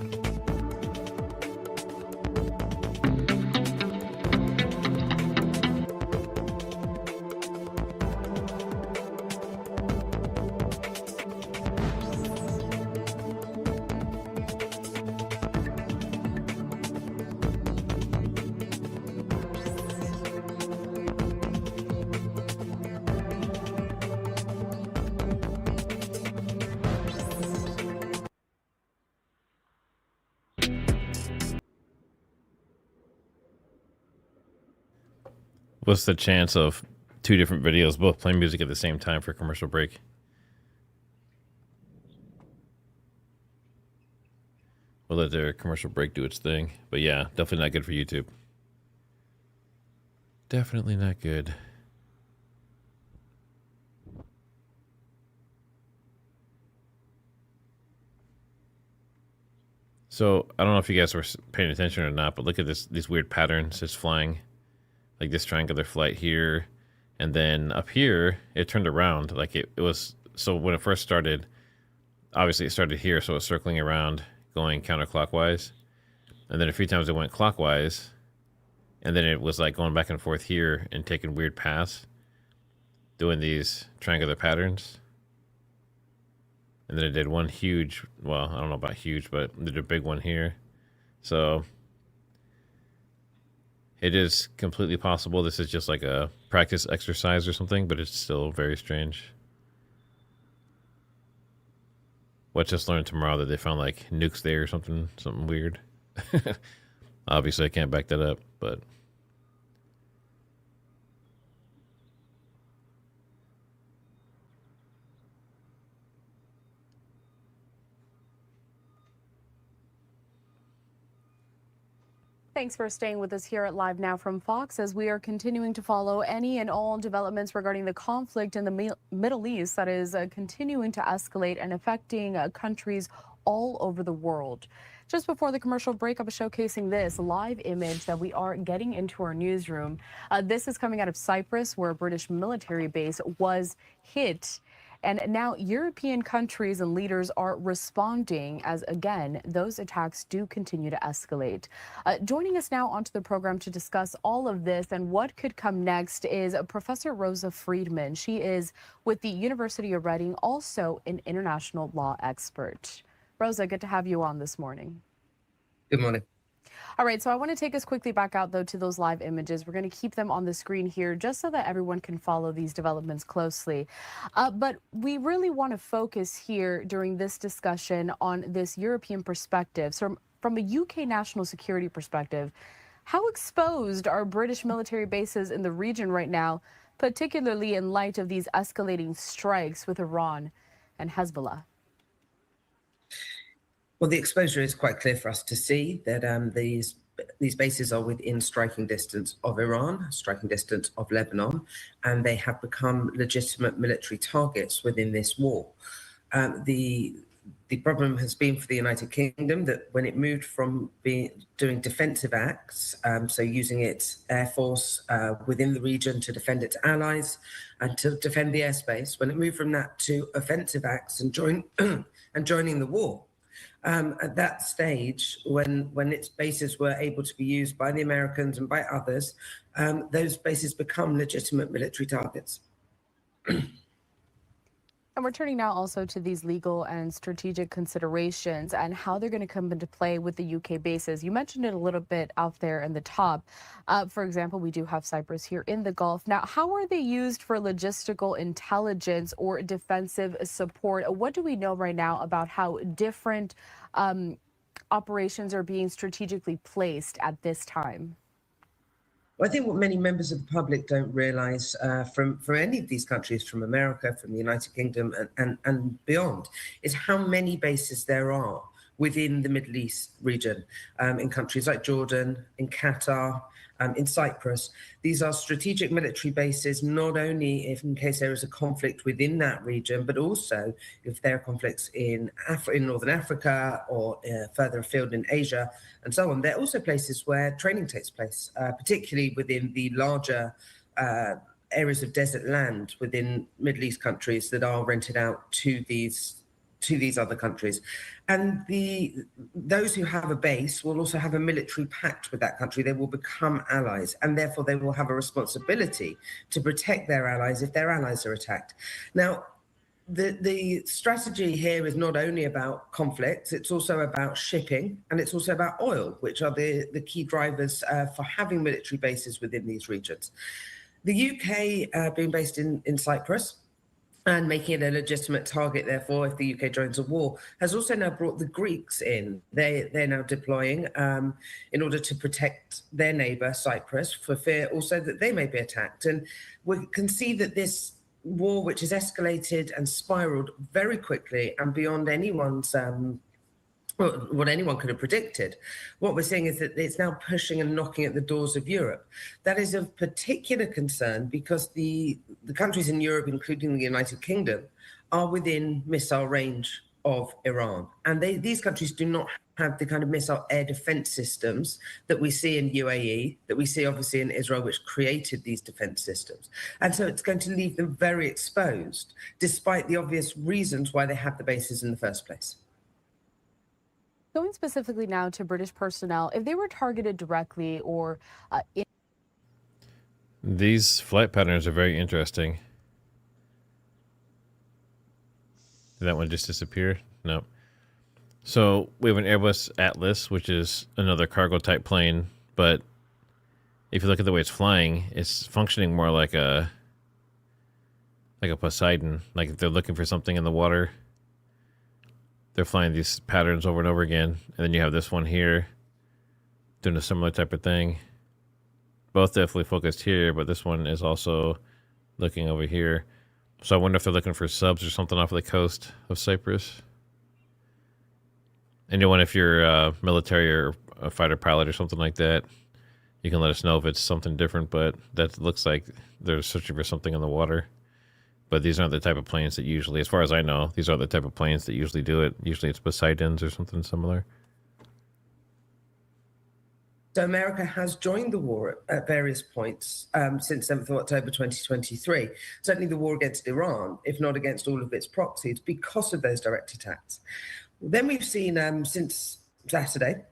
What's the chance of 2 different videos both playing music at the same time for a commercial break? We'll let their commercial break do its thing. But yeah, definitely not good for YouTube. Definitely not good. So, I don't know if you guys were paying attention or not, but look at these weird patterns just flying. Like this triangular flight here, and then up here it turned around. Like it was, so when it first started, obviously it started here, so it was circling around, going counterclockwise. And then a few times it went clockwise. And then it was like going back and forth here and taking weird paths, doing these triangular patterns. And then it did one huge, well, I don't know about huge, but it did a big one here. So it is completely possible this is just like a practice exercise or something, but it's still very strange. Let's just learn tomorrow that they found like nukes there or something weird. Obviously I can't back that up, but Thanks for staying with us here at Live Now from Fox as we are continuing to follow any and all developments regarding the conflict in the Middle East that is continuing to escalate and affecting countries all over the world. Just before the commercial break, I was showcasing this live image that we are getting into our newsroom. This is coming out of Cyprus, where a British military base was hit. And now European countries and leaders are responding as, again, those attacks do continue to escalate. Joining us now onto the program to discuss all of this and what could come next is Professor Rosa Friedman. She is with the University of Reading, also an international law expert. Rosa, good to have you on this morning. Good morning. All right, so I want to take us quickly back out, though, to those live images. We're going to keep them on the screen here just so that everyone can follow these developments closely. But we really want to focus here during this discussion on this European perspective. So from a UK national security perspective, how exposed are British military bases in the region right now, particularly in light of these escalating strikes with Iran and Hezbollah? Well, the exposure is quite clear for us to see that these bases are within striking distance of Iran, striking distance of Lebanon, and they have become legitimate military targets within this war. The problem has been for the United Kingdom that when it moved from doing defensive acts, so using its air force within the region to defend its allies and to defend the airspace, when it moved from that to offensive acts and joining the war. At that stage, when its bases were able to be used by the Americans and by others, those bases become legitimate military targets. And we're turning now also to these legal and strategic considerations and how they're going to come into play with the UK bases. You mentioned it a little bit out there in the top. For example, we do have Cyprus here in the Gulf. Now, how are they used for logistical intelligence or defensive support? What do we know right now about how different operations are being strategically placed at this time? Well, I think what many members of the public don't realize from any of these countries, from America, from the United Kingdom and beyond, is how many bases there are within the Middle East region, in countries like Jordan, in Qatar, in Cyprus. These are strategic military bases, not only if in case there is a conflict within that region, but also if there are conflicts in Northern Africa or further afield in Asia and so on. They're also places where training takes place, particularly within the larger areas of desert land within Middle East countries that are rented out to these other countries. And those who have a base will also have a military pact with that country. They will become allies, and therefore they will have a responsibility to protect their allies if their allies are attacked. Now, the strategy here is not only about conflicts, it's also about shipping, and it's also about oil, which are the key drivers for having military bases within these regions. The UK being based in Cyprus, and making it a legitimate target, therefore, if the UK joins a war, has also now brought the Greeks in. They're now deploying in order to protect their neighbour, Cyprus, for fear also that they may be attacked. And we can see that this war, which has escalated and spiralled very quickly and beyond anyone's what anyone could have predicted. What we're seeing is that it's now pushing and knocking at the doors of Europe. That is of particular concern because the countries in Europe, including the United Kingdom, are within missile range of Iran. And these countries do not have the kind of missile air defense systems that we see in UAE, that we see obviously in Israel, which created these defense systems. And so it's going to leave them very exposed, despite the obvious reasons why they have the bases in the first place. Going specifically now to British personnel, if they were targeted directly or These flight patterns are very interesting. Did that one just disappear? No. So we have an Airbus Atlas, which is another cargo type plane, but if you look at the way it's flying, it's functioning more like a Poseidon. Like if they're looking for something in the water, they're flying these patterns over and over again. And then you have this one here doing a similar type of thing. Both definitely focused here, but this one is also looking over here. So I wonder if they're looking for subs or something off the coast of Cyprus. And you know, if you're military or a fighter pilot or something like that, you can let us know if it's something different, but that looks like they're searching for something in the water. But these aren't the type of planes that usually, as far as I know, these are the type of planes that usually do it. Usually it's Poseidons or something similar. So America has joined the war at various points since 7th of October 2023. Certainly the war against Iran, if not against all of its proxies, because of those direct attacks. Then we've seen since Saturday,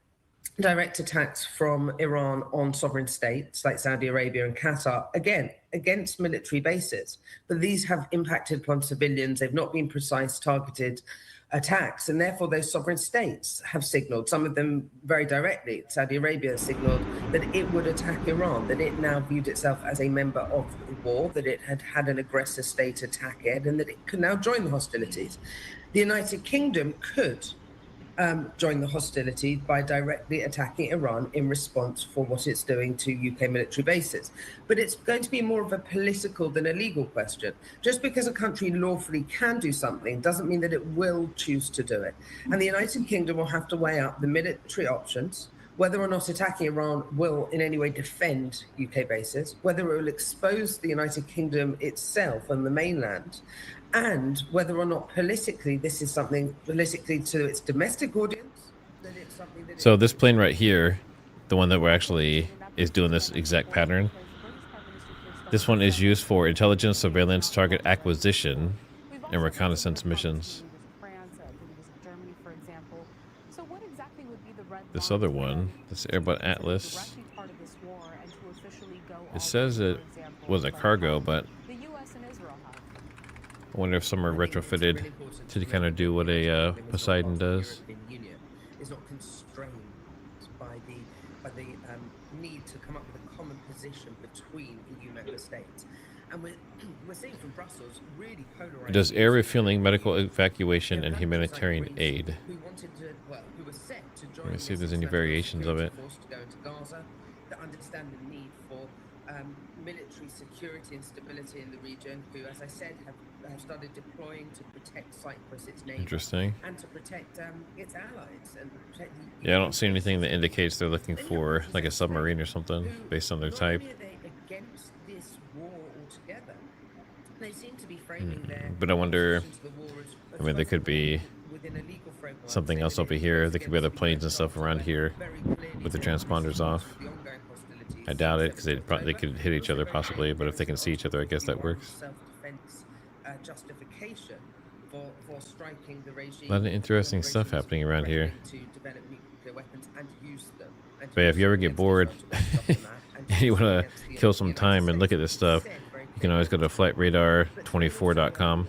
direct attacks from Iran on sovereign states like Saudi Arabia and Qatar, again, against military bases. But these have impacted upon civilians. They've not been precise, targeted attacks, and therefore those sovereign states have signaled, some of them very directly. Saudi Arabia signaled that it would attack Iran, that it now viewed itself as a member of the war, that it had had an aggressor state attack it, and that it could now join the hostilities. The United Kingdom could join the hostility by directly attacking Iran in response for what it's doing to UK military bases. But it's going to be more of a political than a legal question. Just because a country lawfully can do something doesn't mean that it will choose to do it. And the United Kingdom will have to weigh up the military options, whether or not attacking Iran will in any way defend UK bases, whether it will expose the United Kingdom itself and the mainland, and whether or not politically this is something politically to its domestic audience. So this plane right here, the one that we're actually is doing this exact pattern, this one is used for intelligence, surveillance, target acquisition, and reconnaissance missions. This other one, this Airbus Atlas, it says it was a cargo, but I wonder if some are retrofitted to kind of do what a Poseidon does. Is not constrained by the need to come up with a common position between EU member states. And we're seeing from Brussels really polarized. It does air refueling, medical evacuation, and humanitarian aid. Let me see if there's any variations of it. To go into Gaza, that understand the need for military security and stability in the region, who, as I said, have started deploying to protect Cyprus, its neighbor, Interesting. and to protect its allies and protect Yeah, I don't see anything that indicates they're looking for like a submarine or something based on their type. against this war altogether. They seem to be framing their But I wonder, position to the war as I mean, there could be within a legal framework. something else over here. There could be other planes and stuff around here with the transponders off. I doubt it because they could hit each other possibly, but if they can see each other, I guess that works. Self-defense justification for striking the regime. A lot of interesting stuff happening around here. To develop nuclear weapons and use them. But yeah, if you ever get bored and you want to kill some time and look at this stuff, you can always go to flightradar24.com.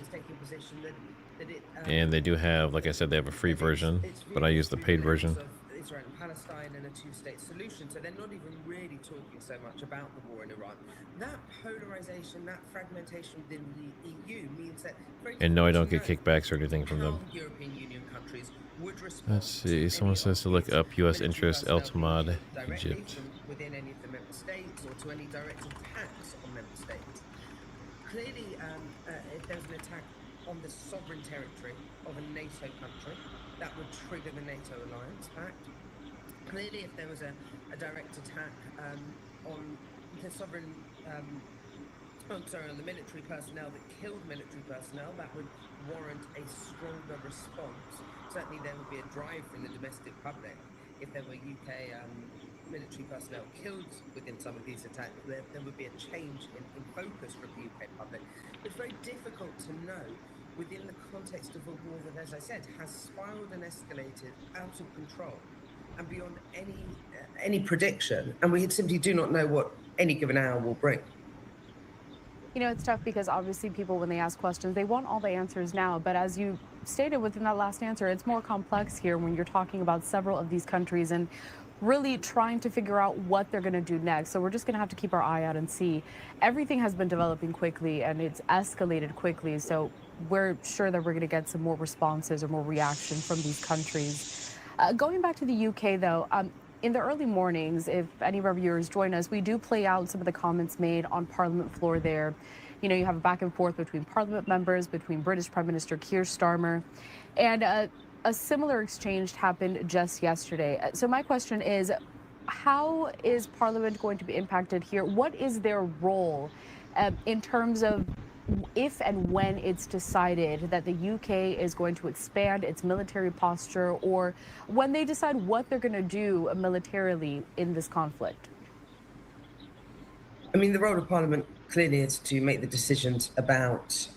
And they do have, like I said, they have a free version, but I use the paid version. Israel and Palestine and a two-state solution, so they're not even really talking so much about the war in Iran. That polarization, that fragmentation within the EU means that... And no, I don't get kickbacks or anything from them. European Union countries would respond. Let's see, someone says to look up U.S. interest, El Tamad, Egypt. Within any of the member states or to any direct attacks on member states. Clearly, if there's an attack on the sovereign territory of a NATO country, that would trigger the NATO alliance pact. Clearly, if there was a direct attack on the sovereign on the military personnel that killed military personnel, that would warrant a stronger response. Certainly there would be a drive from the domestic public if there were UK military personnel killed within some of these attacks. There would be a change in focus from the UK public. It's very difficult to know within the context of a war that, as I said, has spiraled and escalated out of control and beyond any prediction, and we simply do not know what any given hour will bring. You know, it's tough because obviously people, when they ask questions, they want all the answers now. But as you stated within that last answer, it's more complex here when you're talking about several of these countries and really trying to figure out what they're going to do next. So we're just going to have to keep our eye out and see. Everything has been developing quickly and it's escalated quickly. So we're sure that we're going to get some more responses or more reaction from these countries. Going back to the UK, though, in the early mornings, if any of our viewers join us, we do play out some of the comments made on Parliament floor there. You know, you have a back and forth between Parliament members, between British Prime Minister Keir Starmer, and a similar exchange happened just yesterday. So my question is, how is Parliament going to be impacted here? What is their role in terms of if and when it's decided that the UK is going to expand its military posture, or when they decide what they're going to do militarily in this conflict? I mean, the role of Parliament clearly is to make the decisions about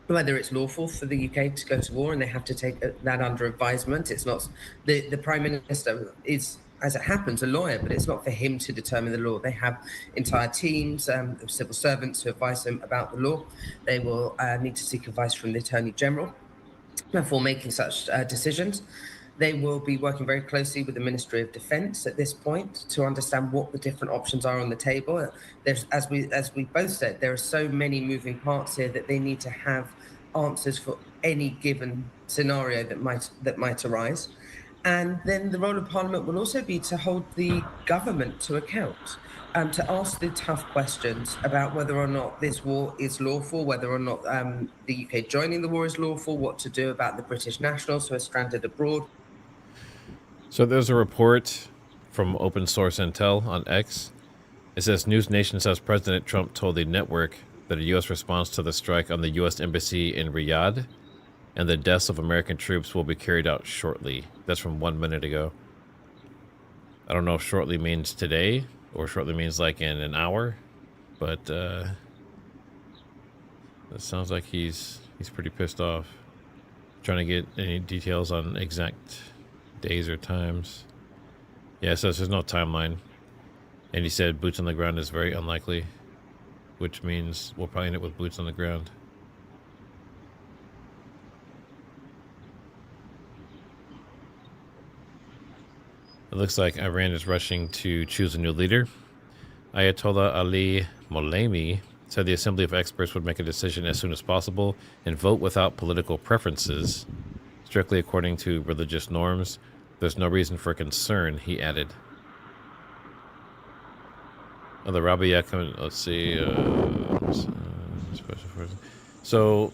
whether it's lawful for the UK to go to war, and they have to take that under advisement. It's not the Prime Minister is, as it happens, a lawyer, but it's not for him to determine the law. They have entire teams of civil servants who advise them about the law. They will need to seek advice from the Attorney General before making such decisions. They will be working very closely with the Ministry of Defence at this point to understand what the different options are on the table. There's, as we both said, there are so many moving parts here that they need to have answers for any given scenario that might arise. And then the role of Parliament will also be to hold the government to account, to ask the tough questions about whether or not this war is lawful, whether or not the UK joining the war is lawful, what to do about the British nationals who are stranded abroad. So there's a report from Open Source Intel on X. It says News Nation says President Trump told the network that a U.S. response to the strike on the U.S. Embassy in Riyadh and the deaths of American troops will be carried out shortly. That's from 1 minute ago. I don't know if shortly means today or shortly means like in an hour, but it sounds like he's pretty pissed off. Trying to get any details on exact days or times. Yeah, it says there's no timeline. And he said boots on the ground is very unlikely, which means we'll probably end up with boots on the ground. It looks like Iran is rushing to choose a new leader. Ayatollah Ali Molemi said the Assembly of Experts would make a decision as soon as possible and vote without political preferences, strictly according to religious norms. There's no reason for concern, he added. Oh, the Rabia coming, let's see. So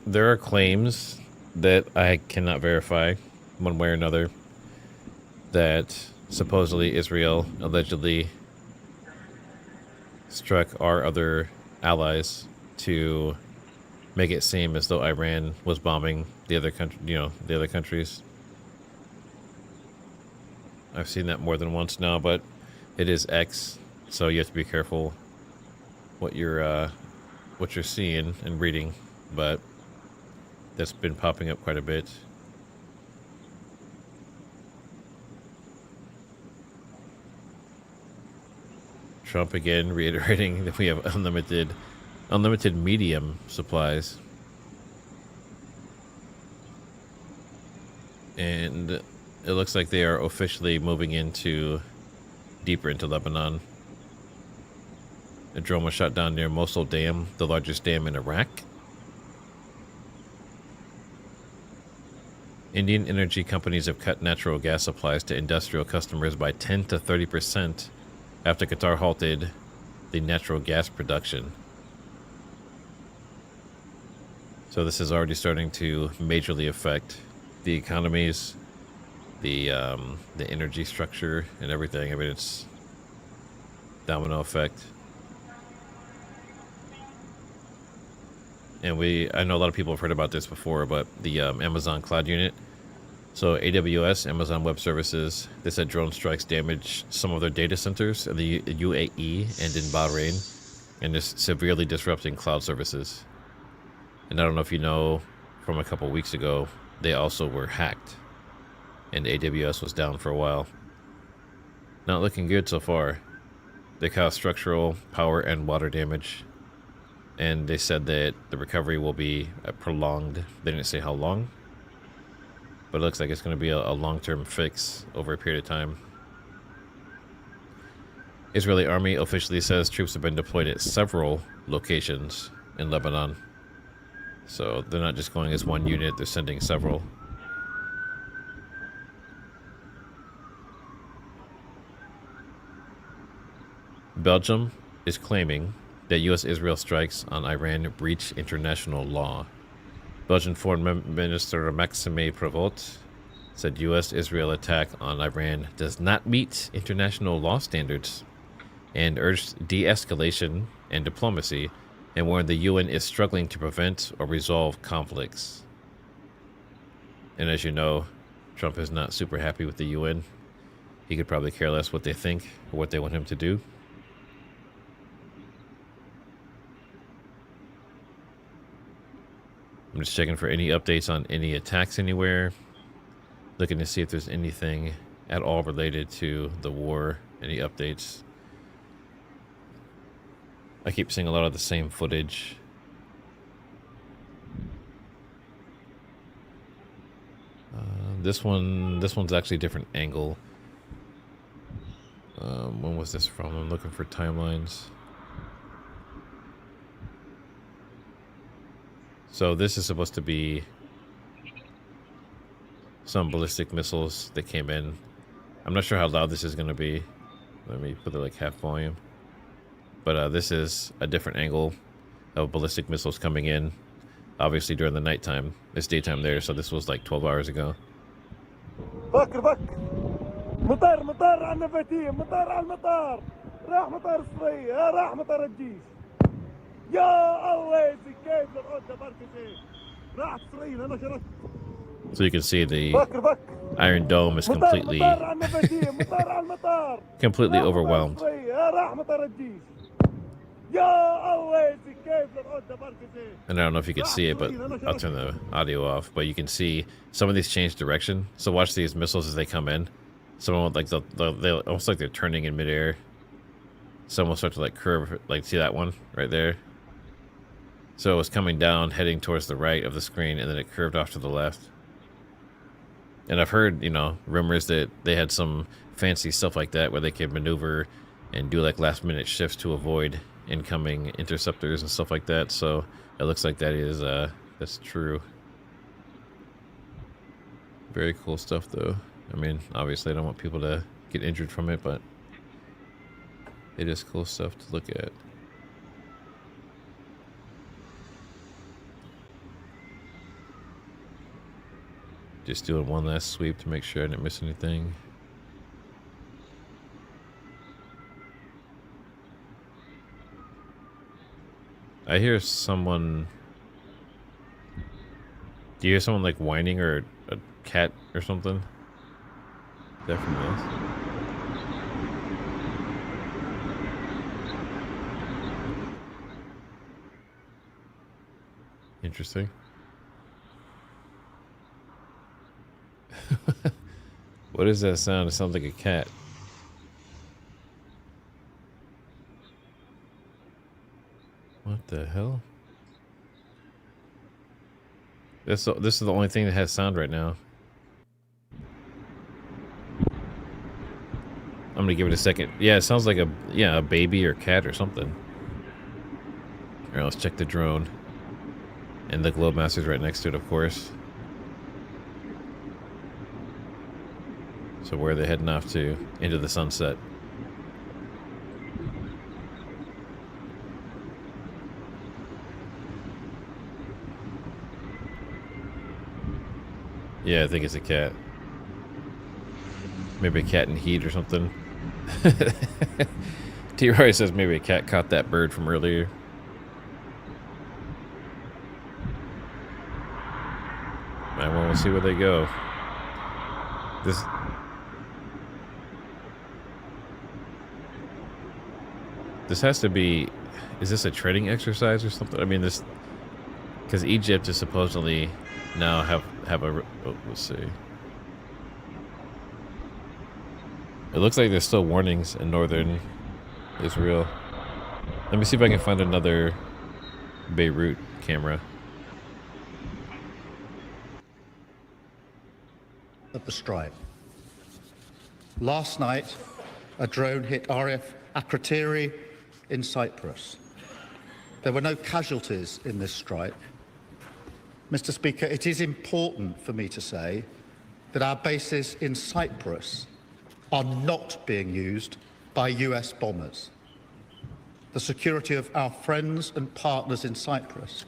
there are claims that I cannot verify one way or another that supposedly Israel allegedly struck our other allies to make it seem as though Iran was bombing the other country, the other countries. I've seen that more than once now, but it is X, so you have to be careful what you're seeing and reading. But that's been popping up quite a bit. Trump again reiterating that we have unlimited medium supplies. And it looks like they are officially moving deeper into Lebanon. A drone was shot down near Mosul Dam, the largest dam in Iraq. Indian energy companies have cut natural gas supplies to industrial customers by 10 to 30% after Qatar halted the natural gas production. So this is already starting to majorly affect the economies, the energy structure and everything. I mean, it's domino effect. and I know a lot of people have heard about this before, but the Amazon Cloud Unit. So AWS, Amazon Web Services, they said drone strikes damaged some of their data centers in the UAE and in Bahrain, and is severely disrupting cloud services. And I don't know if you know, from a couple weeks ago, they also were hacked, and AWS was down for a while. Not looking good so far. They caused structural, power, and water damage, and they said that the recovery will be prolonged. They didn't say how long, but it looks like it's going to be a long-term fix over a period of time. Israeli army officially says troops have been deployed at several locations in Lebanon. So they're not just going as one unit, they're sending several. Belgium is claiming that U.S.-Israel strikes on Iran breach international law. Belgian Foreign Minister Maxime Prévost said U.S.-Israel attack on Iran does not meet international law standards and urged de-escalation and diplomacy, and warned the UN is struggling to prevent or resolve conflicts. And as you know, Trump is not super happy with the UN. He could probably care less what they think or what they want him to do. I'm just checking for any updates on any attacks anywhere. Looking to see if there's anything at all related to the war. Any updates. I keep seeing a lot of the same footage. This one's actually a different angle. When was this from? I'm looking for timelines. So this is supposed to be some ballistic missiles that came in. I'm not sure how loud this is going to be. Let me put it like half volume. But this is a different angle of ballistic missiles coming in. Obviously during the nighttime. It's daytime there, so this was like 12 hours ago. فكر مطار على النفاتية مطار على المطار راح مطار الصفية راح مطار الجيش يا الله كيف العودة مركزي راح الصفية أنا شرفت. So you can see the Iron Dome is completely overwhelmed. And I don't know if you can see it, but I'll turn the audio off. But you can see some of these change direction. So watch these missiles as they come in. Some of them, like they almost like they're turning in midair. Some will start to like curve, like see that one right there. So it was coming down, heading towards the right of the screen, and then it curved off to the left. And I've heard, you know, rumors that they had some fancy stuff like that where they could maneuver and do like last minute shifts to avoid incoming interceptors and stuff like that. So it looks like that is that's true. Very cool stuff though. I mean, obviously I don't want people to get injured from it, but it is cool stuff to look at. Just doing one last sweep to make sure I didn't miss anything. I hear someone... Do you hear someone like whining or a cat or something? Is that from this? Interesting. What is that sound? It sounds like a cat. What the hell? This is the only thing that has sound right now. I'm gonna give it a second. Yeah, it sounds like a baby or cat or something. Alright, let's check the drone. And the Globemaster's right next to it, of course. So where are they heading off to? Into the sunset. Yeah, I think it's a cat. Maybe a cat in heat or something. T-Roy says maybe a cat caught that bird from earlier. we'll see where they go. This has to be... Is this a training exercise or something? I mean, this... Because Egypt is supposedly now have a... Oh, let's see. It looks like there's still warnings in northern Israel. Let me see if I can find another Beirut camera. Of the strike. Last night, a drone hit RAF Akrotiri in Cyprus. There were no casualties in this strike. Mr. Speaker, it is important for me to say that our bases in Cyprus are not being used by US bombers. The security of our friends and partners in Cyprus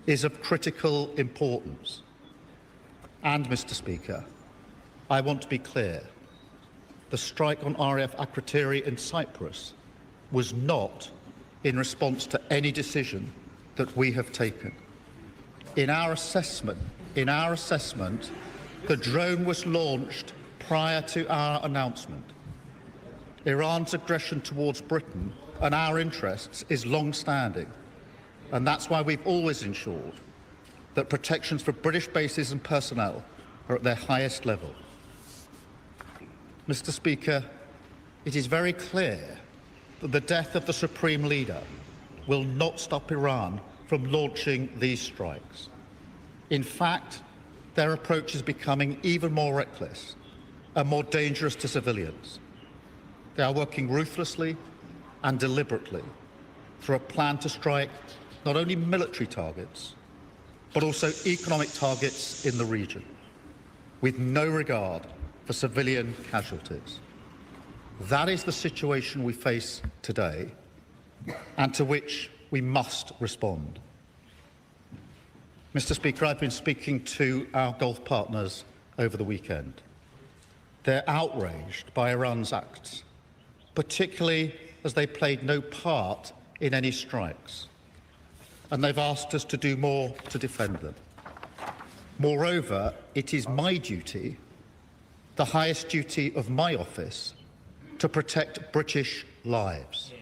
is of critical importance. And, Mr. Speaker, I want to be clear. The strike on RAF Akrotiri in Cyprus was not in response to any decision that we have taken. In our assessment, the drone was launched prior to our announcement. Iran's aggression towards Britain and our interests is long-standing, and that's why we've always ensured that protections for British bases and personnel are at their highest level. Mr. Speaker, it is very clear that the death of the Supreme Leader will not stop Iran from launching these strikes. In fact, their approach is becoming even more reckless and more dangerous to civilians. They are working ruthlessly and deliberately through a plan to strike not only military targets, but also economic targets in the region, with no regard for civilian casualties. That is the situation we face today, and to which we must respond. Mr. Speaker, I've been speaking to our Gulf partners over the weekend. They're outraged by Iran's acts, particularly as they played no part in any strikes, and they've asked us to do more to defend them. Moreover, it is my duty, the highest duty of my office, to protect British lives.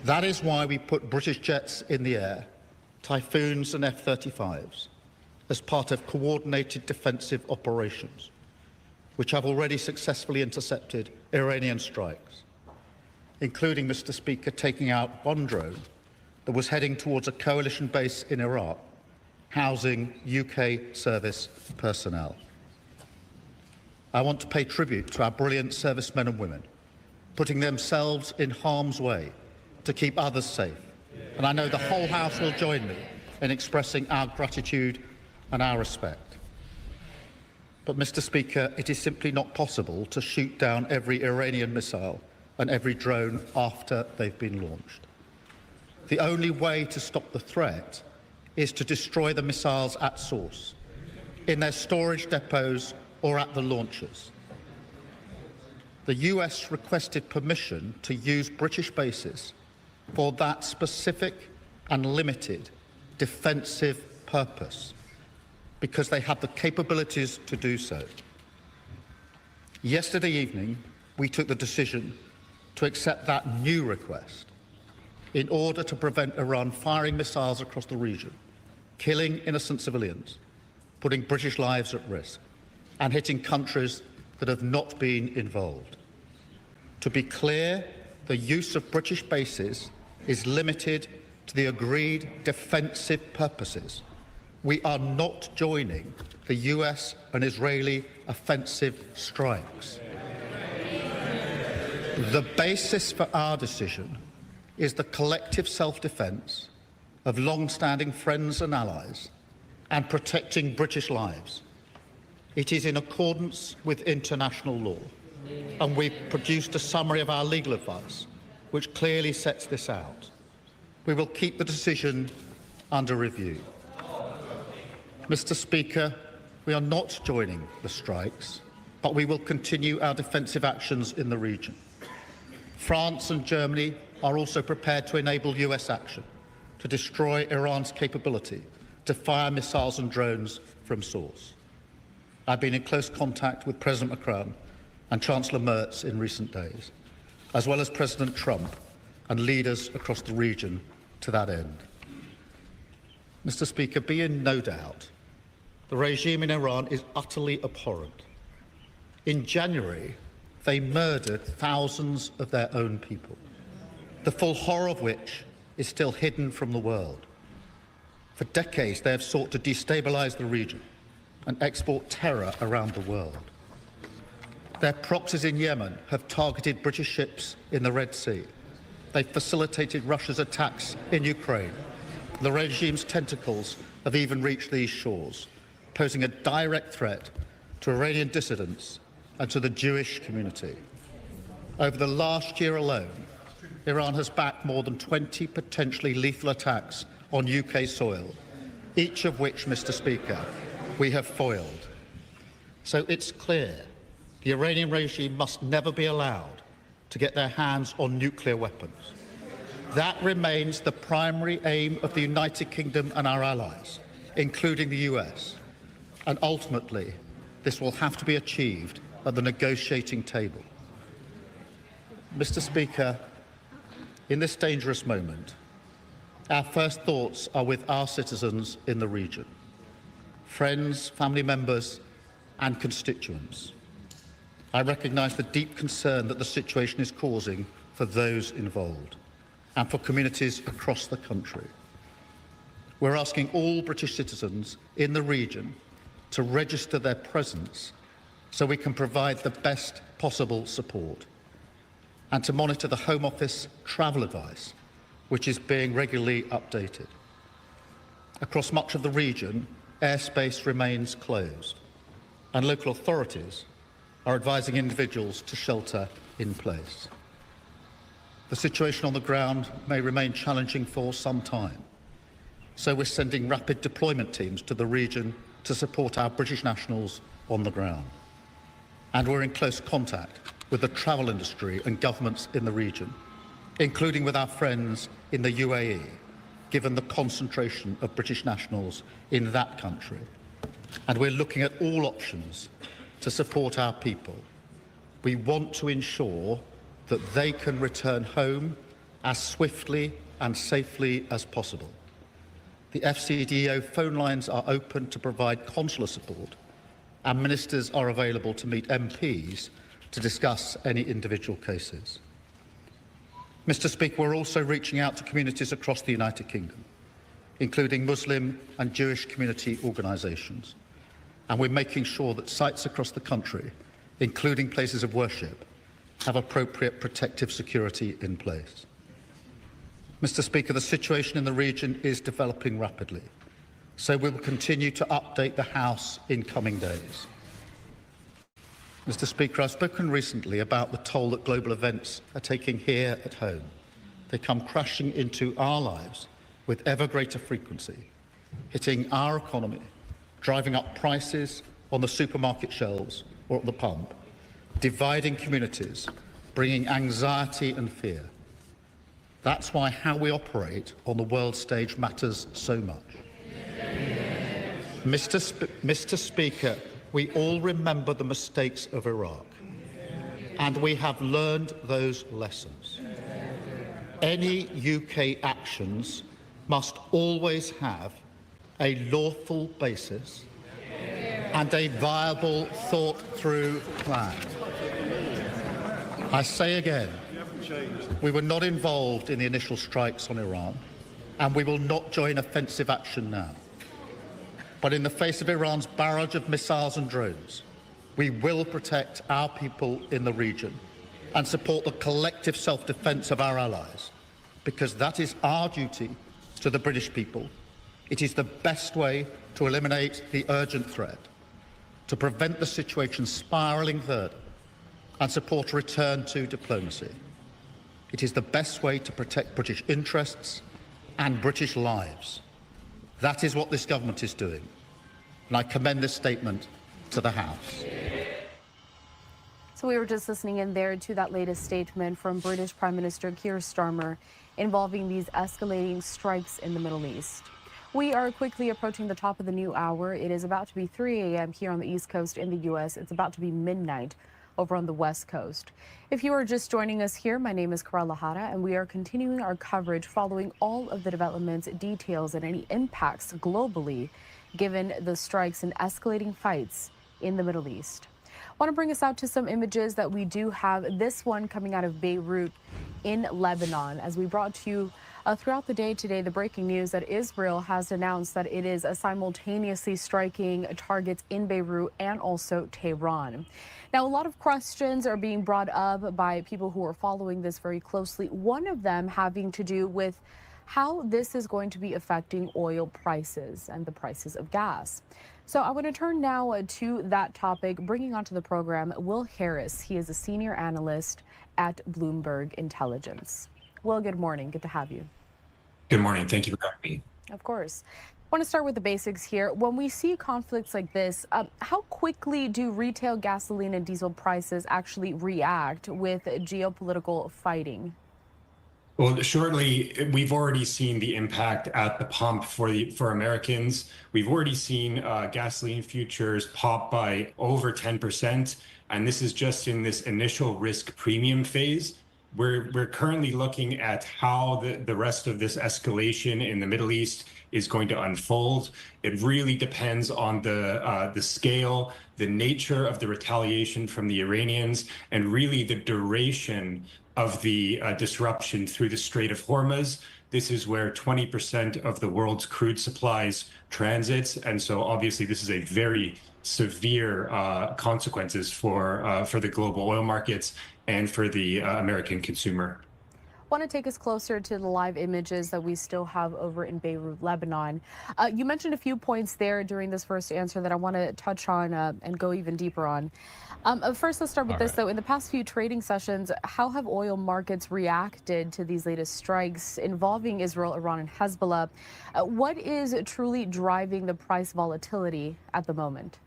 That is why we put British jets in the air, Typhoons and F-35s, as part of coordinated defensive operations, which have already successfully intercepted Iranian strikes, including, Mr. Speaker, taking out one drone that was heading towards a coalition base in Iraq, housing UK service personnel. I want to pay tribute to our brilliant servicemen and women, putting themselves in harm's way to keep others safe. And I know the whole House will join me in expressing our gratitude and our respect. But, Mr. Speaker, it is simply not possible to shoot down every Iranian missile and every drone after they've been launched. The only way to stop the threat is to destroy the missiles at source, in their storage depots or at the launchers. The US requested permission to use British bases for that specific and limited defensive purpose, because they have the capabilities to do so. Yesterday evening, we took the decision to accept that new request in order to prevent Iran firing missiles across the region, killing innocent civilians, putting British lives at risk, and hitting countries that have not been involved. To be clear, the use of British bases is limited to the agreed defensive purposes. We are not joining the US and Israeli offensive strikes. The basis for our decision is the collective self-defense of long-standing friends and allies and protecting British lives. It is in accordance with international law, and we've produced a summary of our legal advice which clearly sets this out. We will keep the decision under review. Mr. Speaker, we are not joining the strikes, but we will continue our defensive actions in the region. France and Germany are also prepared to enable US action to destroy Iran's capability to fire missiles and drones from source. I've been in close contact with President Macron and Chancellor Merz in recent days, as well as President Trump and leaders across the region to that end. Mr. Speaker, be in no doubt, the regime in Iran is utterly abhorrent. In January, they murdered thousands of their own people, the full horror of which is still hidden from the world. For decades, they have sought to destabilize the region and export terror around the world. Their proxies in Yemen have targeted British ships in the Red Sea. They've facilitated Russia's attacks in Ukraine. The regime's tentacles have even reached these shores, posing a direct threat to Iranian dissidents and to the Jewish community. Over the last year alone, Iran has backed more than 20 potentially lethal attacks on UK soil, each of which, Mr. Speaker, we have foiled. So it's clear the Iranian regime must never be allowed to get their hands on nuclear weapons. That remains the primary aim of the United Kingdom and our allies, including the US. And ultimately, this will have to be achieved at the negotiating table. Mr. Speaker, in this dangerous moment, our first thoughts are with our citizens in the region, friends, family members, and constituents. I recognise the deep concern that the situation is causing for those involved and for communities across the country. We're asking all British citizens in the region to register their presence so we can provide the best possible support, and to monitor the Home Office travel advice, which is being regularly updated. Across much of the region, airspace remains closed, and local authorities are advising individuals to shelter in place. The situation on the ground may remain challenging for some time, so we're sending rapid deployment teams to the region to support our British nationals on the ground. And we're in close contact with the travel industry and governments in the region, including with our friends in the UAE, given the concentration of British nationals in that country. And we're looking at all options to support our people. We want to ensure that they can return home as swiftly and safely as possible. The FCDO phone lines are open to provide consular support, and ministers are available to meet MPs to discuss any individual cases. Mr. Speaker, we're also reaching out to communities across the United Kingdom, including Muslim and Jewish community organisations, and we're making sure that sites across the country, including places of worship, have appropriate protective security in place. Mr. Speaker, the situation in the region is developing rapidly, so we will continue to update the House in coming days. Mr. Speaker, I've spoken recently about the toll that global events are taking here at home. They come crashing into our lives with ever greater frequency, hitting our economy, driving up prices on the supermarket shelves or at the pump, dividing communities, bringing anxiety and fear. That's why how we operate on the world stage matters so much. Mr. Speaker, we all remember the mistakes of Iraq, and we have learned those lessons. Any UK actions must always have a lawful basis and a viable, thought-through plan. I say again, we were not involved in the initial strikes on Iran, and we will not join offensive action now. But in the face of Iran's barrage of missiles and drones, we will protect our people in the region and support the collective self-defence of our allies, because that is our duty to the British people. It is the best way to eliminate the urgent threat, to prevent the situation spiralling further, and support a return to diplomacy. It is the best way to protect British interests and British lives. That is what this government is doing, and I commend this statement to the House. So we were just listening in there to that latest statement from British Prime Minister Keir Starmer involving these escalating strikes in the Middle East. We are quickly approaching the top of the new hour. It is about to be 3 a.m. here on the East Coast in the U.S. It's about to be midnight over on the West Coast. If you are just joining us here, my name is Karala Hara, and we are continuing our coverage following all of the developments, details, and any impacts globally, given the strikes and escalating fights in the Middle East. I want to bring us out to some images that we do have. This one coming out of Beirut in Lebanon, as we brought to you throughout the day today, the breaking news that Israel has announced that it is simultaneously striking targets in Beirut and also Tehran. Now, a lot of questions are being brought up by people who are following this very closely, one of them having to do with how this is going to be affecting oil prices and the prices of gas. So I want to turn now to that topic, bringing onto the program Will Harris. He is a senior analyst at Bloomberg Intelligence. Will, good morning. Good to have you. Good morning. Thank you for having me. Of course. I want to start with the basics here. When we see conflicts like this, how quickly do retail gasoline and diesel prices actually react with geopolitical fighting? Well, shortly, we've already seen the impact at the pump for Americans. We've already seen gasoline futures pop by over 10%, and this is just in this initial risk premium phase. We're currently looking at how the rest of this escalation in the Middle East is going to unfold. It really depends on the scale, the nature of the retaliation from the Iranians, and really the duration of the disruption through the Strait of Hormuz. This is where 20% of the world's crude supplies transits, and so obviously this is a very severe consequences for the global oil markets and for the American consumer. I want to take us closer to the live images that we still have over in Beirut, Lebanon. You mentioned a few points there during this first answer that I want to touch on and go even deeper on. First, let's start with this, though. In the past few trading sessions, how have oil markets reacted to these latest strikes involving Israel, Iran, and Hezbollah? What is truly driving the price volatility at the moment?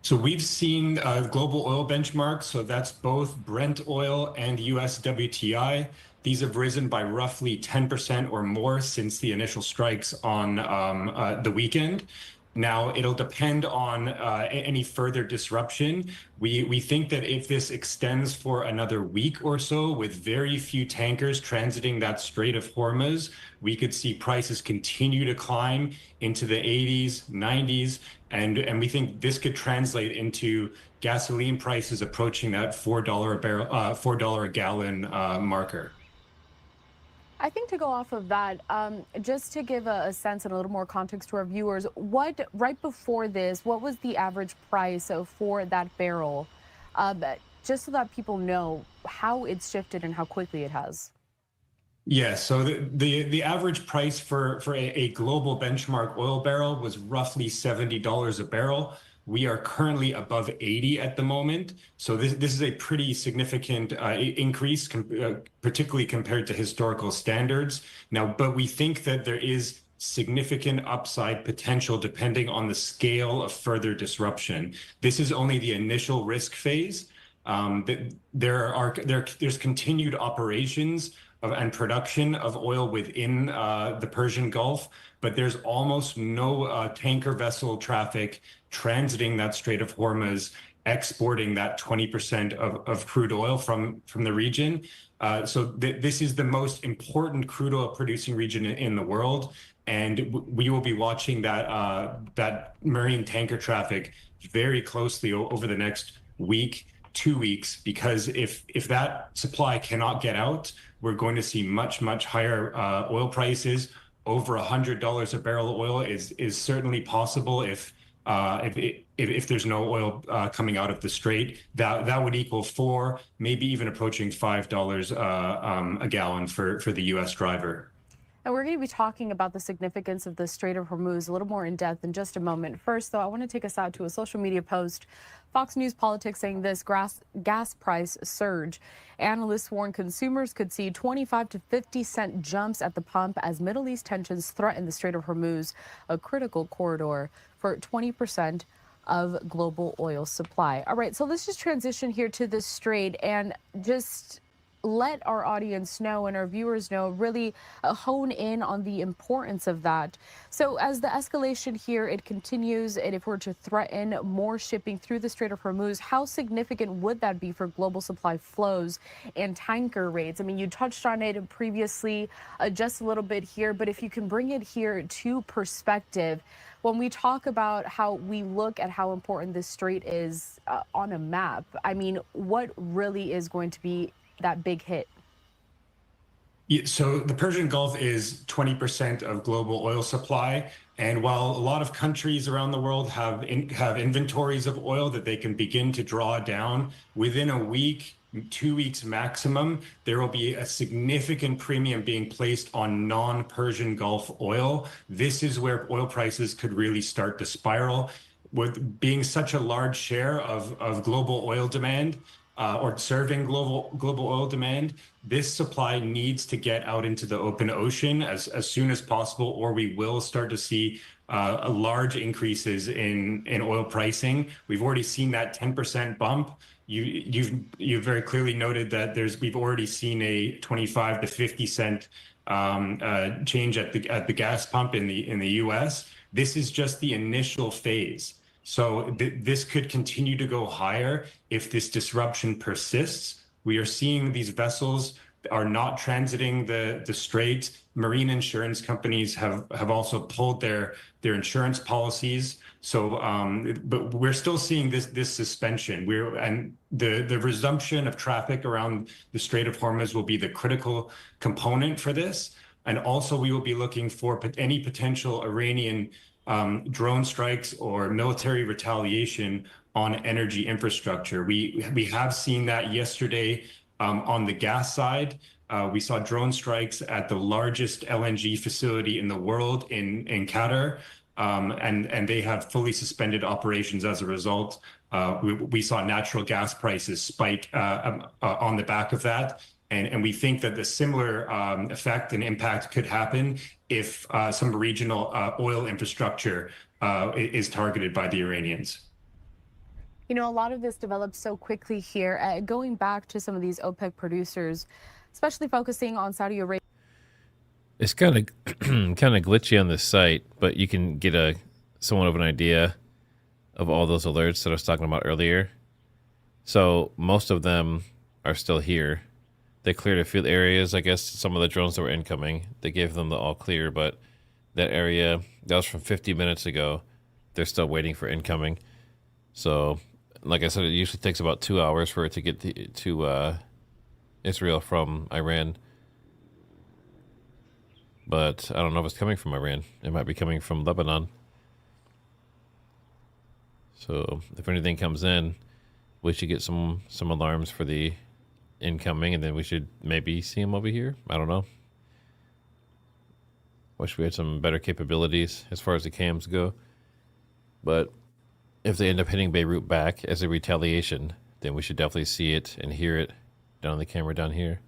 So we've seen global oil benchmarks, so that's both Brent oil and US WTI. These have risen by roughly 10% or more since the initial strikes on the weekend. Now, it'll depend on any further disruption. We think that if this extends for another week or so with very few tankers transiting that Strait of Hormuz, we could see prices continue to climb into the 80s, 90s, and we think this could translate into gasoline prices approaching that $4 a barrel, $4 a gallon marker. I think to go off of that, just to give a sense and a little more context to our viewers, right before this, what was the average price for that barrel? Just so that people know how it's shifted and how quickly it has. Yeah, so the average price for a global benchmark oil barrel was roughly $70 a barrel. We are currently above 80 at the moment. So this is a pretty significant increase, particularly compared to historical standards. Now, but we think that there is significant upside potential depending on the scale of further disruption. This is only the initial risk phase. There's continued operations and production of oil within the Persian Gulf, but there's almost no tanker vessel traffic transiting that Strait of Hormuz, exporting that 20% of crude oil from the region. So this is the most important crude oil producing region in the world, and we will be watching that marine tanker traffic very closely over the next week, 2 weeks, because if that supply cannot get out, we're going to see much higher oil prices. Over $100 a barrel of oil is certainly possible if there's no oil coming out of the strait. That would equal $4, maybe even approaching $5 a gallon for the U.S. driver. And we're going to be talking about the significance of the Strait of Hormuz a little more in depth in just a moment. First, though, I want to take us out to a social media post. Fox News Politics saying this gas price surge. Analysts warn consumers could see 25 to 50 cent jumps at the pump as Middle East tensions threaten the Strait of Hormuz, a critical corridor for 20% of global oil supply. All right, so let's just transition here to the strait and just let our audience know and our viewers know, really hone in on the importance of that. So as the escalation here, it continues, and if we're to threaten more shipping through the Strait of Hormuz, how significant would that be for global supply flows and tanker rates? I mean, you touched on it previously just a little bit here, but if you can bring it here to perspective, when we talk about how we look at how important this strait is on a map, I mean, what really is going to be that big hit? Yeah, so the Persian Gulf is 20% of global oil supply. And while a lot of countries around the world have inventories of oil that they can begin to draw down, within a week, 2 weeks maximum, there will be a significant premium being placed on non-Persian Gulf oil. This is where oil prices could really start to spiral. With being such a large share of global oil demand, or serving global oil demand, this supply needs to get out into the open ocean as soon as possible, or we will start to see large increases in oil pricing. We've already seen that 10% bump. You've very clearly noted that we've already seen a 25 to 50 cent change at the gas pump in the U.S. This is just the initial phase. So this could continue to go higher if this disruption persists. We are seeing these vessels are not transiting the strait. Marine insurance companies have also pulled their insurance policies. So, but we're still seeing this suspension. And the resumption of traffic around the Strait of Hormuz will be the critical component for this. And also, we will be looking for any potential Iranian drone strikes or military retaliation on energy infrastructure. We have seen that yesterday on the gas side. We saw drone strikes at the largest LNG facility in the world in Qatar, and they have fully suspended operations as a result. We saw natural gas prices spike on the back of that. And we think that the similar effect and impact could happen if some regional oil infrastructure is targeted by the Iranians. You know, a lot of this developed so quickly here. Going back to some of these OPEC producers, especially focusing on Saudi Arabia. It's kind of glitchy on this site, but you can get somewhat of an idea of all those alerts that I was talking about earlier. So most of them are still here. They cleared a few areas, I guess, some of the drones that were incoming. They gave them the all clear, but that area, that was from 50 minutes ago. They're still waiting for incoming. So, like I said, it usually takes about 2 hours for it to get to Israel from Iran. But I don't know if it's coming from Iran. It might be coming from Lebanon. So if anything comes in, we should get some alarms for the incoming, and then we should maybe see them over here. I don't know. Wish we had some better capabilities as far as the cams go. But if they end up hitting Beirut back as a retaliation, then we should definitely see it and hear it down on the camera down here.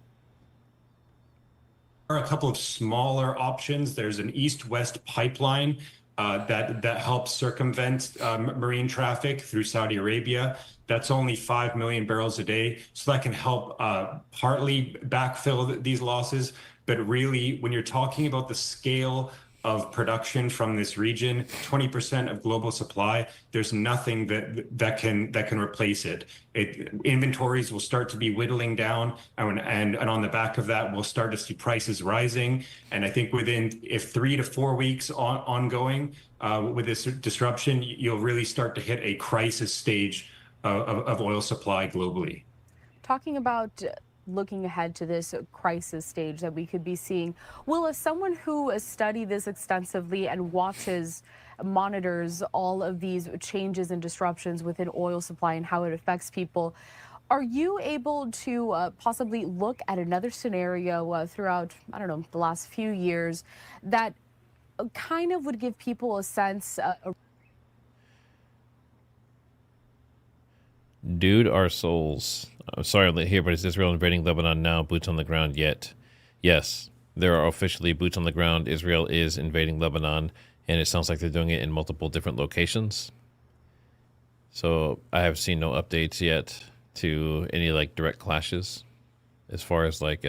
There are a couple of smaller options. There's an east-west pipeline that helps circumvent marine traffic through Saudi Arabia. That's only 5 million barrels a day. So that can help partly backfill these losses. But really, when you're talking about the scale of production from this region, 20% of global supply, there's nothing that can replace it. Inventories will start to be whittling down, and on the back of that, we'll start to see prices rising. And I think if 3 to 4 weeks ongoing with this disruption, you'll really start to hit a crisis stage of oil supply globally. Talking about looking ahead to this crisis stage that we could be seeing, Will, as someone who has studied this extensively and monitors all of these changes and disruptions within oil supply and how it affects people, are you able to possibly look at another scenario throughout, I don't know, the last few years that kind of would give people a sense? Dude, our souls. I'm sorry I'm late here, but is Israel invading Lebanon now? Boots on the ground yet? Yes, there are officially boots on the ground. Israel is invading Lebanon, and it sounds like they're doing it in multiple different locations. So I have seen no updates yet to any direct clashes as far as like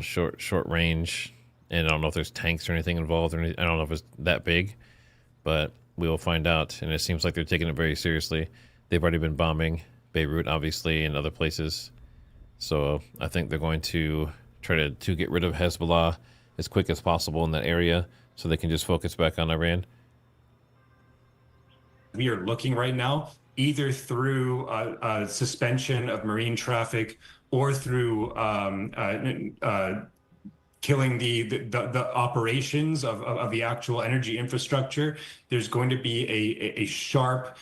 short range. And I don't know if there's tanks or anything involved, or I don't know if it's that big, but we will find out. And it seems like they're taking it very seriously. They've already been bombing Beirut, obviously, and other places. So I think they're going to try to get rid of Hezbollah as quick as possible in that area, so they can just focus back on Iran. We are looking right now either through suspension of marine traffic or through killing the operations of the actual energy infrastructure. There's going to be a sharp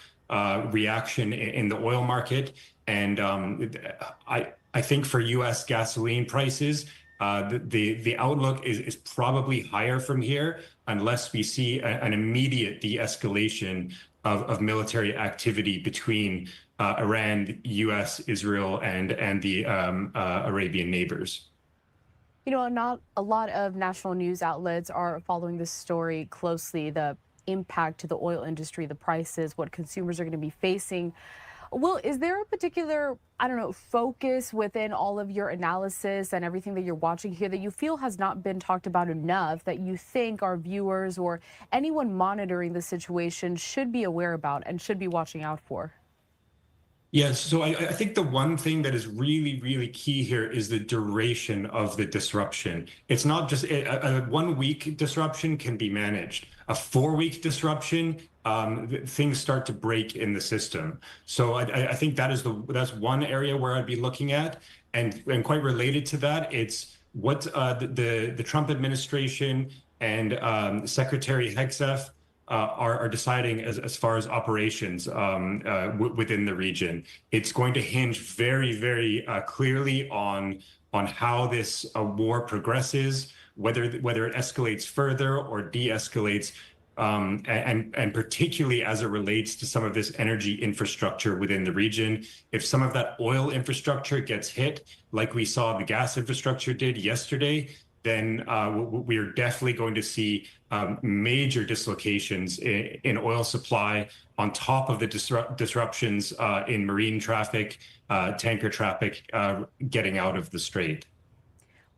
reaction in the oil market. And I think for U.S. gasoline prices, the outlook is probably higher from here unless we see an immediate de-escalation of military activity between Iran, U.S., Israel, and the Arabian neighbors. You know, not a lot of national news outlets are following this story closely, the impact to the oil industry, the prices, what consumers are going to be facing. Will, is there a particular, I don't know, focus within all of your analysis and everything that you're watching here that you feel has not been talked about enough, that you think our viewers or anyone monitoring the situation should be aware about and should be watching out for? Yes, so I think the one thing that is really, really key here is the duration of the disruption. It's not just a 1 week disruption can be managed. A 4 week disruption, things start to break in the system. So I think that's one area where I'd be looking at, and quite related to that, it's what the Trump administration and Secretary Hegseth are deciding as far as operations within the region. It's going to hinge very, very clearly on how this war progresses, whether it escalates further or de-escalates, and particularly as it relates to some of this energy infrastructure within the region. If some of that oil infrastructure gets hit, like we saw the gas infrastructure did yesterday, then we are definitely going to see major dislocations in oil supply on top of the disruptions in marine traffic, tanker traffic getting out of the strait.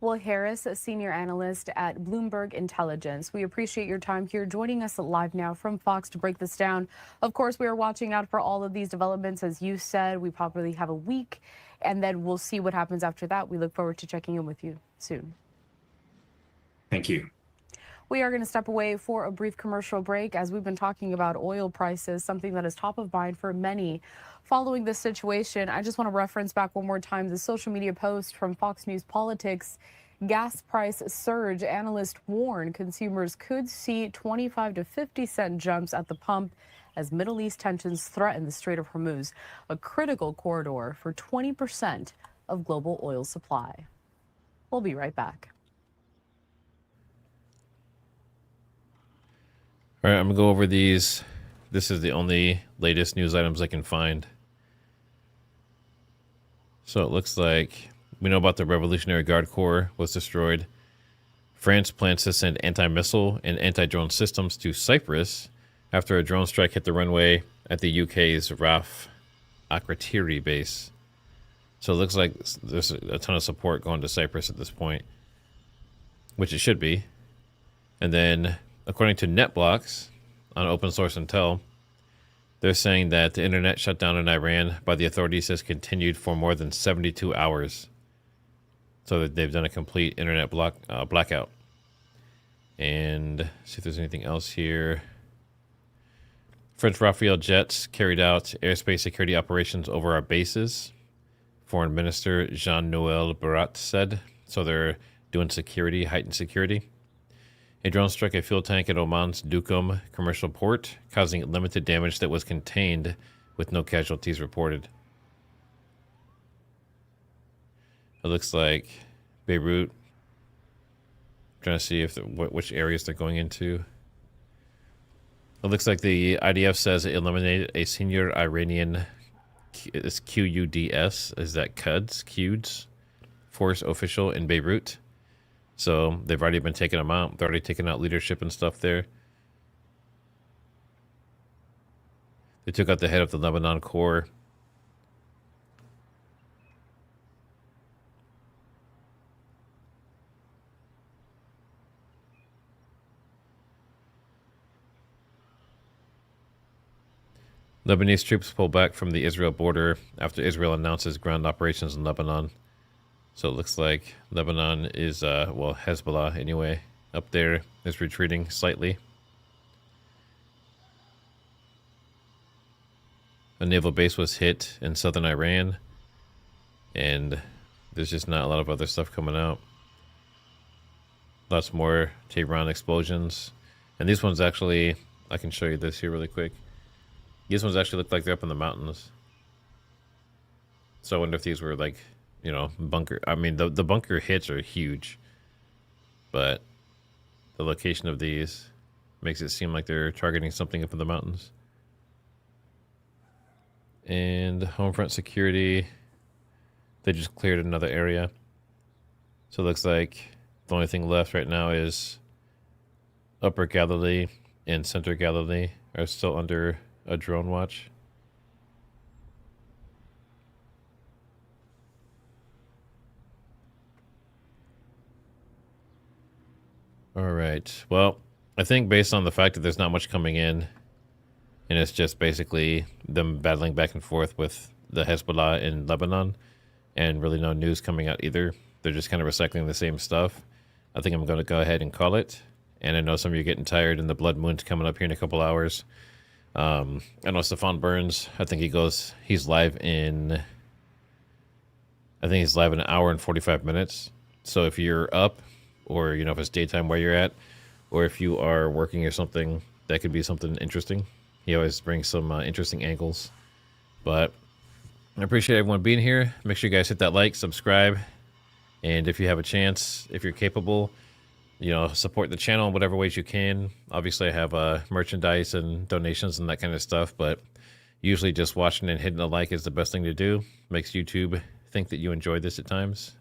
Will Harris, a senior analyst at Bloomberg Intelligence. We appreciate your time here joining us live now from Fox to break this down. Of course, we are watching out for all of these developments. As you said, we probably have a week, and then we'll see what happens after that. We look forward to checking in with you soon. Thank you. We are going to step away for a brief commercial break as we've been talking about oil prices, something that is top of mind for many. Following this situation, I just want to reference back one more time the social media post from Fox News Politics. Gas price surge. Analysts warn consumers could see 25 to 50 cent jumps at the pump as Middle East tensions threaten the Strait of Hormuz, a critical corridor for 20% of global oil supply. We'll be right back. All right, I'm going to go over these. This is the only latest news items I can find. So it looks like we know about the Revolutionary Guard Corps was destroyed. France plans to send anti-missile and anti-drone systems to Cyprus after a drone strike hit the runway at the UK's RAF Akrotiri base. So it looks like there's a ton of support going to Cyprus at this point, which it should be. And then, according to NetBlocks on Open Source Intel, they're saying that the internet shutdown in Iran by the authorities has continued for more than 72 hours. So that they've done a complete internet blackout. And see if there's anything else here. French Rafale jets carried out airspace security operations over our bases. Foreign Minister Jean-Noël Barrot said. So they're doing security, heightened security. A drone struck a fuel tank at Oman's Duqm commercial port, causing limited damage that was contained with no casualties reported. It looks like Beirut. Trying to see if which areas they're going into. It looks like the IDF says it eliminated a senior Iranian, it's QUDS, is that QUDS force official in Beirut. So they've already been taking them out. They're already taking out leadership and stuff there. They took out the head of the Lebanon Corps. Lebanese troops pull back from the Israel border after Israel announces ground operations in Lebanon. So it looks like Lebanon is, well, Hezbollah anyway, up there is retreating slightly. A naval base was hit in southern Iran, and there's just not a lot of other stuff coming out. Lots more Tehran explosions. And these ones actually, I can show you this here really quick. These ones actually look like they're up in the mountains. So I wonder if these were like, you know, bunker. I mean, the bunker hits are huge. But the location of these makes it seem like they're targeting something up in the mountains. And Homefront Security, they just cleared another area. So it looks like the only thing left right now is Upper Galilee and Center Galilee are still under a drone watch. All right. Well, I think based on the fact that there's not much coming in, and it's just basically them battling back and forth with the Hezbollah in Lebanon, and really no news coming out either. They're just kind of recycling the same stuff. I think I'm going to go ahead and call it. And I know some of you are getting tired, and the blood moon's coming up here in a couple hours. I know Stephon Burns, I think he's live in, an hour and 45 minutes. So if you're up, or, you know, if it's daytime where you're at, or if you are working or something, that could be something interesting. He always brings some interesting angles. But I appreciate everyone being here. Make sure you guys hit that like, subscribe. And if you have a chance, if you're capable, you know, support the channel in whatever ways you can. Obviously, I have merchandise and donations and that kind of stuff, but usually just watching and hitting a like is the best thing to do. Makes YouTube think that you enjoyed this at times.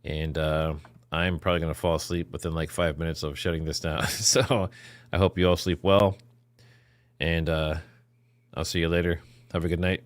And I'm probably going to fall asleep within like 5 minutes of shutting this down. So I hope you all sleep well. And I'll see you later. Have a good night.